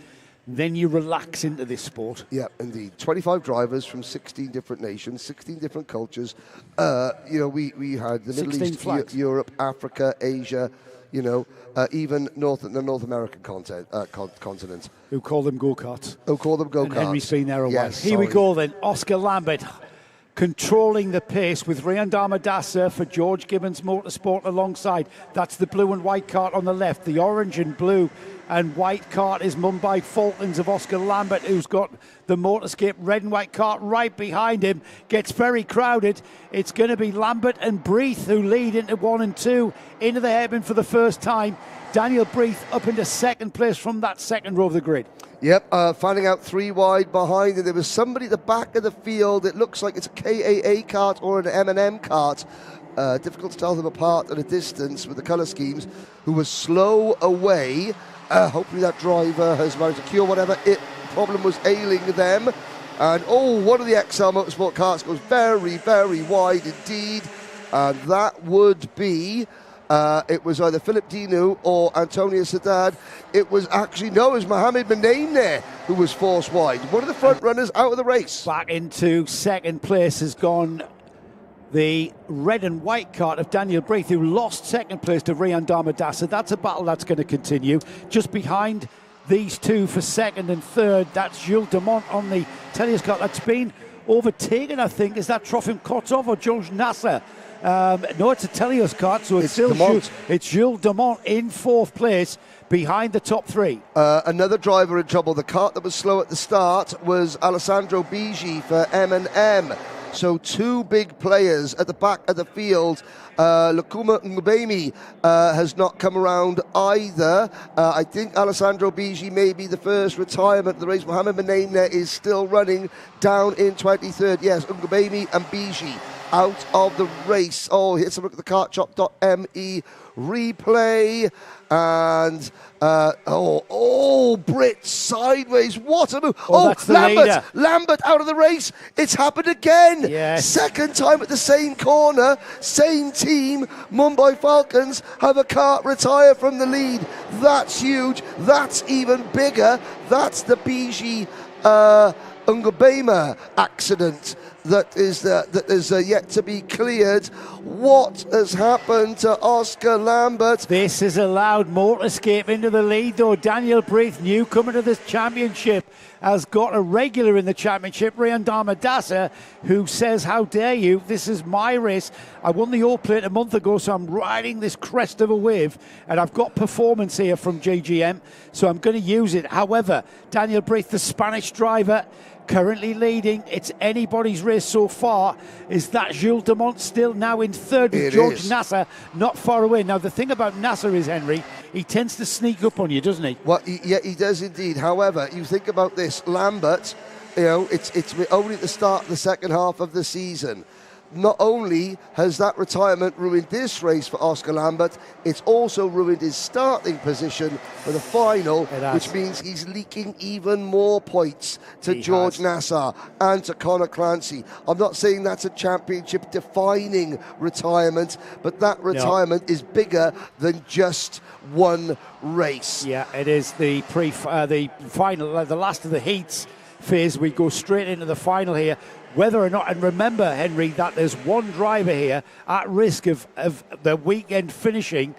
then you relax into this sport. Yeah, indeed. 25 drivers from 16 different nations, 16 different cultures. We had the Middle East, Europe, Africa, Asia, even the North American continent. Who call them go-karts. And Henry's been there a while. Here we go then. Oscar Lambert. controlling the pace with Rian Damadasa for George Gibbons Motorsport alongside. That's the blue and white cart on the left. The orange and blue and white cart is Mumbai Falcons of Oscar Lambert, who's got the Motorscape red and white cart right behind him. Gets very crowded. It's going to be Lambert and Breath who lead into 1 and 2 into the hairpin for the first time. Daniel Breath up into second place from that second row of the grid. Yep, finding out 3 wide behind, and there was somebody at the back of the field. It looks like it's a KAA cart or an M&M cart. Difficult to tell them apart at a distance with the colour schemes, who was slow away. Hopefully that driver has managed to cure whatever problem was ailing them. And one of the XL Motorsport carts goes very, very wide indeed. And that would be... it was either Philip Dinu or Antonio Sadat. It was actually, no, it was Mohamed Manaim there who was forced wide. One of the front runners out of the race. Back into second place has gone the red and white cart of Daniel Breath, who lost second place to Rian Damadasa. That's a battle that's going to continue. Just behind these two for second and third, that's Jules Dumont on the Telios cart. That's been overtaken, I think. Is that Trofim Kotov or George Nassa? No, it's a Telios cart, so it's still Jules Dumont in fourth place behind the top three. Another driver in trouble. The cart that was slow at the start was Alessandro Bigi for M&M. So 2 big players at the back of the field. Lukuma Ngubemi has not come around either. I think Alessandro Bigi may be the first retirement of the race. Mohamed Manaim there is still running down in 23rd. Yes, Ngubemi and Bigi out of the race. Here's a look at the kartshop.me replay. And Britt sideways. What a move. That's the leader. Lambert out of the race. It's happened again. Yes. Second time at the same corner. Same team. Mumbai Falcons have a cart retire from the lead. That's huge. That's even bigger. That's the Bigi Ngubema accident that is yet to be cleared. What has happened to Oscar Lambert? This has allowed Motorscape into the lead, though. Daniel Breath, newcomer to this championship, has got a regular in the championship, Rian Damadasa, who says, how dare you, this is my race. I won the All Plate a month ago, so I'm riding this crest of a wave, and I've got performance here from JGM, so I'm going to use it. However, Daniel Breath, the Spanish driver, currently leading. It's anybody's race so far. Is that Jules Dumont still now in third with George Nassa not far away? Now, the thing about Nassa is, Henry, he tends to sneak up on you, doesn't he? Well, yeah, he does indeed. However, you think about this, Lambert, it's only at the start of the second half of the season. Not only has that retirement ruined this race for Oscar Lambert, it's also ruined his starting position for the final, which means he's leaking even more points to George Nassar and to Conor Clancy. I'm not saying that's a championship-defining retirement, but that retirement is bigger than just one race. Yeah, it is the final, the last of the heats phase. We go straight into the final here. Whether or not, and remember, Henry, that there's one driver here at risk of the weekend finishing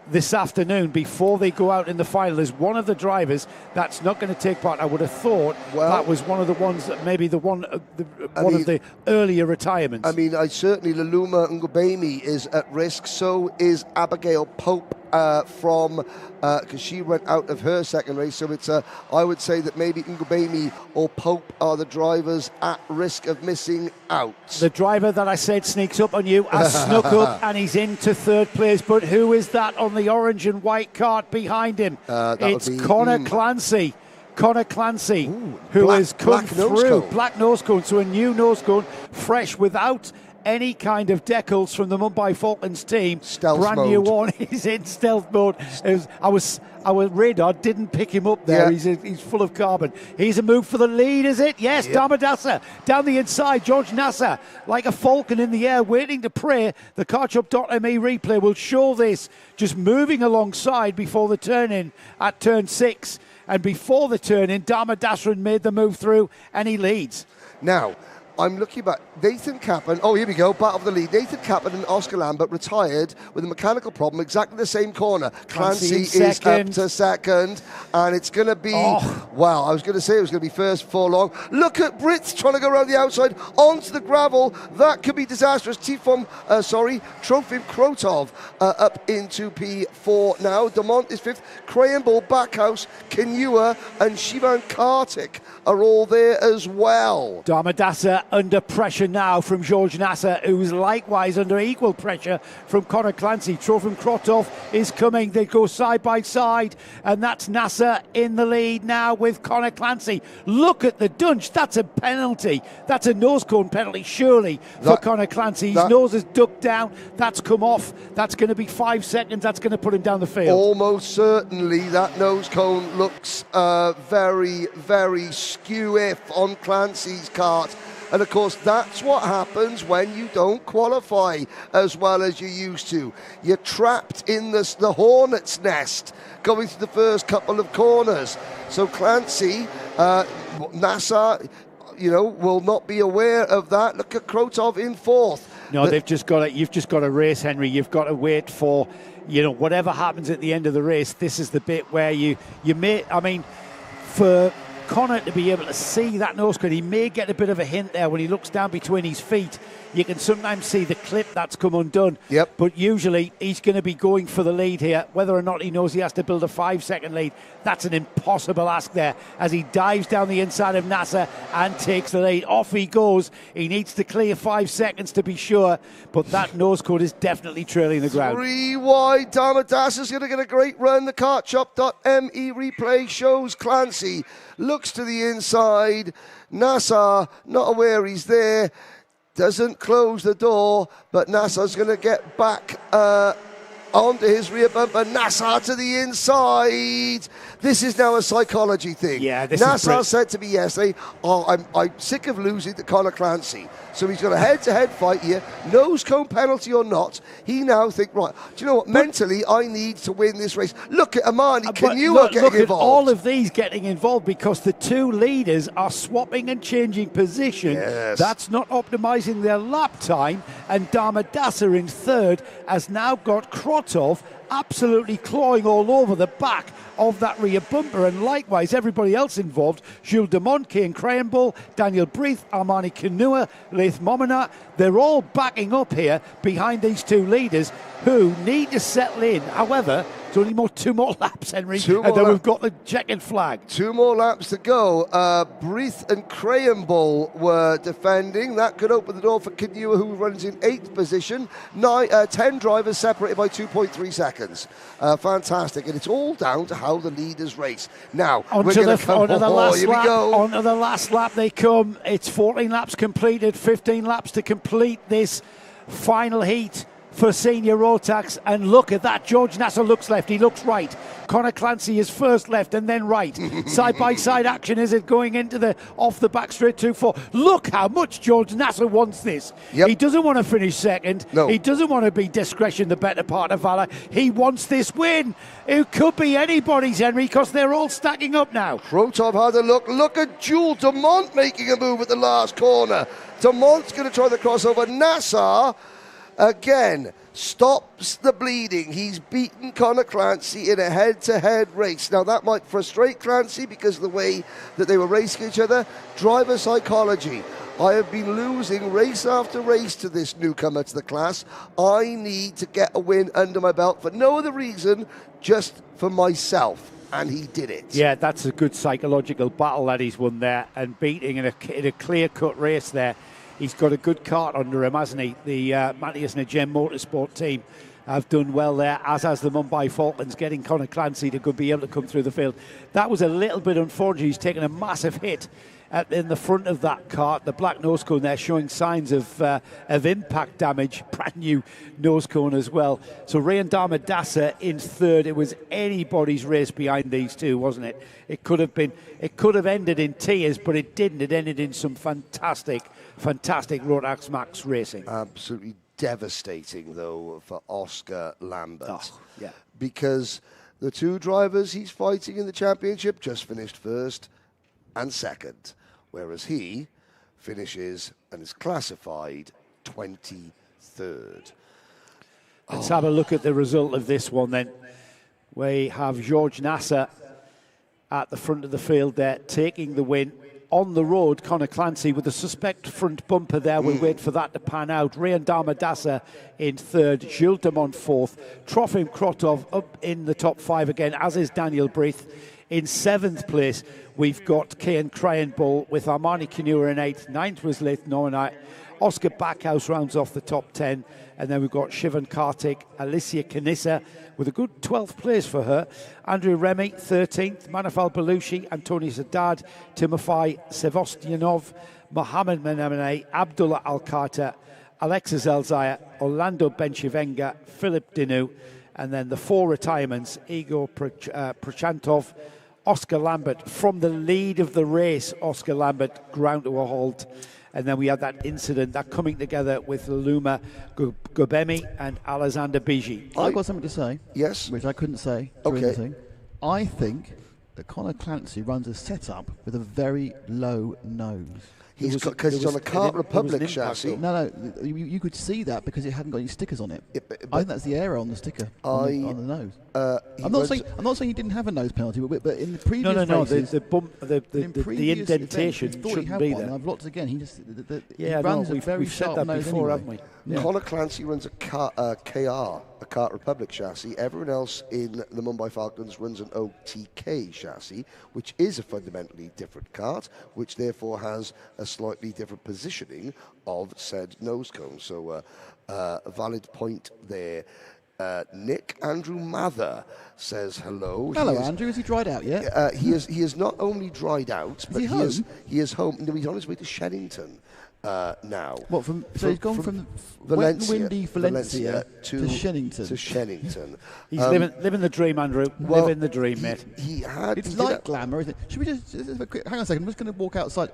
this afternoon before they go out in the final. There's one of the drivers that's not going to take part. I would have thought that was one of the ones that maybe one of the earlier retirements. I mean, certainly Luluma Ngubemi is at risk. So is Abigail Pope because she went out of her second race. So it's I would say that maybe Ngubemi or Pope are the drivers at risk of missing out. The driver that I said sneaks up on you has snuck up and he's into third place. But who is that on the orange and white cart behind him? It's Conor Clancy. Conor Clancy, who has come through. Black nose cone, so a new nose cone, fresh, without any kind of decals from the Mumbai Falcons team. Stealth brand mode. new one. He's in stealth mode. Our radar didn't pick him up there. Yeah. He's full of carbon. He's a move for the lead, is it? Yes, Damadasa down the inside. George Nassa, like a falcon in the air, waiting to prey. The kartshop.me replay will show this, just moving alongside before the turn-in at turn 6. And before the turn-in, Damadasa made the move through, and he leads. Now, I'm looking back. Nathan Cappan, oh, here we go, battle of the lead. Nathan Cappan and Oscar Lambert retired with a mechanical problem, exactly the same corner. Clancy is up to second, and it's going to be, wow, I was going to say it was going to be first before long. Look at Brits trying to go around the outside onto the gravel. That could be disastrous. Trofim Krotov up into P4 now. Demont is fifth. Krahenbull, Backhouse, Kenua, and Shivan Kartik are all there as well. Darmadasa under pressure now from George Nassa, who's likewise under equal pressure from Conor Clancy. Trofim Krotov is coming. They go side by side, and that's Nassa in the lead now with Conor Clancy. Look at the dunch. That's a penalty. That's a nose cone penalty, surely, for Conor Clancy. His nose is ducked down. That's come off. That's going to be 5 seconds. That's going to put him down the field. Almost certainly that nose cone looks very, very skew-if on Clancy's kart. And of course, that's what happens when you don't qualify as well as you used to. You're trapped in the hornet's nest going through the first couple of corners. So Clancy, Nassa, will not be aware of that. Look at Krotov in fourth. No, you've just got to race, Henry. You've got to wait for, whatever happens at the end of the race. This is the bit where you may, for Conor to be able to see that nose cone, he may get a bit of a hint there when he looks down between his feet. You can sometimes see the clip that's come undone. Yep. But usually he's going to be going for the lead here. Whether or not he knows he has to build a 5-second lead, that's an impossible ask there as he dives down the inside of Nassa and takes the lead. Off he goes. He needs to clear 5 seconds to be sure, but that nose cone is definitely trailing the ground. 3 wide. Darmadas is going to get a great run. The kartshop.me replay shows Clancy looks to the inside. Nassa, not aware he's there, doesn't close the door, but Nassa's going to get back onto his rear bumper. Nassa to the inside. This is now a psychology thing. Yeah, Nassa said to me yesterday, I'm sick of losing to Conor Clancy. So he's got a head-to-head fight here, nose cone penalty or not. He now think, right, do you know what? Mentally, I need to win this race. Look at Amani Kenua getting involved. Look at all of these getting involved because the two leaders are swapping and changing position. Yes. That's not optimising their lap time. And Darmadasa in third has now got Krotov absolutely clawing all over the back of that rear bumper, and likewise everybody else involved, Jules Demont, Kane Krahenbull, Daniel Breath, Armani Kenua, Leith Momina, they're all backing up here behind these two leaders who need to settle in. However, it's only two more laps, Henry, and then we've got the checkered flag. 2 more laps to go. Breath and Krahenbull were defending. That could open the door for Kenua, who runs in 8th position. 10 drivers separated by 2.3 seconds. Fantastic. And it's all down to how the leaders race. Now, onto the last lap they come. It's 14 laps completed, 15 laps to complete this final heat for Senior Rotax, and look at that. George Nassa looks left, he looks right. Conor Clancy is first left and then right. Side-by-side action is it going into the off the back straight 2-4. Look how much George Nassa wants this. Yep. He doesn't want to finish second. No. He doesn't want to be discretion the better part of valor. He wants this win. It could be anybody's, Henry, because they're all stacking up now. Krotov had a look. Look at Jules Demont making a move at the last corner. Demont's going to try the crossover. Nassa again stops the bleeding. He's beaten Conor Clancy in a head-to-head race. Now that might frustrate Clancy because of the way that they were racing each other. Driver psychology. I have been losing race after race to this newcomer to the class. I need to get a win under my belt for no other reason, just for myself. And he did it. Yeah, that's a good psychological battle that he's won there, and beating in a clear-cut race there. He's got a good kart under him, hasn't he? The Matthias Najem Motorsport team have done well there, as has the Mumbai Falcons, getting Conor Clancy to be able to come through the field. That was a little bit unfortunate. He's taken a massive hit in the front of that kart. The black nose cone there showing signs of impact damage. Brand new nose cone as well. So Rayan Darmadasa in third. It was anybody's race behind these two, wasn't it? It could have ended in tears, but it didn't. It ended in some fantastic Rotax Max racing. Absolutely devastating, though, for Oscar Lambert. Oh, yeah. Because the two drivers he's fighting in the championship just finished first and second, whereas he finishes and is classified 23rd. Let's have a look at the result of this one then. We have George Nassa at the front of the field there, taking the win. On the road, Conor Clancy with a suspect front bumper there. We'll wait for that to pan out. Rayan Damadasa in third, Jules Demont fourth, Trofim Krotov up in the top five again, as is Daniel Breath. In seventh place, we've got Cian Cryanbull with Armani Kinua in eighth. Ninth was Leith Noonai. Oscar Backhouse rounds off the top 10. And then we've got Shivan Kartik, Alicia Kanissa with a good 12th place for her. Andrew Remy, 13th. Manafal Belushi, Antoni Sadad, Timofey Sevostyanov, Mohamed Menemene, Abdullah Al-Khater, Alexis Elzaya, Orlando Benchivenga, Philip Dinu, and then the four retirements, Igor Prachantov, Oscar Lambert. From the lead of the race, Oscar Lambert ground to a halt. And then we had that incident, that coming together with Luma Gobemi and Alexander Biji. I've got something to say. Yes. Which I couldn't say during the thing. I think that Conor Clancy runs a setup with a very low nose. Because he's on a Kart Republic chassis. No, you could see that because it hadn't got any stickers on it. I think that's the error on the sticker on the nose. I'm not saying he didn't have a nose penalty, but in the previous races, the indentation shouldn't be there. I've looked again. He just he runs we've said that before, haven't we? Yeah. Conor Clancy runs a KR, a Kart Republic chassis. Everyone else in the Mumbai Falcons runs an OTK chassis, which is a fundamentally different kart, which therefore has a slightly different positioning of said nose cone. So a valid point there. Nick Andrew Mather says hello. Hello, Andrew. Is he dried out yet? He is not only dried out, but he is home. No, he's on his way to Shennington now. What so he's gone from windy Valencia to Shennington. He's living the dream, Andrew. Living the dream, mate. It's like glamour, isn't it? Should we just hang on a second? I'm just going to walk outside.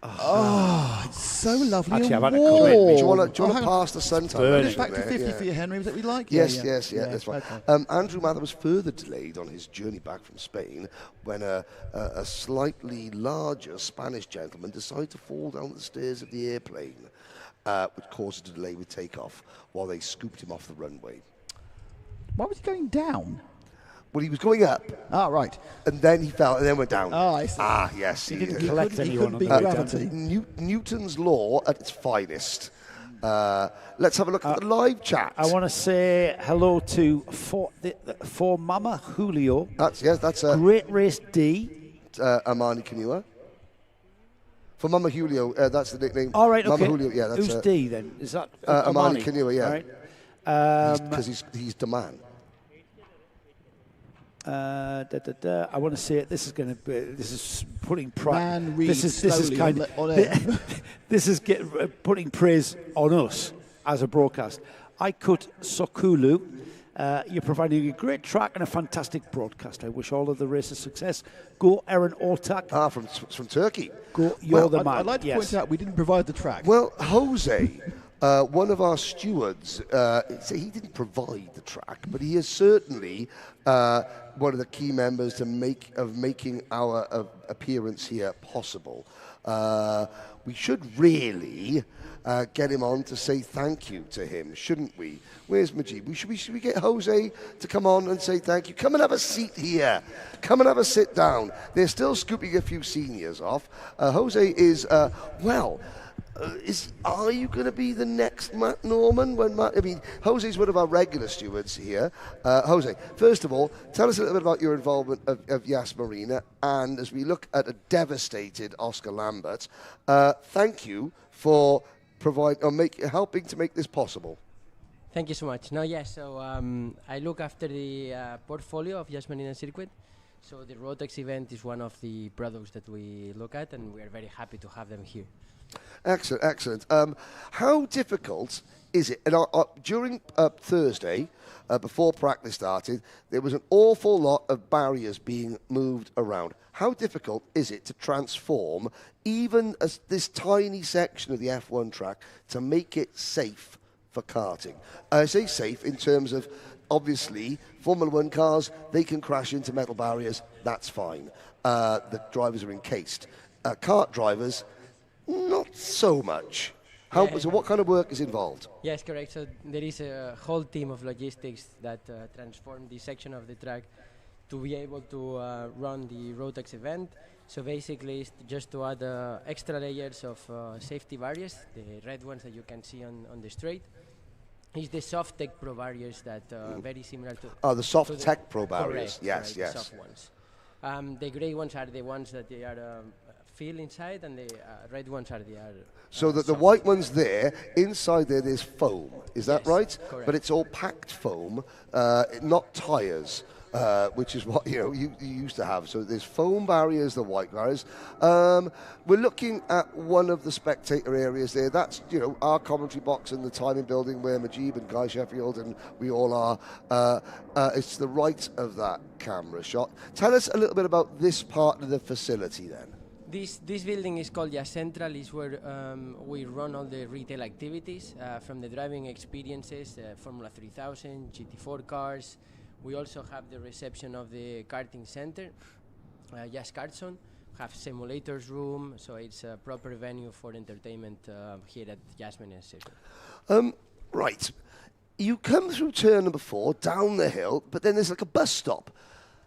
Oh, it's so lovely. Actually, and I've had warm. Do you want to pass the suntan? It's back to 50 for you, Henry. Is that what you like? Yes, that's right. Okay. Andrew Mather was further delayed on his journey back from Spain when a slightly larger Spanish gentleman decided to fall down the stairs of the airplane, which caused a delay with takeoff while they scooped him off the runway. Why was he going down? Well, he was going up. Ah, right. And then he fell and then went down. Oh, I see. Ah, yes. He didn't collect anyone on the gravity. Newton's law at its finest. Let's have a look at the live chat. I want to say hello to for Mama Julio. That's a Great Race D. Armani Kinua. For Mama Julio, that's the nickname. All right, okay. Mama Julio, yeah. That's who's D then? Is that Armani Kinua? Yeah. All right. Because he's the man. I want to say it. This is putting pride. This is putting praise on us as a broadcast. Aikut Sokulu, you're providing a great track and a fantastic broadcast. I wish all of the races success. Go Aaron Ortak. From Turkey. Go, you're the man. I'd like to point out we didn't provide the track. Well, Jose. One of our stewards, he didn't provide the track, but he is certainly one of the key members of making our appearance here possible. We should really get him on to say thank you to him, shouldn't we? Where's Majid? Should we get Jose to come on and say thank you? Come and have a seat here. Come and have a sit down. They're still scooping a few seniors off. Jose is, are you going to be the next Matt Norman? Jose's one of our regular stewards here. Jose, first of all, tell us a little bit about your involvement of Yas Marina, and as we look at a devastated Oscar Lambert, thank you for helping to make this possible. Thank you so much. So I look after the portfolio of Yas Marina Circuit. So the Rotax event is one of the products that we look at, and we are very happy to have them here. Excellent. How difficult is it? And during Thursday, before practice started, there was an awful lot of barriers being moved around. How difficult is it to transform even this tiny section of the F1 track to make it safe for karting? I say safe in terms of, obviously, Formula 1 cars, they can crash into metal barriers, that's fine. The drivers are encased. Kart drivers, Not so much. So what kind of work is involved? Yes, correct. So there is a whole team of logistics that transform this section of the track to be able to run the Rotax event. So basically, it's just to add extra layers of safety barriers, the red ones that you can see on the straight. It's the soft tech pro barriers that very similar to. Oh, the soft tech pro barriers. Correct, Yes, correct, yes. The soft ones. The grey ones are the ones that they are feel inside, and the red ones are the other. So that the white one's there, inside there's foam. Is that right? Correct. But it's all packed foam, not tyres. Which is what you used to have. So there's foam barriers, the white barriers. We're looking at one of the spectator areas there. That's our commentary box in the timing building where Majib and Guy Sheffield and we all are. It's the right of that camera shot. Tell us a little bit about this part of the facility then. This building is called Central. Is where we run all the retail activities from the driving experiences, Formula 3000, GT4 cars. We also have the reception of the karting center, Jazz Kartzone, have simulators room, so it's a proper venue for entertainment here at Jazz Marina Circuit. Right. You come through turn number 4, down the hill, but then there's like a bus stop.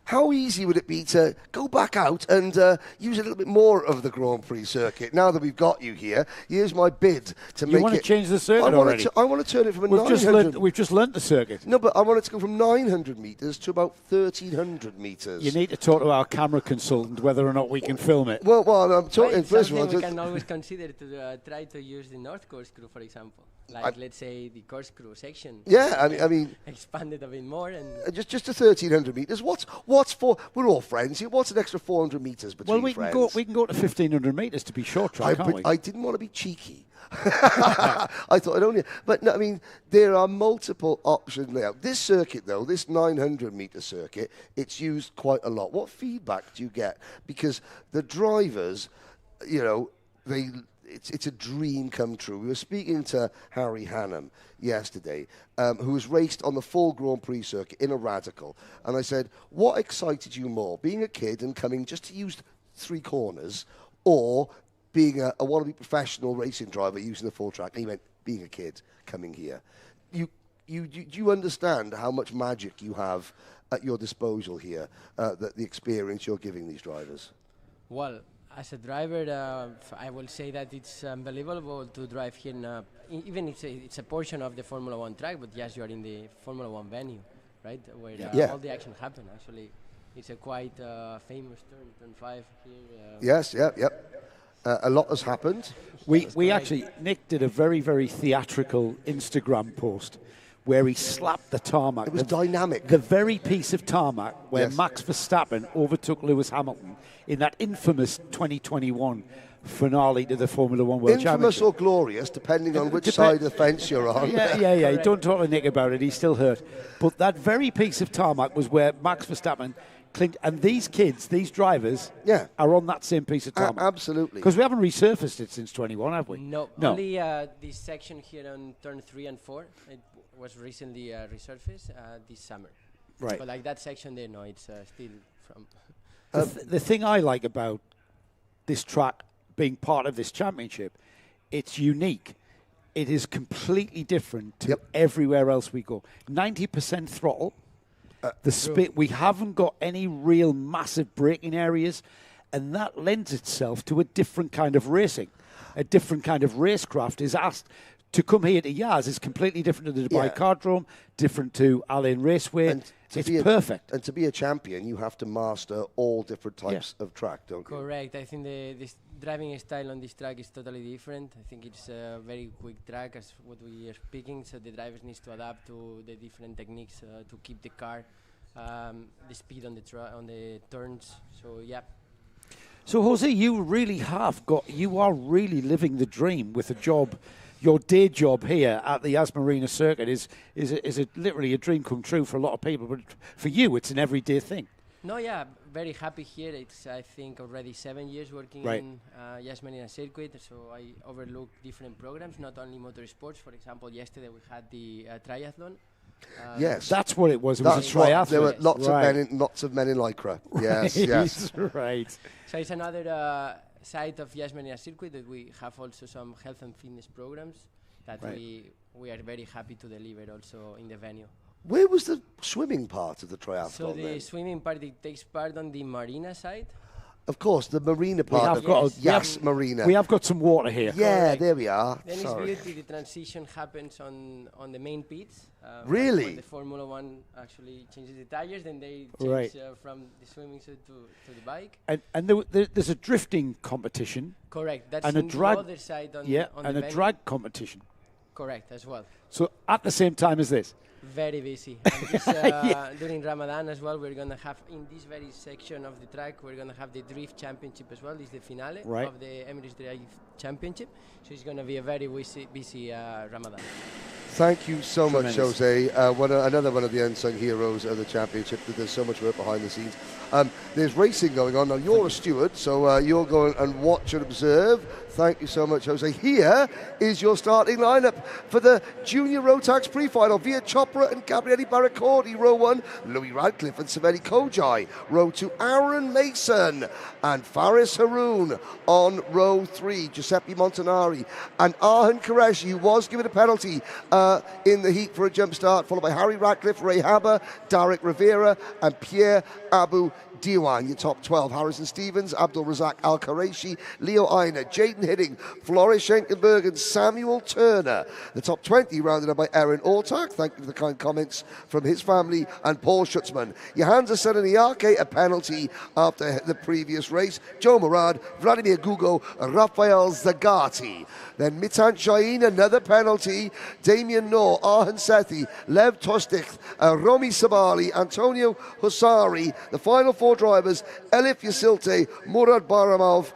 How easy would it be to go back out and use a little bit more of the Grand Prix circuit? Now that we've got you here, here's my bid to make it... You want to change the circuit already? I want to turn it from 900... We've just learnt the circuit. No, but I want it to go from 900 metres to about 1,300 metres. You need to talk to our camera consultant whether or not we can film it. Well, I'm talking... First of all, we can always consider to try to use the North Corkscrew, for example. Like, let's say, the Corkscrew section. Yeah, I mean... expanded a bit more and... Just to 1,300 metres. What's for... We're all friends here. What's an extra 400 metres between friends? Well, we can go to 1,500 metres to be short track, can't we? I didn't want to be cheeky. I thought I'd only... But, no, I mean, there are multiple options now. This circuit, though, this 900-metre circuit, it's used quite a lot. What feedback do you get? Because the drivers, it's a dream come true. We were speaking to Harry Hannam yesterday, who was raced on the full Grand Prix circuit in a Radical. And I said, what excited you more, being a kid and coming just to use 3 corners, or being a wannabe professional racing driver using the full track? And he went, being a kid coming here. Do you understand how much magic you have at your disposal here, the experience you're giving these drivers? Well, as a driver, I will say that it's unbelievable to drive here. Even it's a portion of the Formula 1 track, but yes, you are in the Formula 1 venue, right? Where all the action happens. Actually, it's a quite famous turn 5 here. Yes, yep. A lot has happened. We actually, Nick did a very, very theatrical Instagram post where he slapped the tarmac. It was dynamic. The very piece of tarmac where Max Verstappen overtook Lewis Hamilton in that infamous 2021 finale to the Formula 1 World Championship. Infamous or glorious, depending on which side of the fence you're on. Yeah. Don't talk to Nick about it. He's still hurt. But that very piece of tarmac was where Max Verstappen clinked. And these kids, these drivers, are on that same piece of tarmac. Absolutely. Because we haven't resurfaced it since 21, have we? No. Only this section here on turn 3 and 4. It was recently resurfaced this summer. Right. But like that section there, no, it's still from... The thing I like about this track being part of this championship, it's unique. It is completely different to everywhere else we go. 90% throttle. We haven't got any real massive braking areas, and that lends itself to a different kind of racing. A different kind of racecraft is asked to come here to Yaz. Is completely different to the Dubai Cardrome, different to Al Ain Raceway. And it's perfect. And to be a champion, you have to master all different types of track, don't you? Correct. I think this driving style on this track is totally different. I think it's a very quick track, as what we are speaking, so the drivers need to adapt to the different techniques to keep the car, the speed on the turns. So, So, Jose, you are really living the dream with a job. Your day job here at the Yas Marina circuit is literally a dream come true for a lot of people, but for you, it's an everyday thing. No, very happy here. It's, I think, already 7 years working in Yas Marina circuit, so I overlook different programs, not only motorsports. For example, yesterday we had the triathlon. Yes, that's what it was. It was a triathlon. There were lots of men in lycra. Yes, Right. So it's another side of Yas Marina circuit that we have also some health and fitness programs that we are very happy to deliver also in the venue. Where was the swimming part of the triathlon? So the swimming part, it takes part on the Marina side. Of course, the Marina part. Marina. We have got some water here. Yeah, Correct. there we are. Then it's beauty. The transition happens on the main pits. Really? When the Formula One actually changes the tires, then they change from the swimming suit to the bike. And there's a drifting competition. Correct. That's and on a drag, the other side on and the a drag competition. Correct, as well. So at the same time as this. Very busy. And this, during Ramadan as well, we're going to have, in this very section of the track, we're going to have the Drift Championship as well. This is the finale of the Emirates Drive Championship. So it's going to be a very busy Ramadan. Thank you so much, Jose. Another one of the unsung heroes of the championship. There's so much work behind the scenes. There's racing going on. Now, you're a steward, so you'll go and watch and observe. Thank you so much, Jose. Here is your starting lineup for the Junior Rotax pre-final. Via Chopra and Gabriele Barracordi, row 1. Louis Radcliffe and Saveli Kojai. Row 2, Aaron Mason and Faris Haroun on row 3. Giuseppe Montanari and Arhan Qureshi, who was given a penalty in the heat for a jump start, followed by Harry Radcliffe, Ray Haber, Derek Rivera and Pierre Abu Diwan. Your top 12, Harrison Stevens, Abdul Razak Al-Quraishi, Leo Aina, Jaden Hidding, Floris Schenkenberg and Samuel Turner. The top 20 rounded up by Erin Ortak. Thank you for the kind comments from his family and Paul Schutzman. Johanza Sereniake, a penalty after the previous race. Joe Murad, Vladimir Gugo, Rafael Zagati. Then Mitan Shaheen, another penalty. Damien Noor, Arhan Sethi, Lev Tostik, Romy Sabali, Antonio Hussari. The final 4 drivers, Elif Yasilte, Murad Baramov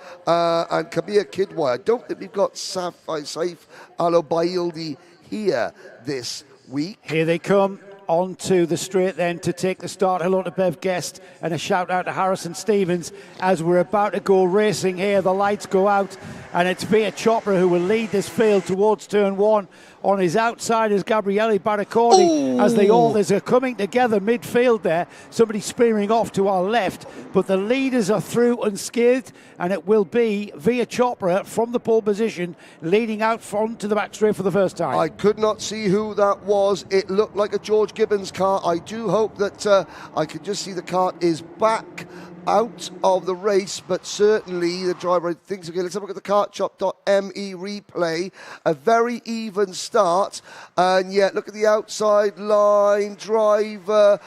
and Kabir Kidwai. I don't think we've got Saif Alobaildi here this week. Here they come onto the straight then to take the start. Hello to Bev Guest and a shout out to Harrison Stevens as we're about to go racing here. The lights go out and it's Via Chopra who will lead this field towards turn 1. On his outside is Gabriele Barracordi as they're coming together midfield there. Somebody spearing off to our left, but the leaders are through unscathed, and it will be Via Chopra from the pole position leading out front to the back straight for the first time. I could not see who that was. It looked like a George Gibbons car. I do hope that I can just see the car is back out of the race, but certainly the driver thinks, okay, let's have a look at the kartshop.me replay. A very even start, and yet look at the outside line driver.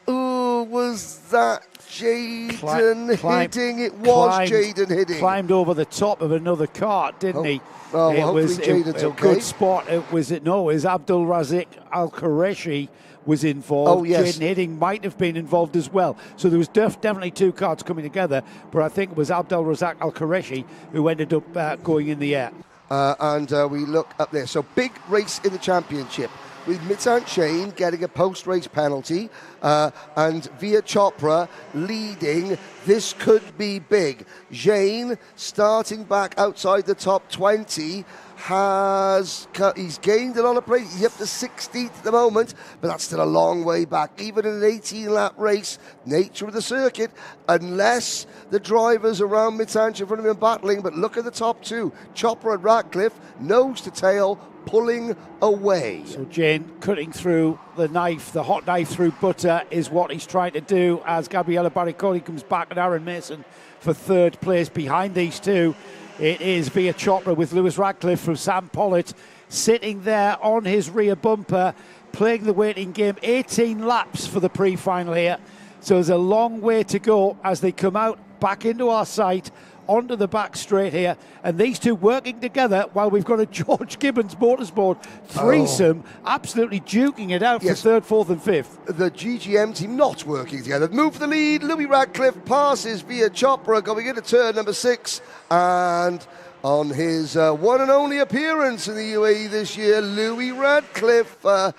Ooh, was that Jaden Hidding? It was Jaden Hidding. Climbed over the top of another cart, didn't he? Well, it was Jaden's a good spot. It was Abdul Razik Al-Qureshi was involved. Oh, yes. Jaden Hidding might have been involved as well. So there was definitely 2 carts coming together, but I think it was Abdul Razak Al-Qureshi who ended up going in the air. And we look up there. So big race in the championship with Mitan Shane getting a post-race penalty and Via Chopra leading. This could be big. Jane starting back outside the top 20. He's gained a lot of place. He's up to 16th at the moment, but that's still a long way back. Even in an 18-lap race, nature of the circuit, unless the drivers around Mitanch in front of him are battling. But look at the top 2, Chopra and Radcliffe, nose to tail, pulling away. So Jane cutting through the knife, the hot knife through butter is what he's trying to do as Gabriele Barracordi comes back and Aaron Mason for 3rd place. Behind these 2, it is Via Chopra with Lewis Radcliffe from Sam Pollitt sitting there on his rear bumper, playing the waiting game. 18 laps for the pre-final here. So there's a long way to go as they come out back into our sight, onto the back straight here. And these 2 working together while we've got a George Gibbons Motorsport threesome absolutely duking it out for 3rd, 4th and 5th. The GGM team not working together. Move for the lead. Louis Radcliffe passes Via Chopra going into turn number 6. And on his one and only appearance in the UAE this year, Louis Radcliffe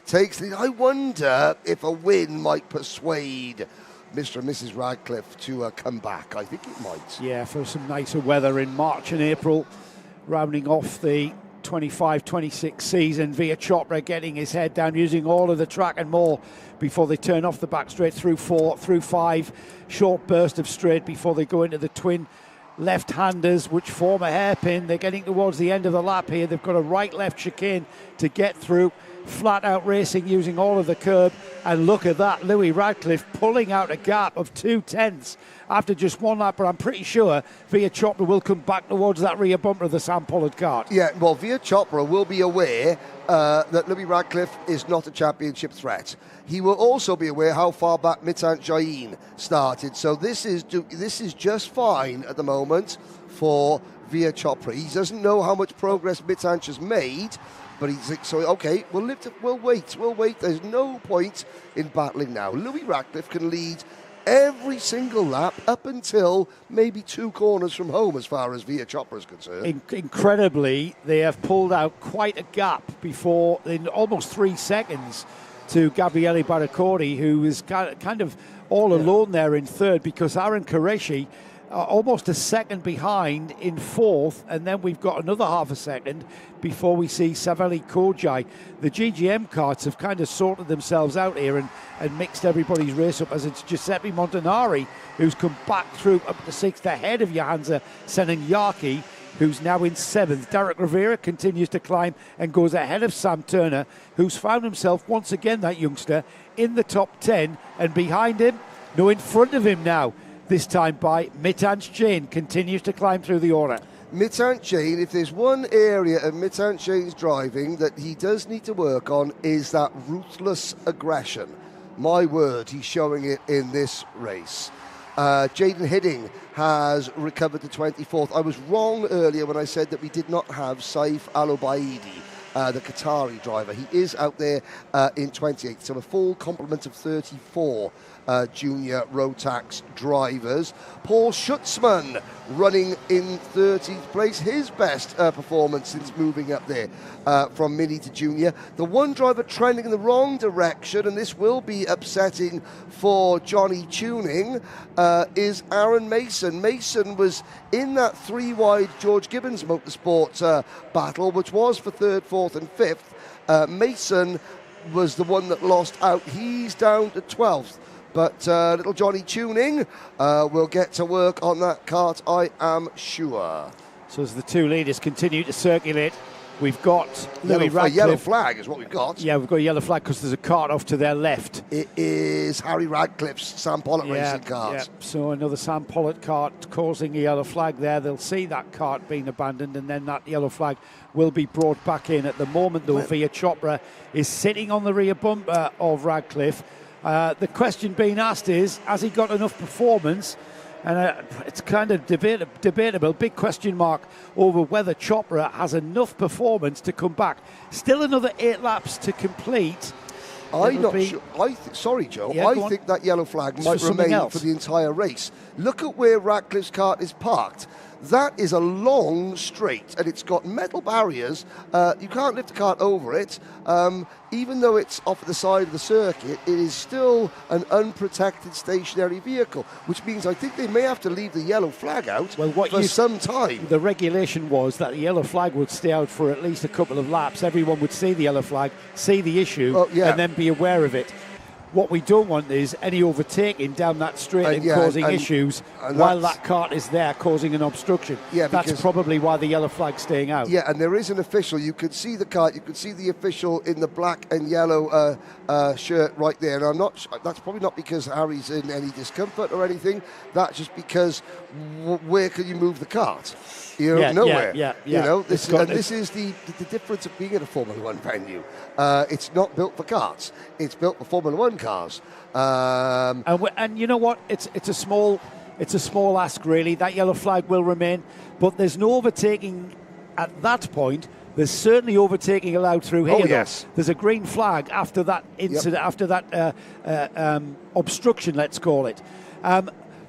takes the lead. I wonder if a win might persuade Mr. and Mrs. Radcliffe to come back. I think it might. Yeah, for some nicer weather in March and April, rounding off the 25-26 season. Via Chopra getting his head down, using all of the track and more before they turn off the back straight through 4, through 5. Short burst of straight before they go into the twin left-handers which form a hairpin. They're getting towards the end of the lap here. They've got a right-left chicane to get through. Flat out racing using all of the curb. And look at that, Louis Radcliffe pulling out a gap of 2/10 after just one lap, but I'm pretty sure Via Chopra will come back towards that rear bumper of the Sam Pollard kart. Yeah, well, Via Chopra will be aware that Louis Radcliffe is not a championship threat. He will also be aware how far back Mitan Jain started. So this is just fine at the moment for Via Chopra. He doesn't know how much progress Mitan has made, but he's so okay. We'll wait. There's no point in battling now. Louis Radcliffe can lead every single lap up until maybe 2 corners from home as far as Via Chopra is concerned. Incredibly, they have pulled out quite a gap before, in almost 3 seconds, to Gabriele Baraccordi, who is kind of all alone there in third, because Aaron Qureshi almost a second behind in fourth, and then we've got another half a second before we see Saveli Kojai. The GGM karts have kind of sorted themselves out here and mixed everybody's race up, as it's Giuseppe Montanari who's come back through up to sixth ahead of Johansa Senenyaki, who's now in seventh. Derek Rivera continues to climb and goes ahead of Sam Turner, who's found himself once again, that youngster, in the top 10, and behind him, no, in front of him now, this time by Mitanch Jain, continues to climb through the order. Mitanch Jain, if there's one area of Mitanch Jain's driving that he does need to work on, is that ruthless aggression. My word, he's showing it in this race. Jaden Hidding has recovered to 24th. I was wrong earlier when I said that we did not have Saif Al-Obaidi, the Qatari driver. He is out there in 28th, so a full complement of 34 junior Rotax drivers. Paul Schutzman running in 13th place, his best performance since moving up there from mini to junior. The one driver trending in the wrong direction, and this will be upsetting for Johnny Tuning, is Aaron Mason. Mason was in that 3-wide George Gibbons Motorsport battle, which was for 3rd, 4th and 5th. Mason was the one that lost out. He's down to 12th. But little Johnny Tuning will get to work on that kart, I am sure. So as the two leaders continue to circulate, we've got Louis Radcliffe. A yellow flag is what we've got. Yeah, we've got a yellow flag because there's a kart off to their left. It is Harry Radcliffe's Sam Pollard racing kart. Yeah. So another Sam Pollard kart causing a yellow flag there. They'll see that kart being abandoned, and then that yellow flag will be brought back in. At the moment, though, Via Chopra is sitting on the rear bumper of Radcliffe. The question being asked is, has he got enough performance? And it's kind of debatable. Big question mark over whether Chopra has enough performance to come back. Still another 8 laps to complete. I'm not sure. Sorry, Joe. Yeah, I think that yellow flag might remain for the entire race. Look at where Radcliffe's kart is parked. That is a long straight, and it's got metal barriers. You can't lift the kart over it. Even though it's off at the side of the circuit, it is still an unprotected stationary vehicle, which means I think they may have to leave the yellow flag out for some time. The regulation was that the yellow flag would stay out for at least a couple of laps. Everyone would see the yellow flag, see the issue, and then be aware of it. What we don't want is any overtaking down that straight and causing issues while that kart is there causing an obstruction. Yeah, that's probably why the yellow flag's staying out. Yeah, and there is an official. You could see the kart. You could see the official in the black and yellow shirt right there. And I'm not. That's probably not because Harry's in any discomfort or anything. That's just because where can you move the kart? Nowhere. Yeah. You know, this is the difference of being in a Formula One venue. It's not built for karts. It's built for Formula One cars. And you know what? It's a small ask, really. That yellow flag will remain, but there's no overtaking at that point. There's certainly overtaking allowed through here. Oh, yes. There's a green flag after that incident, after that obstruction, let's call it.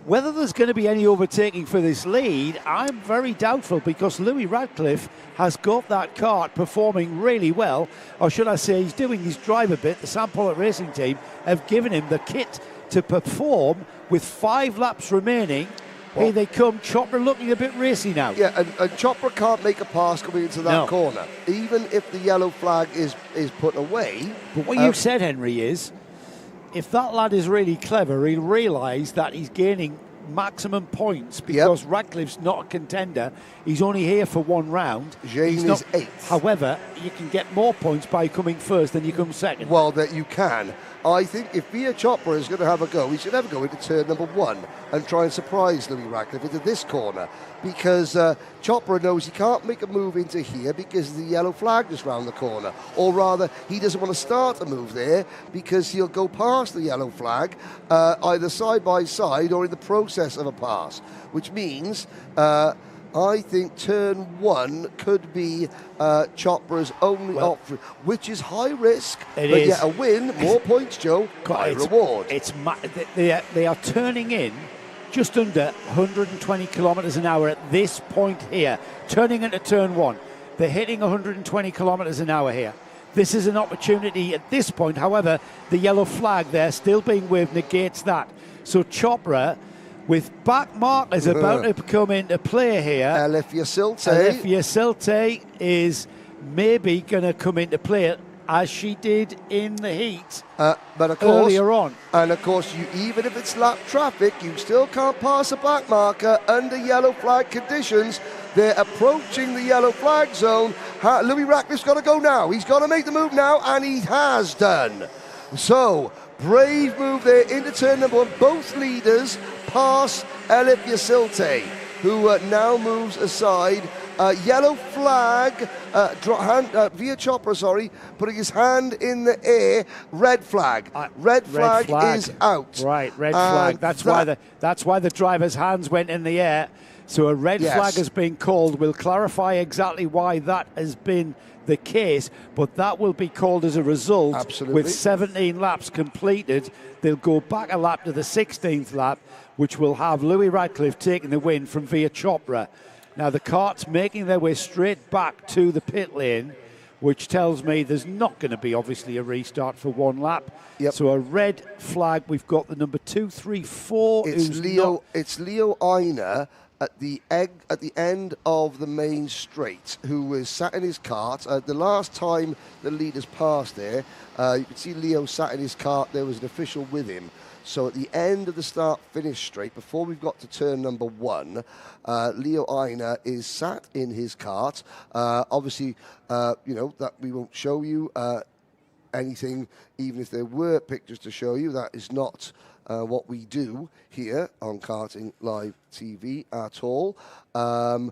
Whether there's going to be any overtaking for this lead, I'm very doubtful, because Louis Radcliffe has got that kart performing really well, or should I say he's doing his driver bit. The Sam Pollard Racing Team have given him the kit to perform with 5 laps remaining. Here they come. Chopra looking a bit racy now. Yeah, and Chopra can't make a pass coming into that corner, even if the yellow flag is put away. But what you said, Henry, is if that lad is really clever, he'll realise that he's gaining maximum points because Radcliffe's not a contender. He's only here for one round. Jane is 8th. However, you can get more points by coming first than you come second. Well, that you can. I think if Via Chopra is going to have a go, he should have a go into turn number 1 and try and surprise Louis Radcliffe into this corner, because Chopra knows he can't make a move into here because of the yellow flag just round the corner. Or rather, he doesn't want to start a move there because he'll go past the yellow flag either side by side or in the process of a pass, which means I think turn 1 could be Chopra's only option, which is high risk, but yet a win, more points, Joe, high reward. They are turning in just under 120 kilometres an hour at this point here, turning into turn 1. They're hitting 120 kilometres an hour here. This is an opportunity at this point. However, the yellow flag there still being waved negates that. So Chopra, with back markers about to come into play here. Alefia Silte is maybe going to come into play as she did in the heat but of course, earlier on. And of course, even if it's lap traffic, you still can't pass a back marker under yellow flag conditions. They're approaching the yellow flag zone. Louis Radcliffe's got to go now. He's got to make the move now, and he has done. So, brave move there into turn number 1. Both leaders pass Alefia Silte, who now moves aside. Yellow flag, Via Chopra, putting his hand in the air. Red flag. Red flag is out. Right, red flag. That's why the driver's hands went in the air. So a red flag has been called. We'll clarify exactly why that has been the case, but that will be called as a result. Absolutely. With 17 laps completed. They'll go back a lap to the 16th lap, which will have Louis Radcliffe taking the win from Via Chopra. Now the cart's making their way straight back to the pit lane, which tells me there's not going to be obviously a restart for one lap. So a red flag. We've got the number 2, 3, 4. It's Leo Einer at the end of the main straight, who was sat in his cart. The last time the leaders passed there, you could see Leo sat in his cart. There was an official with him. So at the end of the start-finish straight, before we've got to turn number 1, Leo Einer is sat in his cart. Obviously, that we won't show you anything, even if there were pictures to show you. That is not what we do here on Karting Live TV at all. And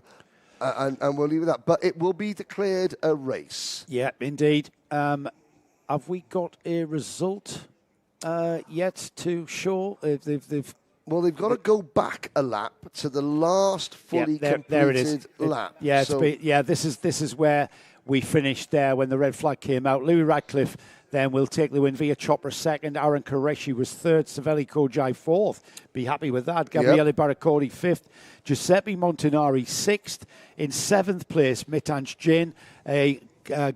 we'll leave it at that. But it will be declared a race. Yeah, indeed. Have we got a result yet to show? They've got to go back a lap to the last fully completed lap. This is where we finished there when the red flag came out. Louis Radcliffe then will take the win. Via Chopra second. Aaron Qureshi was third. Savelli Kojai fourth. Be happy with that. Gabriele Baraccordi fifth. Giuseppe Montanari sixth. In seventh place, Mitanj Jain.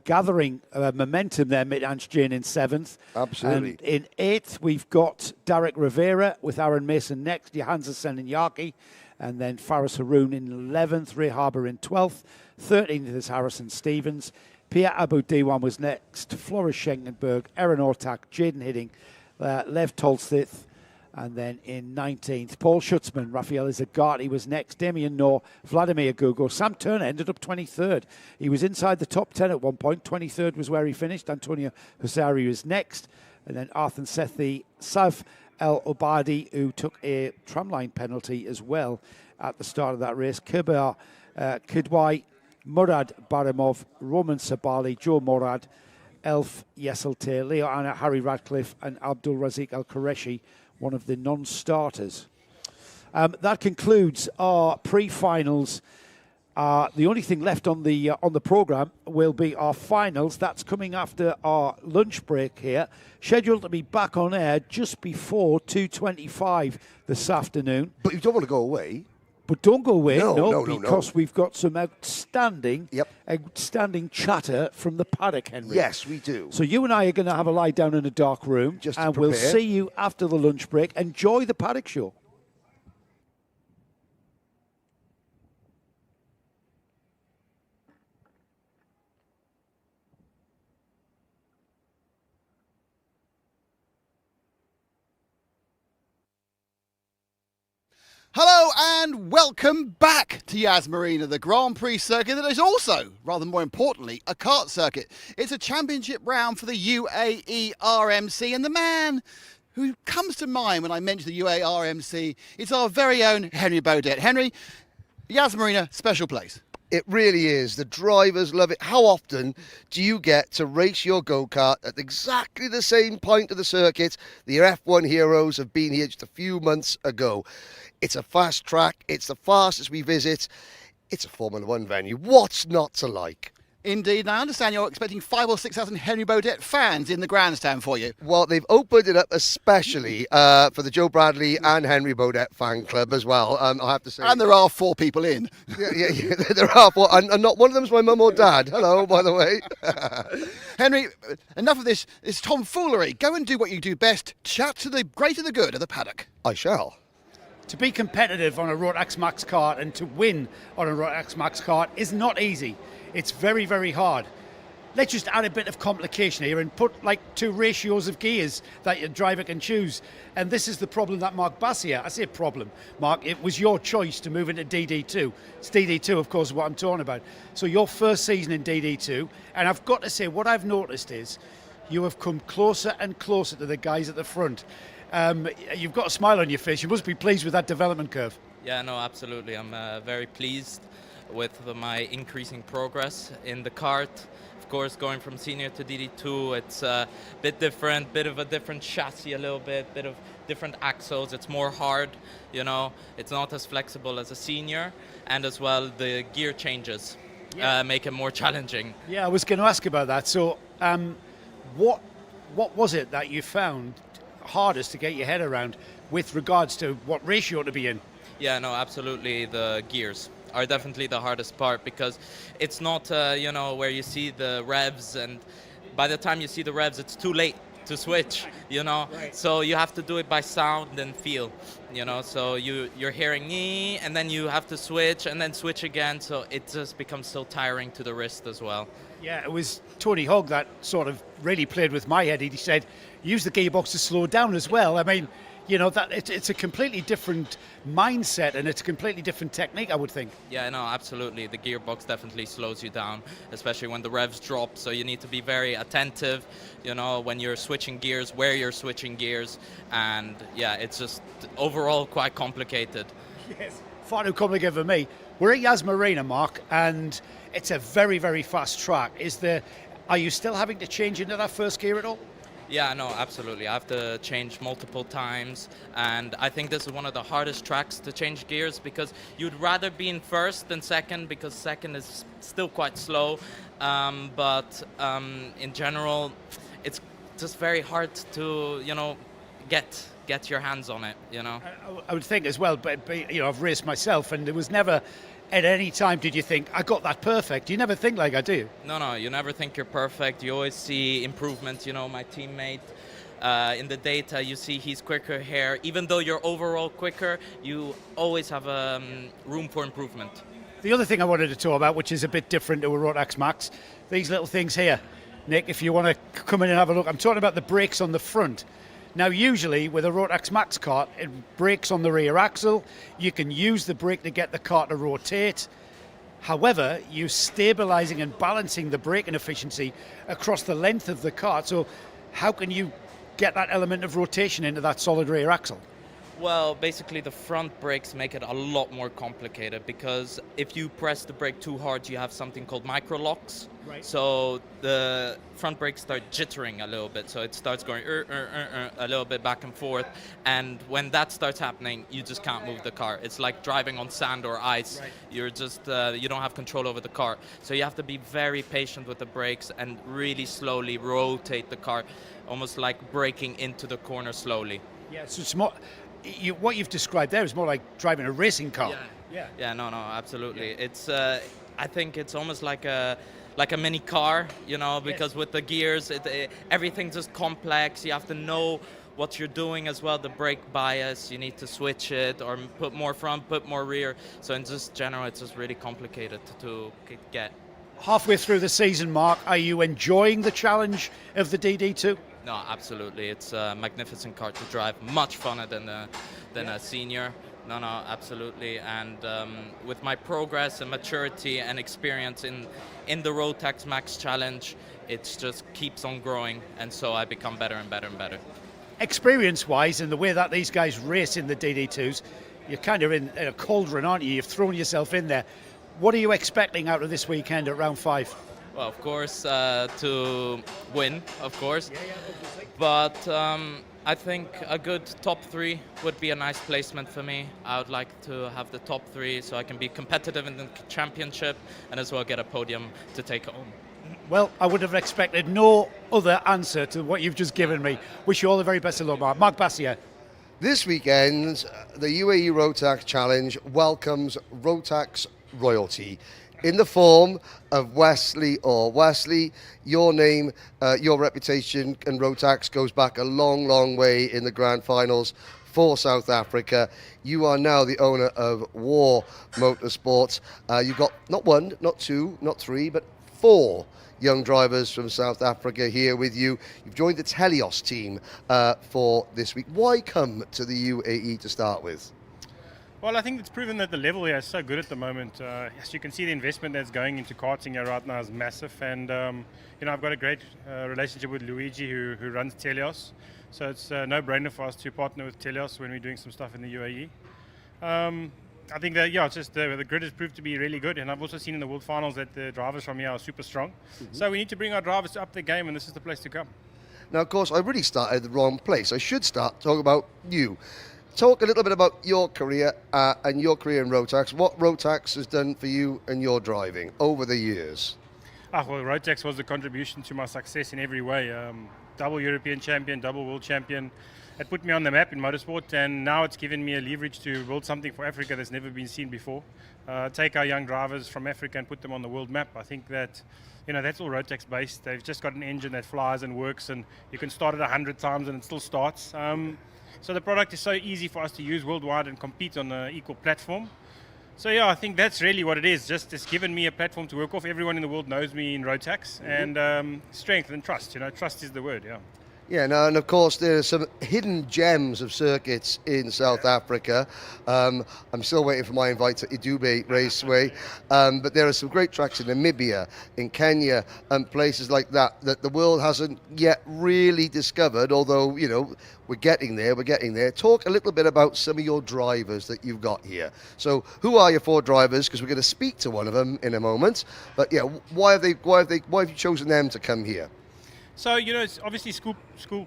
Gathering momentum there, Mitanj Jain in seventh. Absolutely. And in eighth, we've got Derek Rivera with Aaron Mason next. Johansa Senenyaki. And then Faris Haroun in 11th. Ray Harbour in 12th. 13th is Harrison Stevens. Pierre Abu Diwan was next. Floris Schenkenberg, Aaron Ortak, Jaden Hidding, Lev Tolstith, and then in 19th, Paul Schutzman, Rafael Zagati was next. Damien Noor, Vladimir Gugo. Sam Turner ended up 23rd. He was inside the top 10 at one point. 23rd was where he finished. Antonio Husari was next. And then Arthur Sethi, Sav El Obadi, who took a tramline penalty as well at the start of that race. Kibar Kidwai, Murad Baramov, Roman Sabali, Joe Morad, Elf Yeselte, Leo Anna, Harry Radcliffe, and Abdul Razik Al Qureshi, one of the non-starters. That concludes our pre-finals. The only thing left on the programme will be our finals. That's coming after our lunch break here. Scheduled to be back on air just before 2:25 this afternoon. But you don't want to go away. But don't go away, no, because we've got some outstanding chatter from the Paddock, Henry. Yes, we do. So you and I are going to have a lie down in a dark room, and we'll see you after the lunch break. Enjoy the Paddock Show. Hello and welcome back to Yas Marina, the Grand Prix circuit that is also, rather more importantly, a kart circuit. It's a championship round for the UAE RMC, and the man who comes to mind when I mention the UAE RMC is our very own Henry Baudet. Henry, Yas Marina, special place. It really is. The drivers love it. How often do you get to race your go-kart at exactly the same point of the circuit the F1 heroes have been here just a few months ago? It's a fast track. It's the fastest we visit. It's a Formula One venue. What's not to like? Indeed, and I understand you're expecting 5,000 or 6,000 Henry Baudet fans in the grandstand for you. Well, they've opened it up especially for the Joe Bradley and Henry Baudet fan club as well, I have to say. And there are 4 people in. Yeah, there are 4, and not one of them's my mum or dad. Hello, by the way. Henry, enough of this tomfoolery. Go and do what you do best. Chat to the greater the good of the paddock. I shall. To be competitive on a Rotax Max kart and to win on a Rotax Max kart is not easy. It's very, very hard. Let's just add a bit of complication here and put like 2 ratios of gears that your driver can choose. And this is the problem that Mark Bassier, I say problem, Mark, it was your choice to move into DD2. It's DD2, of course, what I'm talking about. So your first season in DD2, and I've got to say, what I've noticed is you have come closer and closer to the guys at the front. You've got a smile on your face. You must be pleased with that development curve. Yeah, no, absolutely. I'm very pleased with my increasing progress in the kart. Of course, going from senior to DD2, it's a bit different, bit of a different chassis a little bit of different axles. It's more hard, you know. It's not as flexible as a senior, and as well the gear changes make it more challenging. Yeah, I was going to ask about that. So, what was it that you found hardest to get your head around with regards to what ratio to be in? Yeah, no, absolutely. The gears are definitely the hardest part, because it's not, you know, where you see the revs, and by the time you see the revs, it's too late to switch, you know. Right. So you have to do it by sound and feel, you know. So you're hearing nee, and then you have to switch and then switch again. So it just becomes so tiring to the wrist as well. Yeah, it was Tony Hogg that sort of really played with my head. He said, use the gearbox to slow down as well. I mean, you know, that it's a completely different mindset and it's a completely different technique, I would think. Yeah, no, absolutely. The gearbox definitely slows you down, especially when the revs drop. So you need to be very attentive, you know, when you're switching gears, where you're switching gears. And yeah, it's just overall quite complicated. Yes, far too complicated for me. We're at Yas Marina, Mark, and it's a very, very fast track. Are you still having to change into that first gear at all? Yeah, no, absolutely. I have to change multiple times, and I think this is one of the hardest tracks to change gears, because you'd rather be in first than second, because second is still quite slow, but in general, it's just very hard to, you know, get your hands on it, you know. I would think as well, but you know, I've raced myself, and there was never at any time did you think, I got that perfect. You never think like I do. No, you never think you're perfect. You always see improvement. You know, my teammate, in the data, you see he's quicker here. Even though you're overall quicker, you always have room for improvement. The other thing I wanted to talk about, which is a bit different to a Rotax Max, these little things here. Nick, if you want to come in and have a look, I'm talking about the brakes on the front. Now, usually with a Rotax Max kart, it brakes on the rear axle. You can use the brake to get the kart to rotate. However, you're stabilizing and balancing the braking efficiency across the length of the kart. So how can you get that element of rotation into that solid rear axle? Well, basically the front brakes make it a lot more complicated, because if you press the brake too hard, you have something called microlocks. Right. So the front brakes start jittering a little bit, so it starts going a little bit back and forth, and when that starts happening, you just can't move the car. It's like driving on sand or ice. Right. You're just you don't have control over the car, so you have to be very patient with the brakes and really slowly rotate the car, almost like braking into the corner slowly. Yeah, so it's more. What you've described there is more like driving a racing car. Yeah, no, absolutely. Yeah. It's I think it's almost like a mini car, you know, because with the gears, everything's just complex. You have to know what you're doing as well. The brake bias, you need to switch it or put more front, put more rear. So in just general, it's just really complicated to get. Halfway through the season, Mark, are you enjoying the challenge of the DD2? No, absolutely. It's a magnificent car to drive. Much funner than a senior. No, absolutely. And with my progress and maturity and experience in the Rotax Max Challenge, it just keeps on growing. And so I become better and better and better. Experience-wise, and the way that these guys race in the DD2s, you're kind of in a cauldron, aren't you? You've thrown yourself in there. What are you expecting out of this weekend at round 5? Well, of course, to win, of course. But I think a good top 3 would be a nice placement for me. I would like to have the top 3 so I can be competitive in the championship and as well get a podium to take home. Well, I would have expected no other answer to what you've just given me. Wish you all the very best of luck, Mark. Mark Bassier. This weekend, the UAE Rotax Challenge welcomes Rotax royalty in the form of Wesley Orr. Wesley, your name, your reputation and Rotax goes back a long, long way in the grand finals for South Africa. You are now the owner of War Motorsports. You've got not 1, not 2, not 3, but 4 young drivers from South Africa here with you. You've joined the Telios team for this week. Why come to the UAE to start with? Well, I think it's proven that the level here is so good at the moment. As you can see, the investment that's going into karting here right now is massive. And, I've got a great relationship with Luigi who runs Telios. So it's a no-brainer for us to partner with Telios when we're doing some stuff in the UAE. I think that, it's just the grid has proved to be really good. And I've also seen in the World Finals that the drivers from here are super strong. Mm-hmm. So we need to bring our drivers up the game, and this is the place to come. Now, of course, I really started at the wrong place. I should start talking about you. Talk a little bit about your career and your career in Rotax. What Rotax has done for you and your driving over the years? Well, Rotax was a contribution to my success in every way. Double European champion, double world champion. It put me on the map in motorsport, and now it's given me a leverage to build something for Africa that's never been seen before. Take our young drivers from Africa and put them on the world map. I think that, that's all Rotax based. They've just got an engine that flies and works, and you can start it 100 times and it still starts. So the product is so easy for us to use worldwide and compete on an equal platform. So I think that's really what it is. Just it's given me a platform to work off. Everyone in the world knows me in Rotax, and strength and trust. Trust is the word. Yeah. Yeah, no, and of course there are some hidden gems of circuits in South Africa. I'm still waiting for my invite to Idube Raceway, but there are some great tracks in Namibia, in Kenya, and places like that the world hasn't yet really discovered, although, we're getting there. Talk a little bit about some of your drivers that you've got here. So who are your 4 drivers? Because we're going to speak to one of them in a moment. But why have you chosen them to come here? So, it's obviously school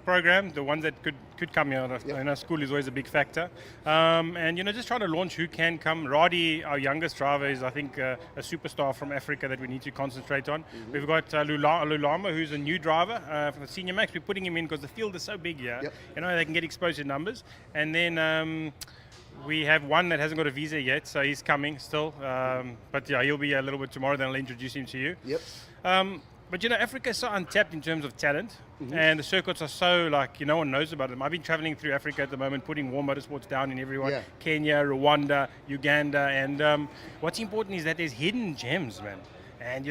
program, the ones that could come here. Yep. School is always a big factor. And, just trying to launch who can come. Radi, our youngest driver, is, I think, a superstar from Africa that we need to concentrate on. Mm-hmm. We've got Lulama, who's a new driver for the Senior Max. We're putting him in because the field is so big here. Yep. They can get exposed to numbers. And then we have one that hasn't got a visa yet, so he's coming still. But, he'll be a little bit tomorrow, then I'll introduce him to you. Yep. But, Africa is so untapped in terms of talent, mm-hmm. and the circuits are so, no one knows about them. I've been traveling through Africa at the moment, putting War Motorsports down in everyone. Yeah. Kenya, Rwanda, Uganda, and what's important is that there's hidden gems, man. And,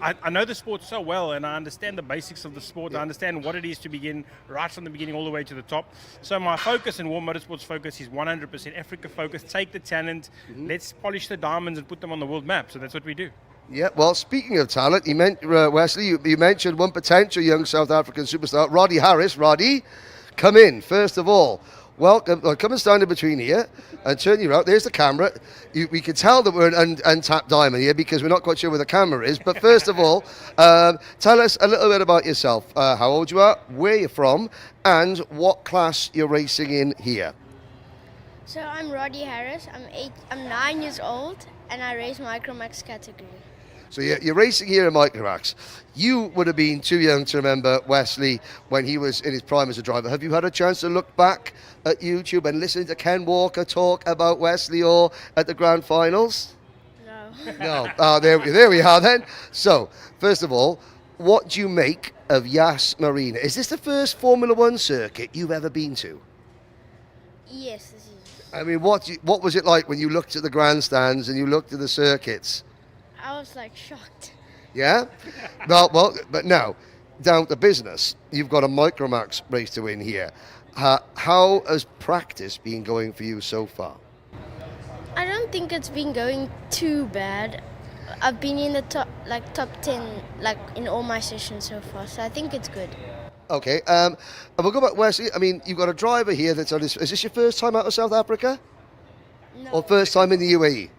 I know the sport so well, and I understand the basics of the sport. Yeah. I understand what it is to begin right from the beginning all the way to the top. So my focus and War Motorsports focus is 100% Africa focus. Take the talent, mm-hmm. let's polish the diamonds and put them on the world map. So that's what we do. Yeah, well, speaking of talent, Wesley, you mentioned one potential young South African superstar, Roddy Harris. Roddy, come in, first of all. Welcome. Come and stand in between here and turn you out. There's the camera. We can tell that we're an untapped diamond here because we're not quite sure where the camera is. But first of all, tell us a little bit about yourself, how old you are, where you're from, and what class you're racing in here. So I'm Roddy Harris. I'm 9 years old, and I race Microax category. So you're racing here in Microax. You would have been too young to remember Wesley when he was in his prime as a driver. Have you had a chance to look back at YouTube and listen to Ken Walker talk about Wesley Orr at the grand finals? No. No. There we are then. So, first of all, what do you make of Yas Marina? Is this the first Formula One circuit you've ever been to? Yes, this is. I mean, what was it like when you looked at the grandstands and you looked at the circuits? I was shocked. Yeah? No, well, but now, down to business. You've got a Microax race to win here. How has practice been going for you so far? I don't think it's been going too bad. I've been in the top 10 in all my sessions so far, so I think it's good. Okay, and we'll go back, Wesley. I mean, you've got a driver here that's on his... Is this your first time out of South Africa? No. Or first time in the UAE?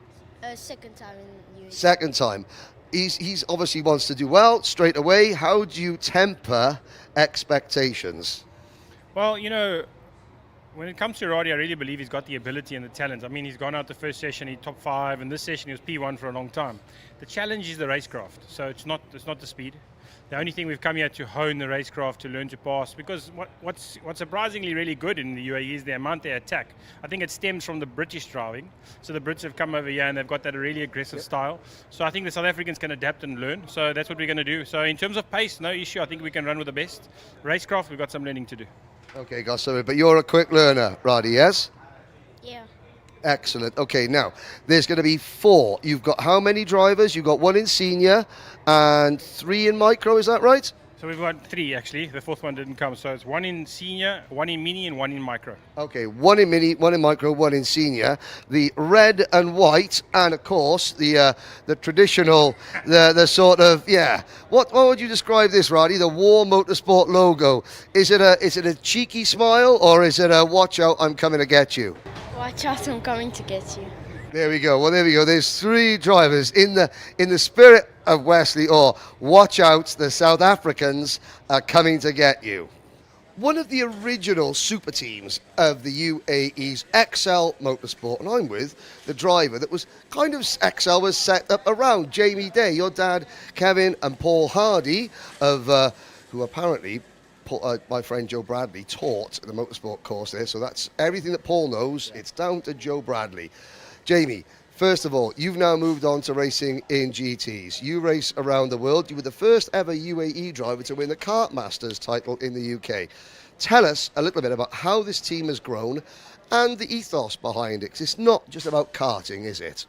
Second time in UAE. Second time. He's obviously wants to do well straight away. How do you temper expectations? Well, you know, when it comes to Roddy, I really believe he's got the ability and the talent. I mean, he's gone out the first session, he top 5, and this session he was P1 for a long time. The challenge is the racecraft, so it's not the speed. The only thing we've come here to hone the racecraft, to learn to pass, because what's surprisingly really good in the UAE is the amount they attack. I think it stems from the British driving. So the Brits have come over here and they've got that really aggressive style. So I think the South Africans can adapt and learn. So that's what we're going to do. So in terms of pace, no issue. I think we can run with the best. Racecraft, we've got some learning to do. Okay, Gossamer, but you're a quick learner, Roddy, yes? Yeah. Excellent. Okay, now, there's going to be 4. You've got how many drivers? You've got 1 in senior and 3 in micro, is that right? So we've got 3 actually. The 4th one didn't come. So it's 1 in senior, 1 in mini, and 1 in micro. Okay, 1 in mini, 1 in micro, 1 in senior. The red and white, and of course the traditional, the sort of, yeah. What would you describe this, Roddy? The War Motorsport logo. Is it a cheeky smile, or is it a watch out, I'm coming to get you? Watch out, I'm coming to get you. There we go. Well, there we go. There's 3 drivers in the spirit of Wesley Orr. Watch out, the South Africans are coming to get you. One of the original super teams of the UAE's XL Motorsport, and I'm with the driver that was kind of XL was set up around Jamie Day, your dad, Kevin, and Paul Hardy, of who apparently my friend Joe Bradley taught the motorsport course there. So that's everything that Paul knows. It's down to Joe Bradley. Jamie, first of all, you've now moved on to racing in GTs. You race around the world. You were the first ever UAE driver to win the Kart Masters title in the UK. Tell us a little bit about how this team has grown and the ethos behind it. 'Cause it's not just about karting, is it?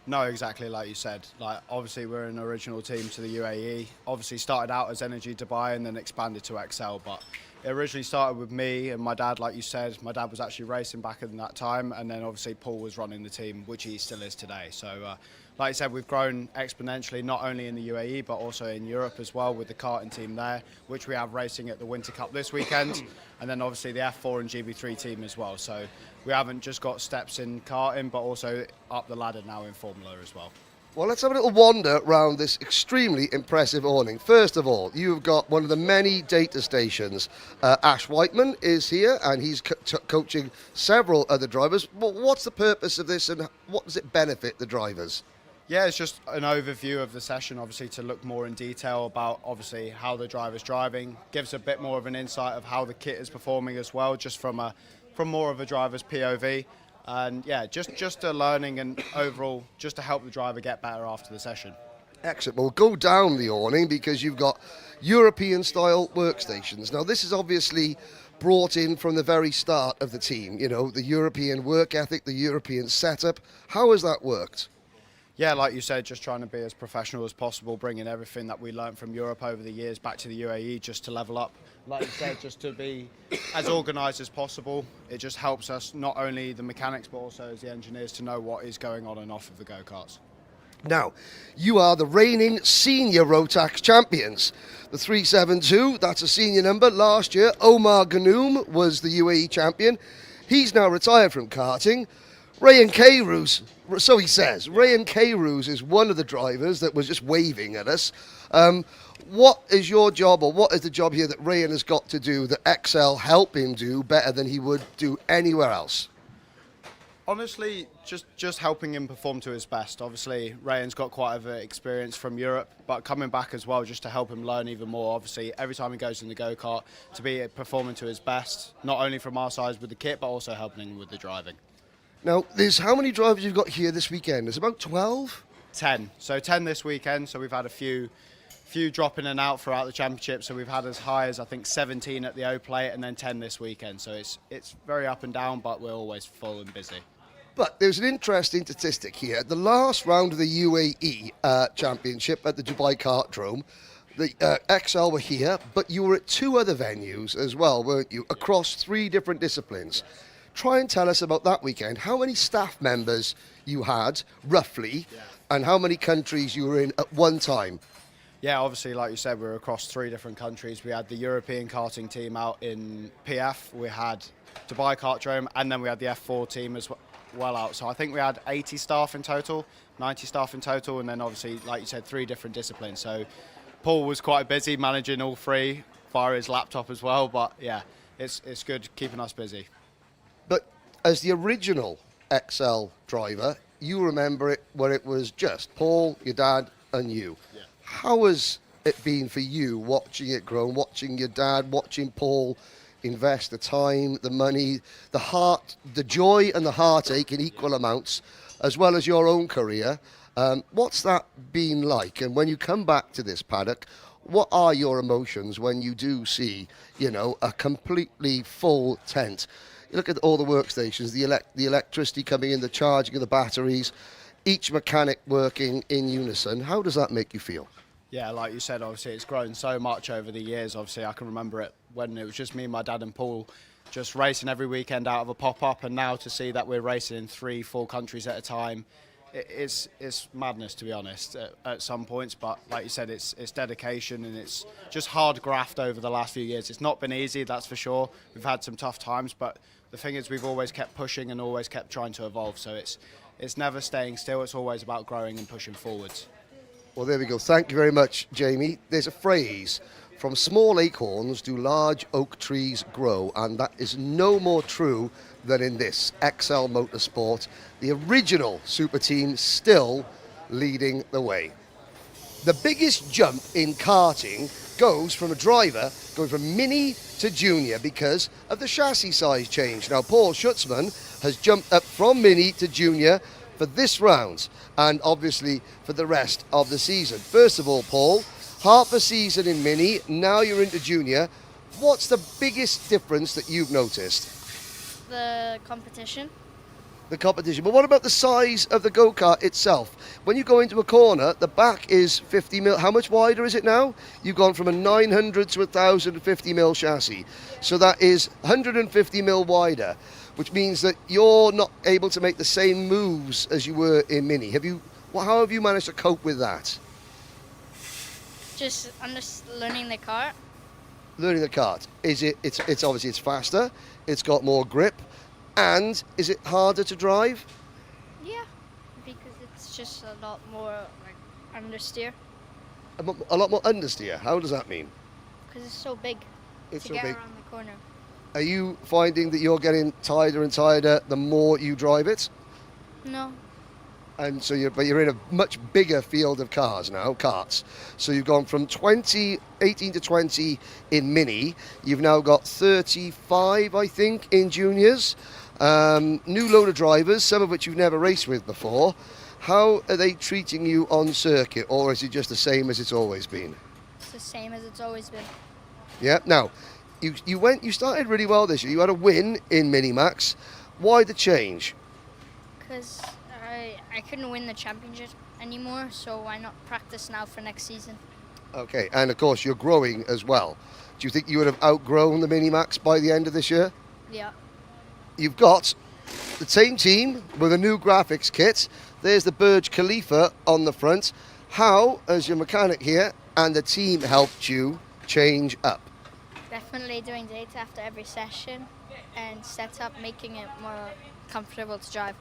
No, exactly like you said. Like, obviously, we're an original team to the UAE. Obviously, started out as Energy Dubai and then expanded to XL. But it originally started with me and my dad, like you said. My dad was actually racing back in that time, and then obviously Paul was running the team, which he still is today. So, like you said, we've grown exponentially, not only in the UAE but also in Europe as well, with the karting team there, which we have racing at the Winter Cup this weekend, and then obviously the F4 and GB3 team as well. So we haven't just got steps in karting, but also up the ladder now in Formula as well. Well, let's have a little wander around this extremely impressive awning. First of all, you've got one of the many data stations. Ash Whiteman is here, and he's coaching several other drivers. Well, what's the purpose of this, and what does it benefit the drivers? Yeah, it's just an overview of the session, obviously, to look more in detail about, obviously, how the driver's driving. Gives a bit more of an insight of how the kit is performing as well, just from more of a driver's POV. And yeah, just a learning and overall, just to help the driver get better after the session. Excellent. We'll go down the awning because you've got European-style workstations. Now, this is obviously brought in from the very start of the team, you know, the European work ethic, the European setup. How has that worked? Yeah, like you said, just trying to be as professional as possible, bringing everything that we learned from Europe over the years back to the UAE just to level up. Like you said, just to be as organised as possible. It just helps us, not only the mechanics, but also as the engineers, to know what is going on and off of the go-karts. Now, you are the reigning Senior Rotax champions. The 372, that's a senior number. Last year, Omar Ghannoum was the UAE champion. He's now retired from karting. Rayan Kairouz, so he says, Rayan Kairouz is one of the drivers that was just waving at us. What is your job, or what is the job here that Rayan has got to do that XL help him do better than he would do anywhere else? Honestly, just helping him perform to his best. Obviously, Rayan's got quite a bit of experience from Europe, but coming back as well just to help him learn even more. Obviously, every time he goes in the go-kart, to be performing to his best, not only from our side with the kit, but also helping him with the driving. Now, there's how many drivers you've got here this weekend? There's about 12? 10. So 10 this weekend, so we've had a few dropping in and out throughout the championship. So we've had as high as, I think, 17 at the O Plate and then 10 this weekend. So it's very up and down, but we're always full and busy. But there's an interesting statistic here. The last round of the UAE Championship at the Dubai Kartdrome, the XL were here, but you were at 2 other venues as well, weren't you, across 3 different disciplines. Try and tell us about that weekend. How many staff members you had, roughly, and how many countries you were in at one time? Yeah, obviously, like you said, we were across 3 different countries. We had the European karting team out in PF, we had Dubai Kartdrome, and then we had the F4 team as well out. So I think we had 80 staff in total, 90 staff in total, and then obviously, like you said, 3 different disciplines. So Paul was quite busy managing all 3 via his laptop as well, but yeah, it's good keeping us busy. But as the original XL driver, you remember it when it was just Paul, your dad, and you. Yeah. How has it been for you watching it grow, watching your dad, watching Paul invest the time, the money, the heart, the joy and the heartache in equal amounts, as well as your own career? What's that been like? And when you come back to this paddock, what are your emotions when you do see, you know, a completely full tent? You look at all the workstations, the electricity coming in, the charging of the batteries, each mechanic working in unison. How does that make you feel? Yeah, like you said, obviously it's grown so much over the years. Obviously I can remember it when it was just me, my dad and Paul just racing every weekend out of a pop-up, and now to see that we're racing in 3, 4 countries at a time, it's madness, to be honest, at some points. But like you said, it's dedication and it's just hard graft over the last few years. It's not been easy, that's for sure. We've had some tough times, but the thing is we've always kept pushing and always kept trying to evolve. So it's never staying still. It's always about growing and pushing forwards. Well, there we go. Thank you very much, Jamie. There's a phrase, from small acorns do large oak trees grow, and that is no more true than in this XL Motorsport. The original super team still leading the way. The biggest jump in karting goes from a driver going from mini to junior because of the chassis size change. Now, Paul Schutzman has jumped up from mini to junior for this round and obviously for the rest of the season. First of all, Paul, half a season in mini, now you're into junior. What's the biggest difference that you've noticed? The competition. The competition. But what about the size of the go-kart itself? When you go into a corner, the back is 50 mil. How much wider is it now? You've gone from a 900 to 1,050 mil chassis. So that is 150 mil wider, which means that you're not able to make the same moves as you were in mini. How have you managed to cope with that? Just learning the kart. Learning the kart. It's obviously it's faster, it's got more grip, and is it harder to drive? Yeah, because it's just a lot more like understeer. A lot more understeer. How does that mean? Because it's so big It's to so get big. around the corner. Are you finding that you're getting tighter and tighter the more you drive it? No. And so you're in a much bigger field of cars now, karts. So you've gone from 18 to 20 in mini. You've now got 35, I think, in juniors. New load of drivers, some of which you've never raced with before. How are they treating you on circuit, or is it just the same as it's always been? It's the same as it's always been. Yeah. Now, you started really well this year. You had a win in Minimax. Why the change? Because I couldn't win the championship anymore, so why not practice now for next season? Okay, and of course you're growing as well. Do you think you would have outgrown the Minimax by the end of this year? Yeah. You've got the same team with a new graphics kit. There's the Burj Khalifa on the front. How has your mechanic here and the team helped you change up? Definitely doing data after every session and set up, making it more comfortable to drive.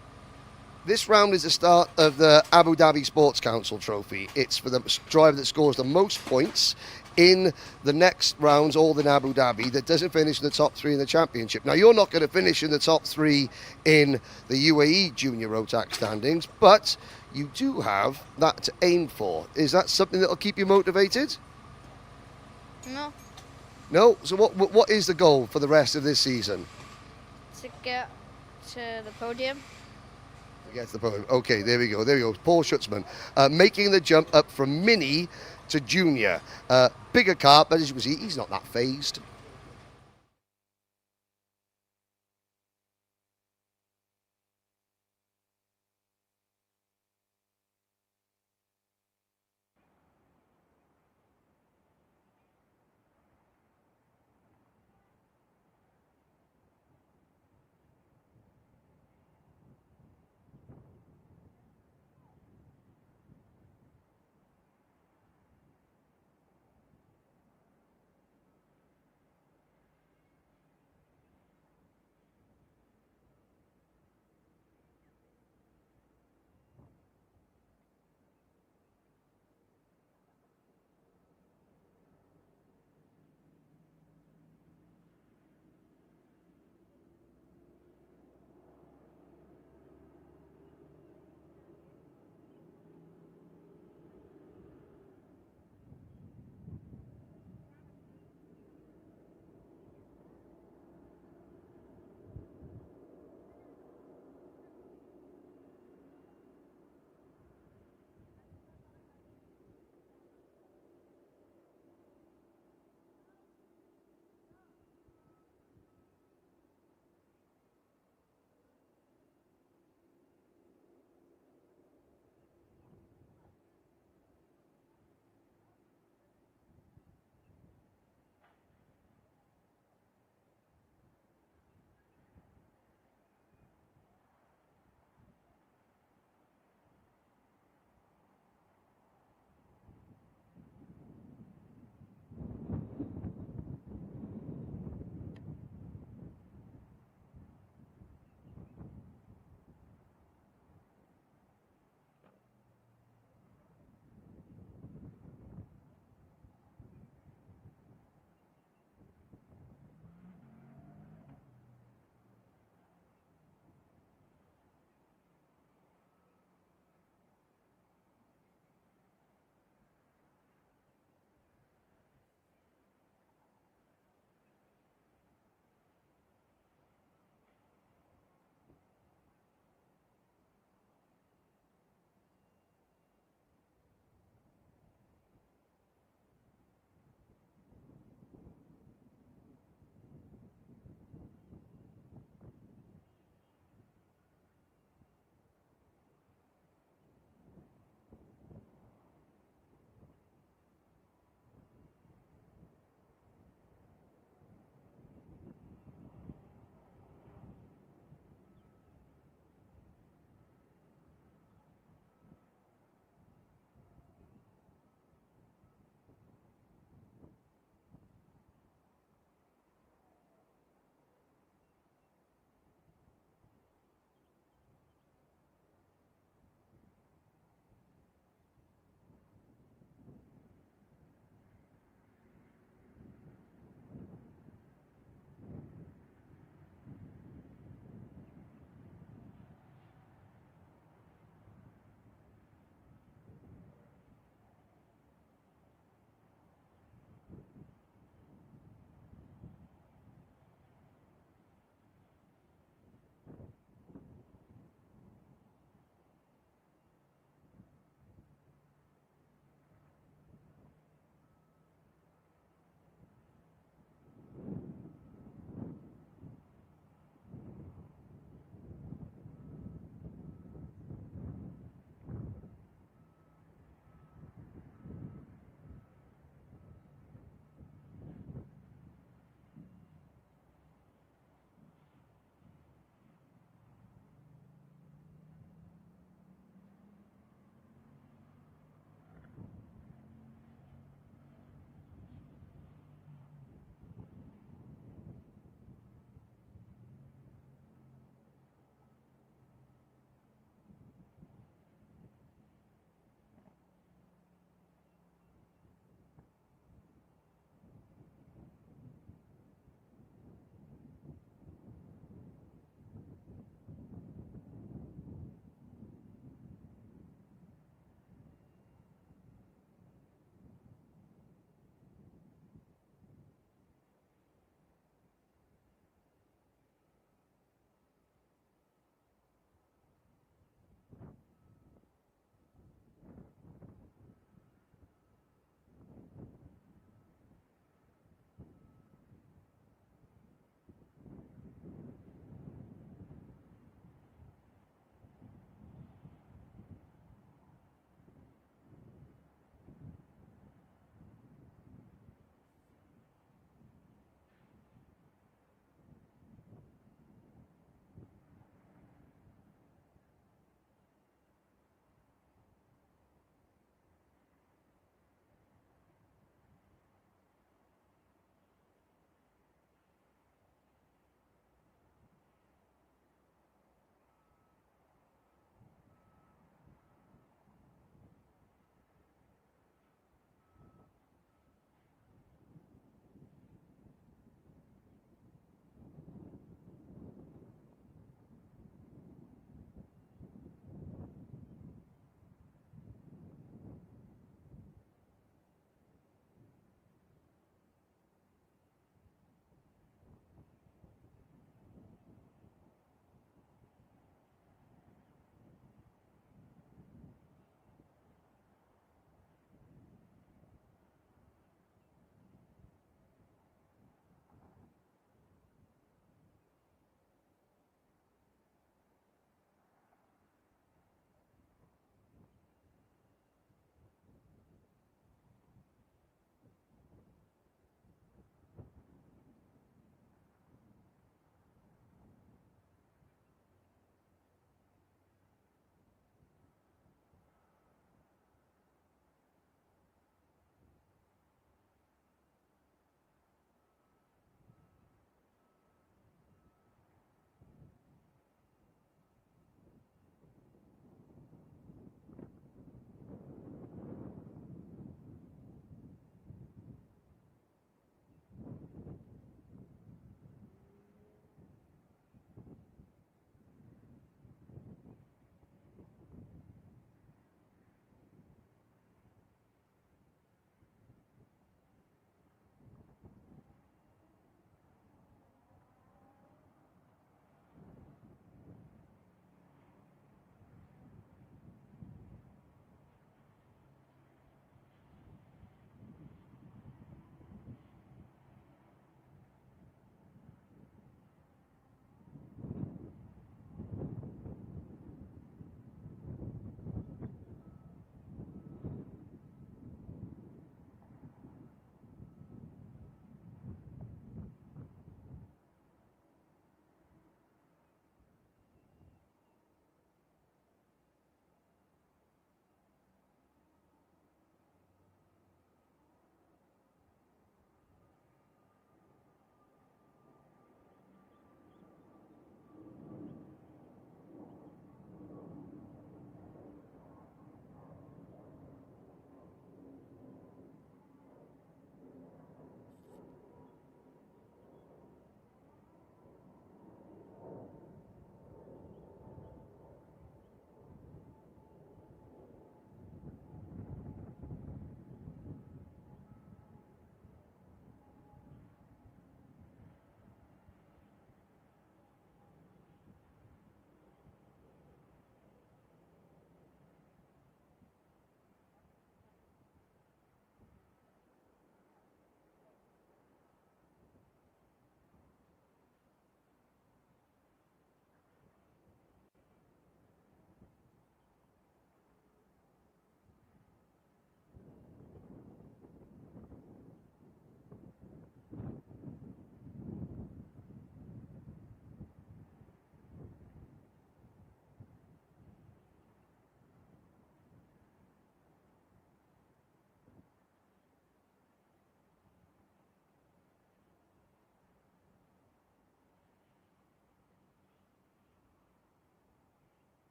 This round is the start of the Abu Dhabi Sports Council Trophy. It's for the driver that scores the most points in the next rounds, all in Abu Dhabi, that doesn't finish in the top 3 in the championship. Now, you're not going to finish in the top 3 in the UAE Junior Rotax standings, but you do have that to aim for. Is that something that will keep you motivated? No. No? So what is the goal for the rest of this season? To get to the podium. Gets the podium. Okay, there we go. Paul Schutzman making the jump up from mini to junior. Bigger car, but as you can see, he's not that phased.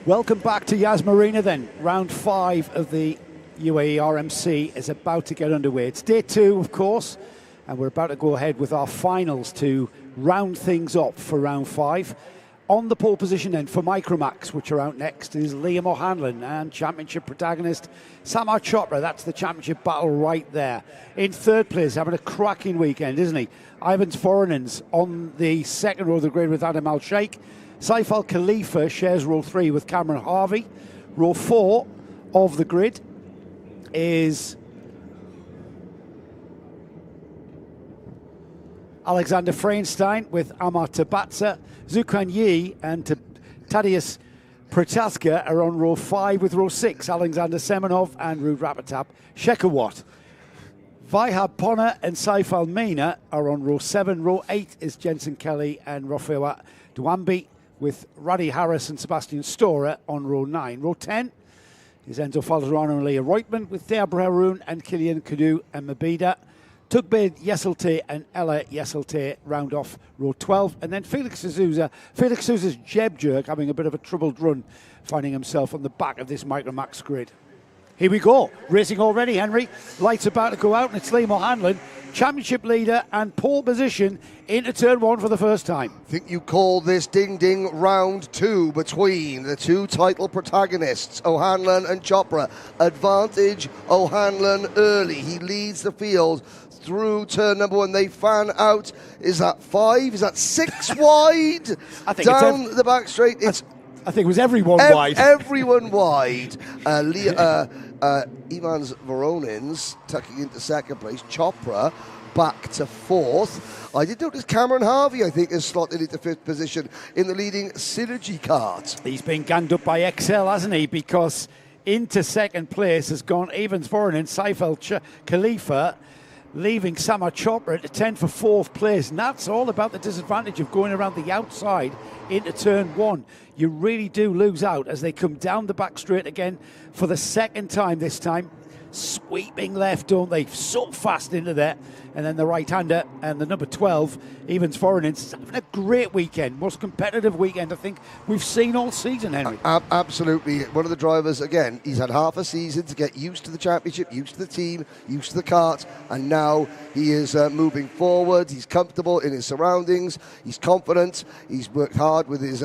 Welcome back to Marina then. Round 5 of the UAE RMC is about to get underway. It's day 2, of course, and we're about to go ahead with our finals to round things up for round 5. On the pole position then for Microax, which are out next, is Liam O'Hanlon and championship protagonist Samar Chopra. That's the championship battle right there. In third place, having a cracking weekend, isn't he? Ivans Voronins on the second row of the grid with Adam Al-Sheikh. Saif Al-Khalifa shares row 3 with Cameron Harvey. Row 4 of the grid is Alexander Freinstein with Amar Tabatsa. Zukhan Yi and Tadeusz Prochaska are on row 5 with row 6. Alexander Semenov and Ruud Rapaport Shekawat. Vaihab Ponna and Saif Al-Mina are on row 7. Row 8 is Jensen Kelly and Rafael Duambi, with Radhi Harris and Sebastian Storer on row 9. Row 10 is Enzo Falzerano and Leah Reutman, with Thea Haroun and Kilian Kadu and Mabida. Tugbid Yeselte and Ella Yeselte round off row 12. And then Felix Sousa's Jeb Jerk having a bit of a troubled run, finding himself on the back of this Microax grid. Here we go. Racing already, Henry. Lights about to go out, and it's Liam O'Hanlon, championship leader and pole position into turn 1 for the first time. I think you call this ding-ding round 2 between the two title protagonists, O'Hanlon and Chopra. Advantage O'Hanlon early. He leads the field through turn number 1. They fan out. Is that 5? Is that 6 wide? I think down the back straight. I think it was everyone wide. Everyone wide. Ivans Voronins tucking into second place. Chopra back to 4th. I did notice Cameron Harvey, I think, is slotted into 5th position in the leading Synergy cart. He's been ganged up by XL, hasn't he? Because into second place has gone Ivans Voronins, Saif Al-Khalifa, leaving Samar Chopra at 10 for 4th place. And that's all about the disadvantage of going around the outside into turn 1. You really do lose out as they come down the back straight again for the second time this time. Sweeping left, don't they? So fast into there. And then the right-hander and the number 12, Ivans Voronins, is having a great weekend. Most competitive weekend I think we've seen all season, Henry. Absolutely. One of the drivers, again, he's had half a season to get used to the championship, used to the team, used to the kart, and now he is moving forward. He's comfortable in his surroundings. He's confident. He's worked hard with his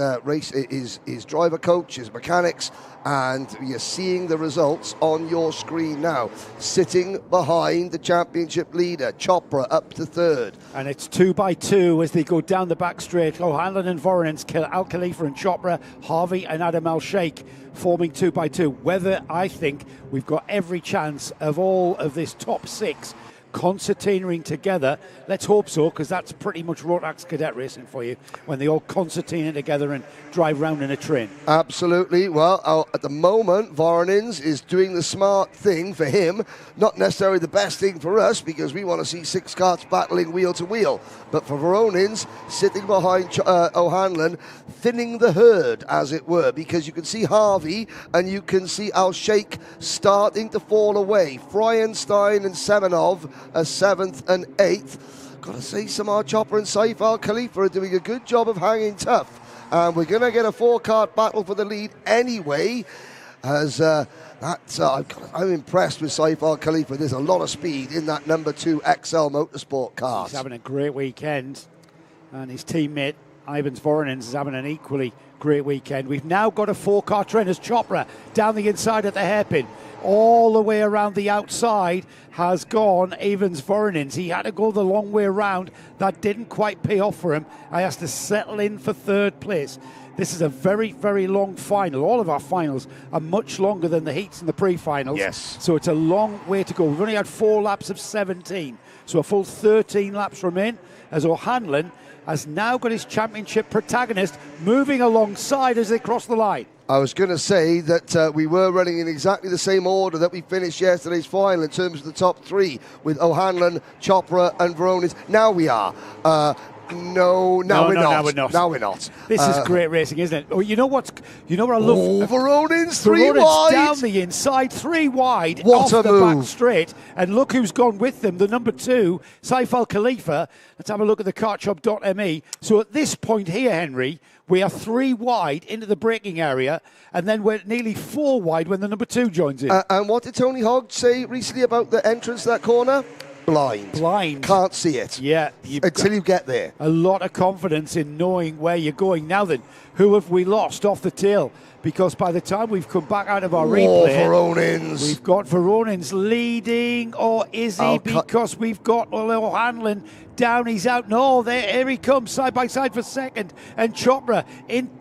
his driver coach, his mechanics, and you're seeing the results on your screen now. Sitting behind the championship leader, Chopra up to 3rd. And it's 2 by 2 as they go down the back straight. O'Hanlon and Voronins, Al-Khalifa and Chopra, Harvey and Adam Al-Sheikh forming 2 by 2. Whether I think we've got every chance of all of this top 6 concertinaing together. Let's hope so, because that's pretty much Rotax cadet racing for you, when they all concertina together and drive round in a train. Absolutely. Well, at the moment, Voronins is doing the smart thing for him, not necessarily the best thing for us, because we want to see 6 karts battling wheel to wheel. But for Voronins, sitting behind O'Hanlon, thinning the herd, as it were, because you can see Harvey and you can see Al-Sheikh starting to fall away. Freinstein and Semenov are 7th and 8th. Got to say, Samar Chopra and Saif Al-Khalifa are doing a good job of hanging tough. And we're going to get a 4-kart battle for the lead anyway, as I'm impressed with Saif Al-Khalifa. There's a lot of speed in that number 2 XL Motorsport car. He's having a great weekend, and his teammate Ivans Voronins is having an equally great weekend. We've now got a 4-car train as Chopra down the inside at the hairpin. All the way around the outside has gone Ivans Voronins. He had to go the long way around. That didn't quite pay off for him. I has to settle in for 3rd place. This is a very, very long final. All of our finals are much longer than the heats and the pre-finals. Yes. So it's a long way to go. We've only had 4 laps of 17. So a full 13 laps remain as O'Hanlon has now got his championship protagonist moving alongside as they cross the line. I was going to say that we were running in exactly the same order that we finished yesterday's final in terms of the top 3, with O'Hanlon, Chopra and Voronins. Now we are. No, now we're not. Now we're not. This is great racing, isn't it? Oh, you know what I love? Oh, Voronins, 3 wide. Down the inside, 3 wide, What off a the move. back straight. And look who's gone with them, the number 2, Saif Al Khalifa. Let's have a look at the kartshop.me. So at this point here, Henry, we are 3 wide into the braking area, and then we're nearly 4 wide when the number 2 joins in. And what did Tony Hogg say recently about the entrance to that corner? Blind. Can't see it. Yeah. Until you get there. A lot of confidence in knowing where you're going. Now then, who have we lost off the tail? Because by the time we've come back out of our replay, Voronins. We've got Voronins leading, or is he? Because we've got O'Hanlon down, he's out. No, here he comes, side by side for second, and Chopra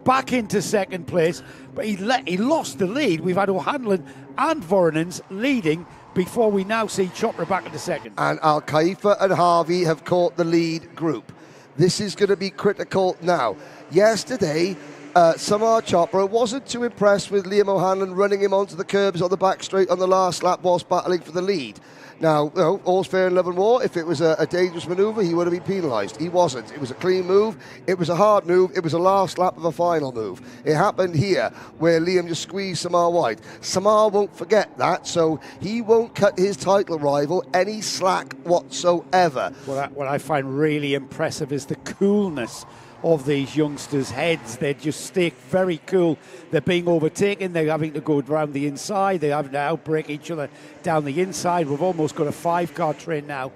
back into second place. But he lost the lead. We've had O'Hanlon and Voronins leading before we now see Chopra back into second. And Al Khalifa and Harvey have caught the lead group. This is going to be critical now. Yesterday, Samar Chopra wasn't too impressed with Liam O'Hanlon running him onto the curbs on the back straight on the last lap whilst battling for the lead. Now, all's fair in love and war. If it was a dangerous manoeuvre, he would have been penalised. He wasn't. It was a clean move. It was a hard move. It was a last lap of a final move. It happened here where Liam just squeezed Samar wide. Samar won't forget that, so he won't cut his title rival any slack whatsoever. What I find really impressive is the coolness of these youngsters' heads. They just stay very cool. They're being overtaken. They're having to go around the inside. They're having to outbrake each other down the inside. We've almost got a 5-car train now.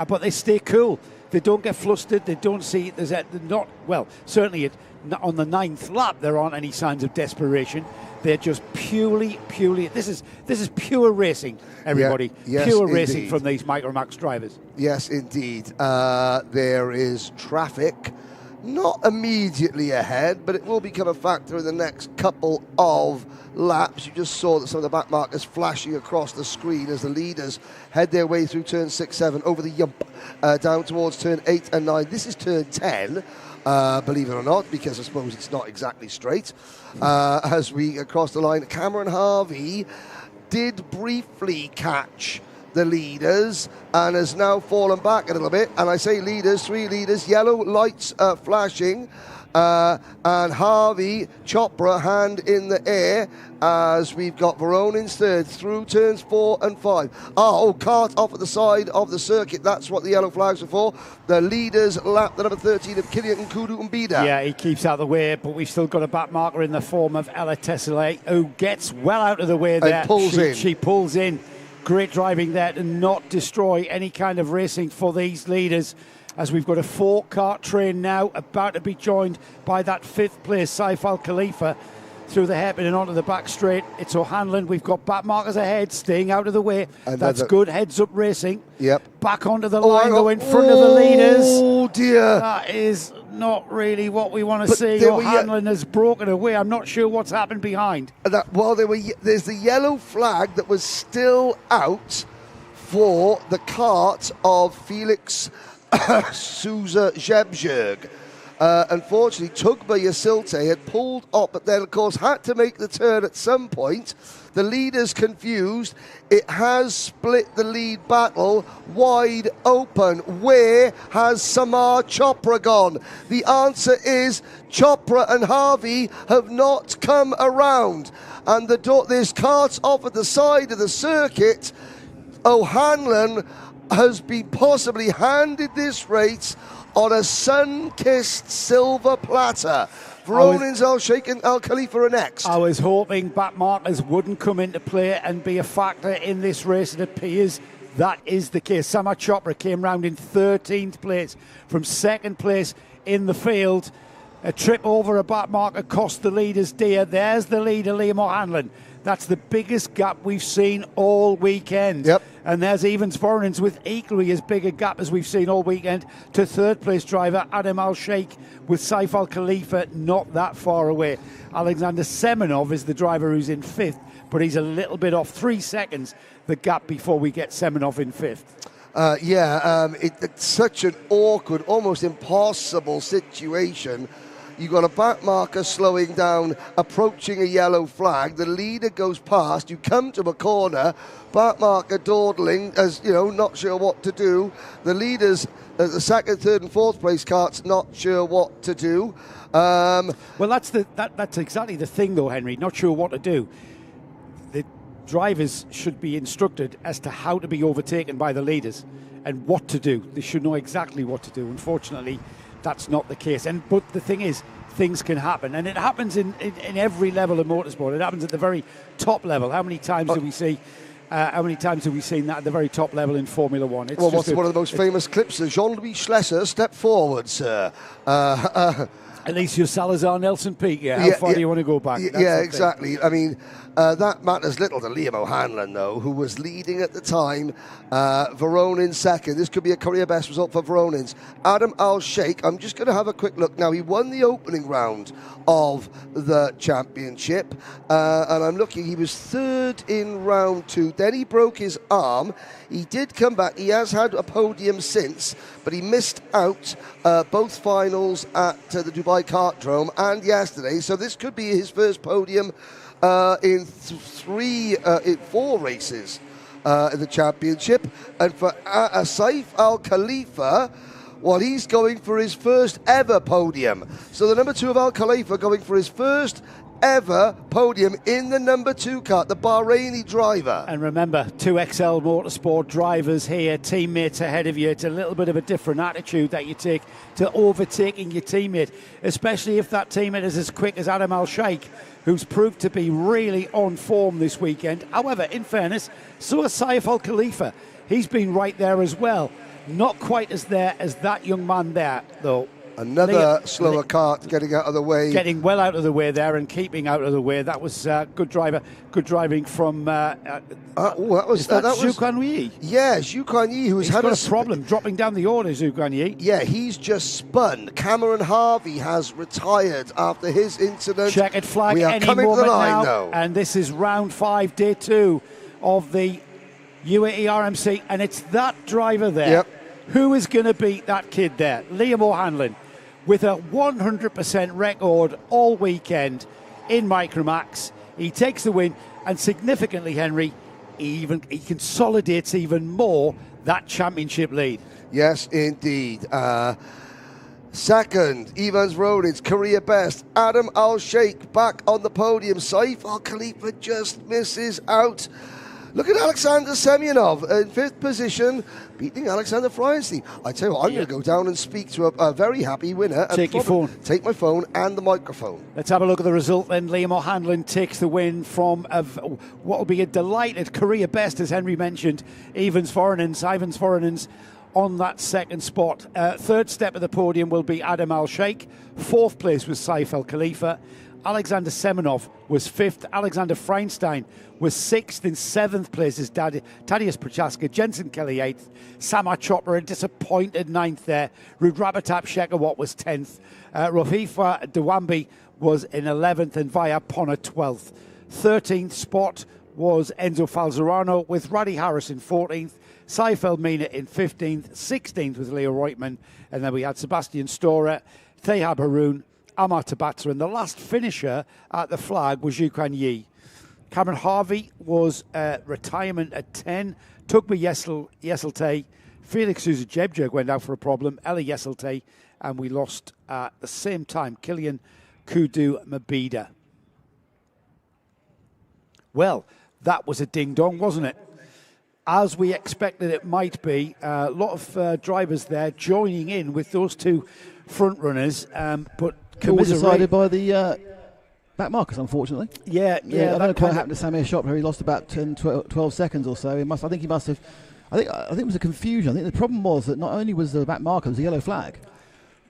But they stay cool. They don't get flustered. They don't see certainly on the 9th lap there aren't any signs of desperation. They're just purely. This is pure racing, everybody. Yes, pure indeed. racing from these Microax drivers. Yes, indeed. There is traffic. Not immediately ahead, but it will become a factor in the next couple of laps. You just saw that some of the back markers flashing across the screen as the leaders head their way through turn 6, 7, over the yump, down towards turn 8 and 9. This is turn 10, believe it or not, because I suppose it's not exactly straight. As we cross the line, Cameron Harvey did briefly catch the leaders and has now fallen back a little bit. And I say leaders, 3 leaders, yellow lights flashing, and Harvey, Chopra, hand in the air as we've got Voronins third through turns 4 and 5. Cart off at the side of the circuit. That's what the yellow flags are for. The leaders lap the number 13 of Kilian Nkudu Mbida. Yeah, he keeps out of the way, but we've still got a back marker in the form of Ella Tessele, who gets well out of the way there. And pulls in. She pulls in. Great driving there to not destroy any kind of racing for these leaders, as we've got a 4-car train now about to be joined by that 5th place Saif Al Khalifa through the hairpin and onto the back straight. It's O'Hanlon. We've got back markers ahead, staying out of the way. That's good heads-up racing. Yep. Back onto the line, go in front of the leaders. Oh, dear. That is not really what we want to see. O'Hanlon has broken away. I'm not sure what's happened behind. There's the yellow flag that was still out for the cart of Felix Souza Zebjerg. Unfortunately, Tugba Yasilte had pulled up, but then, of course, had to make the turn at some point. The leader's confused. It has split the lead battle wide open. Where has Samar Chopra gone? The answer is Chopra and Harvey have not come around. And there's carts off at the side of the circuit. O'Hanlon has been possibly handed this race on a sun-kissed silver platter. Voronins, Al-Sheikh and Al Khalifa are next. I was hoping back markers wouldn't come into play and be a factor in this race. It appears that is the case. Samar Chopra came round in 13th place from 2nd place in the field. A trip over a back marker cost the leaders dear. There's the leader, Liam O'Hanlon. That's the biggest gap we've seen all weekend. Yep. And there's Ivans Voronins with equally as big a gap as we've seen all weekend to 3rd place driver Adam Al-Sheikh with Saif Al Khalifa not that far away. Alexander Semenov is the driver who's in 5th, but he's a little bit off, 3 seconds the gap before we get Semenov in 5th. It's such an awkward, almost impossible situation. You've got a back marker slowing down, approaching a yellow flag. The leader goes past. You come to a corner, back marker dawdling, as you know, not sure what to do. The leaders, the second, third, and fourth place carts, not sure what to do. Well, that's exactly the thing, though, Henry. Not sure what to do. The drivers should be instructed as to how to be overtaken by the leaders and what to do. They should know exactly what to do. Unfortunately, that's not the case. But the thing is, things can happen, and it happens in every level of motorsport. It happens at the very top level. How many times do we see? How many times have we seen that at the very top level in Formula One? Well, what's one of the most famous clips? Jean-Louis Schlesser, step forward, sir. Alicia Salazar, Nelson Piquet. How far do you want to go back? Yeah, exactly. I mean, that matters little to Liam O'Hanlon, though, who was leading at the time. Voronins second. This could be a career best result for Voronins. Adam Al-Sheikh, I'm just going to have a quick look now. He won the opening round of the championship, and I'm looking, he was third in round 2. Then he broke his arm. He did come back. He has had a podium since, but he missed out both finals at the Dubai Kartdrome and yesterday. So this could be his first podium in 4 races in the championship. And for Saif Al Khalifa, well, he's going for his first ever podium. So the number 2 of Al Khalifa going for his first ever podium in the number 2 car, the Bahraini driver. And remember, 2XL Motorsport drivers here, teammates ahead of you. It's a little bit of a different attitude that you take to overtaking your teammate, especially if that teammate is as quick as Adam Al-Sheikh, who's proved to be really on form this weekend. However, in fairness, so has Saif Al Khalifa. He's been right there as well. Not quite as there as that young man there, though. Another slower kart getting out of the way. Getting well out of the way there and keeping out of the way. That was good driving from. That was Zhu Guanyi. Yeah, Zhu Guanyi, who's had a problem dropping down the order. Zhu Guanyi. Yeah, he's just spun. Cameron Harvey has retired after his incident. Checkered flag. We are any coming to the line now, now, and this is round 5, day 2 of the UAE RMC, and it's that driver there. Yep. Who is going to beat that kid there? Liam O'Hanlon, with a 100% record all weekend in Microax. He takes the win, and significantly, Henry, he consolidates even more that championship lead. Yes, indeed. Second, Ivans Voronins, career best. Adam Al-Sheikh back on the podium. Saif Al Khalifa just misses out. Look at Alexander Semyonov in 5th position, beating Alexander Freienstein. I tell you what, I'm going to go down and speak to a very happy winner. Take your phone. Take my phone and the microphone. Let's have a look at the result then. Liam O'Hanlon takes the win from what will be a delighted career best, as Henry mentioned. Ivans Voronins on that second spot. Third step of the podium will be Adam Al-Sheikh. 4th place was Saif Al Khalifa. Alexander Semenov was 5th. Alexander Freienstein was 6th. In 7th place is Tadeusz Prochaska. Jensen Kelly 8th. Samar Chopra a disappointed 9th there. Rudrabitap Shekawat was 10th. Rafifa Dewambi was in 11th, and Vaya Ponna 12th. 13th spot was Enzo Falzerano, with Raddy Harris in 14th. Saif El Mina in 15th. 16th was Leo Reutemann. And then we had Sebastian Storer, Thehab Haroun, Amar Tabata, and the last finisher at the flag was Zhu Guanyi. Cameron Harvey was retirement at 10. Tugba Yeselte, Felix Sousa Jebjerg went out for a problem, Ella Yeselte, and we lost at the same time Kilian Kudu Mabida. Well, that was a ding-dong, wasn't it? As we expected it might be. A lot of drivers there joining in with those two front runners, but all decided by the back markers, unfortunately. Yeah. I don't know quite what happened to Samir Chopra. He lost about 10, 12 seconds or so. I think it was a confusion. I think the problem was that not only was the back marker, it was a yellow flag.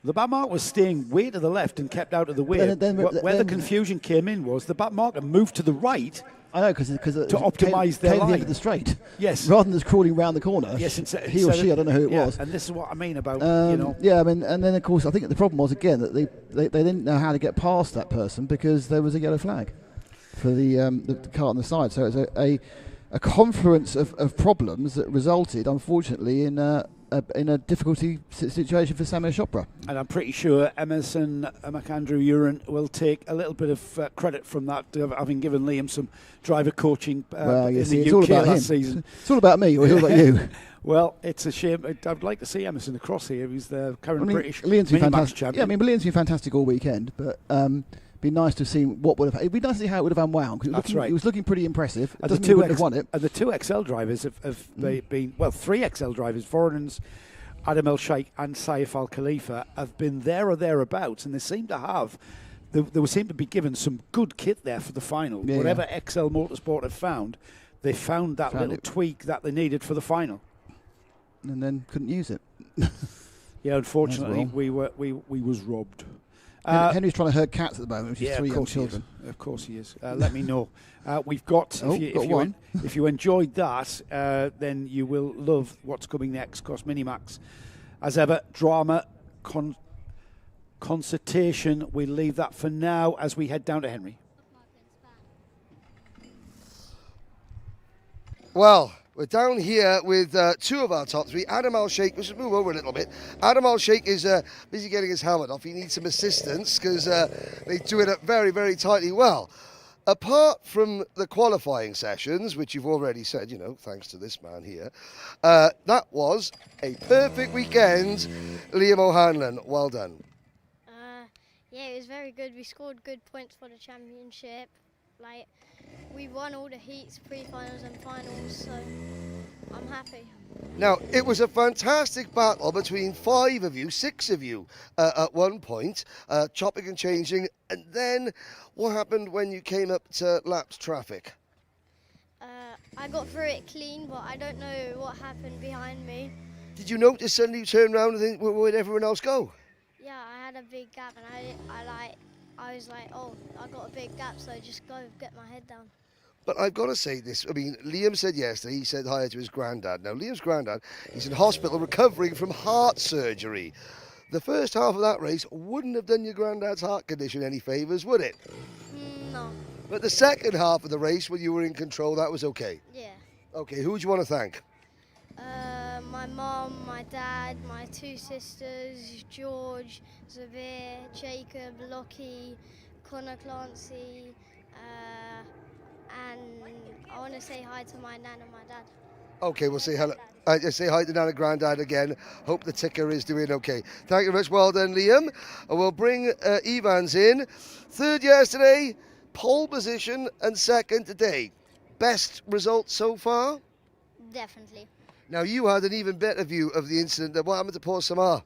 The back marker was staying way to the left and kept out of the way. Where the confusion came in was the back marker moved to the right. I know, because to optimise their came line. the end of the straight. Yes. Rather than just crawling round the corner. Yes, he or she, I don't know who it was. And this is what I mean about, Yeah, I mean, and then of course I think the problem was again that they didn't know how to get past that person because there was a yellow flag for the car on the side. So it was a confluence of problems that resulted, unfortunately, in a in a difficulty situation for Samuel Chopra. And I'm pretty sure Emerson McAndrew-Uren will take a little bit of credit from that, having given Liam some driver coaching in the UK last season. It's all about me, or all about you. Well, it's a shame. I'd like to see Emerson across here. He's the current British mini-max champion. Yeah, I mean, Liam's been fantastic all weekend, but be nice to see what would have. It'd be nice to see how it would have unwound. That's right. It was looking pretty impressive. And the wouldn't have won it. And the two XL drivers have been, well, three XL drivers, Voronins, Adam El Sheikh and Saif Al Khalifa, have been there or thereabouts, and they seem to have. They seem to be given some good kit there for the final. Yeah, Whatever XL Motorsport have found, they found that little tweak that they needed for the final, and then couldn't use it. Yeah, unfortunately, we was robbed. Henry's trying to herd cats at the moment, which is 3 young children. Of course he is. Let me know. We've got, if you enjoyed that, then you will love what's coming next, because Minimax, as ever, drama, consultation, we'll leave that for now as we head down to Henry. Well, we're down here with two of our top three. Adam Al Sheikh, let's just move over a little bit. Adam Al Sheikh is busy getting his helmet off. He needs some assistance because they do it up very, very tightly. Well, apart from the qualifying sessions, which you've already said, you know, thanks to this man here, that was a perfect weekend. Liam O'Hanlon, well done. Yeah, it was very good. We scored good points for the championship. Like, we won all the heats, pre-finals and finals, so I'm happy. Now, it was a fantastic battle between 6 of you at one point, chopping and changing. And then what happened when you came up to laps traffic? I got through it clean, but I don't know what happened behind me. Did you notice suddenly you turned around and think, where'd everyone else go? Yeah, I had a big gap, and I was like, oh, I got a big gap, so just go get my head down. But I've got to say this. I mean, Liam said yesterday, he said hi to his granddad. Now, Liam's granddad, he's in hospital recovering from heart surgery. The first half of that race wouldn't have done your granddad's heart condition any favours, would it? No. But the second half of the race, when you were in control, that was okay? Yeah. Okay, who would you want to thank? My mum, my dad, my 2 sisters, George, Zabir, Jacob, Lockie, Connor Clancy, and I want to say hi to my nan and my dad. Okay, we'll say hello. Say hi to Nan and Grandad again. Hope the ticker is doing okay. Thank you very much. Well done, Liam. We'll bring Ivans in. Third yesterday, pole position, and second today. Best result so far? Definitely. Now, you had an even better view of the incident. What happened to Paul Samar?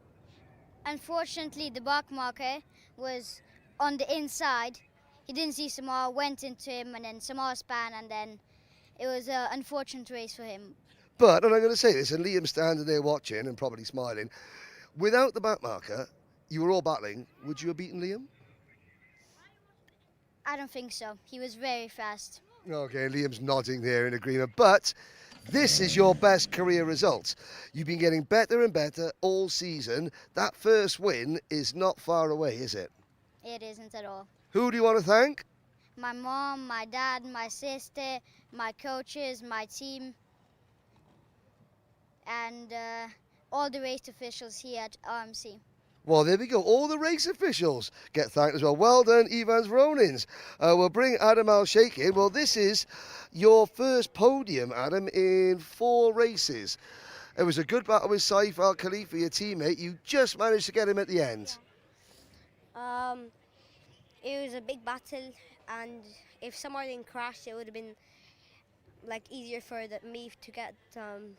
Unfortunately, the back marker was on the inside. He didn't see Samar, went into him, and then Samar span, and then it was an unfortunate race for him. But, and I'm going to say this, and Liam standing there watching and probably smiling, without the back marker, you were all battling. Would you have beaten Liam? I don't think so. He was very fast. Okay, Liam's nodding there in agreement. But this is your best career result. You've been getting better and better all season. That first win is not far away, is it? It isn't at all. Who do you want to thank? My mom, my dad, my sister, my coaches, my team, and all the race officials here at RMC. Well, there we go. All the race officials get thanked as well. Well done, Ivans Voronins. We'll bring Adam Al Sheikh in. Well, this is your first podium, Adam, in 4 races. It was a good battle with Saif Al Khalifa, your teammate. You just managed to get him at the end. It was a big battle, and if someone didn't crash, it would have been easier for me to get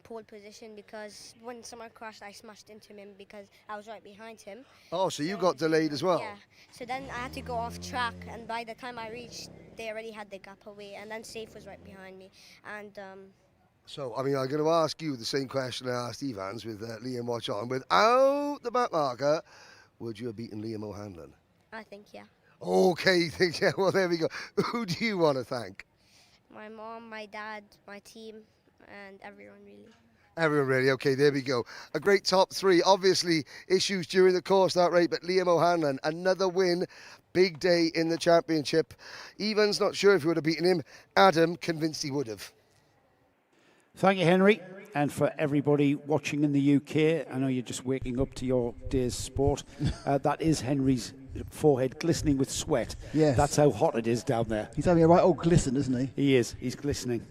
pole position, because when someone crashed, I smashed into him because I was right behind him. Oh, so you got delayed as well? Yeah, so then I had to go off track, and by the time I reached, they already had the gap away, and then Safe was right behind me. And so, I mean, I'm going to ask you the same question I asked Ivans with Liam watch on. Without the back marker, would you have beaten Liam O'Hanlon? I think, yeah. Okay, yeah, well, there we go. Who do you want to thank? My mom, my dad, my team, and everyone, really. Everyone, really. Okay, there we go. A great top 3. Obviously, issues during the course that rate, but Liam O'Hanlon, another win. Big day in the championship. Evans, not sure if he would have beaten him. Adam, convinced he would have. Thank you, Henry. And for everybody watching in the UK, I know you're just waking up to your day's sport. That is Henry's forehead glistening with sweat. Yes. That's how hot it is down there. He's having a right old glisten, isn't he? He is. He's glistening.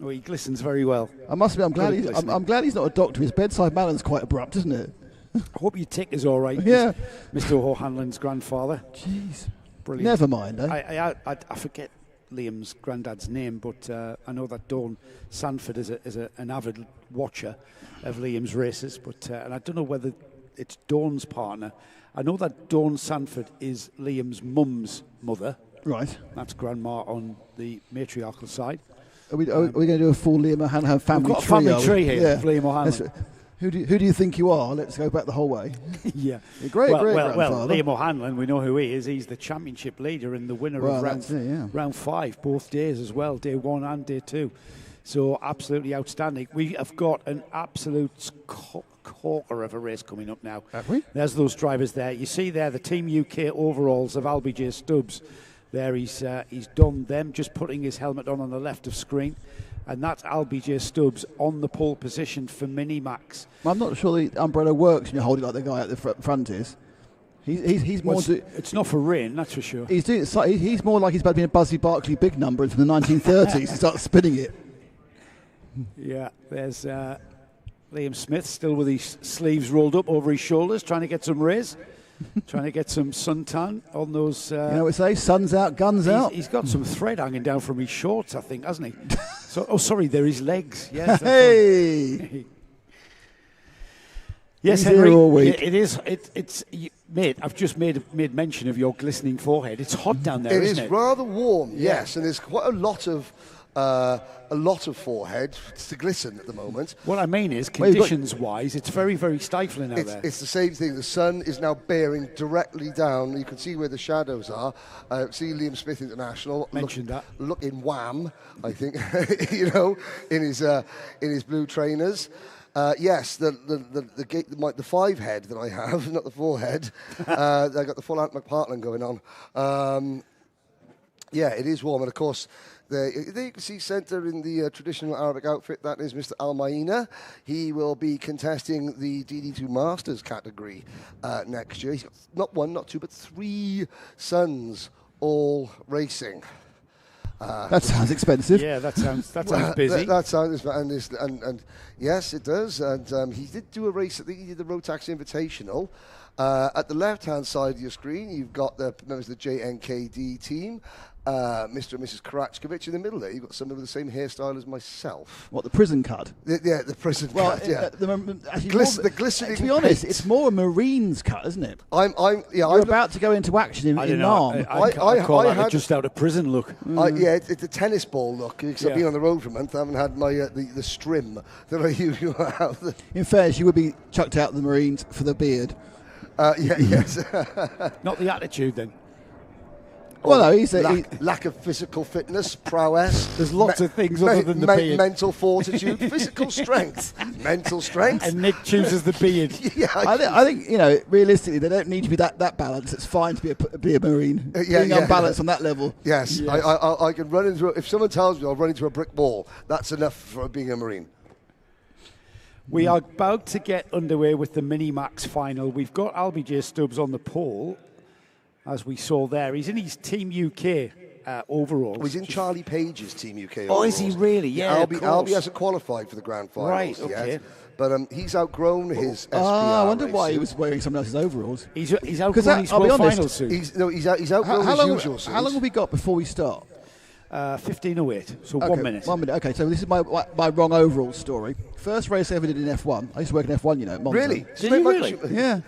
Oh, he glistens very well. I must admit, I'm glad he's not a doctor. His bedside manner's quite abrupt, isn't it? I hope your tick is all right. Yeah. Mr. O'Hanlon's grandfather. Jeez. Brilliant. Never mind, eh? I forget Liam's granddad's name, but I know that Dawn Sanford is an avid watcher of Liam's races, but and I don't know whether it's Dawn's partner. I know that Dawn Sanford is Liam's mum's mother. Right. That's grandma on the matriarchal side. Are we going to do a full Liam O'Hanlon family tree? We've got a family tree here of Liam O'Hanlon. Who do you think you are? Let's go back the whole way. Yeah. Great well, grandfather. Liam O'Hanlon, we know who he is. He's the championship leader and the winner of round 5, both days as well, day 1 and day 2. So absolutely outstanding. We have got an absolute corker of a race coming up now. Have we? There's those drivers there. You see there the Team UK overalls of Albie J. Stubbs. There he's done them, just putting his helmet on the left of screen. And that's Albie J. Stubbs on the pole position for Minimax. I'm not sure the umbrella works when you hold it like the guy at the front is. He's more. It's not for rain, that's for sure. He's more like he's about to be a Buzzy Barkley big number from the 1930s. He starts spinning it. Yeah, there's Liam Smith still with his sleeves rolled up over his shoulders, trying to get some rays, trying to get some suntan on those. You know what we say? Sun's out, guns out. He's got some thread hanging down from his shorts, I think, hasn't he? Sorry, they're his legs. Yes. Hey. Yes, Henry. It is. It's mate. I've just made mention of your glistening forehead. It's hot down there, isn't it? It is rather warm, yes, and there's quite a lot of forehead to glisten at the moment. What I mean is, conditions-wise, it's very, very stifling out there. It's the same thing. The sun is now bearing directly down. You can see where the shadows are. See Liam Smith International. Mentioned that. Looking wham, I think, in his blue trainers. Yes, the 5 head that I have, not the 4 head. I got the full Ant McPartland going on. Yeah, it is warm, and of course, there you can see centre in the traditional Arabic outfit. That is Mr. Al Maina. He will be contesting the DD2 Masters category next year. He's got not 1, not 2, but 3 sons all racing. That sounds expensive. Yeah, that sounds busy. That sounds and yes, it does. And he did do a race. I think he did the Rotax Invitational. At the left-hand side of your screen, you've got the members of the JNKD team. Mr. and Mrs. Karachkovich in the middle there. You've got somebody with the same hairstyle as myself. What, the prison cut? The prison cut, yeah. The glistening to be honest, paint. it's more a Marine's cut, isn't it? You're about to go into action in Nam. I call that just out of prison look. It's a tennis ball look. Because I've been on the road for a month. I haven't had my the strim that I usually have. In fairness, you would be chucked out of the Marines for the beard. Yes. Not the attitude, then. Well, no, he's lack of physical fitness, prowess. There's lots of things other than the beard. Mental fortitude, physical strength, mental strength. And Nick chooses the beard. Yeah, I think realistically, they don't need to be that balanced. It's fine to be a Marine. Being unbalanced on that level. Yes. I can run into. If someone tells me I'll run into a brick wall, that's enough for being a Marine. We are about to get underway with the Minimax final. We've got Albie J. Stubbs on the pole, as we saw there. He's in his Team UK overalls. He's in Charlie Page's Team UK overalls. Oh, is he really? Yeah, Albie hasn't qualified for the grand finals yet. But he's outgrown his SPR I wonder why suit. he was wearing someone else's overalls. He's outgrown his World Final suit. He's outgrown his usual suit. How long have we got before we start? 15:08, so 1 minute. 1 minute. Okay, so this is my wrong overall story. First race I ever did in F1. I used to work in F1, at Monza. Really? Did you really? Yeah.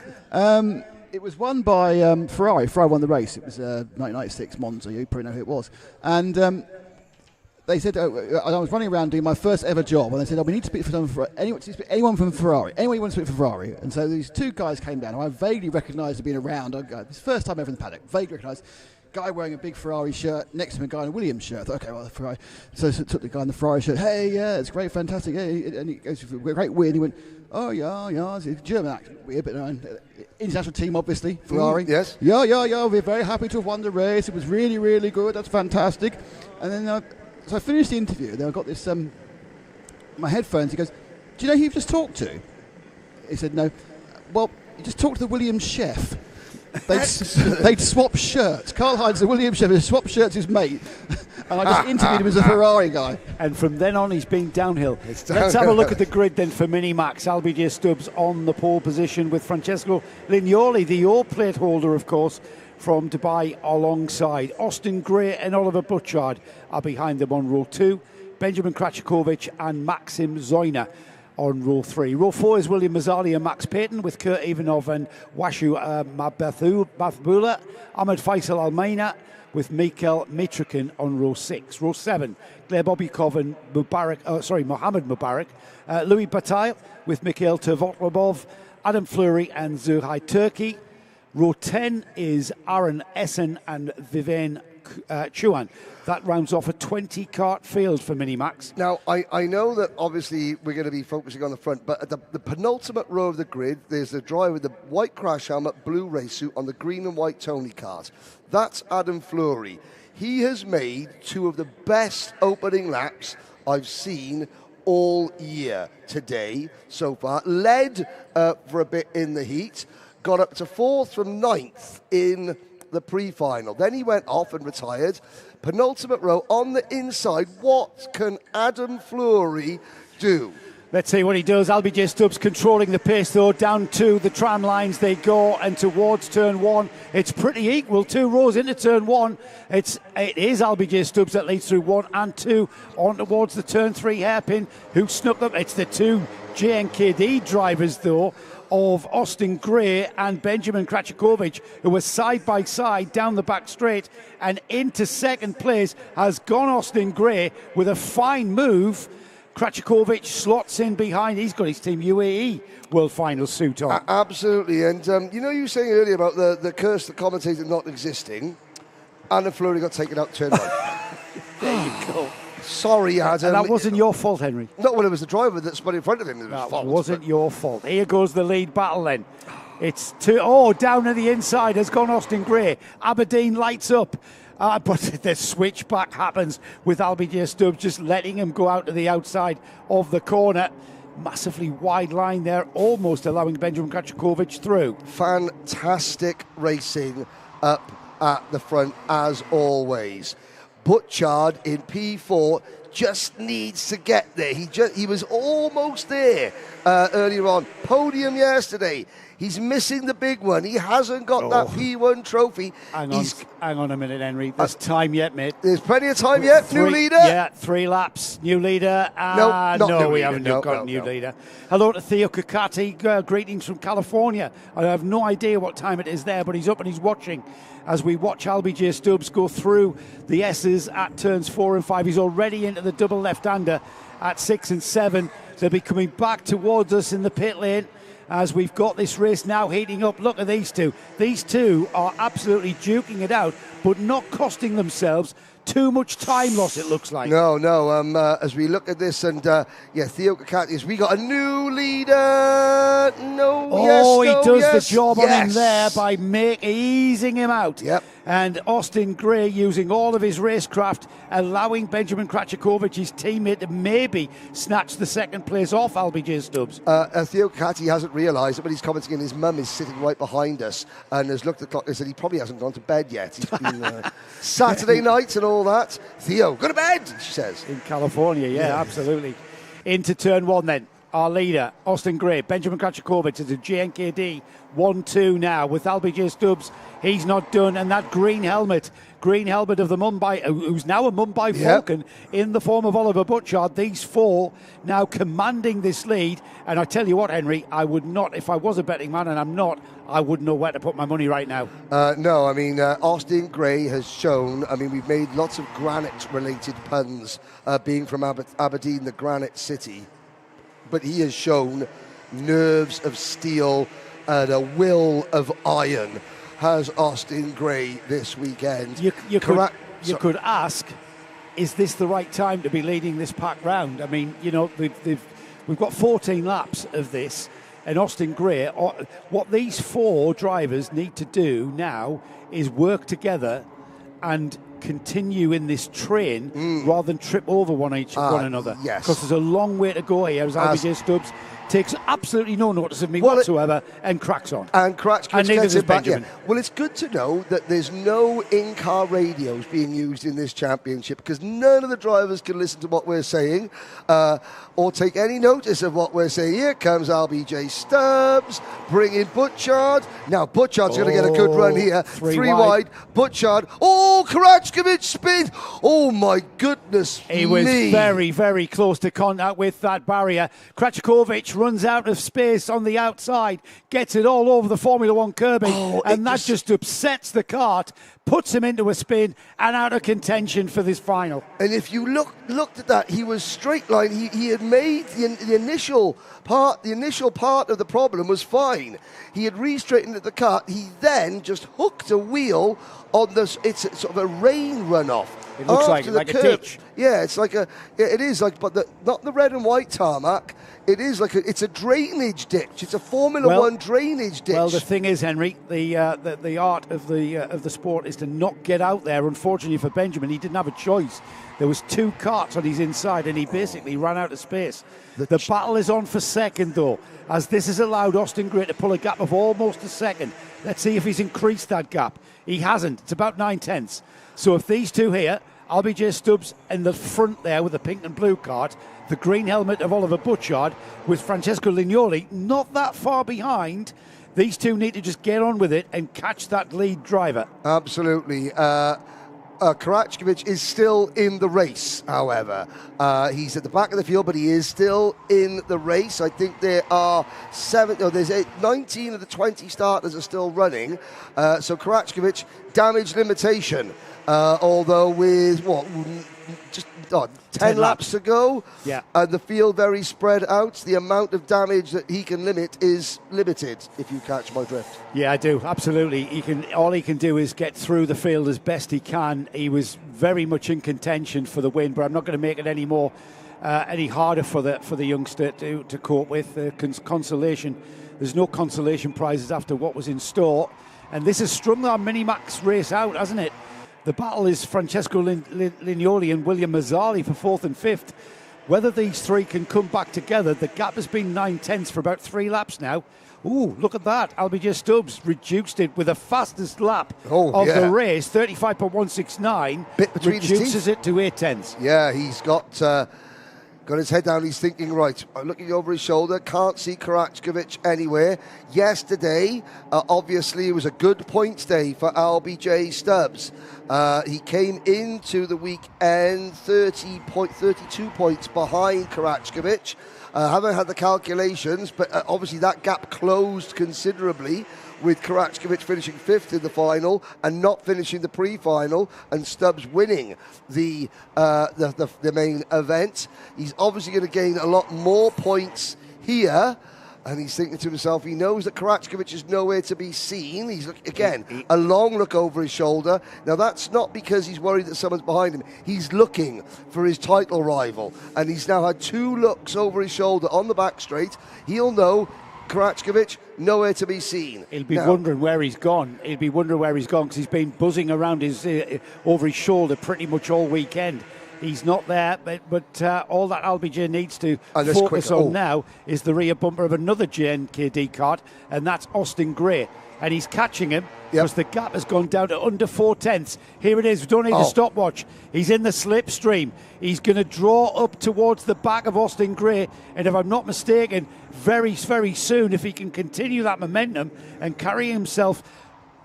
It was won by Ferrari. Ferrari won the race. It was 1996 Monza. You probably know who it was. And they said, I was running around doing my first ever job, and they said, we need to speak for anyone from Ferrari. Anyone who wants to speak for Ferrari. And so these 2 guys came down, who I vaguely recognised as being around. It's the first time ever in the paddock. Vaguely recognised. Guy wearing a big Ferrari shirt, next to him a guy in a Williams shirt. I thought, okay, well, the Ferrari. So took the guy in the Ferrari shirt. Hey, yeah, it's great, fantastic. Yeah. And he goes for a great win. He went, oh, yeah. It's a German accent, weird, but international team, obviously, Ferrari. Yes. Yeah. We're very happy to have won the race. It was really, really good. That's fantastic. And then, so I finished the interview. Then I got this my headphones. He goes, "Do you know who you've just talked to?" He said, "No." Well, you just talked to the Williams chef. They'd swap shirts. Carl Hines, the Williams chef, had swapped shirts with his mate, and I just interviewed him as a Ferrari guy. And from then on, he's been downhill. Let's have a look at the grid then for Minimax. LBJ Stubbs on the pole position with Francesco Lignoli, the Orr plate holder, of course, from Dubai alongside. Austin Gray and Oliver Butchard are behind them on row 2. Benjamin Krachakovic and Maxim Zoyner on row 3. Row 4 is William Mazzali and Max Payton with Kurt Ivanov and Washu Mathbula. Ahmed Faisal Almeina with Mikhail Mitrikin on row 6. Row 7, Gleb Obikov and Mohamed Mubarak. Louis Bataille with Mikhail Tervotlabov, Adam Fleury and Zurhai Turki. Row 10 is Aaron Essen and Vivian Chuan. That rounds off a 20-kart field for Minimax. Now, I know that obviously we're going to be focusing on the front, but at the penultimate row of the grid, there's the driver with the white crash helmet, blue race suit on the green and white Tony kart. That's Adam Fleury. He has made 2 of the best opening laps I've seen all year today so far. Led for a bit in the heat, got up to 4th from 9th in the pre-final. Then he went off and retired. Penultimate row on the inside. What can Adam Fleury do? Let's see what he does. LBJ Stubbs controlling the pace, though. Down to the tram lines they go, and towards turn 1. It's pretty equal. 2 rows into turn 1. It is LBJ Stubbs that leads through 1 and 2 on towards the turn 3 hairpin. Who snuck them? It's the 2 JNKD drivers, though, of Austin Gray and Benjamin Krachakovic, who were side by side down the back straight, and into second place has gone Austin Gray with a fine move. Krachakovic slots in behind. He's got his Team UAE World Final suit on. Absolutely. And you know, you were saying earlier about the curse, the commentator not existing. Adam Fleury got taken out turn 1. There you go. Sorry, Adam. And that wasn't your fault, Henry. Not when it was the driver that spun in front of him. That wasn't your fault. Here goes the lead battle then. It's down at the inside has gone Austin Gray. Aberdeen lights up. But the switchback happens with LBJ Stubbs just letting him go out to the outside of the corner. Massively wide line there, almost allowing Benjamin Krachakovic through. Fantastic racing up at the front as always. Butchard in P4 just needs to get there. He was almost there earlier on. Podium yesterday. He's missing the big one. He hasn't got that P1 trophy. Hang on a minute, Henry. There's time yet, mate. There's plenty of time yet. New leader? Yeah, 3 laps. New leader. No, we haven't got a new leader. Hello to Theo Kakati. Greetings from California. I have no idea what time it is there, but he's up and he's watching as we watch LBJ Stubbs go through the S's at turns 4 and 5. He's already into the double left-hander at 6 and 7. They'll be coming back towards us in the pit lane as we've got this race now heating up. Look at these two. These two are absolutely duking it out, but not costing themselves too much time loss, it looks like. No. As we look at this, and Theo Kakakis, we got a new leader. He does the job on him there by easing him out. Yep. And Austin Gray using all of his racecraft, allowing Benjamin Krachakovic, his teammate, to maybe snatch the second place off LBJ Stubbs. Theo Kakati hasn't realised that when he's commenting, and his mum is sitting right behind us and has looked at the clock and said he probably hasn't gone to bed yet. He's been Saturday night and all that. Theo, go to bed, she says. In California, yeah, absolutely. Into turn 1 then. Our leader, Austin Gray, Benjamin Krachakovic is a JNKD 1-2 now with LBJ Stubbs. He's not done, and that green helmet of the Mumbai, who's now a Mumbai Falcon in the form of Oliver Butchard. These 4 now commanding this lead. And I tell you what, Henry, I would not, if I was a betting man, and I'm not, I wouldn't know where to put my money right now. Austin Gray has shown, we've made lots of granite-related puns, being from Aberdeen, the Granite City. But he has shown nerves of steel and a will of iron, has Austin Gray this weekend. You could ask, is this the right time to be leading this pack round? We've got 14 laps of this, and Austin Gray, what these 4 drivers need to do now is work together and continue in this train rather than trip over one another. Yes. Because there's a long way to go here as LBJ Stubbs takes absolutely no notice of me whatsoever and cracks on. And Kratchkiewicz and neither gets does it back. Benjamin. Yeah. Well, it's good to know that there's no in-car radios being used in this championship, because none of the drivers can listen to what we're saying or take any notice of what we're saying. Here comes LBJ Stubbs, bringing Butchard. Now, Butchard's going to get a good run here. Three wide. Butchard. Oh, Kratchkiewicz spins. Oh, my goodness He was very, very close to contact with that barrier. Kratchkiewicz runs out of space on the outside, gets it all over the Formula One curbing, and that just upsets the kart, puts him into a spin and out of contention for this final. And if you looked at that, he was straight line. He had made the initial part of the problem was fine. He had re-straightened the kart. He then just hooked a wheel on this. It's sort of a rain runoff. It looks like a ditch. Yeah, it's like it is like, but not the red and white tarmac. It is like it's a drainage ditch. It's a Formula One drainage ditch. Well, the thing is, Henry, the art of the sport is to not get out there. Unfortunately for Benjamin, he didn't have a choice. There was two karts on his inside, and he basically ran out of space. The battle is on for second, though, as this has allowed Austin Gray to pull a gap of almost a second. Let's see if he's increased that gap. He hasn't. It's about 9/10. So if these two here, LBJ Stubbs in the front there with the pink and blue kart, the green helmet of Oliver Butchard with Francesco Lignoli not that far behind, these two need to just get on with it and catch that lead driver. Absolutely. Kratchkiewicz is still in the race, however. He's at the back of the field, but he is still in the race. I think there are 19 of the 20 starters are still running. So Kratchkiewicz, damage limitation. Although with just 10 laps to go, and the field very spread out, the amount of damage that he can limit is limited, if you catch my drift. Yeah, I do, absolutely. All he can do is get through the field as best he can. He was very much in contention for the win, but I'm not going to make it any harder for the youngster to cope with. Consolation, there's no consolation prizes after what was in store, and this has strung our Minimax race out, hasn't it? The battle is Francesco Lignoli and William Mazzali for 4th and 5th. Whether these three can come back together, the gap has been 9/10 for about 3 laps now. Ooh, look at that. LBJ Stubbs reduced it with the fastest lap of the race, 35.169. Bit between reduces it to 8/10. Yeah, he's got his head down. He's thinking, right, looking over his shoulder, can't see Kratchkiewicz anywhere. Yesterday, obviously, it was a good points day for LBJ Stubbs. He came into the weekend 32 points behind Kratchkiewicz. Haven't had the calculations, but obviously that gap closed considerably, with Kratchkiewicz finishing 5th in the final and not finishing the pre-final, and Stubbs winning the main event. He's obviously going to gain a lot more points here, and he's thinking to himself, he knows that Kratchkiewicz is nowhere to be seen. He's a long look over his shoulder. Now, that's not because he's worried that someone's behind him. He's looking for his title rival, and he's now had 2 looks over his shoulder on the back straight. He'll know Kratchkiewicz, nowhere to be seen. He'll be wondering where he's gone. Because he's been buzzing around over his shoulder pretty much all weekend. He's not there, but all that LBJ needs to focus on now is the rear bumper of another JNKD kart, and that's Austin Gray. And he's catching him because the gap has gone down to under 4/10. Here it is. We don't need a stopwatch. He's in the slipstream. He's going to draw up towards the back of Austin Gray. And if I'm not mistaken, very, very soon, if he can continue that momentum and carry himself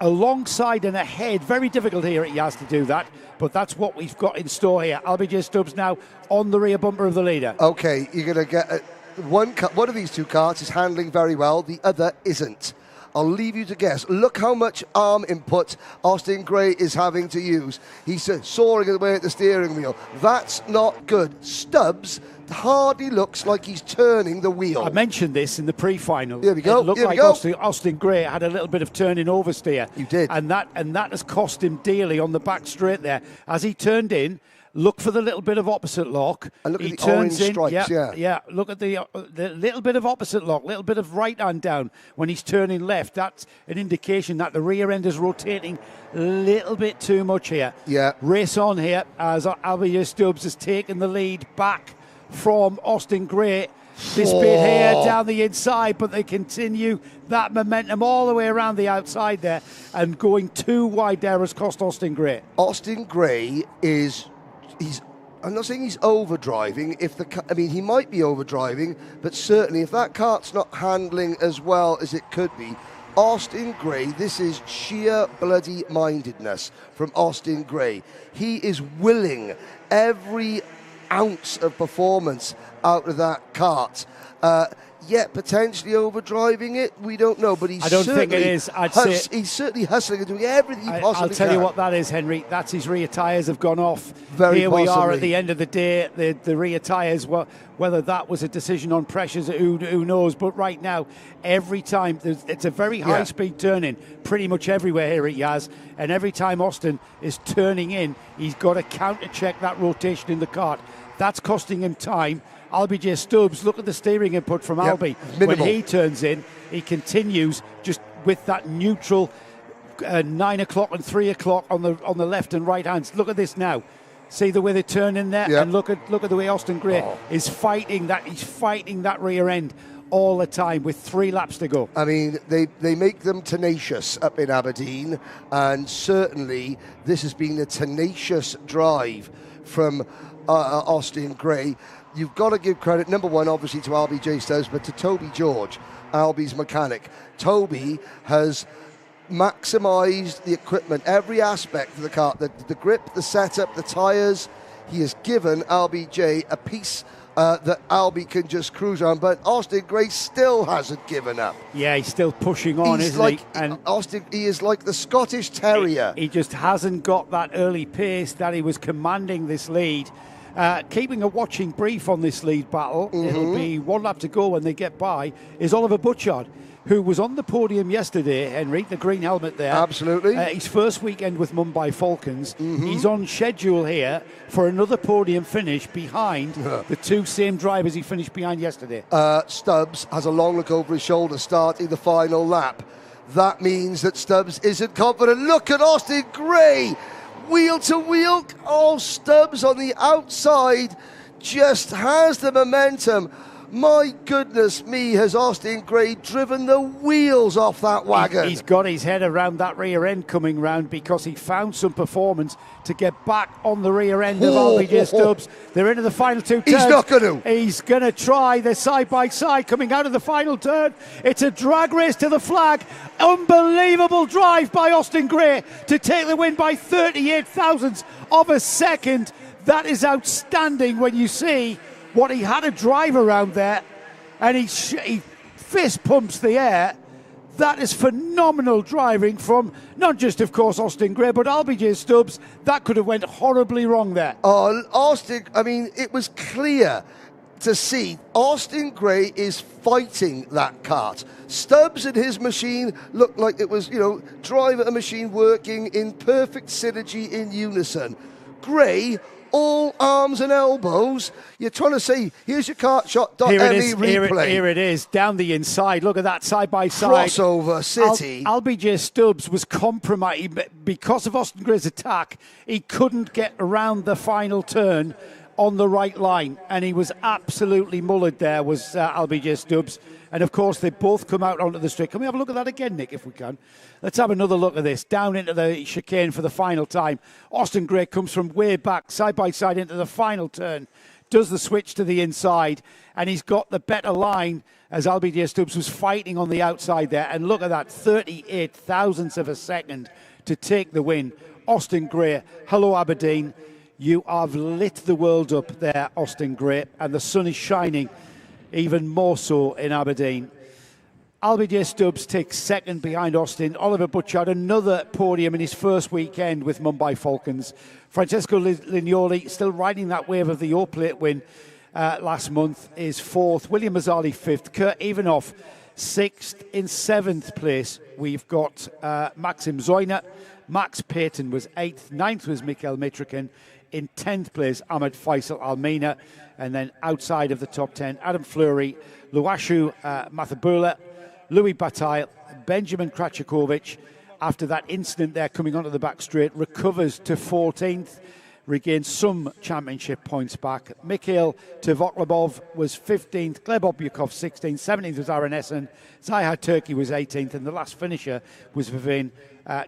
alongside and ahead, very difficult here he has to do that, but that's what we've got in store here. LBJ Stubbs now on the rear bumper of the leader. Okay, you're going to get one of these two karts is handling very well, the other isn't. I'll leave you to guess. Look how much arm input Austin Gray is having to use. He's soaring away at the steering wheel. That's not good. Stubbs hardly looks like he's turning the wheel. I mentioned this in the pre-final. Here we go. It looked like Austin Gray had a little bit of turning oversteer. You did. And that has cost him dearly on the back straight there. As he turned in, Look for the little bit of opposite lock. And look at He the orange turns in. stripes, Yeah. Look at the little bit of opposite lock, little bit of right hand down when he's turning left. That's an indication that the rear end is rotating a little bit too much here. Yeah. Race on here as Albie Stubbs has taken the lead back from Austin Gray. This bit here down the inside, but they continue that momentum all the way around the outside there, and going too wide there has cost Austin Gray. Austin Gray I'm not saying he's overdriving. He might be overdriving, but certainly if that kart's not handling as well as it could be, Austin Gray, this is sheer bloody mindedness from Austin Gray. He is willing every ounce of performance out of that kart. Yet potentially overdriving it, we don't know. But I don't think it is. He's certainly hustling and doing everything he possibly can. I'll tell you what that is, Henry. That's his rear tyres have gone off. Very Here possibly. we are at the end of the day. The rear tyres, whether that was a decision on pressures, who knows? But right now, every time, it's a very high-speed turn-in pretty much everywhere here at Yaz. And every time Austin is turning in, he's got to counter-check that rotation in the kart. That's costing him time. Albie J. Stubbs, look at the steering input from Albie. When he turns in, he continues just with that neutral 9 o'clock and 3 o'clock on the left and right hands. Look at this now. See the way they turn in there, and look at the way Austin Gray is fighting that. He's fighting that rear end all the time with 3 laps to go. I mean, they make them tenacious up in Aberdeen, and certainly this has been a tenacious drive from Austin Gray. You've got to give credit, number one, obviously, to Albie J. Stubbs, but to Toby George, Albie's mechanic. Toby has maximised the equipment, every aspect of the car, the grip, the setup, the tyres. He has given Albie J a piece that Albie can just cruise on, but Austin Gray still hasn't given up. Yeah, he's still pushing on, isn't he? And he is like the Scottish Terrier. He just hasn't got that early pace that he was commanding this lead. Keeping a watching brief on this lead battle, it'll be 1 lap to go when they get by, is Oliver Butchard, who was on the podium yesterday, Henry, the green helmet there. Absolutely. His first weekend with Mumbai Falcons. He's on schedule here for another podium finish behind the 2 same drivers he finished behind yesterday. Stubbs has a long look over his shoulder starting the final lap. That means that Stubbs isn't confident. Look at Austin Gray! Wheel to wheel. Oh, Stubbs on the outside just has the momentum. My goodness me, has Austin Gray driven the wheels off that wagon. He's got his head around that rear end coming round because he found some performance to get back on the rear end of Albie Stubbs. They're into the final 2 turns. He's not going to. He's going to try. They're side by side coming out of the final turn. It's a drag race to the flag. Unbelievable drive by Austin Gray to take the win by 38 thousandths of a second. That is outstanding when you see what he had to drive around there, and he fist pumps the air. That is phenomenal driving from not just, of course, Austin Gray, but Albie J. Stubbs. That could have went horribly wrong there. Austin, I mean, it was clear to see Austin Gray is fighting that kart. Stubbs and his machine looked like it was, driver and machine working in perfect synergy in unison. Gray, all arms and elbows. You're trying to say, here's your kart shot. Here replay. it is, down the inside. Look at that, side by side. Crossover City. Albie J. Stubbs was compromised. Because of Austin Gray's attack, he couldn't get around the final turn on the right line, and he was absolutely mullered there, was Albie J. Stubbs. And, of course, they both come out onto the straight. Can we have a look at that again, Nick, if we can? Let's have another look at this. Down into the chicane for the final time. Austin Gray comes from way back, side by side into the final turn, does the switch to the inside, and he's got the better line as Albie J. Stubbs was fighting on the outside there. And look at that, 38 thousandths of a second to take the win. Austin Gray, hello Aberdeen. You have lit the world up there, Austin Gray, and the sun is shining even more so in Aberdeen. Albie J. Stubbs takes second behind Austin. Oliver Butchard, another podium in his first weekend with Mumbai Falcons. Francesco Lignoli, still riding that wave of the O-Plate win last month, is fourth. William Mazzali, fifth. Kurt Ivanov, sixth. In seventh place, we've got Maxim Zoyner. Max Payton was eighth. Ninth was Mikhail Mitrokin. In 10th place, Ahmed Faisal Almina. And then outside of the top 10, Adam Fleury, Luashu Mathabula, Louis Bataille, Benjamin Krachakovic. After that incident there coming onto the back straight, recovers to 14th, regains some championship points back. Mikhail Tvoklabov was 15th, Gleb Obyukov 16th, 17th was Aaron Essen, Zayhad Turkey was 18th, and the last finisher was Vivien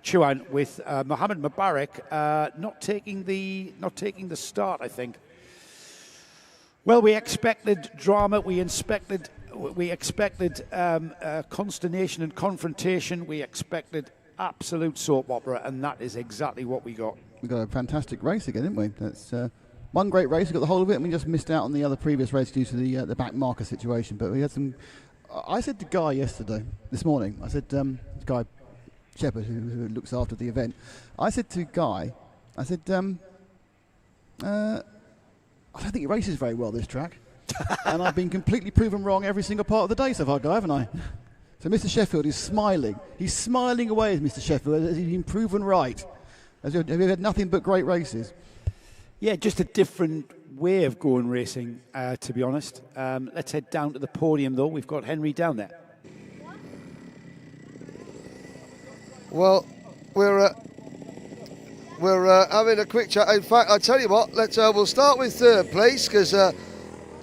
Chuan with Mohamed Mubarak not taking the start, I think. Well, we expected drama. We expected consternation and confrontation. We expected absolute soap opera, and that is exactly what we got. We got a fantastic race again, didn't we? That's one great race. We got the whole of it, and we just missed out on the other previous race due to the back marker situation. But we had some. I said to Guy this morning. I said, Guy Shepherd, who looks after the event. I said to Guy, I said, I don't think it races very well, this track. And I've been completely proven wrong every single part of the day so far, Guy, haven't I? So Mr. Sheffield is smiling. He's smiling away as Mr. Sheffield, as he's been proven right. Have you had nothing but great races? Yeah, just a different way of going racing, to be honest. Let's head down to the podium, though. We've got Henry down there. Well, we're having a quick chat. In fact, I'll tell you what, we'll start with third place, because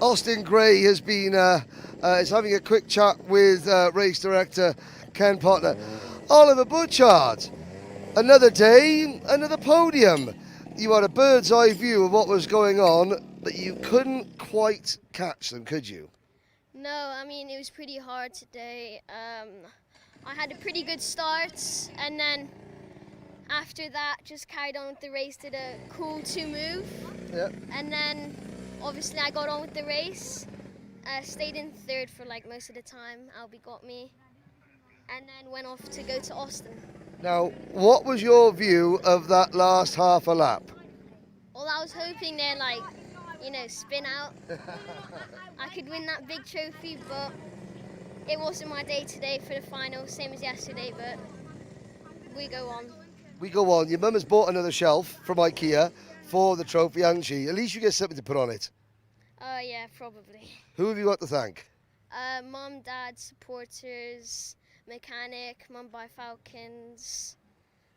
Austin Gray has been is having a quick chat with race director Ken Potter. Oliver Butchard, another day, another podium. You had a bird's eye view of what was going on, but you couldn't quite catch them, could you? No, I mean, it was pretty hard today. I had a pretty good start, and then after that, just carried on with the race, did a cool 2 move. Yep. And then, obviously, I got on with the race. Stayed in third for like most of the time. Albie got me. And then went off to go to Austin. Now, what was your view of that last half a lap? Well, I was hoping they'd spin out. I could win that big trophy, but it wasn't my day today for the final, same as yesterday, but we go on. We go on. Your mum has bought another shelf from IKEA for the trophy, hasn't she? At least you get something to put on it. Yeah, probably. Who have you got to thank? Mum, dad, supporters, mechanic, Mumbai Falcons,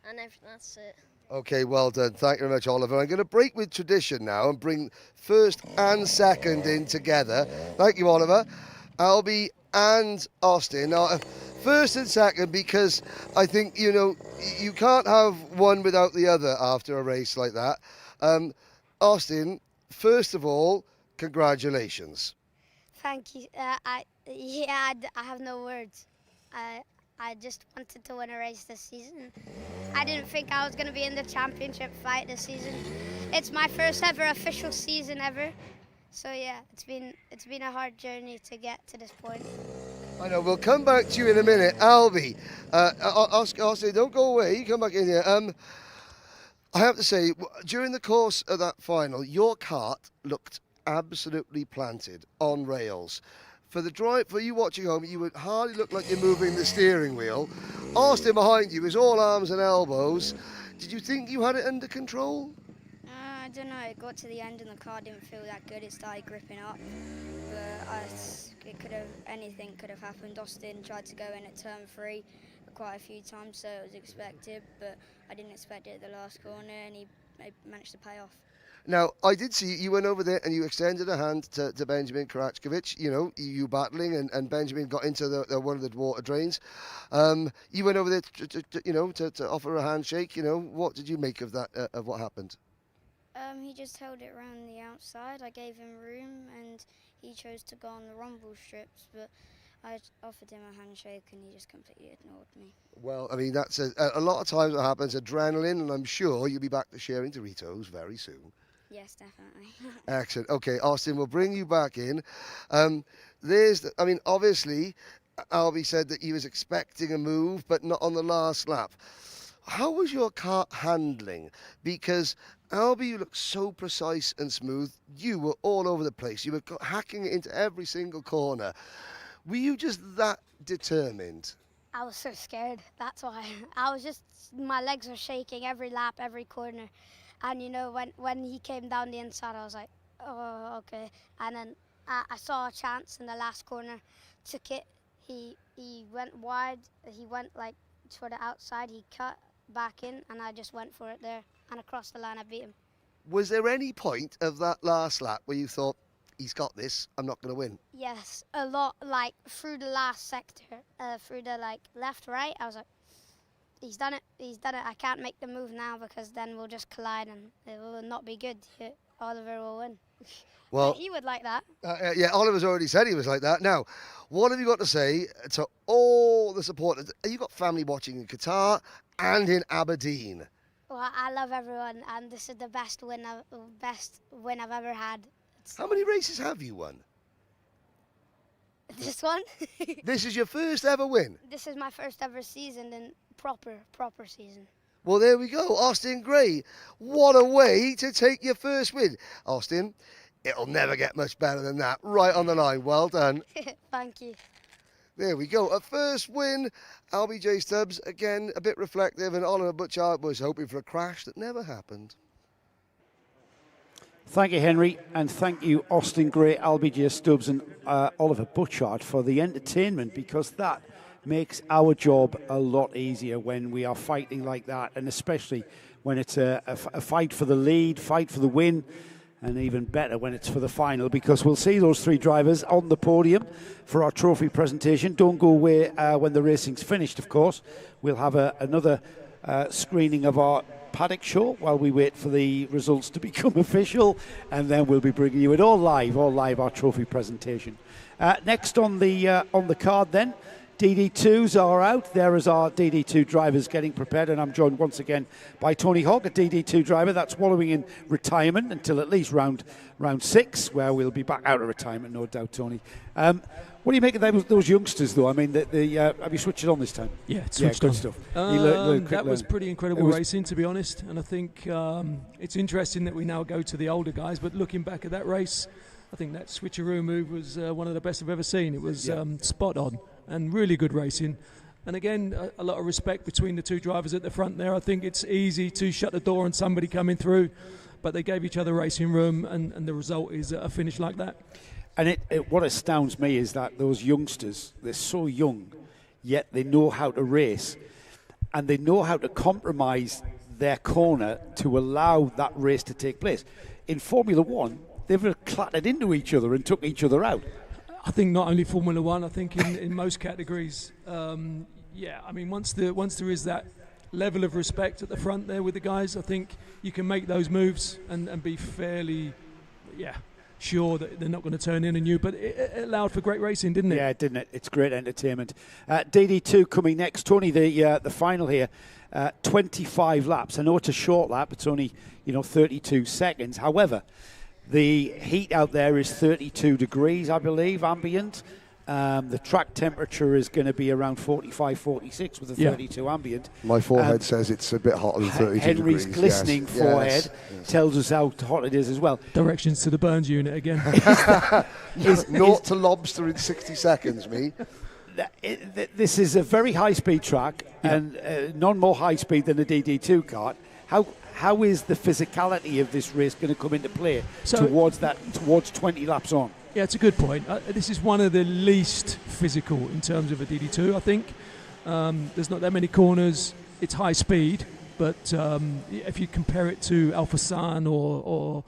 and everything. That's it. Okay, well done. Thank you very much, Oliver. I'm going to break with tradition now and bring first and second in together. Thank you, Oliver. Albie and Austin. Now, first and second, because I think, you can't have one without the other after a race like that. Austin, first of all, congratulations. Thank you. I have no words. I just wanted to win a race this season. I didn't think I was going to be in the championship fight this season. It's my first ever official season ever. So yeah, it's been a hard journey to get to this point. I know, we'll come back to you in a minute. Albie, Austin, don't go away, you come back in here. I have to say, during the course of that final, your kart looked absolutely planted on rails. For you watching home, you would hardly look like you're moving the steering wheel. Austin behind you is all arms and elbows. Did you think you had it under control? I don't know. It got to the end and the car didn't feel that good. It started gripping up, but anything could have happened. Austin tried to go in at turn 3 quite a few times, so it was expected. But I didn't expect it at the last corner, and he managed to pay off. Now, I did see you went over there and you extended a hand to Benjamin Karachkovic, you battling, and Benjamin got into one of the water drains. You went over there to offer a handshake. What did you make of that, of what happened? He just held it around the outside. I gave him room and he chose to go on the rumble strips, but I offered him a handshake and he just completely ignored me. Well, I mean, that's a lot of times what happens, adrenaline, and I'm sure you'll be back to sharing Doritos very soon. Yes, definitely. Excellent. Okay, Austin, we'll bring you back in. Obviously, Albie said that he was expecting a move, but not on the last lap. How was your kart handling? Because Albie, you looked so precise and smooth. You were all over the place. You were hacking it into every single corner. Were you just that determined? I was so scared. That's why. My legs were shaking every lap, every corner. And you know, when he came down the inside, I was like, oh, okay. And then I saw a chance in the last corner, took it. He went wide. He went like for the outside. He cut back in, and I just went for it there. And across the line, I beat him. Was there any point of that last lap where you thought, he's got this, I'm not going to win? Yes, a lot. Like through the last sector, through the like left, right. I was like, he's done it. He's done it. I can't make the move now because then we'll just collide and it will not be good. Oliver will win. Well, he would like that. Yeah, Oliver's already said he was like that. Now, what have you got to say to all the supporters? You've got family watching in Qatar and in Aberdeen. Well, I love everyone, and this is the best win I've ever had. How many races have you won? This one. This is your first ever win? This is my first ever season, and proper season. Well, there we go. Austin Gray. What a way to take your first win. Austin, it'll never get much better than that. Right on the line. Well done. Thank you. There we go. A first win. LBJ Stubbs, again, a bit reflective, and Oliver Butchart was hoping for a crash that never happened. Thank you, Henry, and thank you, Austin Gray, LBJ Stubbs, and Oliver Butchart for the entertainment, because that makes our job a lot easier when we are fighting like that, and especially when it's a fight for the lead, fight for the win, and even better when it's for the final, because we'll see those three drivers on the podium for our trophy presentation. Don't go away when the racing's finished, of course. We'll have another screening of our Paddock show while we wait for the results to become official, and then we'll be bringing you it all live, our trophy presentation. Next on the card then, DD2s are out. There is our DD2 drivers getting prepared, and I'm joined once again by Tony Hogg, a DD2 driver that's wallowing in retirement until at least round 6, where we'll be back out of retirement, no doubt, Tony. What do you make of those youngsters, though? I mean, have you switched it on this time? Yeah, it's switched good on. stuff. That was pretty incredible racing, to be honest. And I think it's interesting that we now go to the older guys. But looking back at that race, I think that switcheroo move was one of the best I've ever seen. It was spot on and really good racing. And again, a lot of respect between the two drivers at the front there. I think it's easy to shut the door on somebody coming through, but they gave each other racing room, and the result is a finish like that. And what astounds me is that those youngsters, they're so young, yet they know how to race, and they know how to compromise their corner to allow that race to take place. In Formula One, they've clattered into each other and took each other out. I think not only Formula One, I think in most categories. I mean, once there is that level of respect at the front there with the guys, I think you can make those moves and be fairly, sure that they're not going to turn in on you. But it allowed for great racing, didn't it? Yeah, didn't it? It's great entertainment. DD2 coming next. Tony, the final here, 25 laps. I know it's a short lap. It's only 32 seconds. However, the heat out there is 32 degrees, I believe, ambient. The track temperature is going to be around 45, 46 with a 32 ambient. My forehead says it's a bit hotter than 32 Henry's degrees. glistening forehead tells us how hot it is as well. Directions to the Burns unit again. Naught to lobster in 60 seconds, me. This is a very high-speed track, and none more high-speed than a DD2 kart. How is the physicality of this race going to come into play towards 20 laps on? Yeah, it's a good point. This is one of the least physical in terms of a DD2, I think. There's not that many corners. It's high speed, but if you compare it to Alpha San or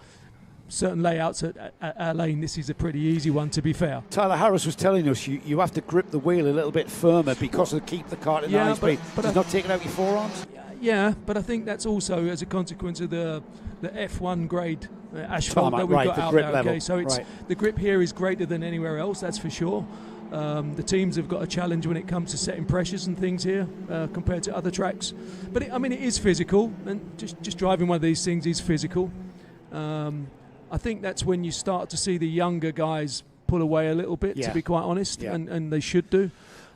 certain layouts at our lane, this is a pretty easy one, to be fair. Tyler Harris was telling us you have to grip the wheel a little bit firmer because of keep the kart in high speed. But it's not taking out your forearms? Yeah, but I think that's also as a consequence of the F1 grade asphalt that we've got out there. Okay, so it's the grip here is greater than anywhere else, that's for sure. The teams have got a challenge when it comes to setting pressures and things here compared to other tracks. But it is physical, and just driving one of these things is physical. I think that's when you start to see the younger guys pull away a little bit, to be quite honest, and they should do.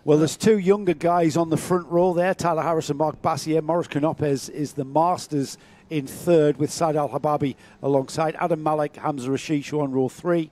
Well, there's two younger guys on the front row there, Tyler Harris and Mark Bassier. Maurice Canopes is the Masters in third with Saad Al-Hababi alongside. Adam Malik, Hamza Rashish on row 3.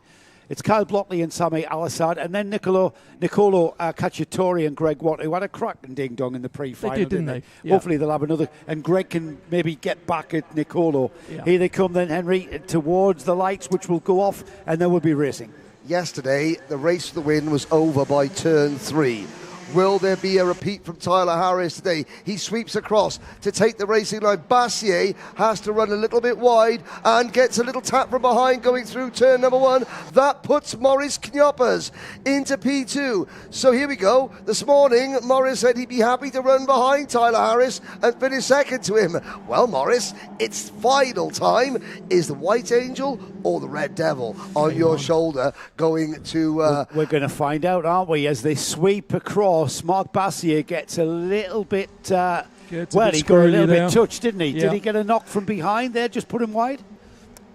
It's Kyle Blockley and Sami Al-Assad, and then Nicolo Cacciatore and Greg Watt, who had a cracking ding-dong in the pre-final, They didn't they? Yeah. Hopefully they'll have another, and Greg can maybe get back at Nicolo. Yeah. Here they come then, Henry, towards the lights, which will go off, and then we'll be racing. Yesterday, the race for the win was over by turn 3. Will there be a repeat from Tyler Harris today? He sweeps across to take the racing line. Bassier has to run a little bit wide and gets a little tap from behind going through turn number 1. That puts Maurice Knoppers into P2. So here we go. This morning, Maurice said he'd be happy to run behind Tyler Harris and finish second to him. Well, Maurice, it's final time. Is the White Angel or the Red Devil on your shoulder going to... We're going to find out, aren't we, as they sweep across. Marc Bassier gets a little bit, he got a little bit touched, didn't he? Yeah. Did he get a knock from behind there, just put him wide?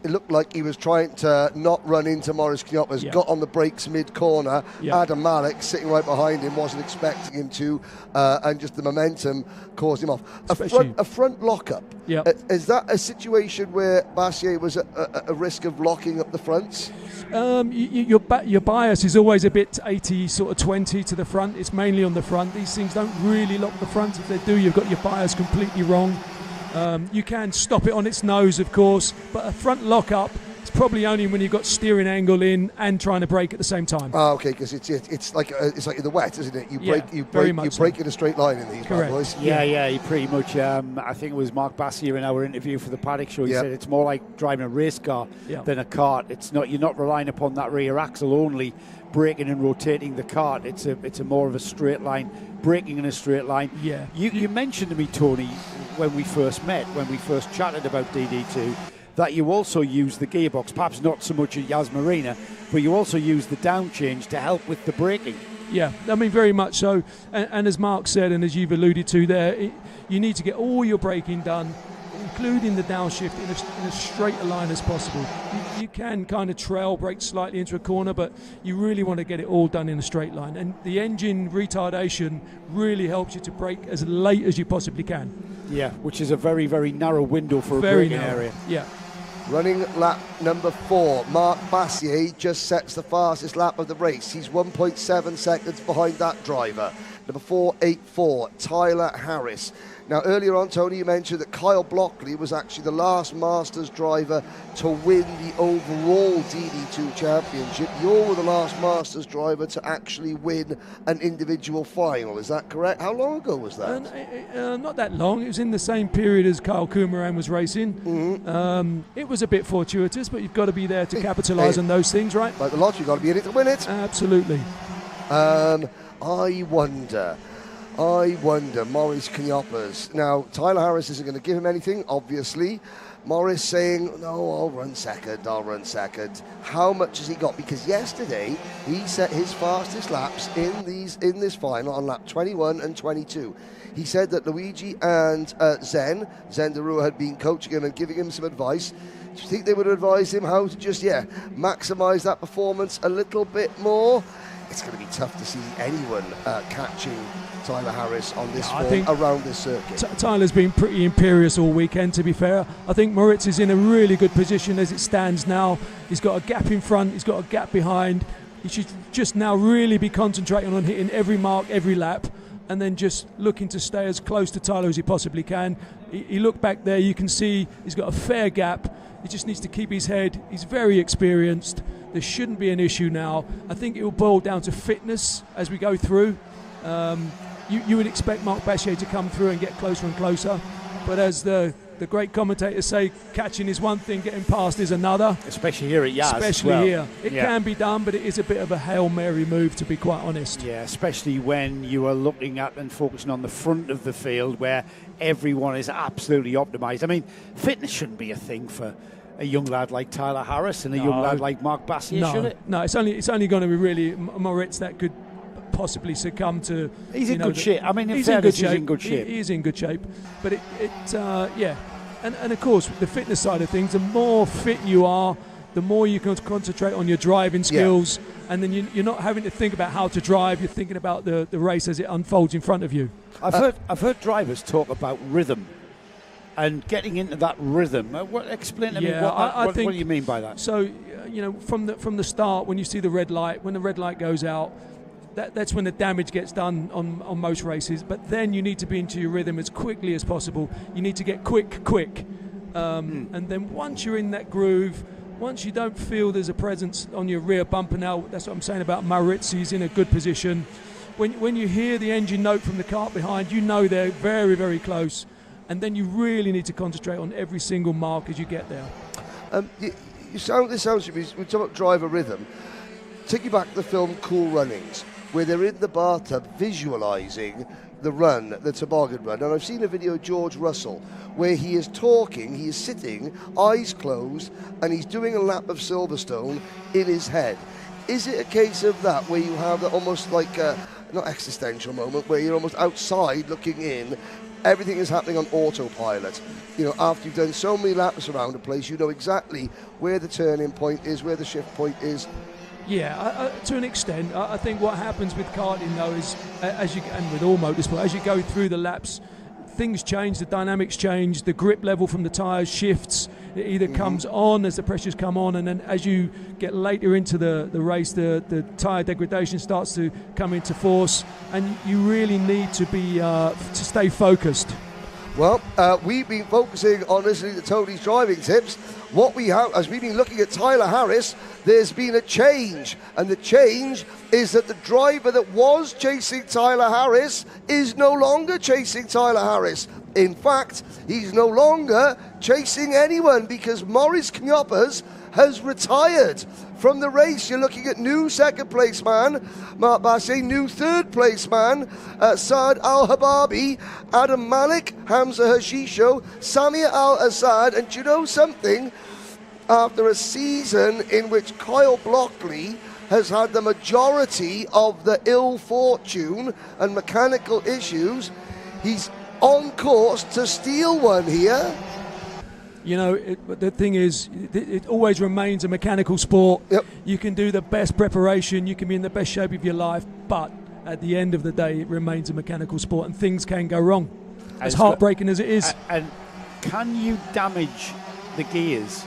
It looked like he was trying to not run into Maurice Knoppers, got on the brakes mid-corner. Adam Malik, sitting right behind him, wasn't expecting him to, and just the momentum caused him off. A front lock-up. Is that a situation where Bassier was at a risk of locking up the fronts? Your bias is always a bit 80 sort of 20 to the front. It's mainly on the front. These things don't really lock the front. If they do, you've got your bias completely wrong. You can stop it on its nose, of course, but a front lock-up, it's probably only when you've got steering angle in and trying to brake at the same time. Oh, okay, because it's like in the wet, isn't it? You brake in a straight line in these bad boys. Yeah, he pretty much. I think it was Marc Bassier in our interview for the Paddock show. He said it's more like driving a race car than a kart. It's not. You're not relying upon that rear axle only, braking and rotating the kart. It's a more of a straight line, braking in a straight line. Yeah. You mentioned to me, Tony, when we first met, when we first chatted about DD2, that you also use the gearbox, perhaps not so much at Yas Marina, but you also use the down change to help with the braking. Yeah, I mean, very much so. And as Mark said, and as you've alluded to there, you need to get all your braking done, including the downshift, in as straight a line as possible. You can kind of trail brake slightly into a corner, but you really want to get it all done in a straight line. And the engine retardation really helps you to brake as late as you possibly can. Yeah, which is a very, very narrow window for a braking area. Yeah. Running lap number 4, Marc Bassier just sets the fastest lap of the race. He's 1.7 seconds behind that driver. Number 484, Tyler Harris. Now, earlier on, Tony, you mentioned that Kyle Blockley was actually the last Masters driver to win the overall DD2 championship. You're the last Masters driver to actually win an individual final. Is that correct? How long ago was that? Not that long. It was in the same period as Kyle Kumaran was racing. Mm-hmm. It was a bit fortuitous, but you've got to be there to capitalise on those things, right? Like the lottery, you've got to be in it to win it. Absolutely. I wonder, Maurice Knoppers. Now, Tyler Harris isn't going to give him anything, obviously. Maurice saying, no, I'll run second. How much has he got? Because yesterday, he set his fastest laps in this final on lap 21 and 22. He said that Luigi and Zen Derua had been coaching him and giving him some advice. Do you think they would advise him how to just, maximise that performance a little bit more? It's going to be tough to see anyone catching Tyler Harris on this form around this circuit. Tyler's been pretty imperious all weekend, to be fair. I think Moritz is in a really good position as it stands now. He's got a gap in front, he's got a gap behind. He should just now really be concentrating on hitting every mark, every lap, and then just looking to stay as close to Tyler as he possibly can. He looked back there, you can see he's got a fair gap. He just needs to keep his head. He's very experienced. There shouldn't be an issue now. I think it will boil down to fitness as we go through. You would expect Marc Bassier to come through and get closer and closer, but as the great commentators say, catching is one thing, getting past is another. Especially here at Yas. Especially here. It can be done, but it is a bit of a Hail Mary move, to be quite honest. Yeah, especially when you are looking at and focusing on the front of the field where everyone is absolutely optimised. I mean, fitness shouldn't be a thing for a young lad like Tyler Harris and a young lad like Marc Bassier, should it? No, it's only going to be really Moritz that could possibly succumb to. He's in good shape. I mean, he's in good shape. He is in good shape. But and of course, the fitness side of things, the more fit you are, the more you can concentrate on your driving skills, and then you're not having to think about how to drive. You're thinking about the race as it unfolds in front of you. I've heard drivers talk about rhythm and getting into that rhythm. Explain to me what do you mean by that? So, from the start, when you see the red light, when the red light goes out, that's when the damage gets done on most races. But then you need to be into your rhythm as quickly as possible. You need to get quick. And then once you're in that groove, once you don't feel there's a presence on your rear bumper now, that's what I'm saying about Maritz, he's in a good position. When you hear the engine note from the cart behind, you know they're very, very close. And then you really need to concentrate on every single mark as you get there. This sounds to me, we talk about driver rhythm. Take you back to the film Cool Runnings, where they're in the bathtub visualising the run, the toboggan run. And I've seen a video of George Russell where he is talking, he is sitting, eyes closed, and he's doing a lap of Silverstone in his head. Is it a case of that, where you have that almost like a, not existential moment, where you're almost outside looking in, everything is happening on autopilot? After you've done so many laps around a place, you know exactly where the turning point is, where the shift point is. Yeah, to an extent. I think what happens with karting, though, is and with all motorsport, as you go through the laps, things change, the dynamics change, the grip level from the tyres shifts. It either comes on as the pressures come on, and then as you get later into the race, the tyre degradation starts to come into force, and you really need to be to stay focused. Well, we've been focusing on listening to Tony's driving tips. What we have, as we've been looking at Tyler Harris, there's been a change. And the change is that the driver that was chasing Tyler Harris is no longer chasing Tyler Harris. In fact, he's no longer chasing anyone, because Maurice Knyoppers has retired from the race. You're looking at new second place man, Mark Bassey, new third place man, Saad Al-Hababi, Adam Malik, Hamza Hashisho, Samir Al-Assad, and do you know something? After a season in which Kyle Blockley has had the majority of the ill fortune and mechanical issues, he's on course to steal one here. The thing is, it always remains a mechanical sport. Yep. You can do the best preparation, you can be in the best shape of your life, but at the end of the day, it remains a mechanical sport, and things can go wrong. As heartbreaking as it is. And can you damage the gears?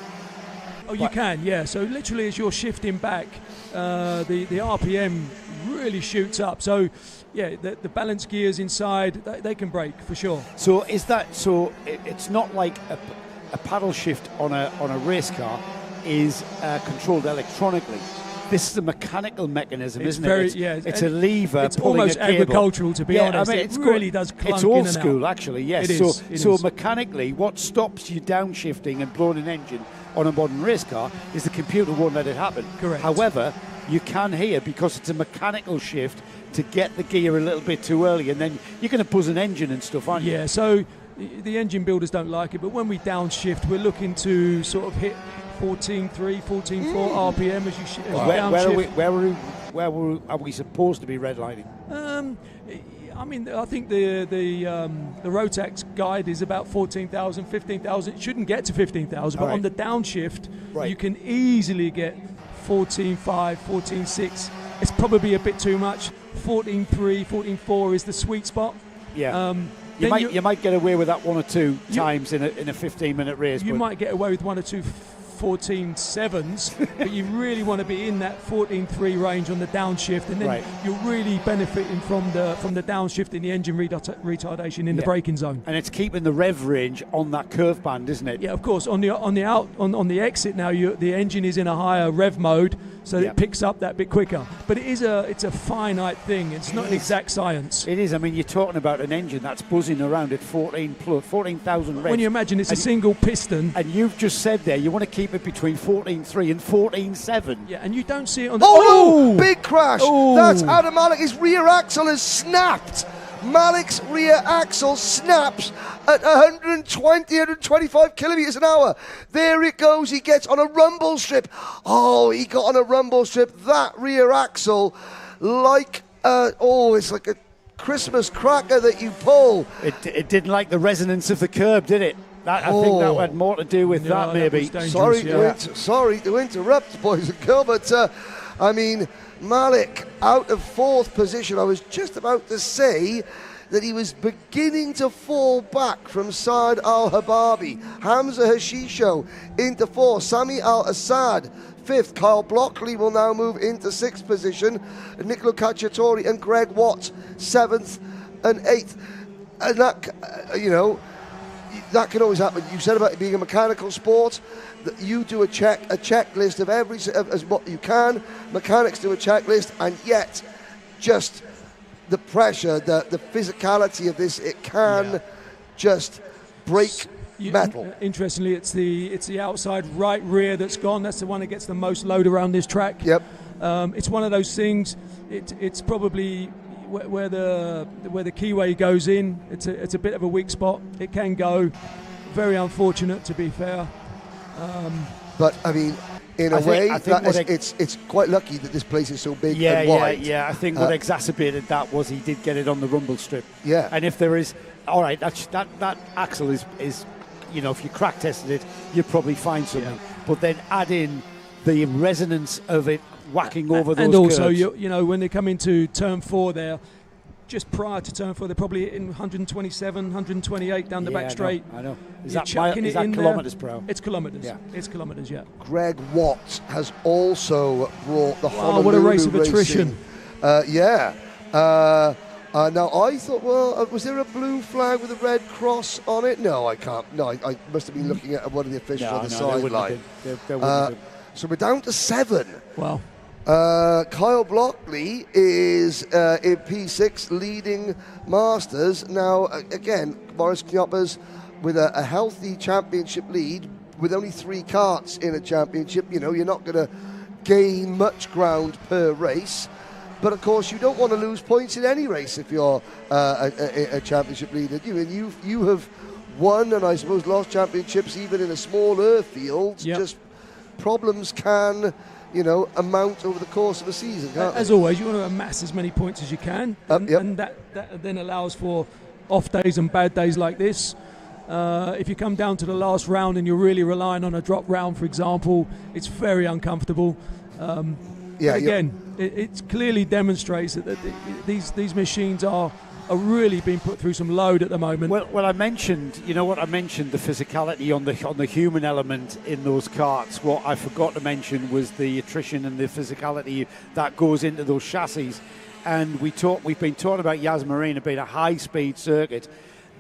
Oh, you can, yeah. So literally, as you're shifting back, the RPM really shoots up. So, yeah, the balance gears inside, they can break for sure. So it's not like a paddle shift on a race car is controlled electronically. This is a mechanical mechanism, isn't it? It's a lever. It's almost agricultural, to be honest. It really does clunk It's old in and school, out. actually. Yes. It is. So mechanically, what stops you downshifting and blowing an engine on a modern race car is the computer won't let it happen. Correct. However, you can here, because it's a mechanical shift, to get the gear a little bit too early, and then you're going to buzz an engine and stuff, aren't you? Yeah. So the engine builders don't like it, but when we downshift, we're looking to sort of hit 14.3, 14.4 RPM as you downshift. Where are we supposed to be redlining? I think the Rotax guide is about 14,000, 15,000. It shouldn't get to 15,000, but on the downshift, you can easily get 14.5, 14.6. It's probably a bit too much. 14.3, 14.4 is the sweet spot. Yeah. You might get away with that one or two times in a 15-minute race. You might get away with one or two 14.7s, but you really want to be in that 14.3 range on the downshift, and then you're really benefiting from the downshift in the engine retardation in the braking zone. And it's keeping the rev range on that curve band, isn't it? Yeah, of course. On the exit now, the engine is in a higher rev mode, so it picks up that bit quicker. But it's a finite thing. It's not an exact science. It is. I mean, you're talking about an engine that's buzzing around at 14,000 revs. When you imagine it's a single piston, and you've just said there you want to keep it between 14.3 and 14.7. Yeah, and you don't see it on. Big crash! That's Adam Malik. His rear axle has snapped. Malik's rear axle snaps at 125 kilometers an hour. There it goes. He gets on a rumble strip. Oh, he got on a rumble strip. That rear axle, it's like a Christmas cracker that you pull. It didn't like the resonance of the curb, did it? I think that had more to do with that, maybe. Sorry to interrupt, boys and girls, but Malik out of fourth position. I was just about to say that he was beginning to fall back from Saad Al-Hababi. Hamza Hashisho into 4th. Sami Al-Assad 5th. Kyle Blockley will now move into 6th position. Nicolo Cacciatore and Greg Watt 7th and 8th. And that, that can always happen. You said about it being a mechanical sport, that you do a checklist of as what you can. Mechanics do a checklist, and yet just the pressure, the physicality of this, it can just break metal. Interestingly, it's the outside right rear that's gone. That's the one that gets the most load around this track. Yep. It's one of those things. It's probably where the keyway goes in. It's a bit of a weak spot. It can go. Very unfortunate, to be fair. But I mean, in a way, it's quite lucky that this place is so big and wide. Yeah. I think what exacerbated that was he did get it on the rumble strip. Yeah. And if there is, all right, that axle is if you crack tested it, you'd probably find something. Yeah. But then add in the resonance of it whacking over those and also, curves. when they come into turn 4 there, just prior to turn 4, they're probably hitting 127, 128 down the back straight. I know. Is You're that kilometres per hour? It's kilometres. Yeah. It's kilometres, yeah. Greg Watt has also brought the Honolulu what a race of attrition. Now, I thought, was there a blue flag with a red cross on it? No, I can't. No, I must have been looking at one of the officials on the sideline. So we're down to 7. Wow. Kyle Blockley is in P6 leading Masters. Now, again, Boris Knoppers with a healthy championship lead with only 3 karts in a championship. You're not going to gain much ground per race. But, of course, you don't want to lose points in any race if you're a championship leader. You have won and I suppose lost championships even in a smaller field. Yep. Just problems can... amount over the course of a season, can't As always, you want to amass as many points as you can, and that then allows for off days and bad days like this. If you come down to the last round and you're really relying on a drop round, for example, it's very uncomfortable. It clearly demonstrates that these machines are really being put through some load at the moment. Well, I mentioned, the physicality on the human element in those karts. What I forgot to mention was the attrition and the physicality that goes into those chassis. And we've been talking about Yas Marina being a high-speed circuit.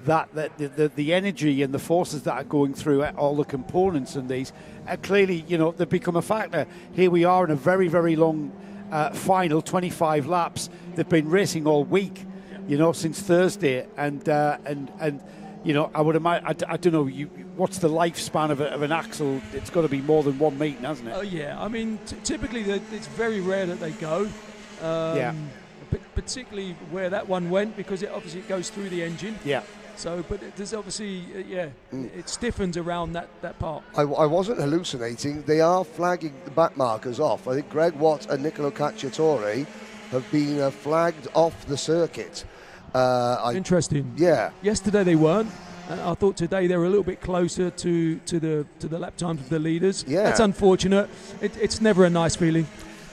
That the energy and the forces that are going through all the components in these are clearly, they've become a factor. Here we are in a very, very long final, 25 laps. They've been racing all week. Since Thursday, and I would imagine. I don't know. What's the lifespan of an axle? It's got to be more than 1 meeting, hasn't it? Oh yeah. I mean, typically it's very rare that they go. Particularly where that one went, because it obviously goes through the engine. Yeah. So, but there's obviously, it stiffens around that part. I wasn't hallucinating. They are flagging the back markers off. I think Greg Watt and Nicolo Cacciatore have been flagged off the circuit. Interesting. Yeah. Yesterday they weren't. I thought today they were a little bit closer to the lap times of the leaders. Yeah. That's unfortunate. It's never a nice feeling.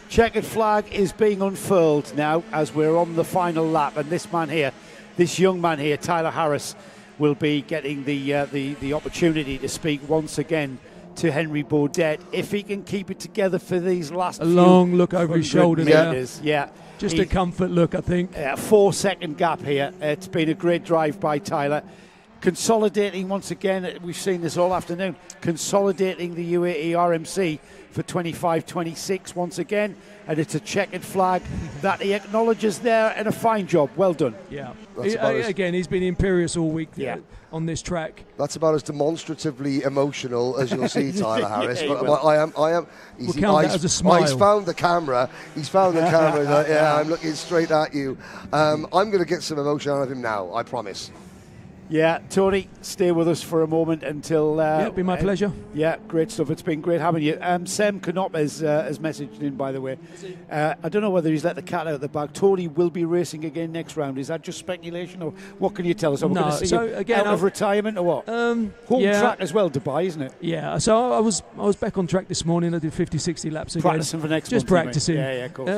Checkered flag is being unfurled now as we're on the final lap, and this young man here, Tyler Harris, will be getting the opportunity to speak once again to Henry Baudet if he can keep it together for these last few long look over his shoulder meters. Yeah. Just a comfort look, I think. A 4-second gap here. It's been a great drive by Tyler. Consolidating once again, we've seen this all afternoon, consolidating the UAE RMC for 25-26 once again, and it's a checkered flag that he acknowledges there, and a fine job. Well done. Yeah. He's been imperious all week on this track. That's about as demonstratively emotional as you'll see Tyler Harris. I am. We'll count that as a smile. He's found the camera. He's like, I'm looking straight at you. I'm going to get some emotion out of him now, I promise. Yeah, Tony, stay with us for a moment until... it'll be my pleasure. Yeah, great stuff. It's been great having you. Sam Knopp has messaged in, by the way. I don't know whether he's let the cat out of the bag. Tony will be racing again next round. Is that just speculation, or what can you tell us? Are we going to see him out of retirement, or what? Home track as well, Dubai, isn't it? Yeah, so I was back on track this morning. I did 50-60 laps again. Practicing for next month. Just practicing. Yeah, of course.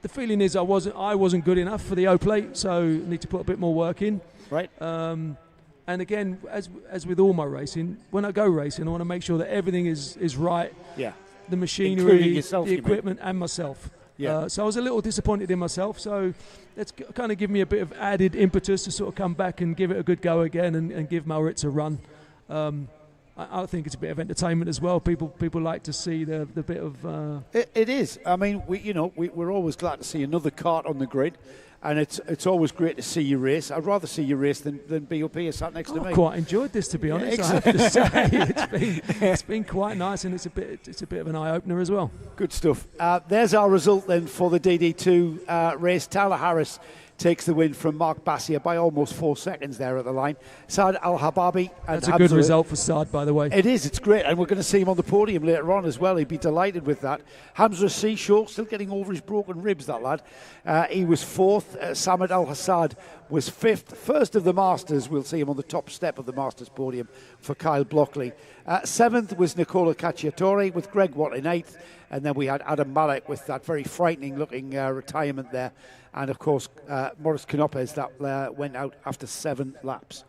the feeling is I wasn't good enough for the O plate, so need to put a bit more work in. Right. And again, as with all my racing, when I go racing, I want to make sure that everything is right. Yeah. The machinery, Including yourself, the you mean? equipment, and myself. Yeah. So I was a little disappointed in myself. So that's kind of give me a bit of added impetus to sort of come back and give it a good go again and give Moritz a run. I think it's a bit of entertainment as well. People like to see the bit of. It is. I mean, we're always glad to see another kart on the grid, and it's always great to see you race. I'd rather see you race than be up here sat next to me. I've quite enjoyed this, to be honest. Yeah, I have to say it's been quite nice, and it's a bit of an eye opener as well. Good stuff. There's our result then for the DD2 race. Tyler Harris takes the win from Mark Bassier by almost 4 seconds there at the line. Saad Al-Hababi. That's a good result for Saad, by the way. It is, it's great, and we're going to see him on the podium later on as well. He'd be delighted with that. Hamza Seashore, still getting over his broken ribs, that lad. He was fourth. Samad Al-Hassad was fifth. First of the Masters, we'll see him on the top step of the Masters podium for Kyle Blockley. Seventh was Nicola Cacciatore with Greg Watt in eighth, and then we had Adam Malek with that very frightening looking retirement there. And of course, Maurice Canopes that went out after 7 laps.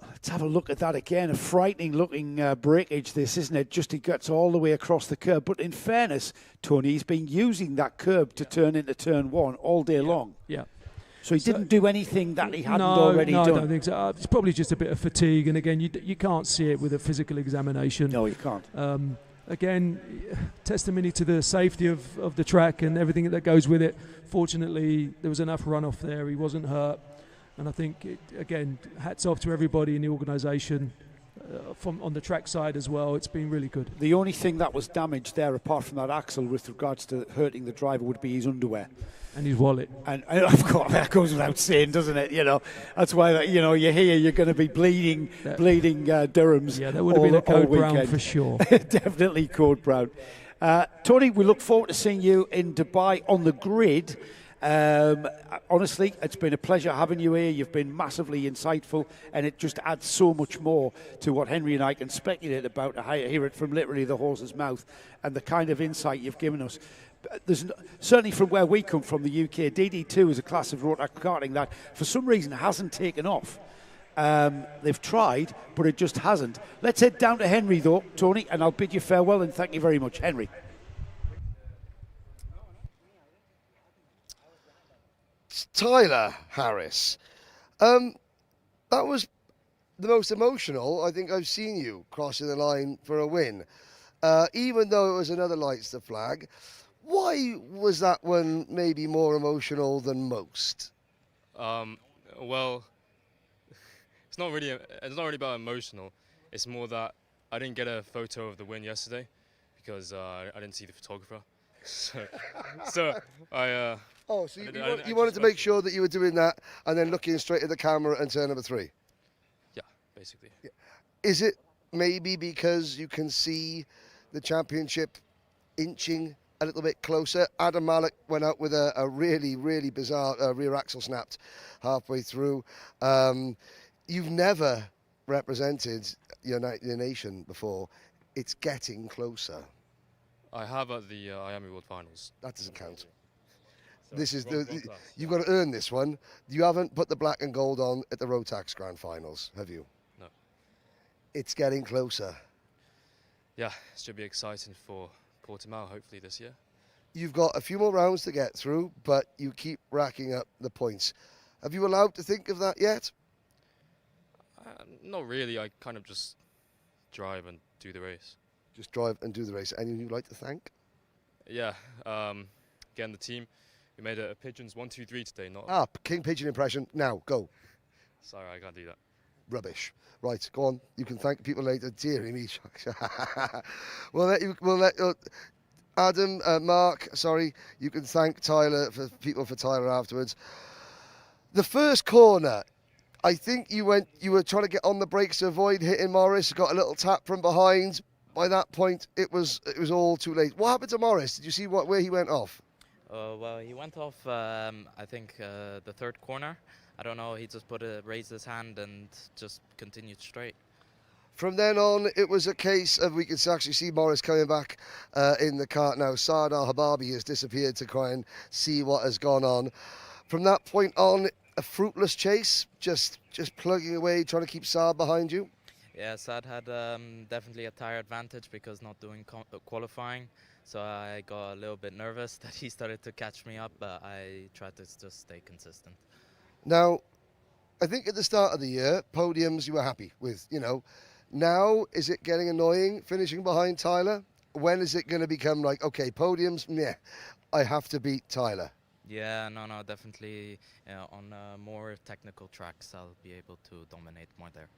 Let's have a look at that again. A frightening looking breakage, this, isn't it? Just it gets all the way across the curb. But in fairness, Tony, he's been using that curb to turn into turn 1 all day long. Yeah. So he didn't do anything that he hadn't already done. No, I don't think so. It's probably just a bit of fatigue. And again, you can't see it with a physical examination. No, you can't. Again, testimony to the safety of the track and everything that goes with it. Fortunately, there was enough runoff there. He wasn't hurt. And I think, again, hats off to everybody in the organisation on the track side as well. It's been really good. The only thing that was damaged there, apart from that axle, with regards to hurting the driver, would be his underwear. And his wallet. And of course, that goes without saying, doesn't it? You know, that's why, you know, you're here, you're going to be bleeding Durhams. Yeah, that would have been a code brown for sure. Definitely code brown. Tony, we look forward to seeing you in Dubai on the grid. Honestly, it's been a pleasure having you here. You've been massively insightful, and it just adds so much more to what Henry and I can speculate about. I hear it from literally the horse's mouth, and the kind of insight you've given us. Certainly from where we come from, the UK, DD2 is a class of Rotax karting that for some reason hasn't taken off. They've tried, but it just hasn't. Let's head down to Henry though, Tony, and I'll bid you farewell and thank you very much. Henry. Tyler Harris. That was the most emotional I think I've seen you crossing the line for a win. Even though it was another Leicester flag, why was that one maybe more emotional than most? Well, it's not really about emotional. It's more that I didn't get a photo of the win yesterday because I didn't see the photographer. So I. So you wanted to make sure that you were doing that and then looking straight at the camera and turn number 3? Yeah, basically. Yeah. Is it maybe because you can see the championship inching a little bit closer? Adam Malek went out with a really, really bizarre rear axle snapped halfway through. You've never represented your nation before. It's getting closer. I have at the Miami World Finals. That doesn't count. So this is you've got to earn this one. You haven't put the black and gold on at the Rotax Grand Finals, have you? No. It's getting closer. Yeah, it should be exciting for Portimao hopefully this year. You've got a few more rounds to get through, but you keep racking up the points. Have you allowed to think of that yet? Not really. I kind of just drive and do the race. Just drive and do the race. Anyone you'd like to thank? Yeah. Again, the team. We made a Pigeons 1, 2, 3 today. King Pigeon impression. Now, go. Sorry, I can't do that. Rubbish. Right, go on. You can thank people later. Dearie me. We'll let Adam, Mark, sorry, you can thank Tyler for Tyler afterwards. The first corner, I think you were trying to get on the brakes to avoid hitting Morris, got a little tap from behind. By that point, it was all too late. What happened to Morris? Did you see where he went off? Well, he went off, I think, the third corner. I don't know, he just raised his hand and just continued straight. From then on, it was a case of we could actually see Morris coming back in the cart now. Saad Al-Hababi has disappeared to try and see what has gone on. From that point on, a fruitless chase, just plugging away, trying to keep Saad behind you. Yeah, Saad had definitely a tire advantage because not doing qualifying. So I got a little bit nervous that he started to catch me up, but I tried to just stay consistent. Now, I think at the start of the year, podiums you were happy with, Now, is it getting annoying finishing behind Tyler? When is it going to become like, okay, podiums, yeah, I have to beat Tyler? Yeah, no, definitely on more technical tracks, I'll be able to dominate more there.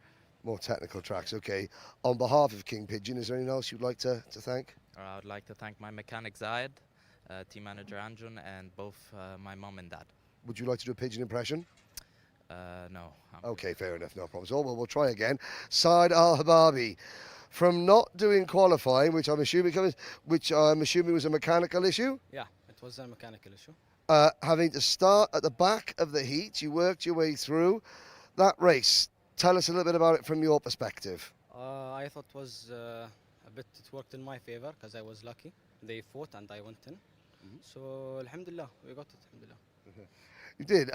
More technical tracks, okay. On behalf of King Pigeon, is there anyone else you'd like to thank? I would like to thank my mechanic Zayed, team manager Anjun, and both my mom and dad. Would you like to do a pigeon impression? No. Okay, fair enough, no problems. Well, we'll try again. Saad Al-Hababi, from not doing qualifying, which I'm assuming was a mechanical issue. Yeah, it was a mechanical issue. Having to start at the back of the heat, you worked your way through that race. Tell us a little bit about it from your perspective. I thought it worked in my favor because I was lucky. They fought and I went in. So, alhamdulillah, we got it, alhamdulillah. You did.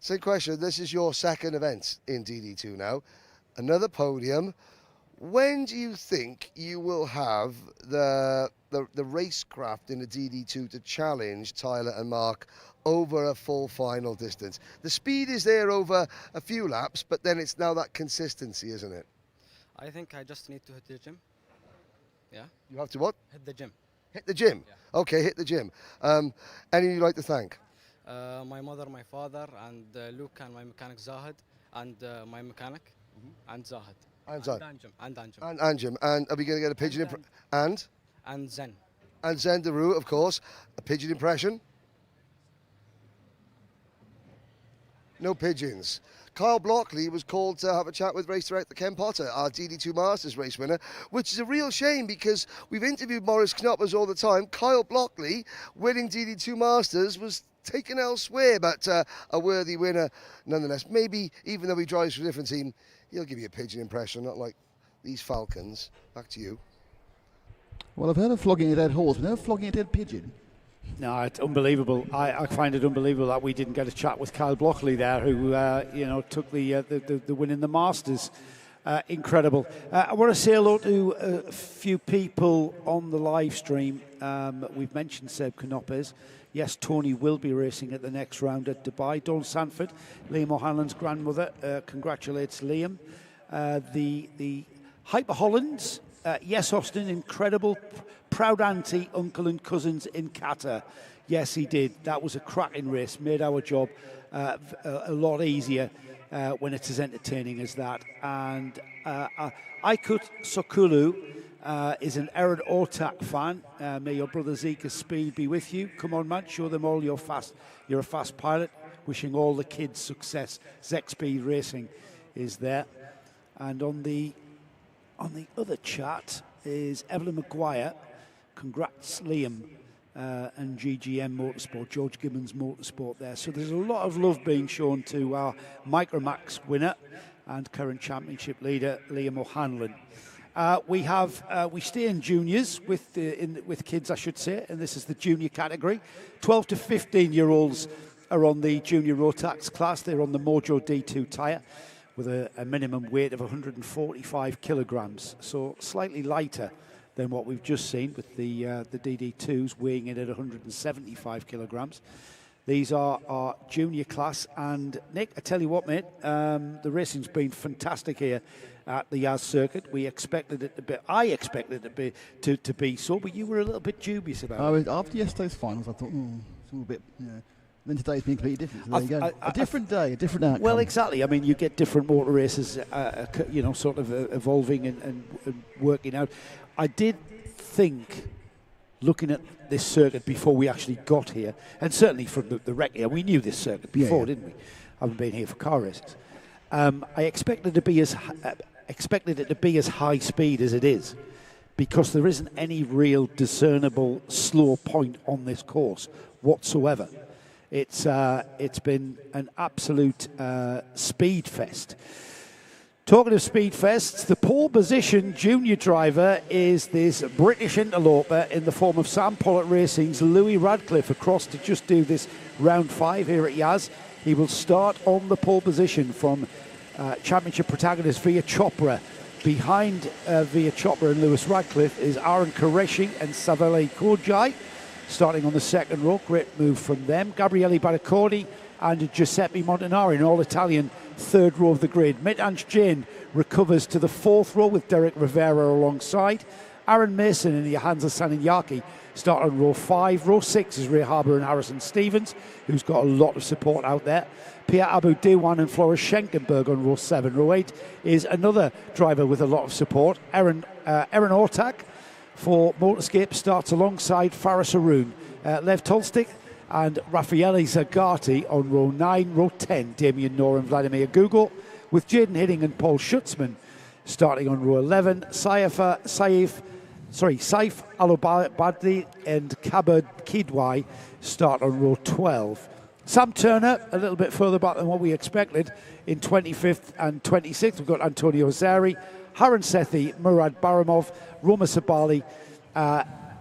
Same question. This is your second event in DD2 now. Another podium. When do you think you will have the racecraft in the DD2 to challenge Tyler and Mark over a full final distance? The speed is there over a few laps, but then it's now that consistency, isn't it? I think I just need to hit the gym. Yeah. You have to what? Hit the gym. Hit the gym? Yeah. Okay, hit the gym. Any you'd like to thank? My mother, my father, and Luke and my mechanic Zahid, and my mechanic, and Zahid. And Zahid. And Anjum. And Anjum. And are we going to get a pigeon And Zen. And Zen Daru, of course. A pigeon impression? No pigeons. Kyle Blockley was called to have a chat with race director Ken Potter, our DD2 Masters race winner, which is a real shame because we've interviewed Morris Knoppers all the time. Kyle Blockley, winning DD2 Masters, was taken elsewhere, but a worthy winner nonetheless. Maybe, even though he drives for a different team, he'll give you a pigeon impression, not like these Falcons. Back to you. Well, I've heard of flogging a dead horse, but never flogging a dead pigeon. No, it's unbelievable. I find it unbelievable that we didn't get a chat with Kyle Blockley there, who took the win in the Masters. Incredible. I want to say hello to a few people on the live stream. We've mentioned Seb Knoppers. Yes, Tony will be racing at the next round at Dubai. Dawn Sanford, Liam O'Hanlon's grandmother, congratulates Liam. The Hyper Hollands, yes, Austin, incredible. Proud auntie, uncle and cousins in Qatar. Yes, he did. That was a cracking race. Made our job a lot easier when it's as entertaining as that. And Aykut Sokulu is an Aaron Ortak fan. May your brother Zeke's speed be with you. Come on, man, show them all you're fast. You're a fast pilot. Wishing all the kids success. Zek Speed Racing is there. And on the other chat is Evelyn Maguire. Congrats, Liam, and GGM Motorsport, George Gibbons Motorsport there. So there's a lot of love being shown to our Microax winner and current championship leader, Liam O'Hanlon. We stay in juniors with kids, I should say, and this is the junior category. 12 to 15-year-olds are on the Junior Rotax class. They're on the Mojo D2 tyre with a minimum weight of 145 kilograms, so slightly lighter than what we've just seen with the DD2s weighing in at 175 kilograms. These are our junior class, and Nick, I tell you what, mate, the racing's been fantastic here at the Yaz circuit. We expected it to be, I expected it to be so, but you were a little bit dubious about it. After yesterday's finals, I thought, it's a little bit, Then today's been completely different. So there you go. A different day, a different outcome. Well, exactly. I mean, you get different motor races, sort of evolving and working out. I did think, looking at this circuit before we actually got here, and certainly from the wreck here, we knew this circuit before, didn't we? I haven't been here for car races. I expected it to be as high speed as it is, because there isn't any real discernible slow point on this course whatsoever. It's been an absolute speed fest. Talking of speed fests, the pole position junior driver is this British interloper in the form of Sam Pollitt Racing's Louis Radcliffe, across to just do this round 5 here at Yaz. He will start on the pole position from championship protagonist Via Chopra. Behind Via Chopra and Lewis Radcliffe is Aaron Qureshi and Savelli Kojai, starting on the second row. Great move from them. Gabriele Baraccordi and Giuseppe Montanari, an all-Italian third row of the grid. Mitanj Jain recovers to the fourth row with Derek Rivera alongside. Aaron Mason and Johansa Saninyaki start on row 5. Row 6 is Ray Harbour and Harrison Stevens, who's got a lot of support out there. Pierre Abu Dewan and Floris Schenkenberg on row 7. Row 8 is another driver with a lot of support. Aaron Ortak for Motorscape starts alongside Faris Haroon. Lev Tolstik and Raffaele Zagati on row 9. Row 10, Damien Noor and Vladimir Google, with Jaden Hidding and Paul Schutzman starting on row 11. Saif Alobadi and Kabad Kidwai start on row 12. Sam Turner, a little bit further back than what we expected, in 25th and 26th. We've got Antonio Zari, Haran Sethi, Murad Baramov, Roma Sabali,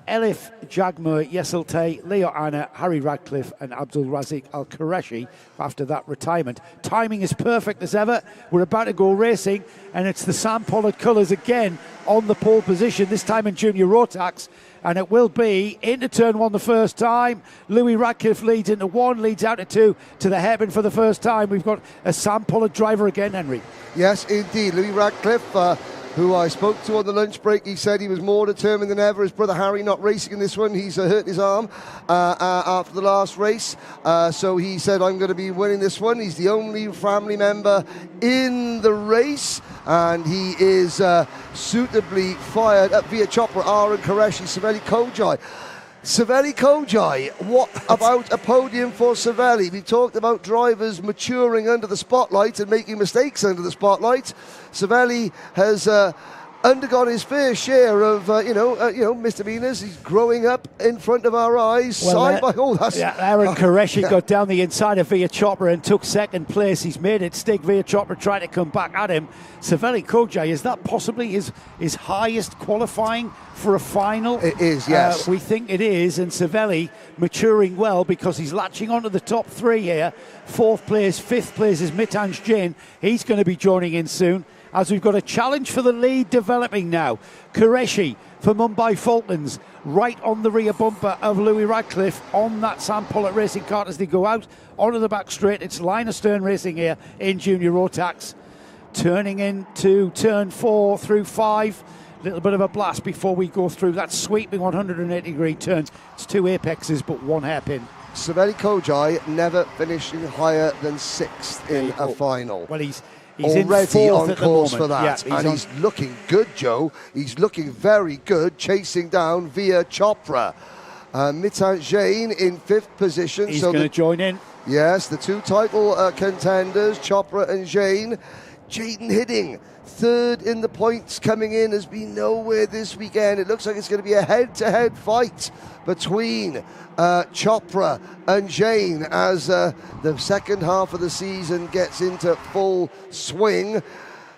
Elif Jagmur Yeselte, Leo Anna, Harry Radcliffe and Abdul Razik Al-Qureshi after that retirement. Timing is perfect as ever. We're about to go racing, and it's the Sam Pollitt colours again on the pole position, this time in Junior Rotax, and it will be into turn 1 the first time. Louis Radcliffe leads into 1, leads out to 2 to the hairpin for the first time. We've got a Sam Pollitt driver again, Henry. Yes, indeed. Louis Radcliffe, who I spoke to on the lunch break, he said he was more determined than ever. His brother Harry not racing in this one. He's hurt his arm after the last race. So he said, I'm going to be winning this one. He's the only family member in the race. And he is suitably fired at Via Chopra, Aaron Qureshi, Savelli Kojai. Savelli Kojai, what about a podium for Savelli? We talked about drivers maturing under the spotlight and making mistakes under the spotlight. Savelli has undergone his fair share of misdemeanors. He's growing up in front of our eyes. Aaron Qureshi got down the inside of Via Chopra and took second place. He's made it stick. Via Chopra trying to come back at him. Savelli Kojai, is that possibly his highest qualifying for a final? It is, yes. We think it is, and Savelli maturing well because he's latching onto the top 3 here. 4th place, 5th place is Mitanj Jain. He's going to be joining in soon, as we've got a challenge for the lead developing now. Qureshi for Mumbai Falcons, right on the rear bumper of Louis Radcliffe on that Sam Pollitt Racing cart as they go out onto the back straight. It's line of stern racing here in Junior Rotax. Turning into turn 4 through 5. Little bit of a blast before we go through that sweeping 180-degree turn. It's 2 apexes but 1 hairpin. Savelli Kojai never finishing higher than 6th in a final. Well, he's already on course for that, yeah, he's looking good, Joe. He's looking very good, chasing down Via Chopra. Mitanj Jain in 5th position. He's going to join in. Yes, the 2 title contenders, Chopra and Jain. Jaden Hidding, 3rd in the points, coming in, has been nowhere this weekend. It looks like it's going to be a head-to-head fight between Chopra and Jain as the second half of the season gets into full swing.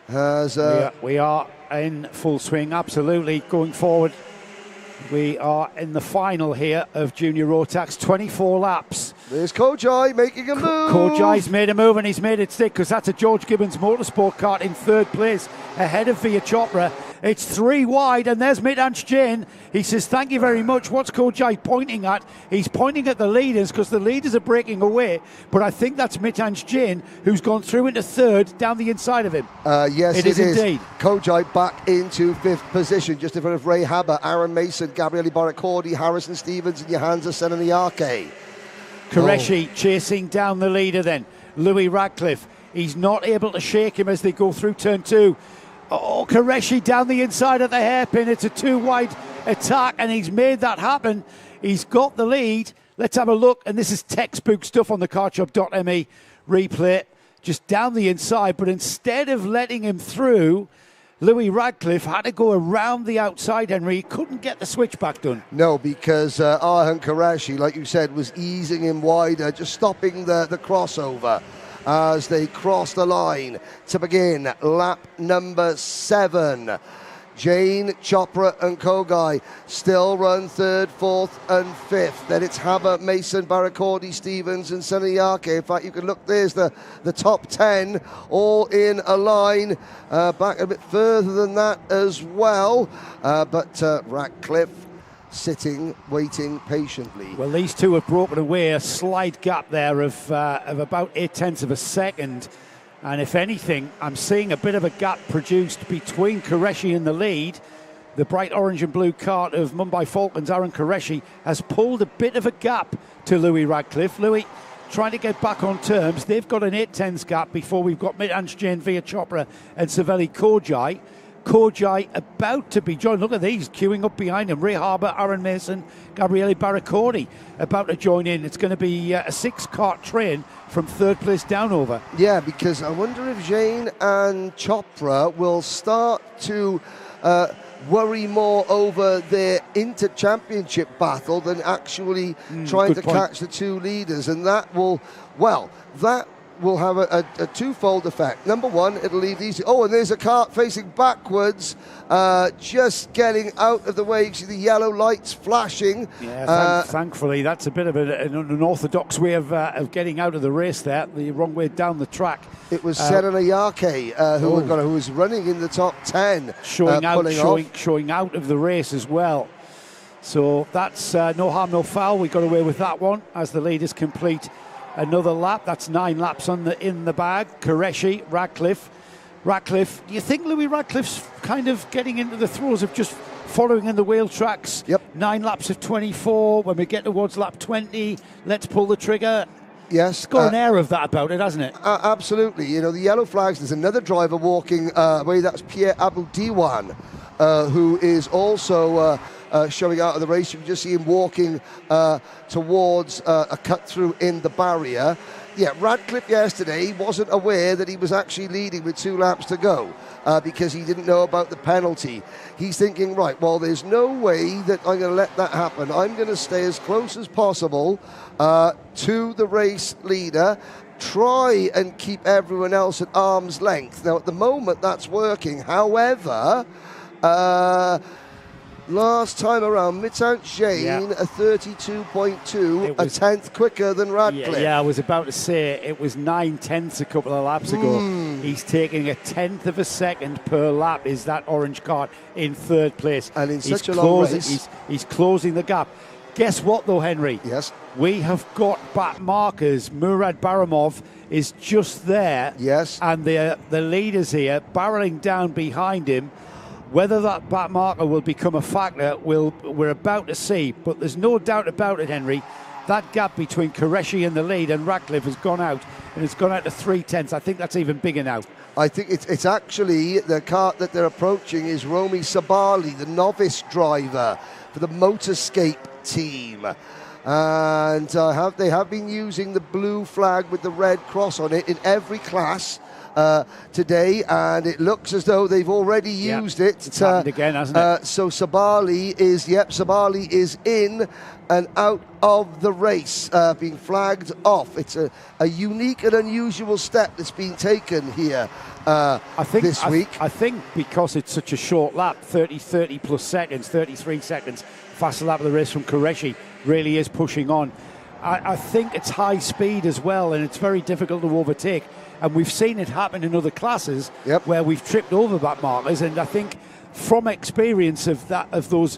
We are in full swing, absolutely, going forward. We are in the final here of Junior Rotax, 24 laps. There's Kojai making a move. Kojai's made a move and he's made it stick because that's a George Gibbons Motorsport cart in 3rd place ahead of Via Chopra. It's 3 wide and there's Mitanj Jain. He says, thank you very much. What's Kojai pointing at? He's pointing at the leaders because the leaders are breaking away. But I think that's Mitanj Jain who's gone through into 3rd down the inside of him. Yes, it is indeed. Kojai back into 5th position, just in front of Ray Haber, Aaron Mason, Gabriele Baraccordi, Harrison Stevens and Johansa Senaniake. Qureshi chasing down the leader then. Louis Radcliffe. He's not able to shake him as they go through turn 2. Qureshi down the inside of the hairpin. It's a 2-wide attack and he's made that happen. He's got the lead. Let's have a look. And this is textbook stuff on the cartshop.me replay. Just down the inside. But instead of letting him through, Louis Radcliffe had to go around the outside, Henry. He couldn't get the switchback done. No, because Arhan Qureshi, like you said, was easing him wider, just stopping the crossover. as they cross the line to begin lap number 7. Jane, Chopra and Kogai still run 3rd, 4th and 5th. Then it's Haber, Mason, Baracordi, Stevens and Sanayake. In fact, you can look, there's the top 10 all in a line. Back a bit further than that as well. But Ratcliffe sitting, waiting patiently. Well, these two have broken away a slight gap there of about 0.8 of a second. And if anything, I'm seeing a bit of a gap produced between Qureshi in the lead. The bright orange and blue cart of Mumbai Falcons, Aaron Qureshi, has pulled a bit of a gap to Louis Radcliffe. Louis trying to get back on terms. They've got an 0.8 gap before we've got Mitansh Jain, Via Chopra and Saveli Kojai. Kojai about to be joined. Look at these queuing up behind him. Ray Harbour, Aaron Mason, Gabriele Baracordi about to join in. It's going to be a 6-cart train from 3rd place down over. Yeah, because I wonder if Jane and Chopra will start to worry more over their inter-championship battle than actually trying to catch the two leaders. And that will have a twofold effect. Number one, it'll leave these. Oh, and there's a cart facing backwards, just getting out of the way. You see the yellow lights flashing. Yeah, thankfully, that's a bit of an unorthodox way of getting out of the race there, the wrong way down the track. It was Serenayake who was running in the top 10. Showing out of the race as well. So that's no harm, no foul. We got away with that one as the leaders complete another lap. That's 9 laps in the bag. Qureshi, Radcliffe. Do you think Louis Radcliffe's kind of getting into the throes of just following in the wheel tracks? Yep. 9 laps of 24. When we get towards lap 20, let's pull the trigger. Yes. It's got an air of that about it, hasn't it? Absolutely. You know, the yellow flags, there's another driver walking away. That's Pierre Aboudiwan, who is also showing out of the race. You can just see him walking towards a cut through in the barrier. Yeah, Radcliffe yesterday wasn't aware that he was actually leading with 2 laps to go because he didn't know about the penalty. He's thinking, right, well, there's no way that I'm going to let that happen. I'm going to stay as close as possible to the race leader, try and keep everyone else at arm's length. Now, at the moment, that's working. However, last time around, Mitansh Jain, a 32.2, a 10th quicker than Radcliffe. Yeah, I was about to say it was 9/10 a couple of laps ago. He's taking a 10th of a second per lap. Is that orange cart in 3rd place? And in such a long race. He's closing the gap. Guess what, though, Henry? Yes. We have got back markers. Murad Baramov is just there. Yes. And the leaders here barreling down behind him. Whether that back marker will become a factor, we're about to see. But there's no doubt about it, Henry. That gap between Qureshi in the lead and Radcliffe has gone out, and it's gone out to 3/10. I think that's even bigger now. I think it's actually the cart that they're approaching is Romy Sabali, the novice driver for the Motorscape team. And they have been using the blue flag with the red cross on it in every class today, and it looks as though they've already used it. It's happened again, hasn't it? So Sabali is in and out of the race, being flagged off. It's a unique and unusual step that's been taken here this week. I think because it's such a short lap, 30 plus seconds, 33 seconds, faster lap of the race from Qureshi, really is pushing on. I think it's high speed as well, and it's very difficult to overtake. And we've seen it happen in other classes where we've tripped over back markers. And I think from experience of those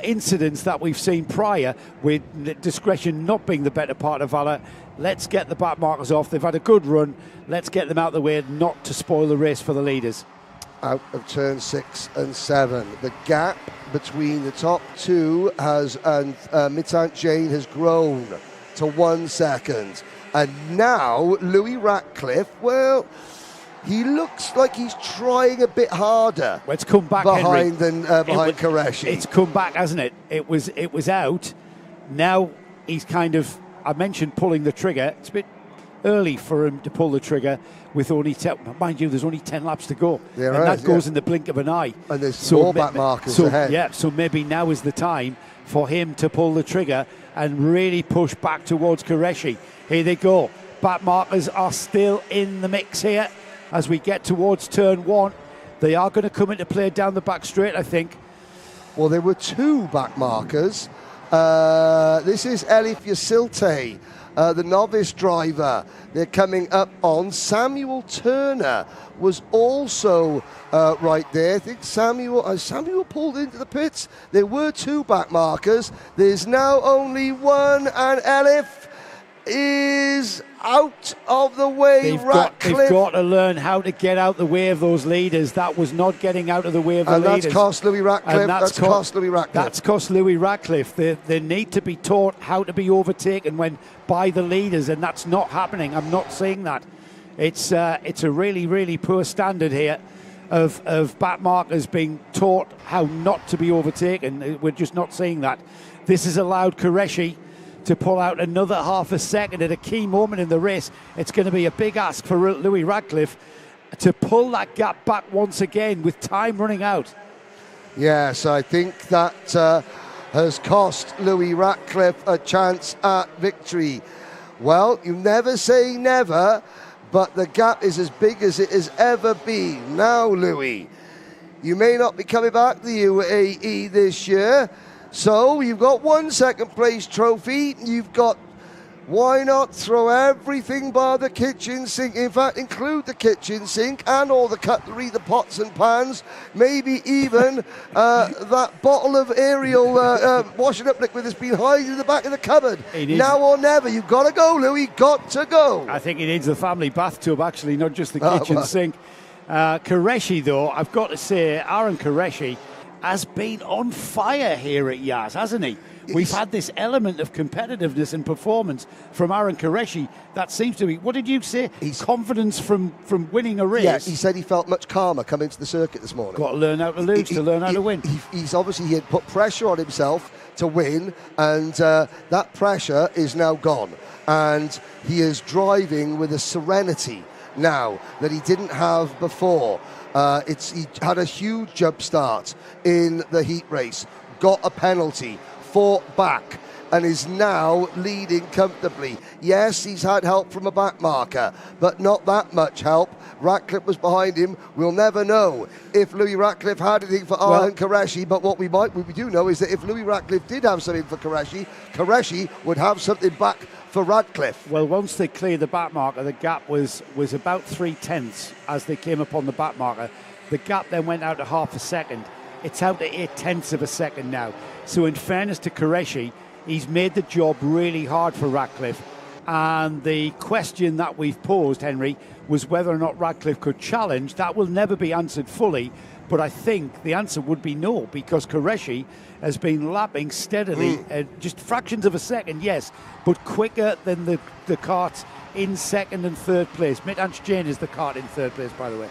incidents that we've seen prior, with discretion not being the better part of valor, let's get the back markers off. They've had a good run. Let's get them out of the way, not to spoil the race for the leaders. Out of turn 6 and 7. The gap between the top two and Mitansh Jain has grown to 1 second. And now Louis Radcliffe, well, he looks like he's trying a bit harder. Well, it's come back, behind Henry. Qureshi. It's come back, hasn't it? It was out. Now he's kind of, I mentioned pulling the trigger. It's a bit early for him to pull the trigger with only 10, mind you, there's only 10 laps to go. That goes in the blink of an eye. And there's more back markers ahead. Yeah, so maybe now is the time for him to pull the trigger and really push back towards Qureshi. Here they go. back markers are still in the mix here as we get towards turn 1. They are going to come into play down the back straight, I think. Well, there were 2 back markers. This is Elif Yasilte, the novice driver. They're coming up on. Samuel Turner was also right there. I think Samuel pulled into the pits. There were 2 back markers. There's now only 1, and Elif is out of the way. They've got to learn how to get out the way of those leaders. That was not getting out of the way of the leaders. And that's cost Louis Ratcliffe. That's cost Louis Ratcliffe. That's cost Louis Ratcliffe. They need to be taught how to be overtaken by the leaders, and that's not happening. I'm not saying that. It's a really, really poor standard here of back markers being taught how not to be overtaken. We're just not seeing that. This has allowed Qureshi to pull out another half a second at a key moment in the race. It's going to be a big ask for Louis Ratcliffe to pull that gap back once again with time running out. Yes, I think that has cost Louis Ratcliffe a chance at victory. Well, you never say never, but the gap is as big as it has ever been. Now, Louis, you may not be coming back to the UAE this year, so you've got 1 second place trophy. You've got, why not throw everything by the kitchen sink? In fact, include the kitchen sink and all the cutlery, the pots and pans, maybe even that bottle of Ariel washing up liquid that's been hiding in the back of the cupboard. Now or never. You've got to go, Louis. Got to go. I think he needs the family bathtub, actually, not just the kitchen sink. Qureshi, though, I've got to say, Aaron Qureshi has been on fire here at Yas, hasn't he? We've had this element of competitiveness and performance from Aaron Qureshi that seems to be, what did you say? Confidence from winning a race. Yeah, he said he felt much calmer coming to the circuit this morning. Got to learn how to lose to learn how to win. He's obviously, he had put pressure on himself to win, and that pressure is now gone. And he is driving with a serenity now that he didn't have before. He had a huge jump start in the heat race, got a penalty, fought back, and is now leading comfortably. Yes, he's had help from a back marker, but not that much help. Ratcliffe was behind him. We'll never know if Louis Ratcliffe had anything for Aaron Qureshi, but what we do know is that if Louis Ratcliffe did have something for Qureshi, Qureshi would have something back for Ratcliffe. Well, once they cleared the back marker, the gap was about 3/10 as they came up on the back marker. The gap then went out to half a second. It's out to 8/10 of a second now. So in fairness to Qureshi, he's made the job really hard for Ratcliffe. And the question that we've posed, Henry, was whether or not Ratcliffe could challenge. That will never be answered fully, but I think the answer would be no, because Qureshi has been lapping steadily, just fractions of a second, yes, but quicker than the karts in second and third place. Mitanch Jain is the kart in third place, by the way.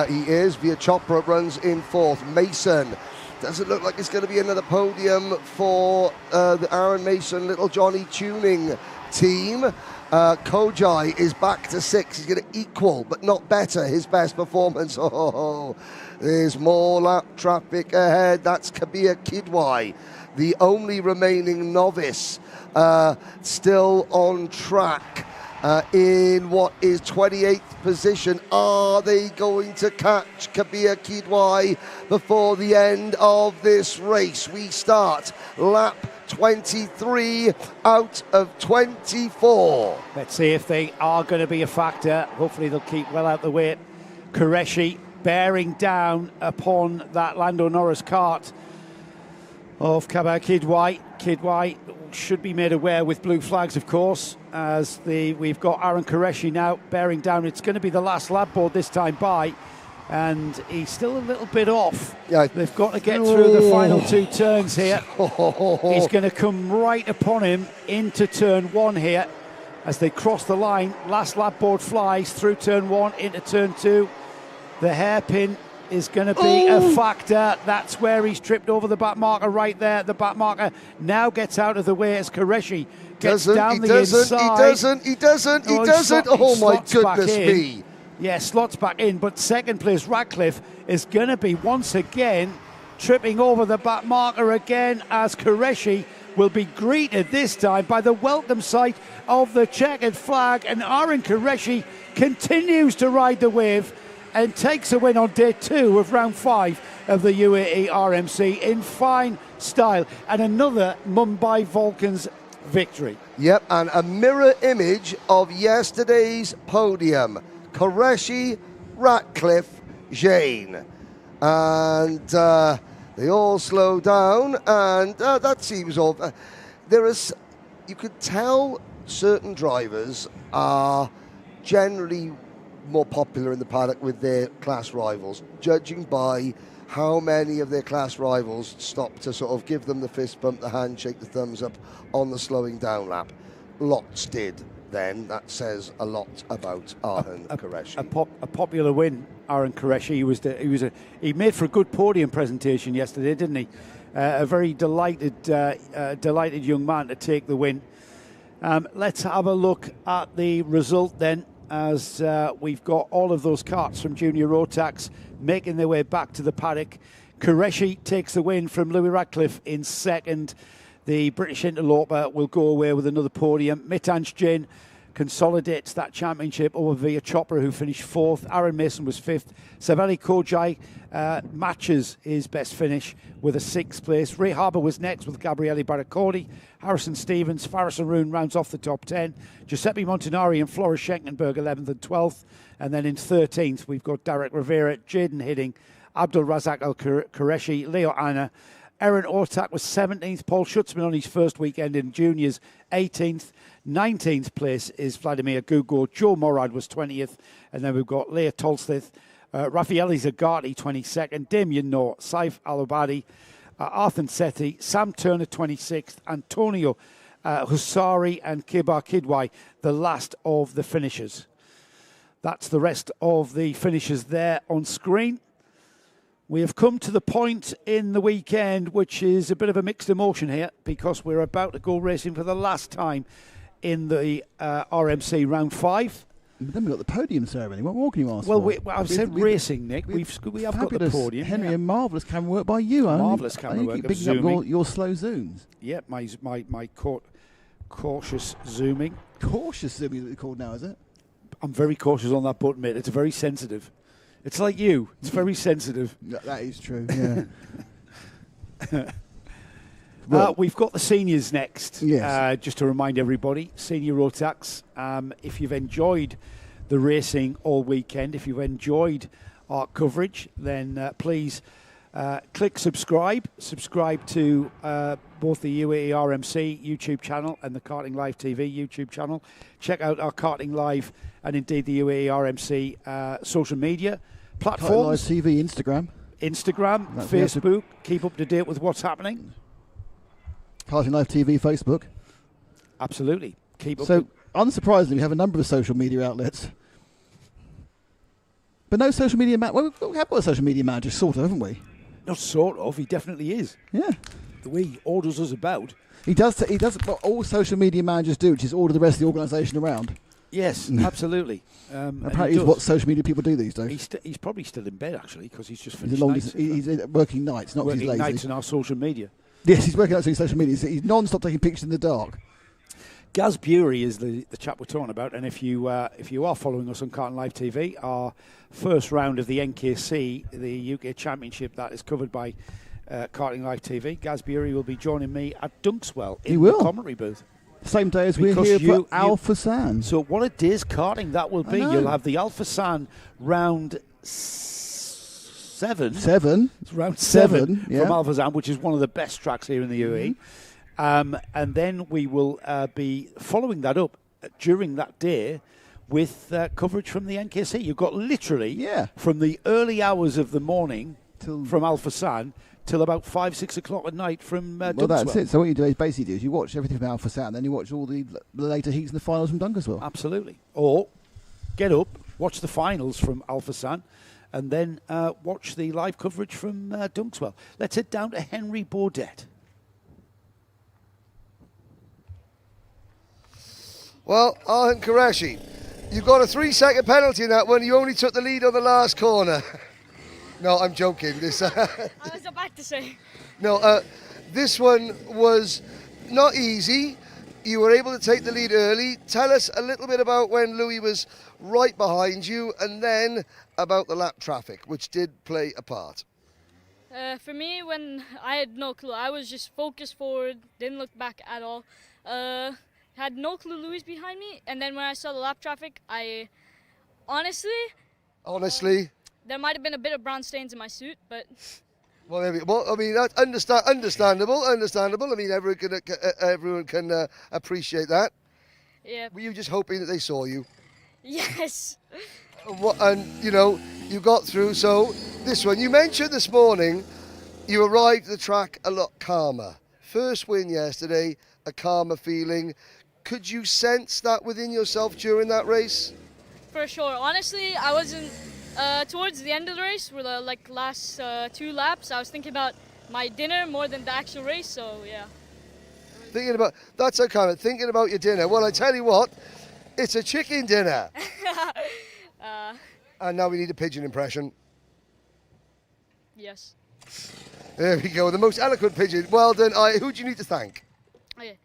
He is. Via Chopra runs in fourth. Mason. Doesn't look like it's going to be another podium for the Aaron Mason Little Johnny Tuning team. Kojai is back to 6. He's going to equal, but not better, his best performance. Oh, there's more lap traffic ahead. That's Kabir Kidwai, the only remaining novice still on track. In what is 28th position. Are they going to catch Kabir Kidwai before the end of this race? We start lap 23 out of 24. Let's see if they are going to be a factor. Hopefully they'll keep well out the way. Qureshi bearing down upon that Lando Norris kart of Kabir Kidwai. Kidwai should be made aware with blue flags, of course, as we've got Aaron Qureshi now bearing down. It's going to be the last lap board this time by, and he's still a little bit off. Yeah. They've got to get through the final 2 turns here. He's going to come right upon him into turn 1 here as they cross the line. Last lap board flies through turn 1 into turn 2. The hairpin is going to be a factor. That's where he's tripped over the back marker right there. The back marker now gets out of the way as Qureshi gets down the inside. He doesn't. Oh my goodness me. Yeah, slots back in, but second place Ratcliffe is going to be once again tripping over the back marker again as Qureshi will be greeted this time by the welcome sight of the checkered flag, and Aaron Qureshi continues to ride the wave and takes a win on day 2 of round 5 of the UAE RMC in fine style, and another Mumbai Vulcans victory. Yep, and a mirror image of yesterday's podium. Qureshi, Ratcliffe, Jane. And they all slow down, and that seems all. You could tell certain drivers are generally more popular in the paddock with their class rivals, judging by how many of their class rivals stop to sort of give them the fist bump, the handshake, the thumbs up on the slowing down lap. Lots did then. That says a lot about Aaron Qureshi. A popular win, Aaron Qureshi. He made for a good podium presentation yesterday, didn't he? A very delighted young man to take the win. Let's have a look at the result then, as we've got all of those karts from Junior Rotax making their way back to the paddock. Qureshi takes the win from Louis Ratcliffe in second. The British interloper will go away with another podium. Mitanj Jain consolidates that championship over Via Chopra, who finished 4th. Aaron Mason was 5th. Savali Kojai matches his best finish with a 6th place. Ray Harbour was next with Gabriele Baraccordi. Harrison Stevens, Faris Arun rounds off the top 10. Giuseppe Montanari and Floris Schenkenberg 11th and 12th. And then in 13th, we've got Derek Rivera, Jaden Hidding, Abdul Razak Al-Qureshi, Leo Anna. Aaron Ortak was 17th. Paul Schutzman on his first weekend in juniors, 18th. 19th place is Vladimir Gugo. Joe Morad was 20th. And then we've got Leah Tolstith, Raffaele Zagati, 22nd. Damien Noor, Saif Al-Abadi, Arthur Sethi, Sam Turner, 26th. Antonio Husari and Kibar Kidwai, the last of the finishers. That's the rest of the finishers there on screen. We have come to the point in the weekend which is a bit of a mixed emotion here, because we're about to go racing for the last time in the RMC round 5. But then we've got the podium ceremony. What more can you ask well, for? I've said racing, Nick. We have got the podium. Henry, and marvellous camera work by you. Marvellous camera work. You keep picking up your slow zooms. Yeah, my cautious zooming. Cautious zooming is what it's called now, is it? I'm very cautious on that button, mate. It's very sensitive. It's like you. It's very sensitive. That is true, yeah. We've got the seniors next. Yes. Just to remind everybody, Senior Rotax, if you've enjoyed the racing all weekend, if you've enjoyed our coverage, then please click subscribe. Subscribe to both the UAE RMC YouTube channel and the Karting Live TV YouTube channel. Check out our Karting Live and indeed the UAE RMC social media platforms. Karting Live TV, Instagram, Facebook. Keep up to date with what's happening. Karting Live TV, Facebook. Absolutely. Keep up. So, unsurprisingly, we have a number of social media outlets. But no social media manager. Well, we have got a social media manager, sort of, haven't we? Not sort of. He definitely is. Yeah. The way he orders us about. He does what all social media managers do, which is order the rest of the organisation around. Yes, absolutely. Apparently, it's what social media people do these days. He's probably still in bed, actually, because he's just finished nights. He's working nights, not because he's lazy. Working nights in our social media. Yes, he's working out on social media. He's non-stop taking pictures in the dark. Gaz Bury is the chap we're talking about, and if you are following us on Karting Live TV, our first round of the NKC, the UK Championship, that is covered by Karting Live TV. Gaz Bury will be joining me at Dunkswell in the commentary booth. Same day as we're here for Alpha San. So what a day's karting that will be. You'll have the Alpha San round 7. It's round 7 from Alpha San, which is one of the best tracks here in the UAE. And then we will be following that up during that day with coverage from the NKC. You've got literally from the early hours of the morning from Alpha San till about 5-6 o'clock at night from Dunkerswell. Well, that's it. So what you do is you watch everything from Alpha San, and then you watch all the later heats and the finals from Dunkerswell. Absolutely. Or get up, watch the finals from Alpha San, and then watch the live coverage from Dunkerswell. Let's head down to Henry Baudet. Well, Aaron Qureshi, you got a 3-second penalty in that one. You only took the lead on the last corner. No, I'm joking. I was about to say. No, this one was not easy. You were able to take the lead early. Tell us a little bit about when Louis was right behind you, and then about the lap traffic, which did play a part. For me, when I had no clue, I was just focused forward, didn't look back at all. Had no clue Louis behind me, and then when I saw the lap traffic, I honestly, there might have been a bit of brown stains in my suit, but. Well, I mean, that's understandable. I mean, everyone can appreciate that. Yeah. Were you just hoping that they saw you? Yes. And you know, you got through. So this one, you mentioned this morning, you arrived at the track a lot calmer. First win yesterday, a calmer feeling. Could you sense that within yourself during that race? For sure. Honestly, I wasn't. Towards the end of the race, were the last 2 laps, I was thinking about my dinner more than the actual race. So yeah. That's okay. Thinking about your dinner. Well, I tell you what, it's a chicken dinner. And now we need a pigeon impression. Yes. There we go. The most eloquent pigeon. Well done. Who do you need to thank? Okay.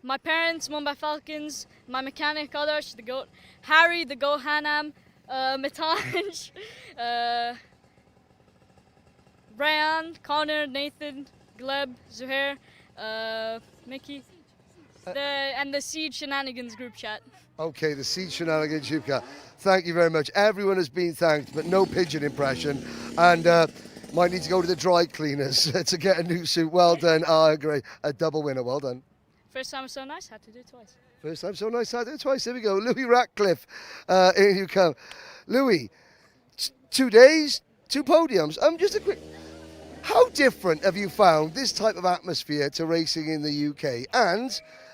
My parents, Mumbai Falcons, my mechanic, Adarsh, the goat, Harry, the goat, Hanam, Mitanj, Brian, Connor, Nathan, Gleb, Zuhair, Mickey, and the Siege Shenanigans group chat. Okay, the Siege Shenanigans group chat. Thank you very much. Everyone has been thanked, but no pigeon impression. And might need to go to the dry cleaners to get a new suit. Well done. Great. A double winner. Well done. First time was so nice, had to do it twice. First time so nice, had to do it twice. There we go. Louis Ratcliffe, in you come. Louis, 2 days, 2 podiums. Just a quick, how different have you found this type of atmosphere to racing in the UK? And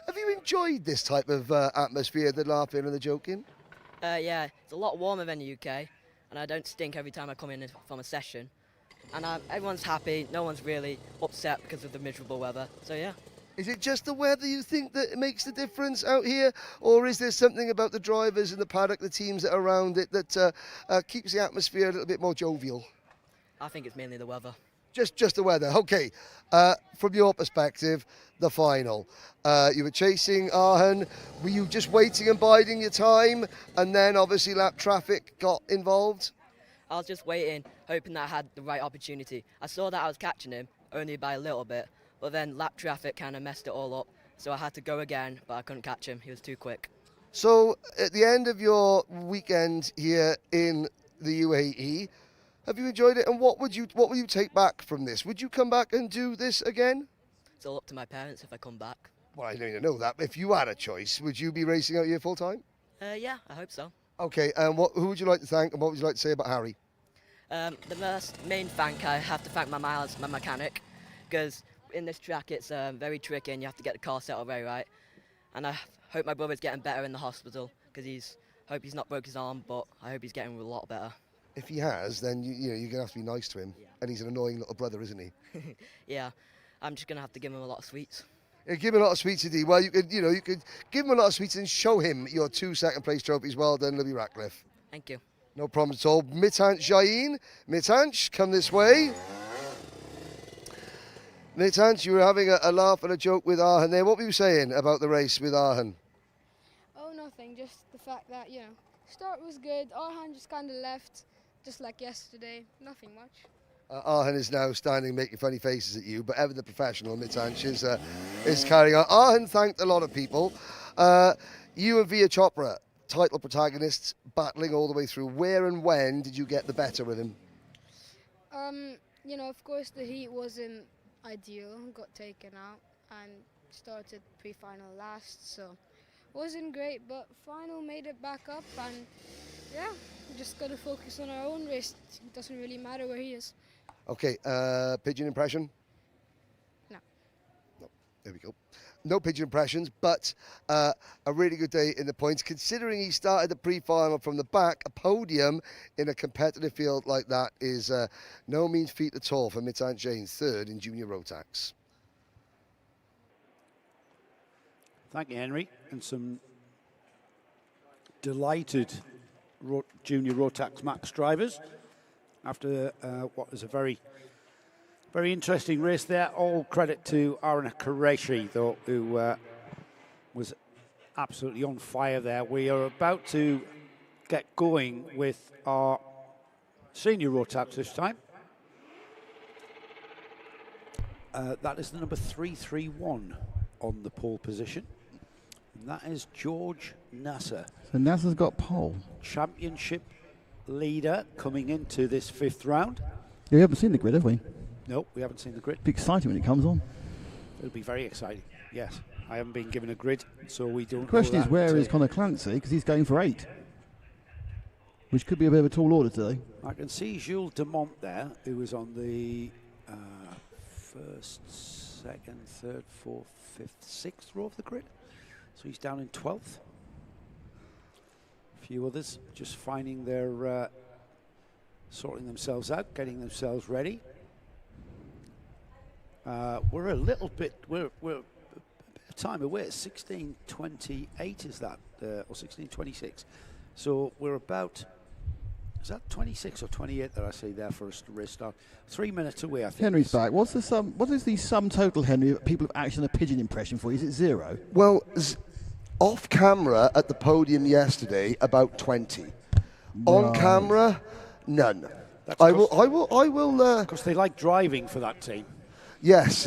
have you enjoyed this type of atmosphere, the laughing and the joking? Yeah, it's a lot warmer than the UK, and I don't stink every time I come in from a session. And everyone's happy, no one's really upset because of the miserable weather, so yeah. Is it just the weather you think that makes the difference out here? Or is there something about the drivers and the paddock, the teams that are around it, that keeps the atmosphere a little bit more jovial? I think it's mainly the weather. Just the weather. Okay, from your perspective, the final. You were chasing Arhan. Were you just waiting and biding your time? And then obviously lap traffic got involved? I was just waiting, hoping that I had the right opportunity. I saw that I was catching him, only by a little bit. But then lap traffic kind of messed it all up. So I had to go again, but I couldn't catch him. He was too quick. So at the end of your weekend here in the UAE, have you enjoyed it? And what will you take back from this? Would you come back and do this again? It's all up to my parents if I come back. Well, I don't even know that. If you had a choice, would you be racing out here full time? Yeah, I hope so. Okay, and who would you like to thank, and what would you like to say about Harry? The main thank, I have to thank my mechanic, because in this track it's very tricky and you have to get the car settled very right. And I hope my brother's getting better in the hospital, because hope he's not broke his arm, but I hope he's getting a lot better. If he has, then you're going to have to be nice to him. Yeah. And he's an annoying little brother, isn't he? Yeah, I'm just going to have to give him a lot of sweets. Yeah, give him a lot of sweets indeed. Well, you could give him a lot of sweets and show him your 2 second-place trophies. Well done, Louis Ratcliffe. Thank you. No problem at all. Mitanj Jain. Mitanj, come this way. Mitanj, you were having a laugh and a joke with Arhan there. What were you saying about the race with Arhan? Oh, nothing. Just the fact that, start was good. Arhan just kind of left, just like yesterday. Nothing much. Arhan is now standing making funny faces at you, but ever the professional, Mitanj is carrying on. Arhan thanked a lot of people. You and Via Chopra, title protagonists, battling all the way through. Where and when did you get the better of him? Of course the heat wasn't ideal. Got taken out and started pre-final last, so wasn't great, but final made it back up, and yeah, just got to focus on our own race. It doesn't really matter where he is. Okay, pigeon impression? No. There we go. No pigeon impressions, but a really good day in the points. Considering he started the pre-final from the back, a podium in a competitive field like that is no mean feat at all for Mitanj Jain, 3rd in Junior Rotax. Thank you, Henry. And some delighted Junior Rotax Max drivers after what was a very Very interesting race there. All credit to Aaron Qureshi, though, who was absolutely on fire there. We are about to get going with our Senior Rotax this time. That is the number 331 on the pole position. And that is George Nassa. So Nassa's got pole. Championship leader coming into this 5th round. Yeah, we haven't seen the grid, have we? No, we haven't seen the grid. Be exciting when it comes on. It'll be very exciting, yes. I haven't been given a grid, so we don't The question know is, that where is until- Conor Clancy? Because he's going for 8. Which could be a bit of a tall order today. I can see Jules Demont there, who was on the 1st, 2nd, 3rd, 4th, 5th, 6th row of the grid. So he's down in 12th. A few others just finding their, sorting themselves out, getting themselves ready. We're a little bit, we're a bit of time away. 16:28 is that, or 16:26. So we're about, is that 26 or 28 that I see there for us to race start? 3 minutes away, I think. Henry's back. What's the sum? What is the sum total, Henry, of people have actually done a pigeon impression for you? Is it 0? Well, off camera at the podium yesterday, about 20. On camera, none. I will. Because they like driving for that team. Yes.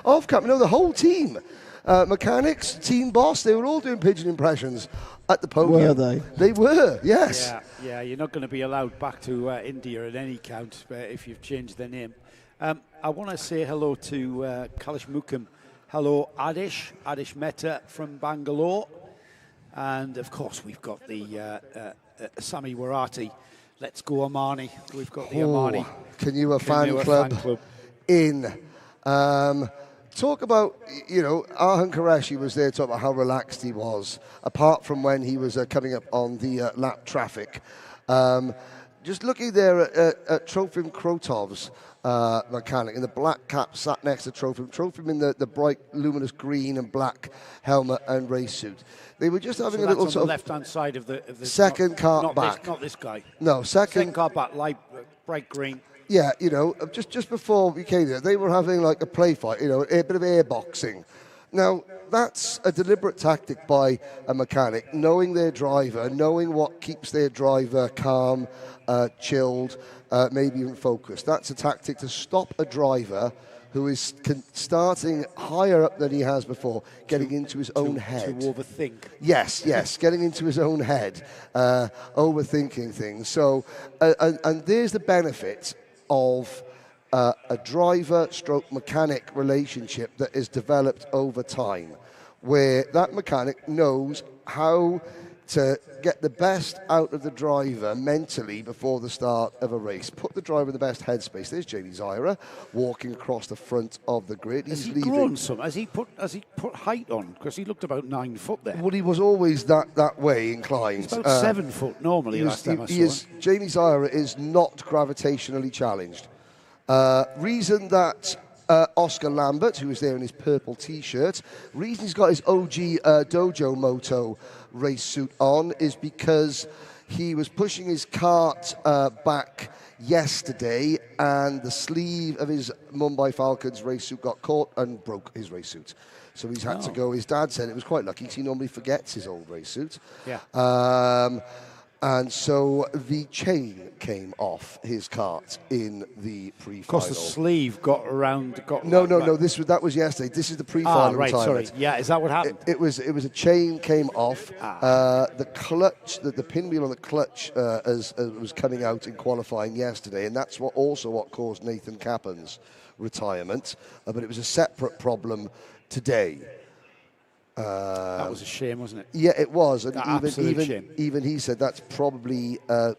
Off camera, no, the whole team. Mechanics, team boss, they were all doing pigeon impressions at the podium. Were they? They were, yes. Yeah, you're not going to be allowed back to India at any count if you've changed the name. I want to say hello to Kailash Mukam. Hello, Adish Mehta from Bangalore. And, of course, we've got the Sami Warati. Let's go, Armani. We've got the Armani. Canoa fan club in. Talk about, Arhan Qureshi was there talking about how relaxed he was, apart from when he was coming up on the lap traffic. Just looking there at Trofim Krotov's mechanic in the black cap sat next to Trofim. Trofim in the bright, luminous green and black helmet and race suit. They were just having a little on sort the of left-hand side of the second cart back. Not this guy. No, second cart back, light, bright green. Yeah, just before we came there, they were having like a play fight, a bit of air boxing. Now, that's a deliberate tactic by a mechanic, knowing their driver, knowing what keeps their driver calm, chilled, maybe even focused. That's a tactic to stop a driver who is starting higher up than he has before, getting into his own head. To overthink. Yes, getting into his own head, overthinking things. So, and there's the benefit of a driver-stroke-mechanic relationship that is developed over time, where that mechanic knows how to get the best out of the driver mentally before the start of a race. Put the driver in the best headspace. There's Jamie Zyra walking across the front of the grid. Has he grown some? Has he put height on? Because he looked about 9 foot there. Well, he was always that way inclined. He's about 7 foot normally. Last time I saw him. Jamie Zyra is not gravitationally challenged. Reason that Oscar Lambert, who is there in his purple T-shirt, reason he's got his OG Dojo Moto race suit on is because he was pushing his cart back yesterday and the sleeve of his Mumbai Falcons race suit got caught and broke his race suit. So he's had to go. His dad said it was quite lucky because he normally forgets his old race suit. Yeah. And so the chain came off his cart in the pre-final. Of course, the sleeve got around. No. That was yesterday. This is the pre-final retirement. Sorry. Yeah, is that what happened? It was a chain came off. The clutch, the pinwheel on the clutch, as was coming out in qualifying yesterday, and that's what caused Nathan Cappen's retirement. But it was a separate problem today. That was a shame, wasn't it? Yeah, it was, and even he said that's probably a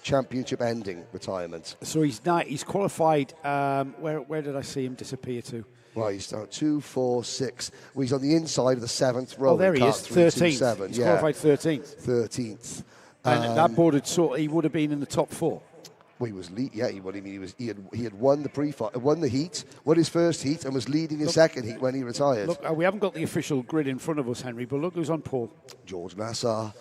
championship-ending retirement. So he's qualified. Where did I see him disappear to? Well, he's 2, 4, 6. Well, he's on the inside of the 7th row. Oh, there he is, 13th. He's qualified 13th. 13th. And that bordered he would have been in the top 4. Well, he was he had won the heat, won his first heat, and was leading his second heat when he retired. Look, we haven't got the official grid in front of us, Henry, but look who's on pole. George Nassa.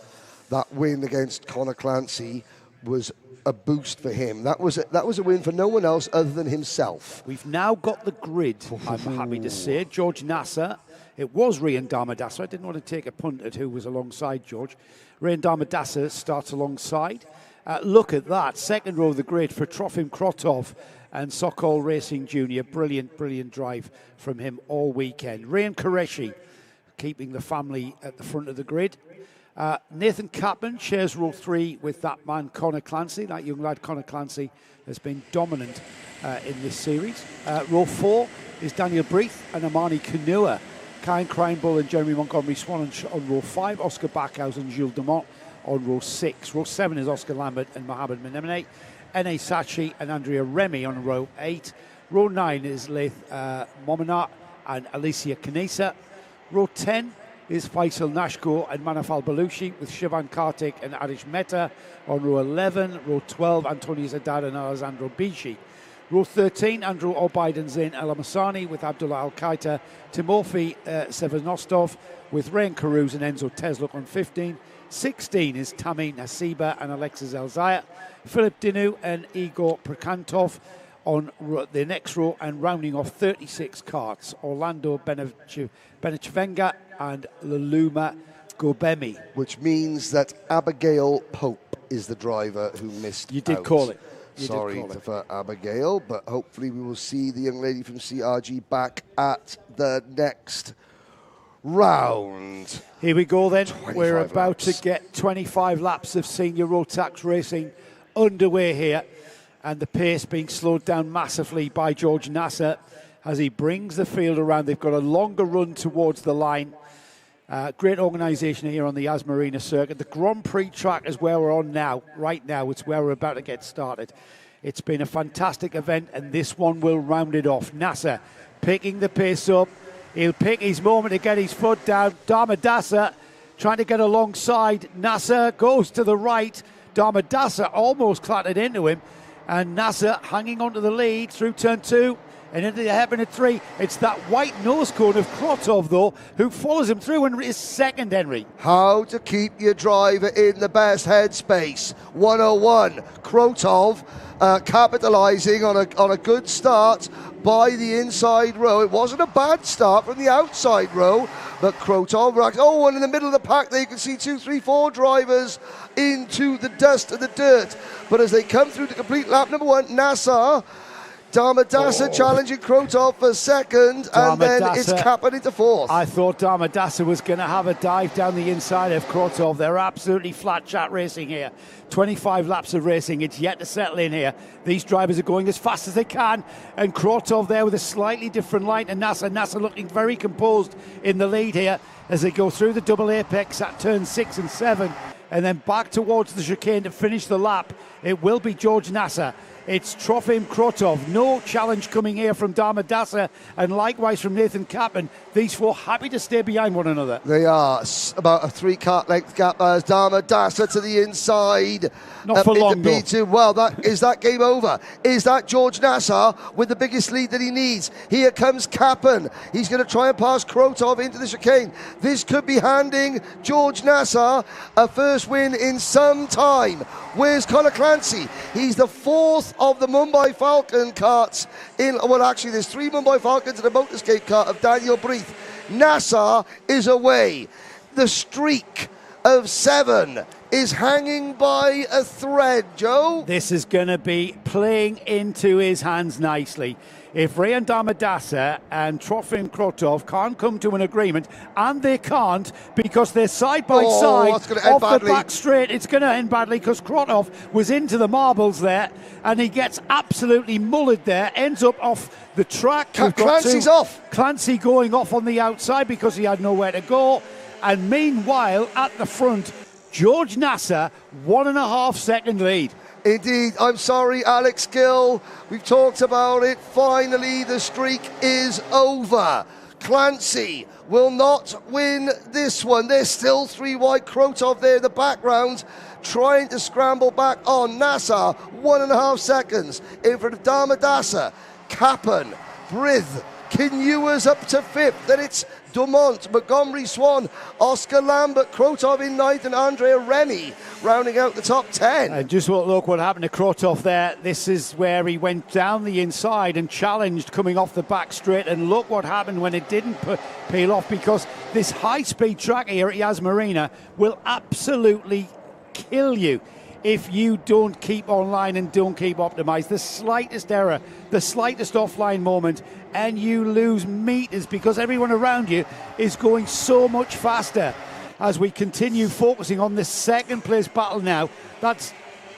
That win against Conor Clancy was a boost for him. That was a win for no one else other than himself. We've now got the grid, I'm happy to say. George Nassa. It was Ryan Damadasa. I didn't want to take a punt at who was alongside George. Ryan Damadasa starts alongside. Look at that. Second row of the grid for Trofim Krotov and Sokol Racing Junior. Brilliant, brilliant drive from him all weekend. Ryan Qureshi keeping the family at the front of the grid. Nathan Capman shares row 3 with that man Connor Clancy. That young lad Connor Clancy has been dominant in this series. Row 4 is Daniel Breath and Amani Kanua. Kyan Crinebull and Jeremy Montgomery Swan on row 5. Oscar Backhouse and Jules Dumont on row 6. Row 7 is Oscar Lambert and Mohamed Menemene. N.A. Sachi and Andrea Remy on row 8. Row 9 is Leith Mominat and Alicia Kanesa. Row 10 is Faisal Nashko and Manafal Balushi with Shivan Kartik and Arish Mehta on row 11. Row 12, Antonio Zadar and Alessandro Bishi. Row 13, Andrew Obaid and Zain Alamasani with Abdullah Al-Qaita. Timofey Sevanostov with Rayan Karuz and Enzo Tesluk on 15. 16 is Tammy Nasiba and Alexis Elzaya. Philip Dinu and Igor Prakantov on the next row, and rounding off 36 carts, Orlando Benechvenga and Laluma Gobemi. Which means that Abigail Pope is the driver who missed You did out. call it. Sorry for Abigail, but hopefully we will see the young lady from CRG back at the next round. Here we go then. We're about laps. to get 25 laps of Senior Rotax racing underway here, and the pace being slowed down massively by George Nassa as he brings the field around. They've got a longer run towards the line. Great organisation here on the Marina circuit. The Grand Prix track is where we're on now. Right now, it's where we're about to get started. It's been a fantastic event, and this one will round it off. Nassa picking the pace up. He'll pick his moment to get his foot down. Damadasa trying to get alongside. Nassa goes to the right. Damadasa almost clattered into him. And Nassa hanging onto the lead through turn 2 and into the hairpin at 3. It's that white nose cone of Krotov, though, who follows him through and is second, Henry. How to keep your driver in the best headspace. 101. Krotov capitalising on a good start by the inside row. It wasn't a bad start from the outside row, but Krotov, and in the middle of the pack there you can see 2, 3, 4 drivers into the dust and the dirt. But as they come through to complete lap number 1, Nassa, Damadasa challenging Krotov for second, and then it's Kappan into fourth. I thought Damadasa was going to have a dive down the inside of Krotov. They're absolutely flat chat racing here. 25 laps of racing. It's yet to settle in here. These drivers are going as fast as they can, and Krotov there with a slightly different line, and Nassa looking very composed in the lead here as they go through the double apex at turn 6 and 7, and then back towards the chicane to finish the lap. It will be George Nassa. It's Trofim Krotov. No challenge coming here from Damadasa, and likewise from Nathan Capman. These four happy to stay behind one another. They are about a 3 cart length gap as Damadasa to the inside. Not for long, P2. Well, is that game over? Is that George Nassa with the biggest lead that he needs? Here comes Cappan. He's going to try and pass Krotov into the chicane. This could be handing George Nassa a first win in some time. Where's Connor Clancy? He's the 4th of the Mumbai Falcon carts actually there's 3 Mumbai Falcons and a motorscape cart of Daniel Breath. Nassa is away. The streak of 7 is hanging by a thread, Joe. This is going to be playing into his hands nicely. If Ryan Damadasa and Trofim Krotov can't come to an agreement, and they can't because they're side by side off the back straight, it's going to end badly because Krotov was into the marbles there and he gets absolutely mullered there, ends up off the track. Clancy's off. Clancy going off on the outside because he had nowhere to go. And meanwhile, at the front, George Nassa, 1.5 second lead. Indeed, I'm sorry, Alex Gill. We've talked about it. Finally, the streak is over. Clancy will not win this one. There's still 3 wide. Krotov there in the background, trying to scramble back on. Nassa, 1.5 seconds in front of Damadasa. Cappan, Brith, Kinua's up to 5th. Then it's Dumont, Montgomery Swan, Oscar Lambert, Krotov in 9th, and Andrea Remy rounding out the top 10. And just look what happened to Krotov there. This is where he went down the inside and challenged coming off the back straight. And look what happened when it didn't peel off, because this high-speed track here at Yas Marina will absolutely kill you if you don't keep online and don't keep optimized. The slightest error, the slightest offline moment, and you lose meters because everyone around you is going so much faster. As we continue focusing on this second place battle now, that's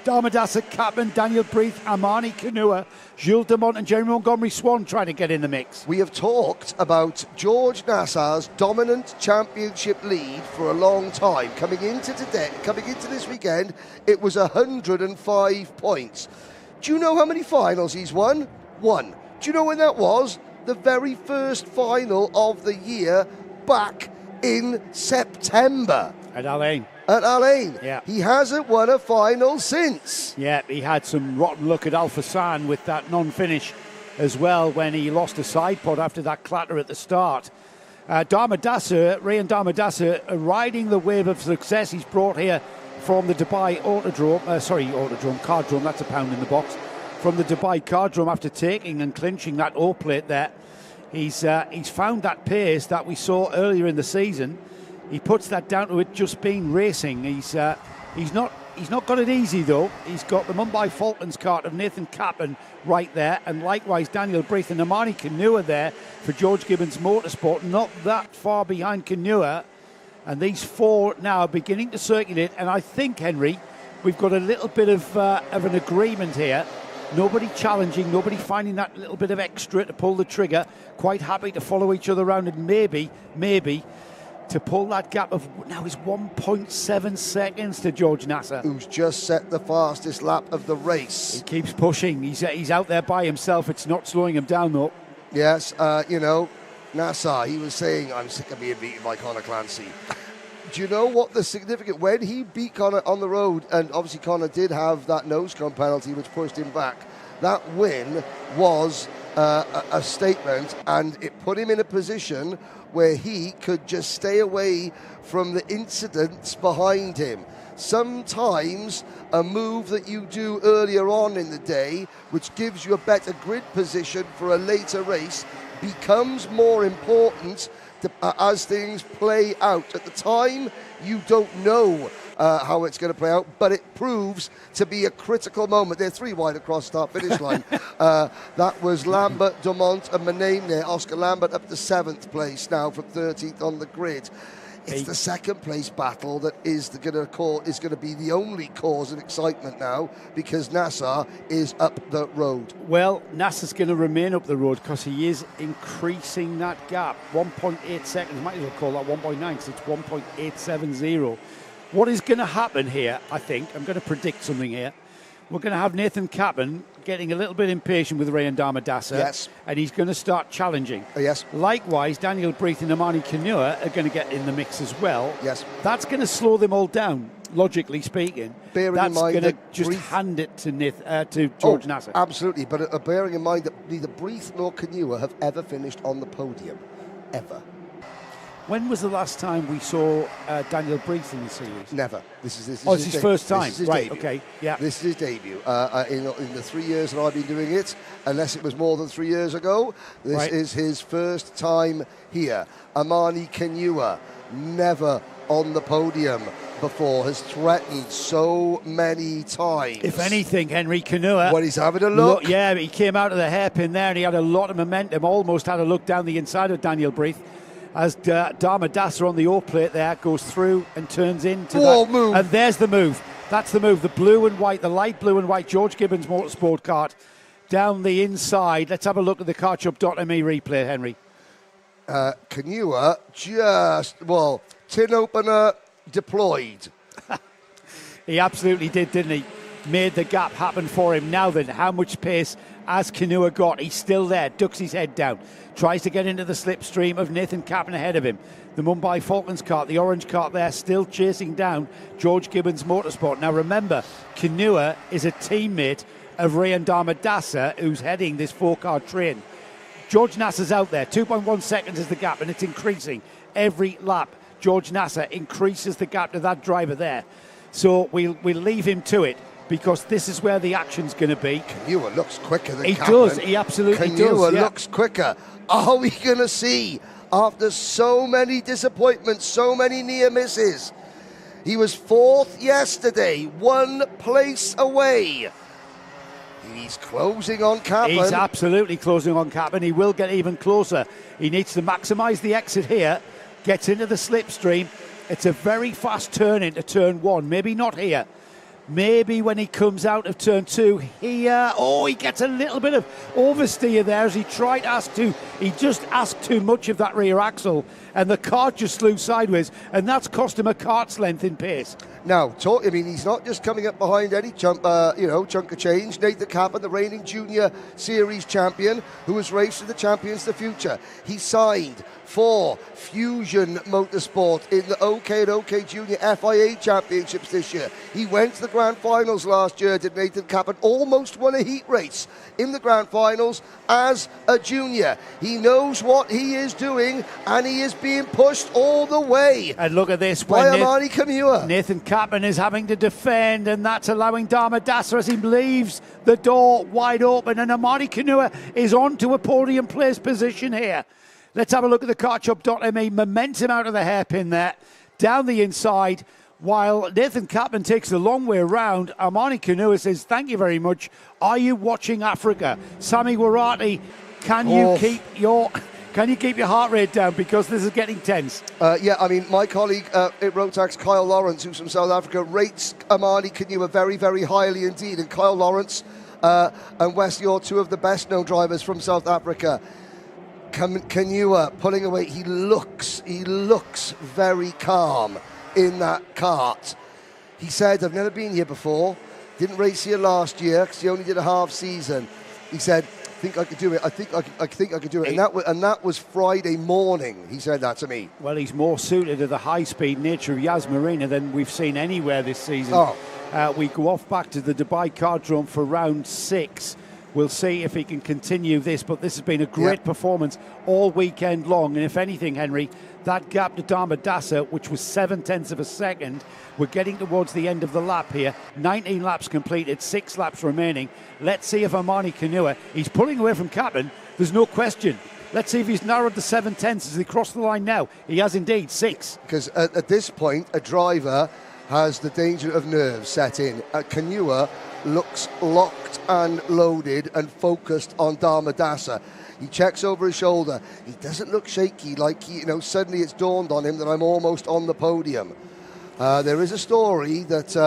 Damadasa Kaplan, Daniel Breath, Amani Kanua, Jules Dumont and Jeremy Montgomery Swan trying to get in the mix. We have talked about George Nassa's dominant championship lead for a long time. Coming into this weekend, it was 105 points. Do you know how many finals he's won? 1. Do you know when that was? The very first final of the year back in September. At Alain. At Alain. Yeah. He hasn't won a final since. Yeah, he had some rotten luck at Alpha San with that non-finish as well when he lost a side pod after that clatter at the start. Rayan Damadasa riding the wave of success he's brought here from the Dubai Cardrome, that's a pound in the box. From the Dubai Cardrome after taking and clinching that O plate there. He's found that pace that we saw earlier in the season. He puts that down to it just being racing. He's not got it easy though. He's got the Mumbai Falcons cart of Nathan Kaplan right there, and likewise Daniel Breath and Amani Kanua there for George Gibbons Motorsport, not that far behind Kanua. And these four now beginning to circulate, and I think, Henry, we've got a little bit of an agreement here. Nobody challenging, nobody finding that little bit of extra to pull the trigger. Quite happy to follow each other around and maybe to pull that gap of now is 1.7 seconds to George Nassa, who's just set the fastest lap of the race. He keeps pushing. He's out there by himself. It's not slowing him down though. Yes, Nassa, he was saying, I'm sick of being beaten by Conor Clancy. Do you know what the significant, when he beat Conor on the road, and obviously Conor did have that nose cone penalty which pushed him back, that win was a statement, and it put him in a position where he could just stay away from the incidents behind him. Sometimes a move that you do earlier on in the day, which gives you a better grid position for a later race, becomes more important as things play out. At the time, you don't know how it's going to play out, but it proves to be a critical moment. They're 3 wide across start-finish line. That was Lambert, Dumont, and my name there, Oscar Lambert, up to 7th place now from 13th on the grid. It's the second place battle that is going to be the only cause of excitement now, because Nassa is up the road. Well, Nassa's going to remain up the road because he is increasing that gap. 1.8 seconds, might as well call that 1.9 because it's 1.870. What is going to happen here, I think, I'm going to predict something here. We're going to have Nathan Kaplan getting a little bit impatient with Rayan Damadasa. Yes. And he's going to start challenging. Yes. Likewise, Daniel Breath and Amani Kanua are going to get in the mix as well. Yes. That's going to slow them all down, logically speaking. Bearing in mind going to that just hand it to George Nassa. Absolutely, but bearing in mind that neither Breath nor Kanua have ever finished on the podium. Ever. When was the last time we saw Daniel Breath in the series? Never. This is his first time. This is his right, debut. okay. Yeah. This is his debut. In the 3 years that I've been doing it, unless it was more than 3 years ago, this is his first time here. Amani Kanua, never on the podium before, has threatened so many times. If anything, Henry Kanua... Well, he's having a look. Yeah, he came out of the hairpin there and he had a lot of momentum, almost had a look down the inside of Daniel Breath. As Damadasa on the O plate there goes through and turns into that. Move. And there's the move. That's the move. The blue and white, the light blue and white George Gibbons Motorsport cart down the inside. Let's have a look at the cartshop.me replay, Henry. Kanua just, tin opener deployed. He absolutely did, didn't he? Made the gap happen for him. Now then, how much pace has Kanua got? He's still there, ducks his head down, tries to get into the slipstream of Nathan Kaplan ahead of him. The Mumbai Falcons cart, the orange cart there, still chasing down George Gibbons Motorsport. Now remember, Kanua is a teammate of Rayan Damadasa, who's heading this 4-car train. George Nassa's out there. 2.1 seconds is the gap, and it's increasing every lap. George Nassa increases the gap to that driver there. So we'll leave him to it, because this is where the action's going to be. Canua looks quicker than He Kaplan. does, he absolutely does. Canua Yeah. looks quicker. Are we going to see, after so many disappointments, so many near misses? He was 4th yesterday, 1 place away. He's closing on Kaplan. He's absolutely closing on Kaplan. He will get even closer. He needs to maximise the exit here, gets into the slipstream. It's a very fast turn into turn 1. Maybe not here. Maybe when he comes out of turn 2 here. Oh, he gets a little bit of oversteer there as he tried to ask too. He just asked too much of that rear axle, and the kart just flew sideways, and that's cost him a kart's length in pace. Now, he's not just coming up behind any chunk of change. Nathan Kaplan, the reigning Junior Series champion, who has raced with the champions of the future. He signed for Fusion Motorsport in the OK and OK Junior FIA Championships this year. He went to the Grand Finals last year, did Nathan Kaplan, almost won a heat race in the Grand Finals as a junior. He knows what he is doing, and he is being pushed all the way. And look at this. By Amani Canua. Nathan Kaplan is having to defend, and that's allowing Dharma Dasa as he leaves the door wide open, and Amani Canua is on to a podium place position here. Let's have a look at the kartshop.me. Momentum out of the hairpin there, down the inside, while Nathan Kaplan takes the long way around. Amani Canua says, thank you very much. Are you watching Africa? Sami Warati, can you keep your heart rate down, because this is getting tense? My colleague at Rotax, Kyle Lawrence, who's from South Africa, rates Amani Canua very, very highly indeed. And Kyle Lawrence and Wesley Orr, 2 of the best-known drivers from South Africa. Canua pulling away. He looks very calm in that kart. He said, I've never been here before, didn't race here last year because he only did a half season. He said, I think I could do it. I think I could do it. And that was Friday morning. He said that to me. Well, he's more suited to the high-speed nature of Yas Marina than we've seen anywhere this season. We go off back to the Dubai Kardrome for round 6. We'll see if he can continue this, but this has been a great performance all weekend long. And if anything, Henry, that gap to Dharma Dasa, which was 0.7 of a second, we're getting towards the end of the lap here. 19 laps completed, 6 laps remaining. Let's see if Amani Canua, he's pulling away from Kaplan, there's no question. Let's see if he's narrowed the 0.7 as he crossed the line now. He has indeed, 6. Because at this point, a driver has the danger of nerves set in. Canua looks locked and loaded and focused on Dharma Dasa. He checks over his shoulder. He doesn't look shaky, like suddenly it's dawned on him that I'm almost on the podium. There is a story that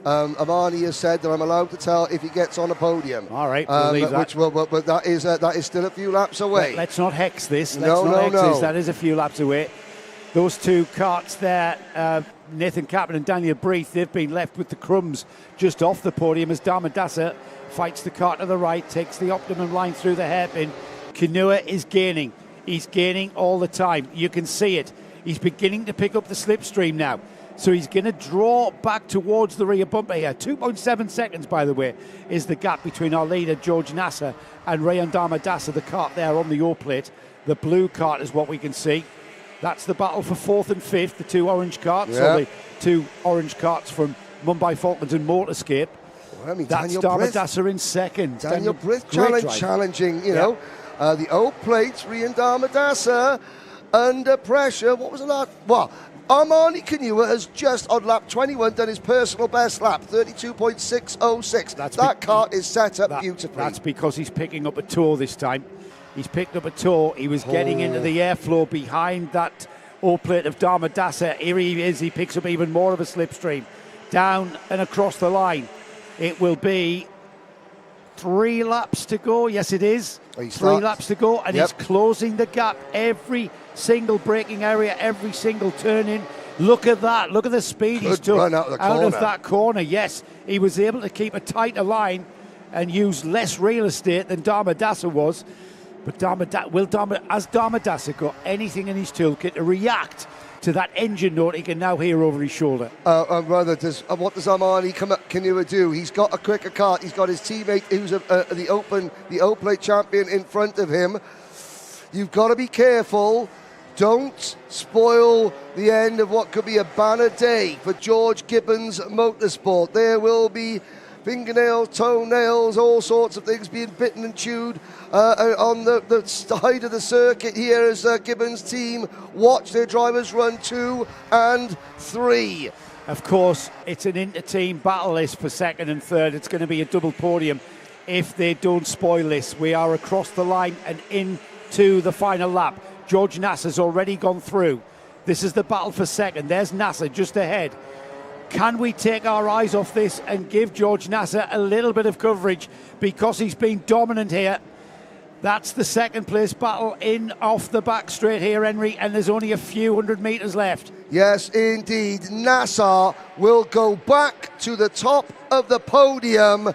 Amani has said that I'm allowed to tell if he gets on a podium. All right, we'll leave that. But that is still a few laps away. Let's not hex this. No. That is a few laps away. Those 2 karts there, Nathan Kaplan and Daniel Breath, they've been left with the crumbs just off the podium as Dharma Dasa fights the kart to the right, takes the optimum line through the hairpin. Canua is gaining. He's gaining all the time. You can see it. He's beginning to pick up the slipstream now. So he's going to draw back towards the rear bumper here. 2.7 seconds, by the way, is the gap between our leader, George Nassa, and Rayan Dharma Dasa, the kart there on the O plate. The blue kart is what we can see. That's the battle for 4th and 5th, the 2 orange karts, or the 2 orange karts from Mumbai Falcons and Motorscape. Well, that's Dharma Dasa in 2nd. Daniel Brith challenging, the O plates, Rayan Dharma Dasa under pressure. What was the last? Well, Amani Canua has just on lap 21 done his personal best lap, 32.606. That kart is set up beautifully. That's because he's picking up a toe this time. He's picked up a toe. He was getting into the airflow behind that O-plate of Dharma Dasa. Here he is. He picks up even more of a slipstream. Down and across the line. It will be 3 laps to go. Yes, it is. 3 laps to go. And he's closing the gap. Every single braking area, every single turn in. Look at that. Look at the speed he's took out of that corner. Yes, he was able to keep a tighter line and use less real estate than Dharma Dasa was. But has Dharma Dasa got anything in his toolkit to react to that engine note he can now hear over his shoulder? What does Amani Canua do? He's got a quicker kart. He's got his teammate who's the O-plate champion in front of him. You've got to be careful. Don't spoil the end of what could be a banner day for George Gibbons Motorsport. There will be fingernails, toenails, all sorts of things being bitten and chewed on the side of the circuit here as Gibbons' team watch their drivers run 2 and 3. Of course, it's an inter-team battle list for second and third. It's going to be a double podium if they don't spoil this. We are across the line and into the final lap. George Nassa's already gone through. This is the battle for second. There's Nassa just ahead. Can we take our eyes off this and give George Nassa a little bit of coverage because he's been dominant here? That's the second place battle in off the back straight here, Henry, and there's only a few hundred metres left. Yes, indeed. Nassa will go back to the top of the podium.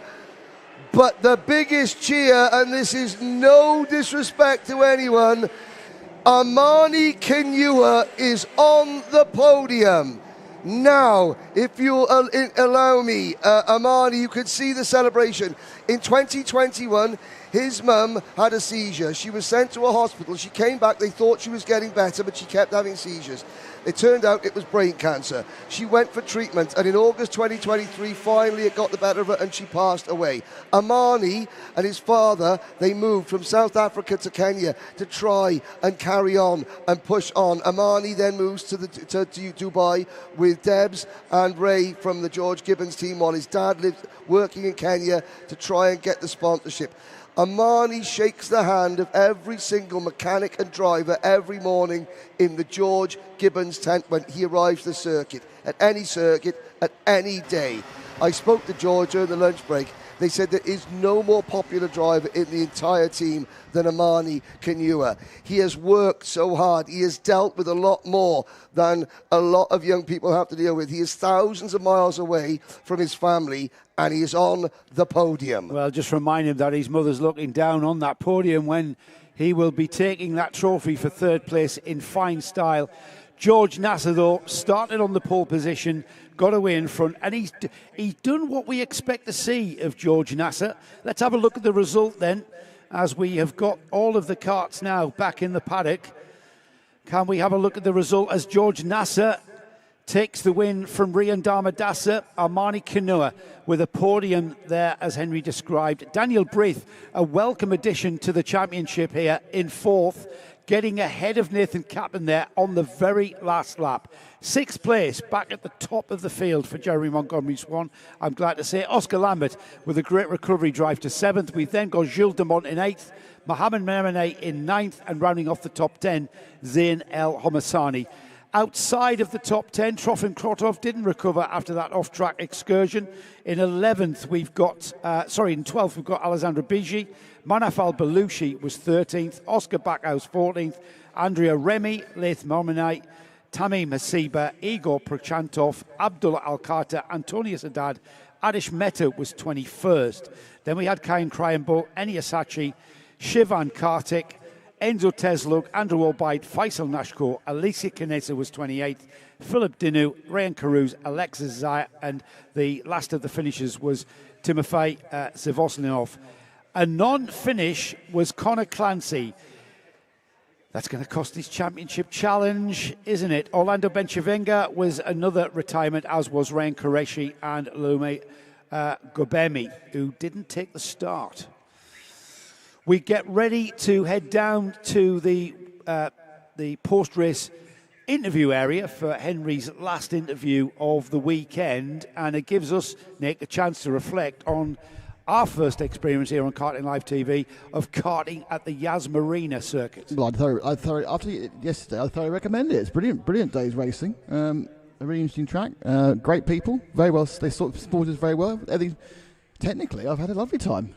But the biggest cheer, and this is no disrespect to anyone, Armani Kenua is on the podium. Now, if you'll allow me, Armani, you could see the celebration. In 2021, his mum had a seizure. She was sent to a hospital. She came back. They thought she was getting better, but she kept having seizures. It turned out it was brain cancer. She went for treatment, and in August 2023, finally it got the better of her, and she passed away. Armani and his father, they moved from South Africa to Kenya to try and carry on and push on. Armani then moves to Dubai with Debs and Ray from the George Gibbons team, while his dad lives working in Kenya to try and get the sponsorship. Armani shakes the hand of every single mechanic and driver every morning in the George Gibbons tent when he arrives to the circuit, at any day. I spoke to George during the lunch break. They said there is no more popular driver in the entire team than Armani Kenua. He has worked so hard. He has dealt with a lot more than a lot of young people have to deal with. He is thousands of miles away from his family, and he is on the podium. Well, just remind him that his mother's looking down on that podium when he will be taking that trophy for third place in fine style. George Nassa, though, started on the pole position, got away in front, and he's done what we expect to see of George Nassa. Let's have a look at the result then, as we have got all of the carts now back in the paddock. Can we have a look at the result as George Nassa takes the win from Rian Damadasa, Armani Kenua with a podium there, as Henry described. Daniel Brith, a welcome addition to the championship here in fourth, getting ahead of Nathan Caplan there on the very last lap. Sixth place, back at the top of the field for Jeremy Montgomery Swan, I'm glad to say. Oscar Lambert with a great recovery drive to seventh. We've then got Gilles Demont in eighth, Mohamed Meramene in ninth, and rounding off the top 10, Zain El Homassani. Outside of the top 10, Trofim Krotov didn't recover after that off-track excursion. In 11th, we've got, in 12th, we've got Alessandro Bigi. Manaf Al-Balushi was 13th. Oscar Backhouse, 14th. Andrea Remy, Laith Marmonite, Tamim Hasiba, Igor Prochantov, Abdullah Al-Kata, Antonius Haddad, Adish Mehta was 21st. Then we had Kayan Krayambo, Eni Asachi, Shivan Kartik, Enzo Tesluk, Andrew Albright, Faisal Nashko, Alicia Canesa was 28th, Philip Dinu, Ryan Carouse, Alexis Zaya, and the last of the finishers was Timofey Zivoslinov. A non-finish was Connor Clancy. That's going to cost his championship challenge, isn't it? Orlando Benchavenga was another retirement, as was Ryan Qureshi and Lume Gobemi, who didn't take the start. We get ready to head down to the post-race interview area for Henry's last interview of the weekend, and it gives us, Nick, a chance to reflect on our first experience here on Karting Live TV of karting at the Yas Marina circuit. Well, after yesterday, I thoroughly recommend it. It's brilliant day's racing. A really interesting track. Great people, very well. They sort of supported us very well. Technically, I've had a lovely time.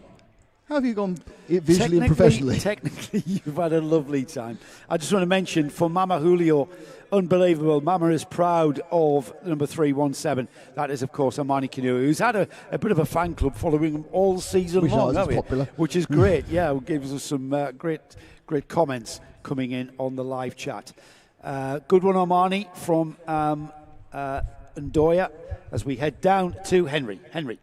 How have you gone visually and professionally? Technically, you've had a lovely time. I just want to mention, for Mama Julio, unbelievable. Mama is proud of number 317. That is, of course, Armani Kenua, who's had a bit of a fan club following him all season long, popular. Which is great. Yeah, it gives us some great comments coming in on the live chat. Good one, Armani, from Ndoya, as we head down to Henry. Henry.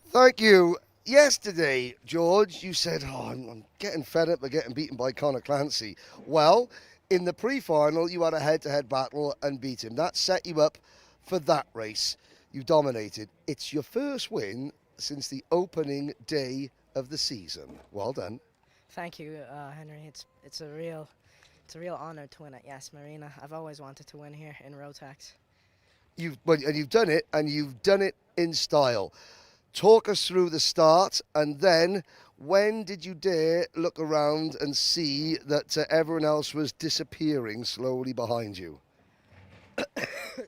Thank you. yesterday, George, you said, I'm getting fed up of getting beaten by Conor Clancy. Well, in the pre-final, you had a head-to-head battle and beat him. That set you up for that race. You dominated. It's your first win since the opening day of the season. Well done. Thank you, Henry. It's a real honor to win at Yas Marina. I've always wanted to win here in Rotax. You've done it, and you've done it in style. Talk us through the start, and then when did you dare look around and see that everyone else was disappearing slowly behind you?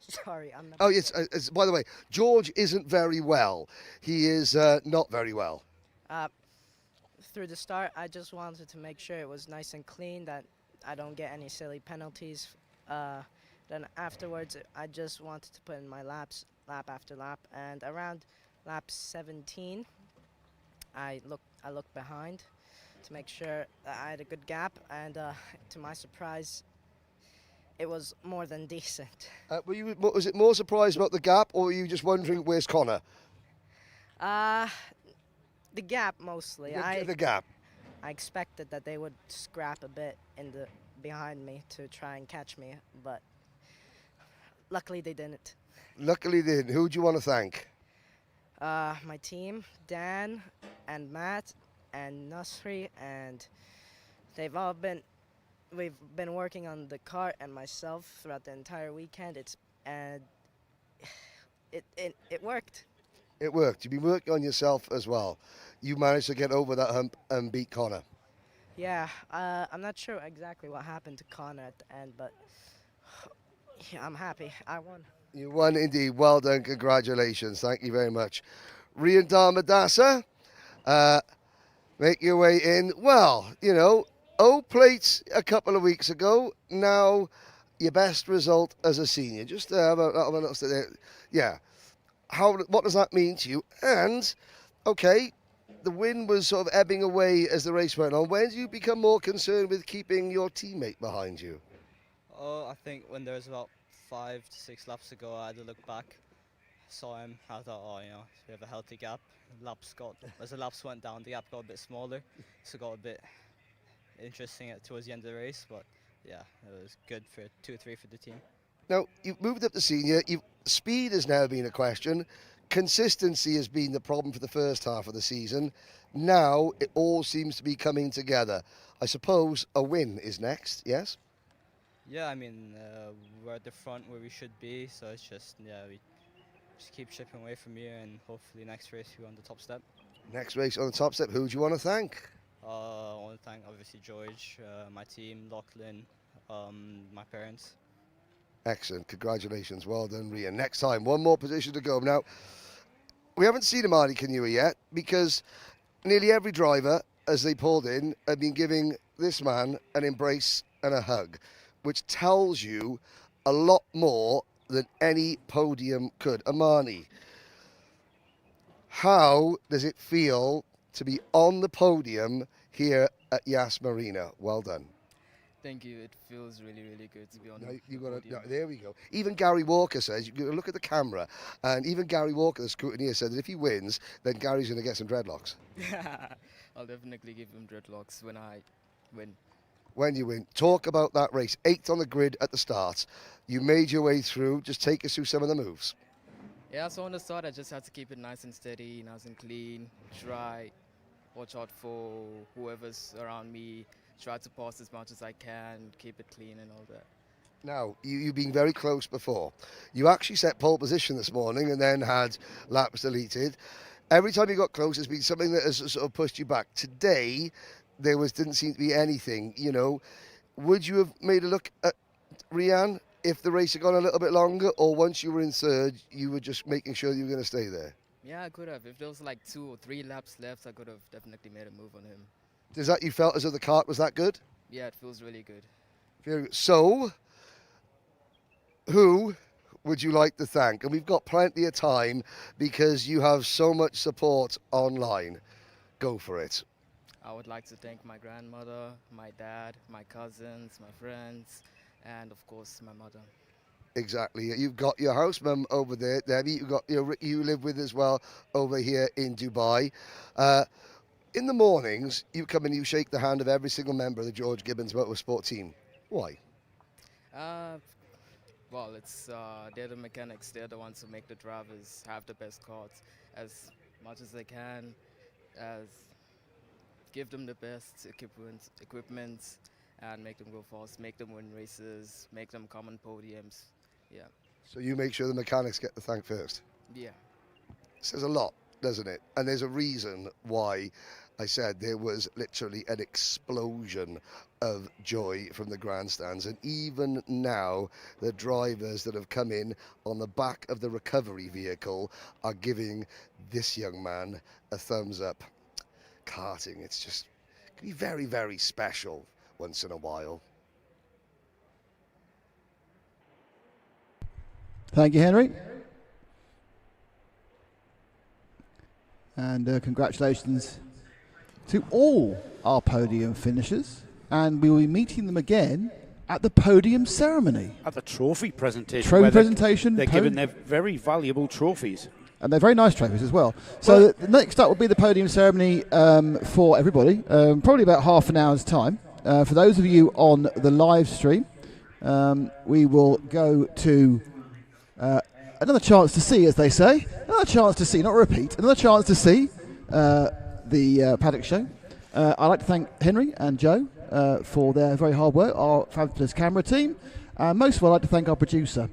Sorry, I'm not. Oh, yes. By the way, George isn't very well. He is not very well. Through the start, I just wanted to make sure it was nice and clean, that I don't get any silly penalties. Then afterwards, I just wanted to put in my laps, lap after lap, and around lap 17, I looked behind to make sure that I had a good gap, and to my surprise, it was more than decent. Was it more surprised about the gap, or were you just wondering where's Conor? The gap mostly. The gap. I expected that they would scrap a bit behind me to try and catch me, but luckily they didn't. Luckily they didn't. Who do you want to thank? My team, Dan and Matt and Nasri, and we've been working on the cart and myself throughout the entire weekend. It worked. It worked. You've been working on yourself as well. You managed to get over that hump and beat Conor. Yeah, I'm not sure exactly what happened to Conor at the end, but yeah, I'm happy. I won. You won indeed. Well done. Congratulations. Thank you very much. Rian Darmadasa, make your way in. Well, O plates a couple of weeks ago. Now, your best result as a senior. Just have a look there. Yeah. What does that mean to you? And, okay, the win was sort of ebbing away as the race went on. When did you become more concerned with keeping your teammate behind you? Oh, I think when there was about 5 to 6 laps to go, I had to look back, saw him, I thought, we have a healthy gap. As the laps went down, the gap got a bit smaller, so got a bit interesting towards the end of the race, but yeah, it was good for 2-3 for the team. Now, you've moved up to senior. Speed has now been a question. Consistency has been the problem for the first half of the season. Now, it all seems to be coming together. I suppose a win is next, yes? Yeah, we're at the front where we should be, so it's just, we just keep chipping away from here, and hopefully next race we're on the top step. Next race on the top step, who do you want to thank? I want to thank, obviously, George, my team, Lachlan, my parents. Excellent. Congratulations. Well done, Ria. Next time, one more position to go. Now, we haven't seen Amani Kanua yet because nearly every driver, as they pulled in, have been giving this man an embrace and a hug, which tells you a lot more than any podium could. Amani, how does it feel to be on the podium here at Yas Marina? Well done. Thank you. It feels really, really good to be on the podium. There we go. Even Gary Walker says, you look at the camera, and even Gary Walker, the scrutineer, said that if he wins, then Gary's going to get some dreadlocks. I'll definitely give him dreadlocks when I win. When you win. Talk about that race. 8th on the grid at the start. You made your way through. Just take us through some of the moves. Yeah, so on the start, I just had to keep it nice and steady, nice and clean, try, watch out for whoever's around me, try to pass as much as I can, keep it clean and all that. Now, you've been very close before. You actually set pole position this morning and then had laps deleted. Every time you got close, there's been something that has sort of pushed you back. Today, didn't seem to be anything, Would you have made a look at Rian if the race had gone a little bit longer, or once you were in third, you were just making sure you were going to stay there? Yeah, I could have. If there was like 2 or 3 laps left, I could have definitely made a move on him. Does that, you felt as though the kart was that good? Yeah, it feels really good. Very good. So, who would you like to thank? And we've got plenty of time because you have so much support online. Go for it. I would like to thank my grandmother, my dad, my cousins, my friends, and of course my mother. Exactly. You've got your house mum over there, Debbie. You've got you live with as well over here in Dubai. In the mornings, you come and you shake the hand of every single member of the George Gibbons Motorsport team. Why? Well, it's they're the mechanics. They're the ones who make the drivers have the best cars as much as they can, as give them the best equipment, and make them go fast, make them win races, make them come on podiums. Yeah. So you make sure the mechanics get the thank first. Yeah. Says a lot, doesn't it? And there's a reason why I said there was literally an explosion of joy from the grandstands. And even now, the drivers that have come in on the back of the recovery vehicle are giving this young man a thumbs up. Karting, it's just can be very, very special once in a while. Thank you, Henry. And congratulations to all our podium finishers. And we will be meeting them again at the podium ceremony. At the trophy presentation. Trophy presentation. They're given their very valuable trophies. And they're very nice trophies as well. So the next up will be the podium ceremony for everybody, probably about half an hour's time. For those of you on the live stream, we will go to another chance to see, as they say. Another chance to see, not repeat. Another chance to see the Paddock show. I'd like to thank Henry and Joe for their very hard work, our fabulous camera team. Most of all, I'd like to thank our producer.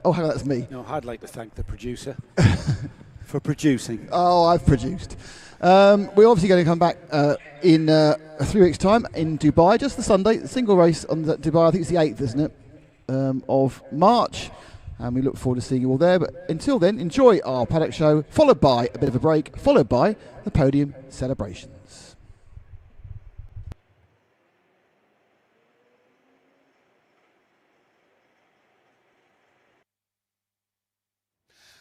Oh, hang on, that's me. No, I'd like to thank the producer for producing. Oh, I've produced. We're obviously going to come back in 3 weeks' time in Dubai, just the Sunday, the single race on Dubai. I think it's the 8th, isn't it, of March. And we look forward to seeing you all there. But until then, enjoy our Paddock show, followed by a bit of a break, followed by the podium celebrations.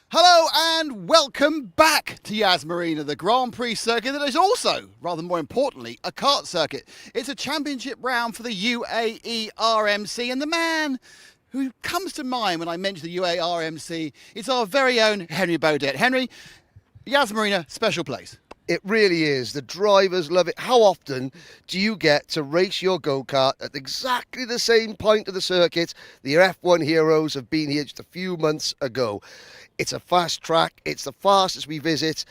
Hello and welcome back to Yas Marina, the Grand Prix circuit that is also, rather more importantly, a kart circuit. It's a championship round for the UAE RMC, and the man who comes to mind when I mention the UAE RMC is our very own Henry Baudet. Henry, Yas Marina, special place. It really is. The drivers love it. How often do you get to race your go-kart at exactly the same point of the circuit the F1 heroes have been here just a few months ago? It's a fast track. It's the fastest we visit.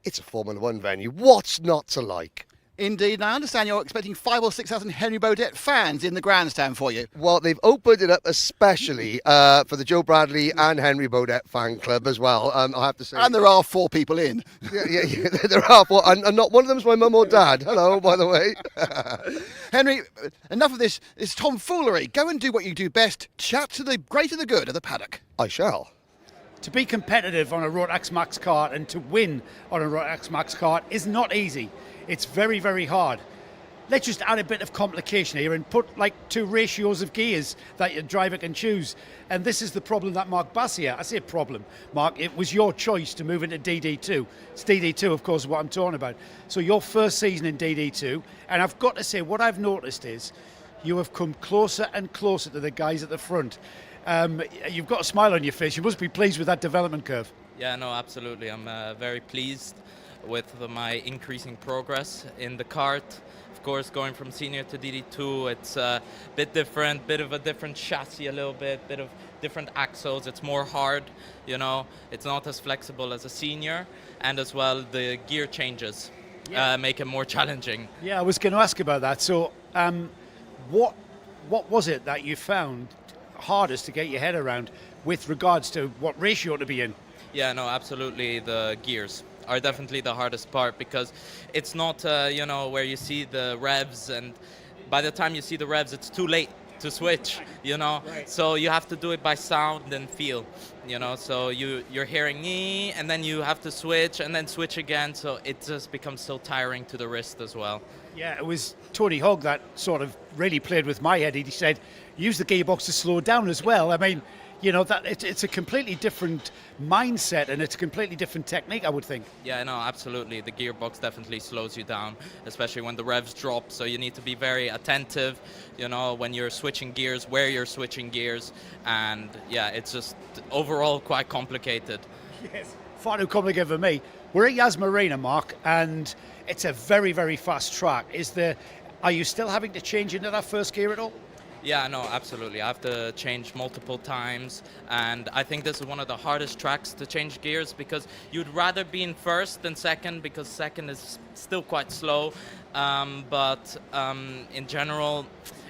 It's a Formula One venue. What's not to like? Indeed, and I understand you're expecting 5,000 or 6,000 Henry Baudet fans in the grandstand for you. Well, they've opened it up especially for the Joe Bradley and Henry Baudet fan club as well, I have to say. And there are 4 people in. Yeah, there are 4, and not one of them's my mum or dad. Hello, by the way. Henry, enough of this tomfoolery. Go and do what you do best. Chat to the great and the good of the paddock. I shall. To be competitive on a Rotax Max kart and to win on a Rotax Max kart is not easy. It's very, very hard. Let's just add a bit of complication here and put like 2 ratios of gears that your driver can choose. And this is the problem that Mark Bassier, I say problem, Mark, it was your choice to move into DD2. It's DD2, of course, what I'm talking about. So your first season in DD2, and I've got to say, what I've noticed is you have come closer and closer to the guys at the front. You've got a smile on your face. You must be pleased with that development curve. Yeah, no, absolutely. I'm very pleased with my increasing progress in the kart. Of course, going from senior to DD2, it's a bit different, bit of a different chassis a little bit of different axles. It's more hard, you know. It's not as flexible as a senior, and as well the gear changes make it more challenging. Yeah, I was going to ask about that. So, what was it that you found hardest to get your head around with regards to what ratio to be in? Yeah, no, absolutely. The gears are definitely the hardest part, because it's not, you know, where you see the revs, and by the time you see the revs, it's too late to switch, you know. Right. So you have to do it by sound and feel, you know. So you're hearing me, and then you have to switch, and then switch again. So it just becomes so tiring to the wrist as well. Yeah, it was Tony Hogg that sort of really played with my head. He said, use the gearbox to slow down as well. I mean, you know, that it's a completely different mindset and it's a completely different technique, I would think. Yeah, no, absolutely. The gearbox definitely slows you down, especially when the revs drop. So you need to be very attentive, you know, when you're switching gears, where you're switching gears. And yeah, it's just overall quite complicated. Yes, far too complicated for me. We're at Marina, Mark, and it's a very, very fast track. Are you still having to change into that first gear at all? Yeah, no, absolutely. I have to change multiple times, and I think this is one of the hardest tracks to change gears because you'd rather be in first than second because second is still quite slow, but in general,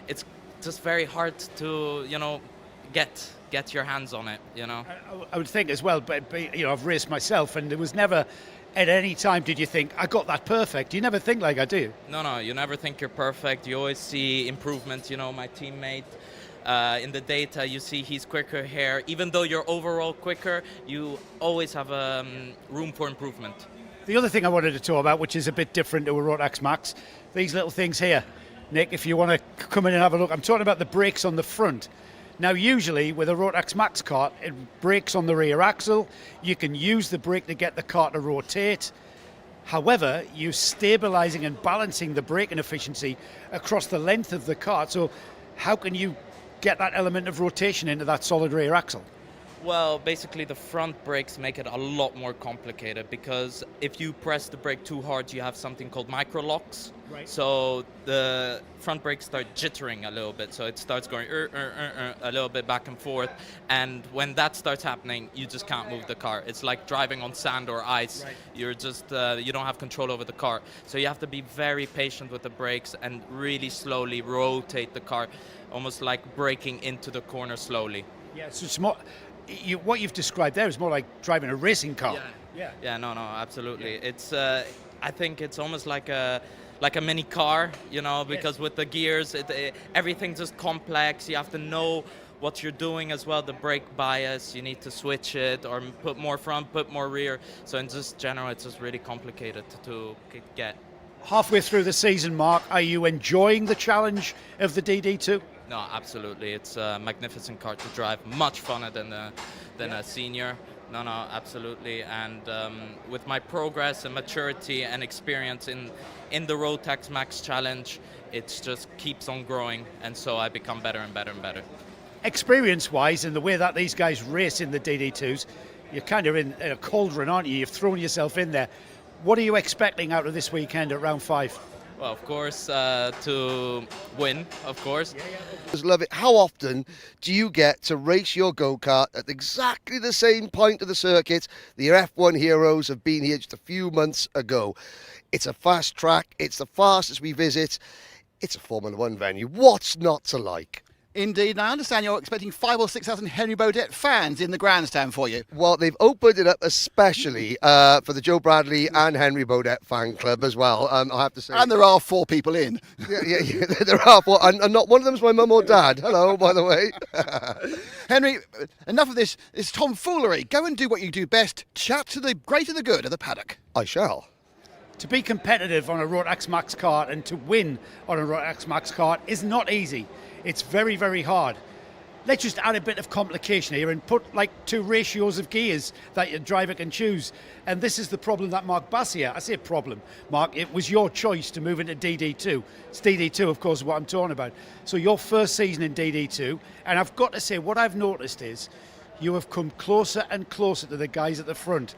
it's just very hard to, you know, get your hands on it, you know. I would think as well, but you know, I've raced myself, and there was never at any time did you think I got that perfect. You never think like I do. No, you never think you're perfect. You always see improvement. You know, my teammate in the data, you see he's quicker here. Even though you're overall quicker, you always have room for improvement. The other thing I wanted to talk about, which is a bit different to a Rotax Max, these little things here. Nick, if you want to come in and have a look, I'm talking about the brakes on the front. Now, usually with a Rotax Max kart, it brakes on the rear axle. You can use the brake to get the kart to rotate. However, you're stabilizing and balancing the braking efficiency across the length of the kart. So how can you get that element of rotation into that solid rear axle? Well, basically the front brakes make it a lot more complicated because if you press the brake too hard, you have something called microlocks. Right. So the front brakes start jittering a little bit. So it starts going a little bit back and forth. And when that starts happening, you just can't move the car. It's like driving on sand or ice. Right. You're just, you don't have control over the car. So you have to be very patient with the brakes and really slowly rotate the car, almost like braking into the corner slowly. Yeah, so it's more... what you've described there is more like driving a racing car. Yeah, no, absolutely. It's I think it's almost like a mini car, you know, because with the gears, everything's just complex. You have to know what you're doing as well. The brake bias, you need to switch it or put more front, put more rear. So in just general, it's just really complicated to get. Halfway through the season, Mark, are you enjoying the challenge of the DD2? No, absolutely. It's a magnificent car to drive. Much funner than a senior. No, absolutely. And with my progress and maturity and experience in the Rotax Max Challenge, it just keeps on growing. And so I become better and better and better. Experience-wise, and the way that these guys race in the DD2s, you're kind of in a cauldron, aren't you? You've thrown yourself in there. What are you expecting out of this weekend at round 5? Well, of course, to win, of course. I just love it. How often do you get to race your go-kart at exactly the same point of the circuit the F1 heroes have been here just a few months ago? It's a fast track. It's the fastest we visit. It's a Formula 1 venue. What's not to like? Indeed, I understand you're expecting 5,000 or 6,000 Henry Baudet fans in the grandstand for you. Well, they've opened it up especially for the Joe Bradley and Henry Baudet fan club as well, I have to say. And there are 4 people in. Yeah, there are 4, and not one of them's my mum or dad. Hello, by the way. Henry, enough of this tomfoolery. Go and do what you do best. Chat to the great and the good of the paddock. I shall. To be competitive on a Rotax Max kart and to win on a Rotax Max kart is not easy. It's very, very hard. Let's just add a bit of complication here and put like 2 ratios of gears that your driver can choose. And this is the problem that Mark Bassier, I say problem, Mark, it was your choice to move into DD2. It's DD2, of course, what I'm talking about. So your first season in DD2, and I've got to say, what I've noticed is you have come closer and closer to the guys at the front.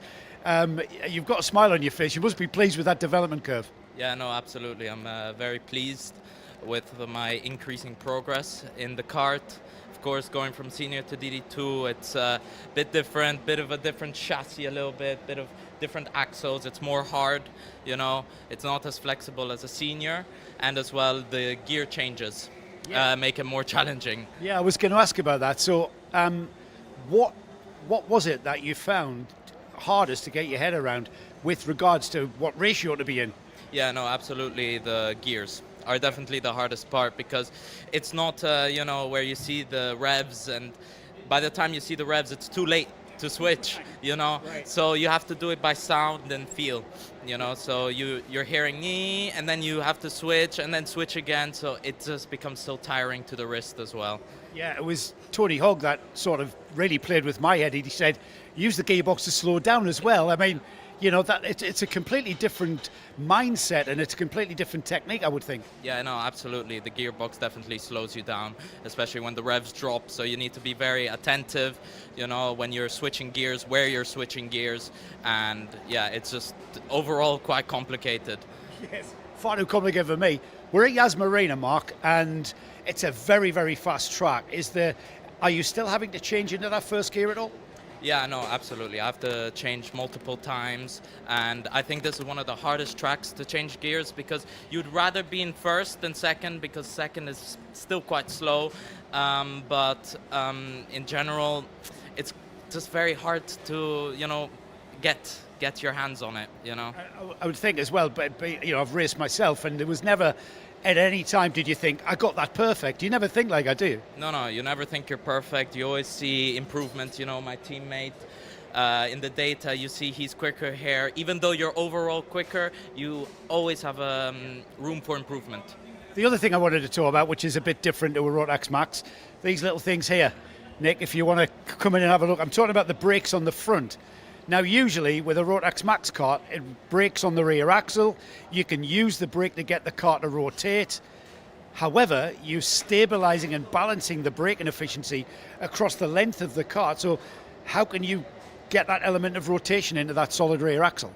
You've got a smile on your face. You must be pleased with that development curve. Yeah, no, absolutely. I'm very pleased with my increasing progress in the kart. Of course, going from senior to DD2, it's a bit different, bit of a different chassis a little bit of different axles. It's more hard, you know. It's not as flexible as a senior, and as well the gear changes make it more challenging. Yeah, I was going to ask about that. So what was it that you found hardest to get your head around with regards to what ratio to be in? Yeah, no, absolutely. The gears are definitely the hardest part because it's not, you know, where you see the revs, and by the time you see the revs, it's too late. to switch, you know. Right. So you have to do it by sound and feel, you know. So you're hearing knee, and then you have to switch, and then switch again. So it just becomes so tiring to the wrist as well. Yeah, it was Tony Hogg that sort of really played with my head. He said, use the gearbox to slow down as well. I mean, you know, that it's a completely different mindset and it's a completely different technique, I would think. Yeah, no, absolutely. The gearbox definitely slows you down, especially when the revs drop. So you need to be very attentive, you know, when you're switching gears, where you're switching gears. And yeah, it's just overall quite complicated. Yes, far too complicated for me. We're at Marina, Mark, and it's a very, very fast track. Are you still having to change into that first gear at all? Yeah, no, absolutely. I have to change multiple times, and I think this is one of the hardest tracks to change gears because you'd rather be in first than second because second is still quite slow, but in general, it's just very hard to, you know, get your hands on it, you know. I would think as well, but you know, I've raced myself, and there was never at any time did you think, I got that perfect? You never think like I do. No, you never think you're perfect. You always see improvement. You know, my teammate, in the data, you see he's quicker here. Even though you're overall quicker, you always have room for improvement. The other thing I wanted to talk about, which is a bit different to a Rotax Max, these little things here. Nick, if you want to come in and have a look, I'm talking about the brakes on the front. Now, usually with a Rotax Max kart, it brakes on the rear axle. You can use the brake to get the car to rotate. However, you're stabilizing and balancing the braking efficiency across the length of the kart. So how can you get that element of rotation into that solid rear axle?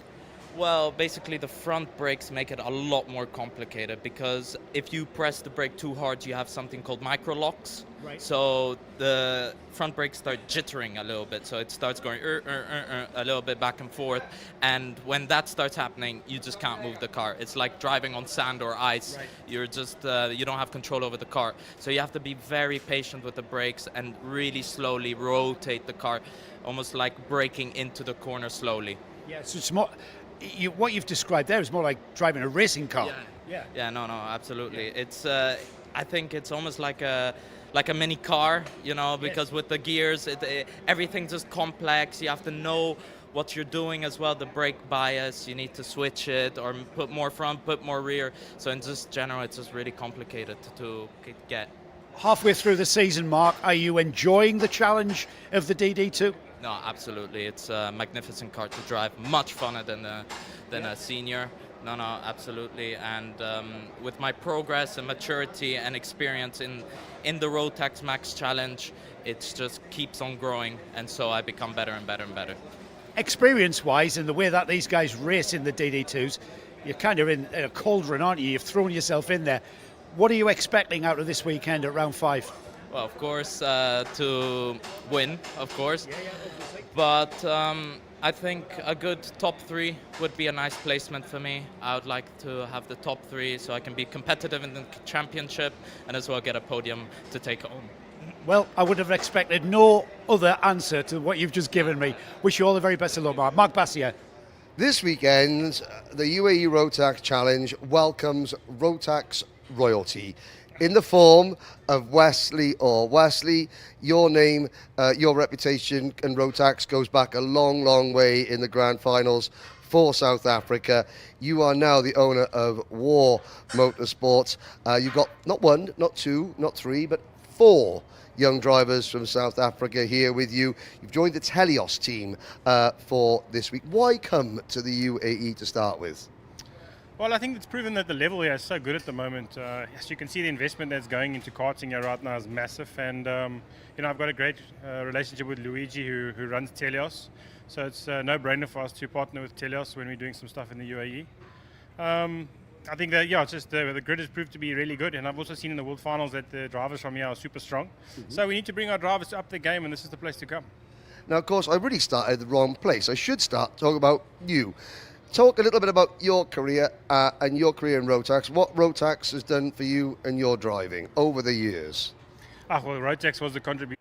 Well, basically the front brakes make it a lot more complicated because if you press the brake too hard, you have something called microlocks. Right. So the front brakes start jittering a little bit. So it starts going a little bit back and forth. And when that starts happening, you just can't move the car. It's like driving on sand or ice. Right. You're just, you don't have control over the car. So you have to be very patient with the brakes and really slowly rotate the car, almost like braking into the corner slowly. Yeah, so it's more... what you've described there is more like driving a racing car. Yeah, no, absolutely. Yeah. It's, I think it's almost like a mini car, you know, because with the gears, everything's just complex. You have to know what you're doing as well. The brake bias, you need to switch it or put more front, put more rear. So in just general, it's just really complicated to get. Halfway through the season, Mark, are you enjoying the challenge of the DD2? No, absolutely. It's a magnificent car to drive. Much funner than a senior. No, absolutely. And with my progress and maturity and experience in the Rotax Max Challenge, it just keeps on growing. And so I become better and better and better. Experience-wise, in the way that these guys race in the DD2s, you're kind of in a cauldron, aren't you? You've thrown yourself in there. What are you expecting out of this weekend at round 5? Well, of course, to win, of course. But I think a good top 3 would be a nice placement for me. I would like to have the top 3 so I can be competitive in the championship and as well get a podium to take home. Well, I would have expected no other answer to what you've just given me. Wish you all the very best of luck, Mark. Mark Bassier. This weekend, the UAE Rotax Challenge welcomes Rotax royalty in the form of Wesley Orr. Wesley, your name, your reputation and Rotax goes back a long, long way in the grand finals for South Africa. You are now the owner of War Motorsports. You've got not 1, not 2, not 3, but 4 young drivers from South Africa here with you. You've joined the Telios team for this week. Why come to the UAE to start with? Well, I think it's proven that the level here is so good at the moment. As you can see, the investment that's going into karting here right now is massive. And, you know, I've got a great relationship with Luigi, who runs Telios. So it's a no-brainer for us to partner with Telios when we're doing some stuff in the UAE. I think that, yeah, it's just the grid has proved to be really good. And I've also seen in the World Finals that the drivers from here are super strong. Mm-hmm. So we need to bring our drivers to up the game, and this is the place to come. Now, of course, I really started the wrong place. I should start talking about you. Talk a little bit about your career and your career in Rotax. What Rotax has done for you and your driving over the years? Well, Rotax was the contribution.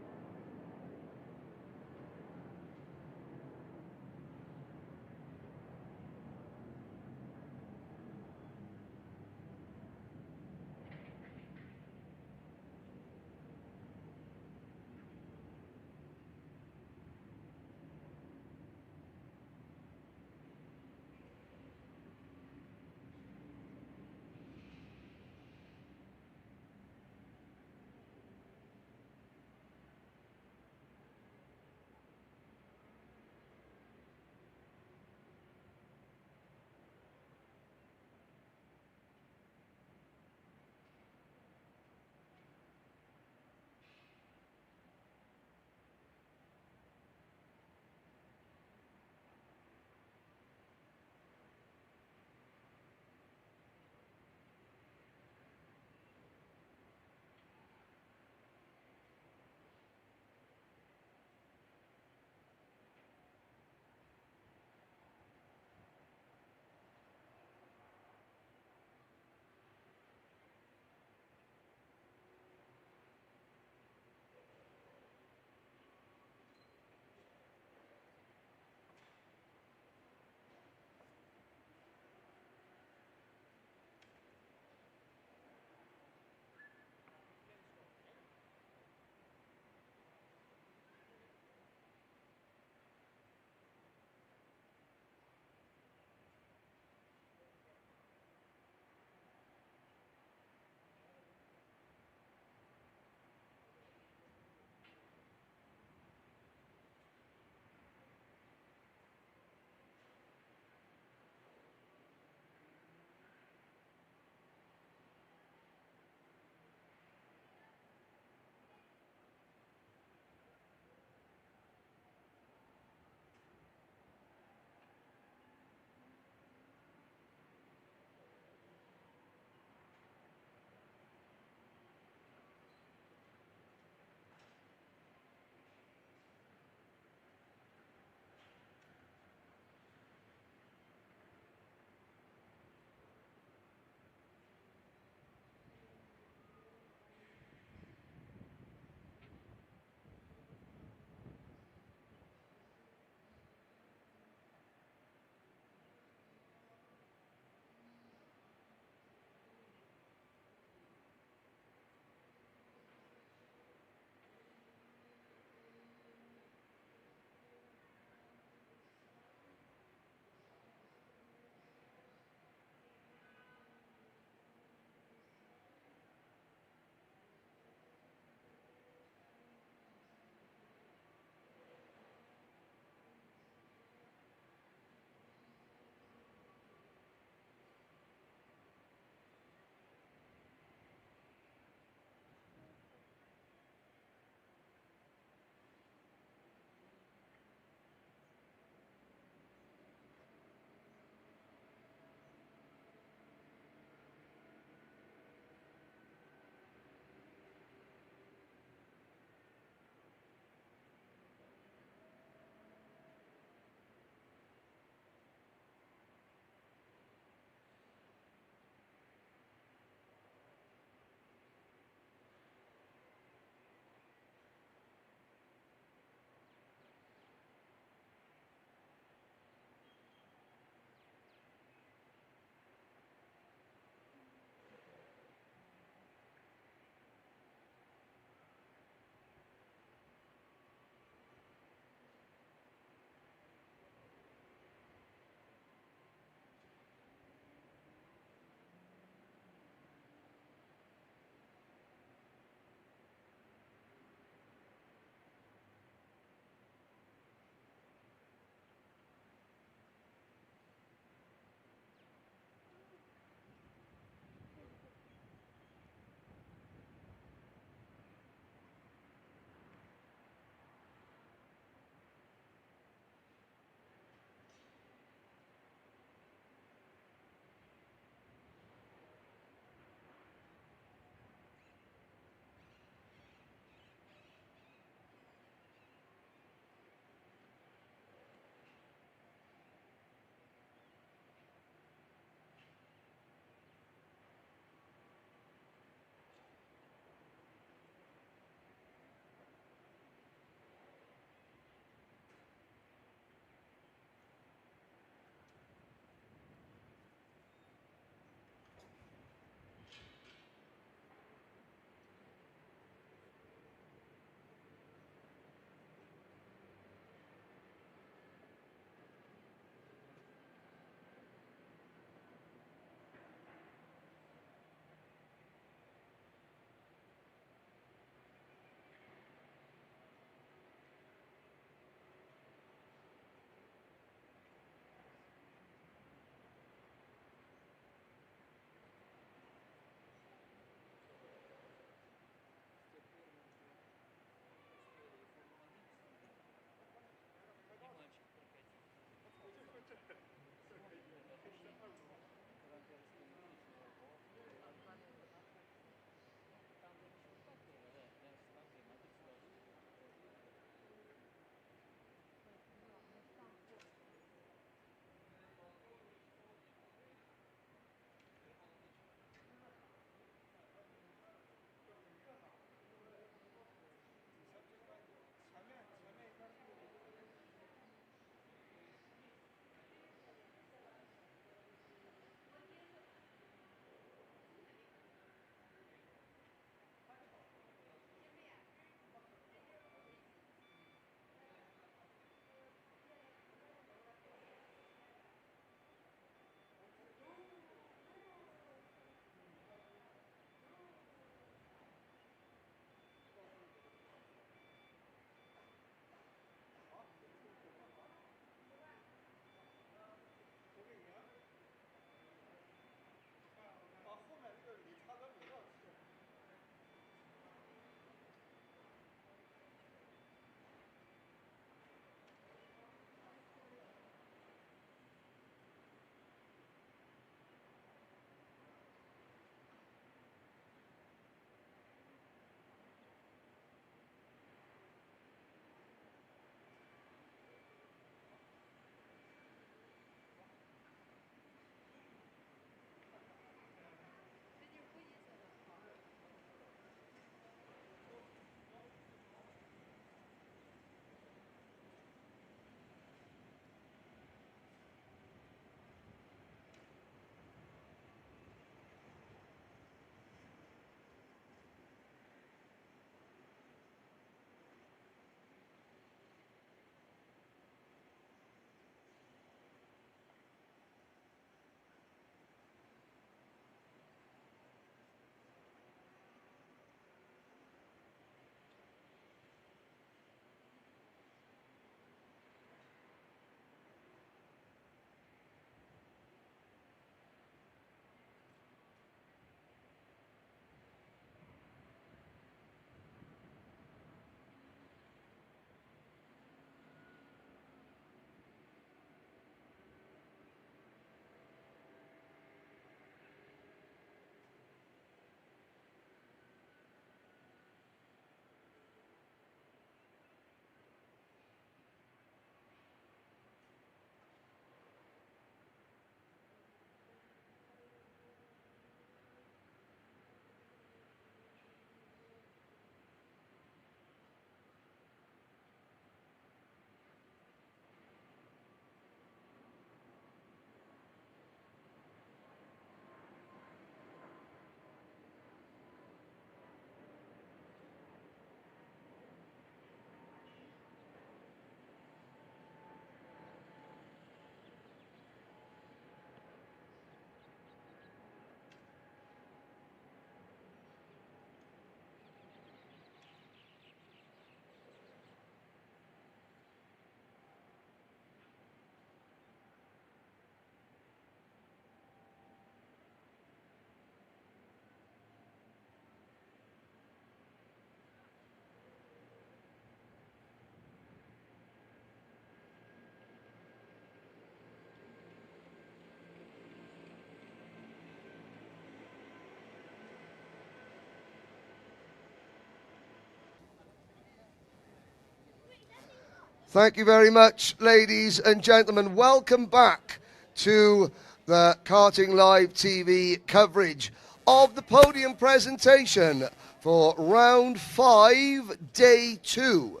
Thank you very much, ladies and gentlemen. Welcome back to the Karting Live TV coverage of the podium presentation for round 5, day 2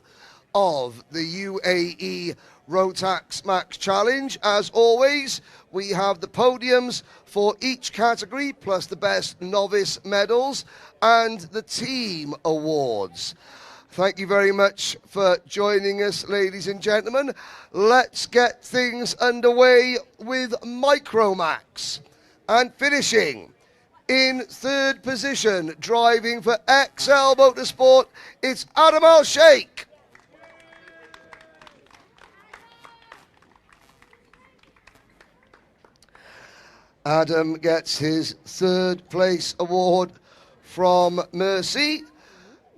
of the UAE Rotax Max Challenge. As always, we have the podiums for each category, plus the best novice medals and the team awards. Thank you very much for joining us, ladies and gentlemen. Let's get things underway with Microax. And finishing in 3rd position, driving for XL Motorsport, it's Adam Al-Sheikh. Adam gets his 3rd place award from Mercy.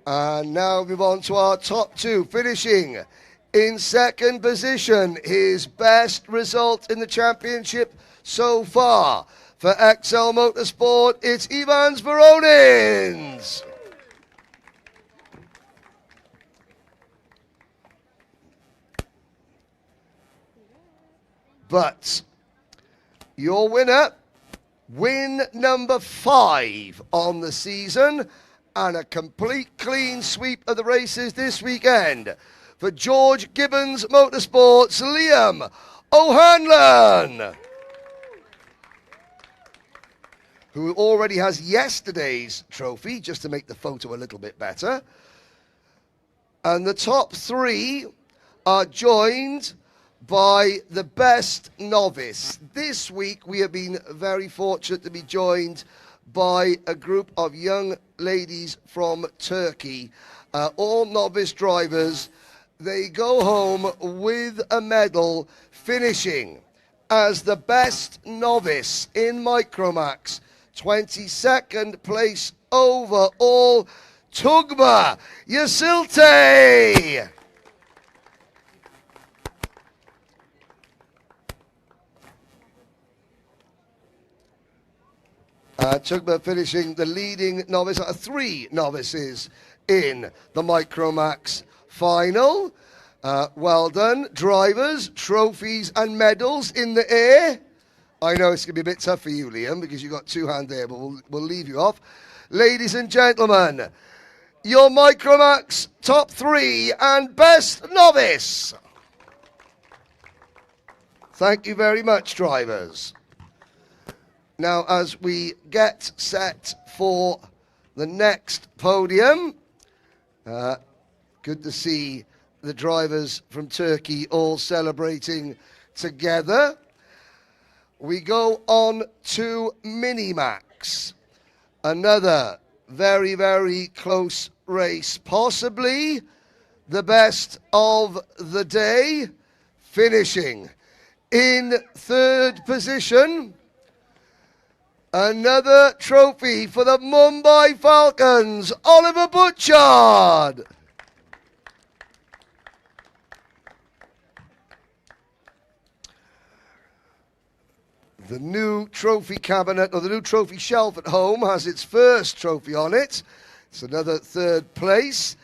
And now we move on to our top 2, finishing in 2nd position, his best result in the championship so far. For XL Motorsport, it's Ivans Voronins. But your winner, win number 5 on the season, and a complete clean sweep of the races this weekend. For George Gibbons Motorsports, Liam O'Hanlon, who already has yesterday's trophy, just to make the photo a little bit better. And the top 3 are joined by the best novice. This week we have been very fortunate to be joined by a group of young ladies from Turkey, all novice drivers. They go home with a medal, finishing as the best novice in Microax, 22nd place overall, Tugba Yasilte. Tugba finishing the leading novice. 3 novices in the Microax final. Well done, drivers, trophies and medals in the air. I know it's going to be a bit tough for you, Liam, because you've got 2 hands there, but we'll leave you off. Ladies and gentlemen, your Microax top 3 and best novice. Thank you very much, drivers. Now, as we get set for the next podium, good to see the drivers from Turkey all celebrating together. We go on to Minimax, another very, very close race, possibly the best of the day, finishing in 3rd position. Another trophy for the Mumbai Falcons, Oliver Butchard. The new trophy cabinet, or the new trophy shelf at home, has its first trophy on it. It's another 3rd place.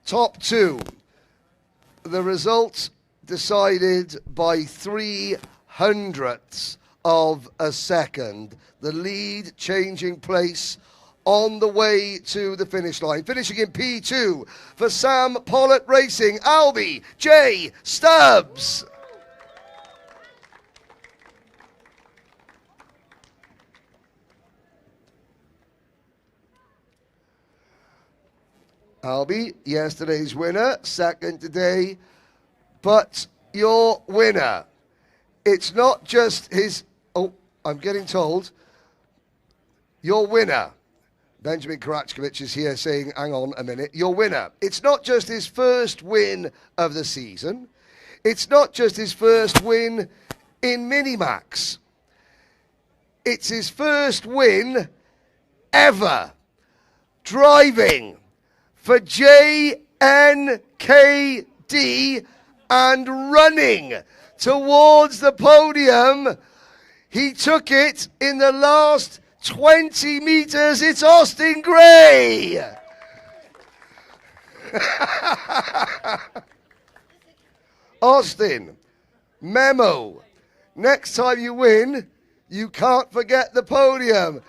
Top 2. The result decided by 3/100ths of a second. The lead changing place on the way to the finish line. Finishing in P2 for Sam Pollitt Racing, Albie J. Stubbs. Albie, yesterday's winner, 2nd today, but your winner. It's not just his, I'm getting told, your winner, Benjamin Karachkovich is here saying, hang on a minute, your winner. It's not just his first win of the season. It's not just his first win in Minimax. It's his first win ever driving for JNKD and running towards the podium. He took it in the last 20 meters. It's Austin Gray. Austin, memo. Next time you win, you can't forget the podium.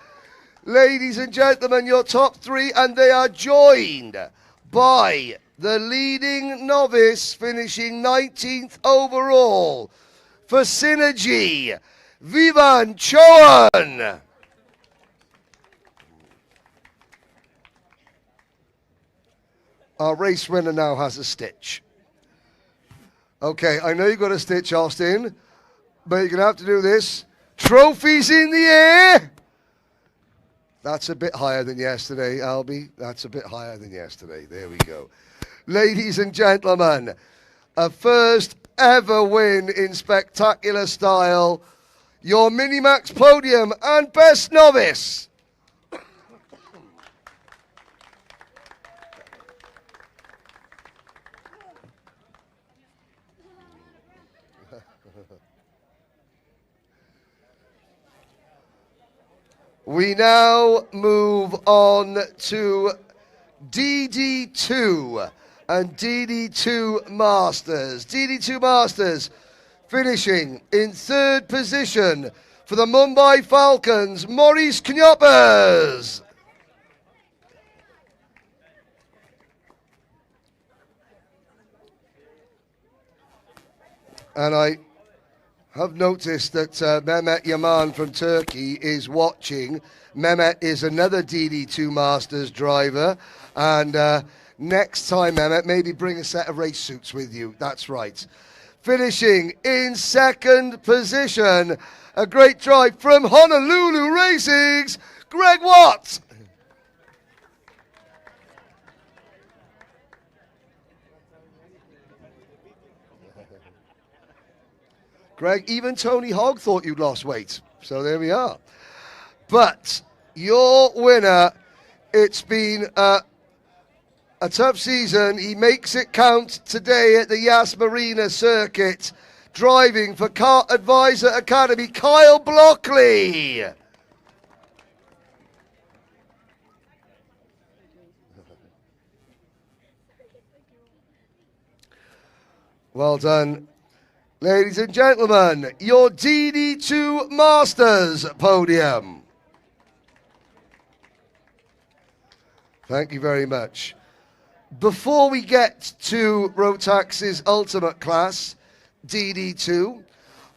Ladies and gentlemen, your top three, and they are joined by the leading novice finishing 19th overall for Synergy, Vivan Choan. Our race winner now has a stitch. Okay, I know you've got a stitch, Austin, but you're going to have to do this. Trophies in the air. That's a bit higher than yesterday, Albie. That's a bit higher than yesterday. There we go. Ladies and gentlemen, a first ever win in spectacular style. Your Minimax Podium and Best Novice. We now move on to DD2 and DD2 Masters. DD2 Masters finishing in third position for the Mumbai Falcons, Maurice Knyoppers. And I have noticed that Mehmet Yaman from Turkey is watching. Mehmet is another DD2 Masters driver. And next time, Mehmet, maybe bring a set of race suits with you. That's right. Finishing in second position, a great drive from Honolulu Racing's Greg Watt. Greg, even Tony Hogg thought you'd lost weight. So there we are. But your winner, it's been a tough season. He makes it count today at the Yas Marina circuit. Driving for Kart Advisor Academy, Kyle Blockley. Well done. Ladies and gentlemen, your DD2 Masters podium. Thank you very much. Before we get to Rotax's Ultimate Class, DD2,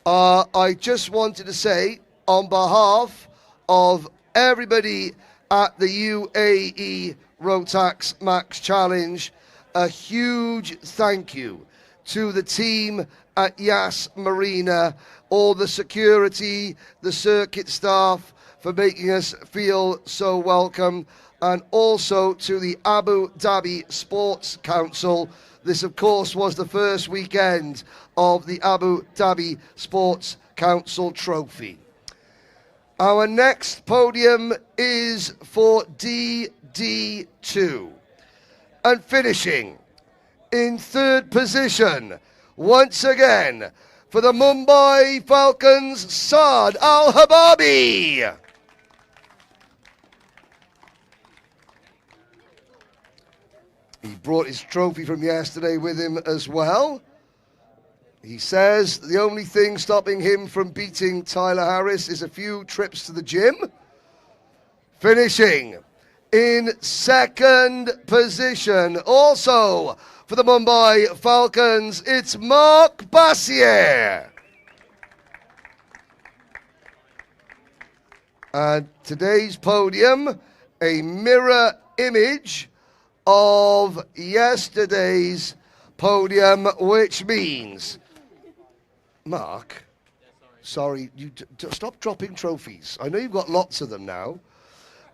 I just wanted to say, on behalf of everybody at the UAE Rotax Max Challenge, a huge thank you to the team at Yas Marina, all the security, the circuit staff, for making us feel so welcome, and also to the Abu Dhabi Sports Council. This, of course, was the first weekend of the Abu Dhabi Sports Council Trophy. Our next podium is for DD2. And finishing in third position, once again, for the Mumbai Falcons, Saad Al-Hababi. He brought his trophy from yesterday with him as well. He says the only thing stopping him from beating Tyler Harris is a few trips to the gym. Finishing in second position, also for the Mumbai Falcons, it's Mark Bassier. And today's podium, a mirror image of yesterday's podium, which means, Mark, sorry, you stop dropping trophies. I know you've got lots of them now,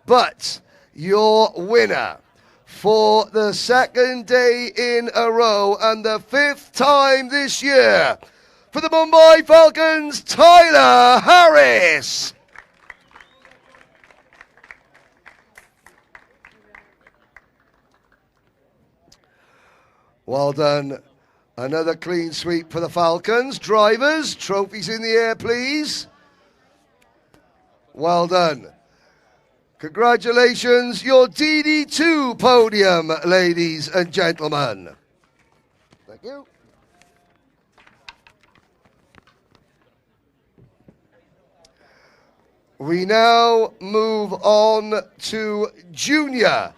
but your winner for the second day in a row and the fifth time this year for the Mumbai Falcons, Tyler Harris. Well done. Another clean sweep for the Falcons. Drivers, trophies in the air, please. Well done. Congratulations, your DD2 podium, ladies and gentlemen. Thank you. We now move on to Junior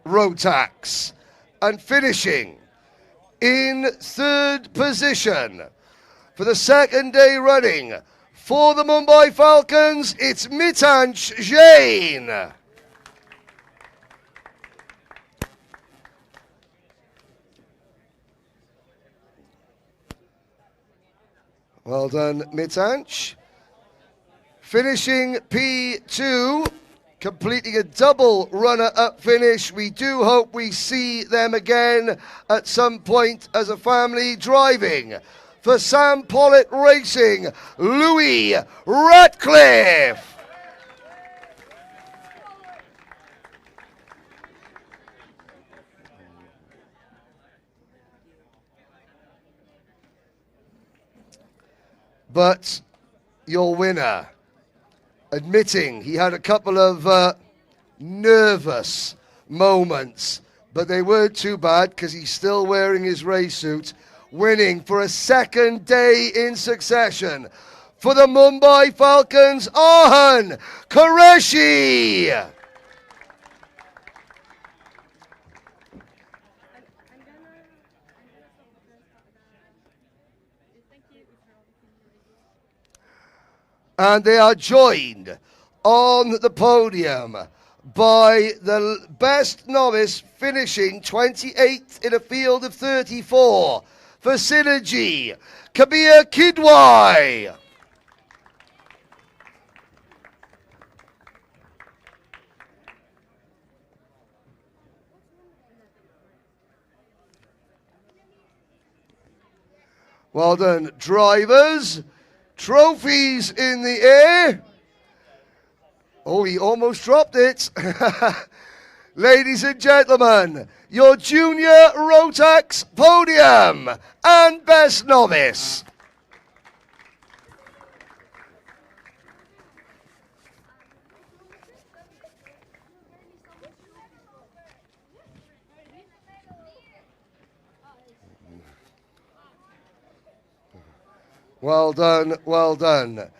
Rotax, and finishing in third position for the second day running for the Mumbai Falcons, it's Mitansh Jain. Well done, Mitansh. Finishing P2, completing a double runner-up finish. We do hope we see them again at some point as a family. Driving for Sam Pollitt Racing, Louis Ratcliffe. But your winner, admitting he had a couple of nervous moments, but they weren't too bad because he's still wearing his race suit, winning for a second day in succession for the Mumbai Falcons, Arhan Qureshi. And they are joined on the podium by the best novice, finishing 28th in a field of 34 for Synergy, Kabir Kidwai. Well done, drivers. Trophies in the air. Oh, he almost dropped it. Ladies and gentlemen, your Junior Rotax Podium and Best Novice. Well done, well done.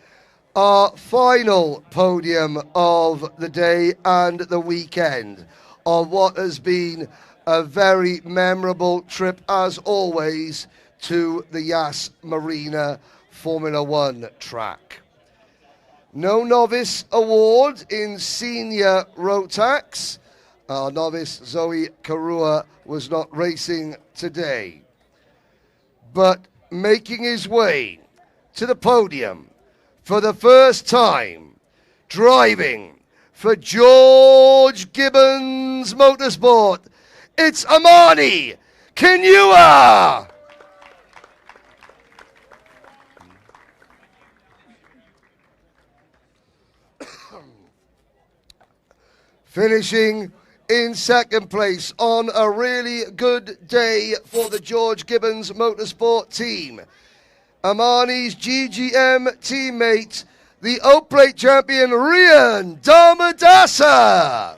Our final podium of the day and the weekend of what has been a very memorable trip, as always, to the Yas Marina Formula One track. No novice award in Senior Rotax. Our novice Zoe Karua was not racing today, but making his way to the podium for the first time, driving for George Gibbons Motorsport, it's Amani Kinua. Finishing in second place on a really good day for the George Gibbons Motorsport team. Amani's GGM teammate, the Oak Plate champion, Rian Damadasa.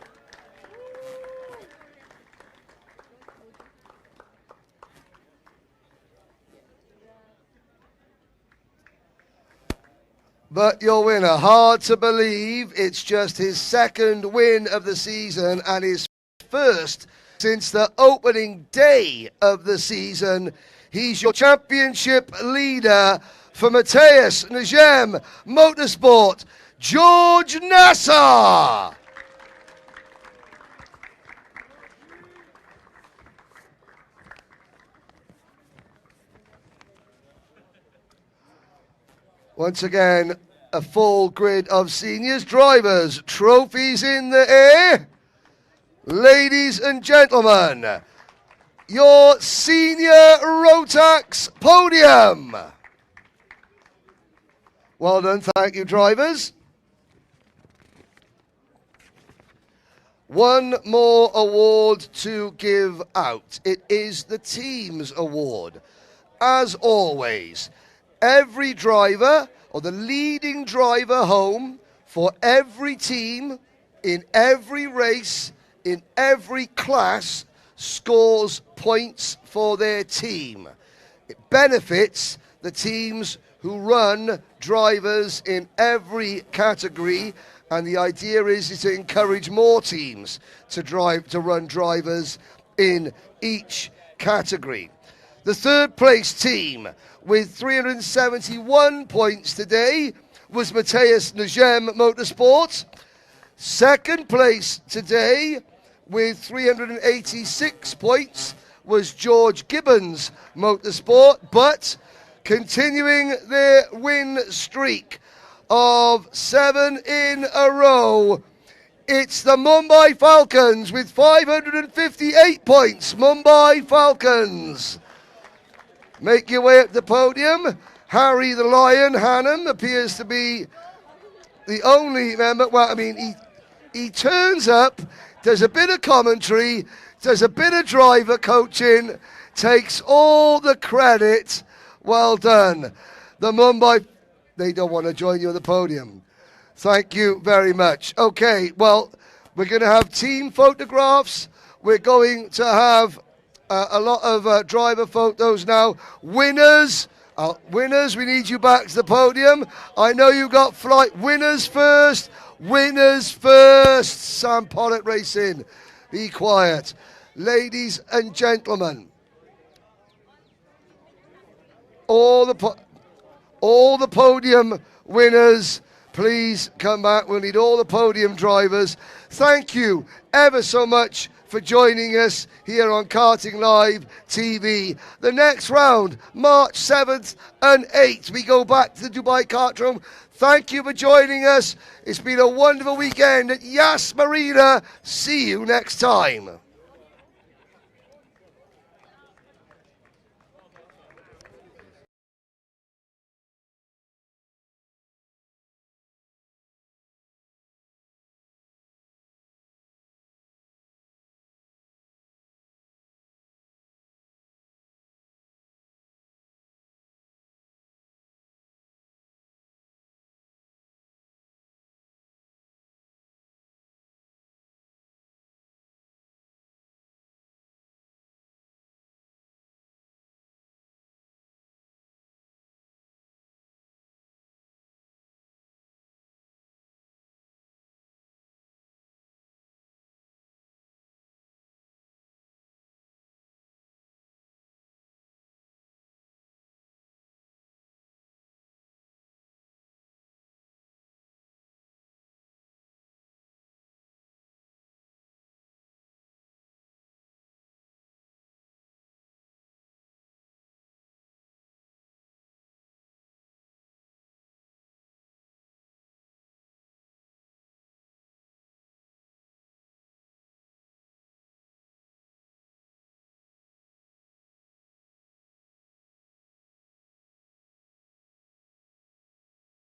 But your winner, hard to believe, it's just his second win of the season and his first since the opening day of the season. He's your championship leader for Mateus Najem Motorsport, George Nassa. Once again, a full grid of seniors, drivers, trophies in the air. Ladies and gentlemen, your Senior Rotax Podium. Well done, thank you, drivers. One more award to give out. It is the Teams Award. As always, every driver, or the leading driver home for every team, in every race, in every class, scores points for their team. It benefits the teams who run drivers in every category, and the idea is to encourage more teams to run drivers in each category. The third place team with 371 points today was Mateus Nagem Motorsport. Second place today with 386 points was George Gibbons Motorsport, but continuing their win streak of 7 in a row, it's the Mumbai Falcons with 558 points. Mumbai Falcons. Make your way up the podium. Harry the Lion Hannam appears to be the only member. Well, I mean, he turns up, does a bit of commentary, does a bit of driver coaching, takes all the credit. Well done. The Mumbai, they don't want to join you at the podium. Thank you very much. Okay, well, we're going to have team photographs. We're going to have a lot of driver photos now. Winners, we need you back to the podium. I know you got flight. Winners first. Sam Pollitt Racing. Be quiet. Ladies and gentlemen, all the podium winners, please come back. We'll need all the podium drivers. Thank you ever so much for joining us here on Karting Live TV. The next round, March 7th and 8th. We go back to the Dubai Kartdrome. Thank you for joining us. It's been a wonderful weekend at Yas Marina. See you next time.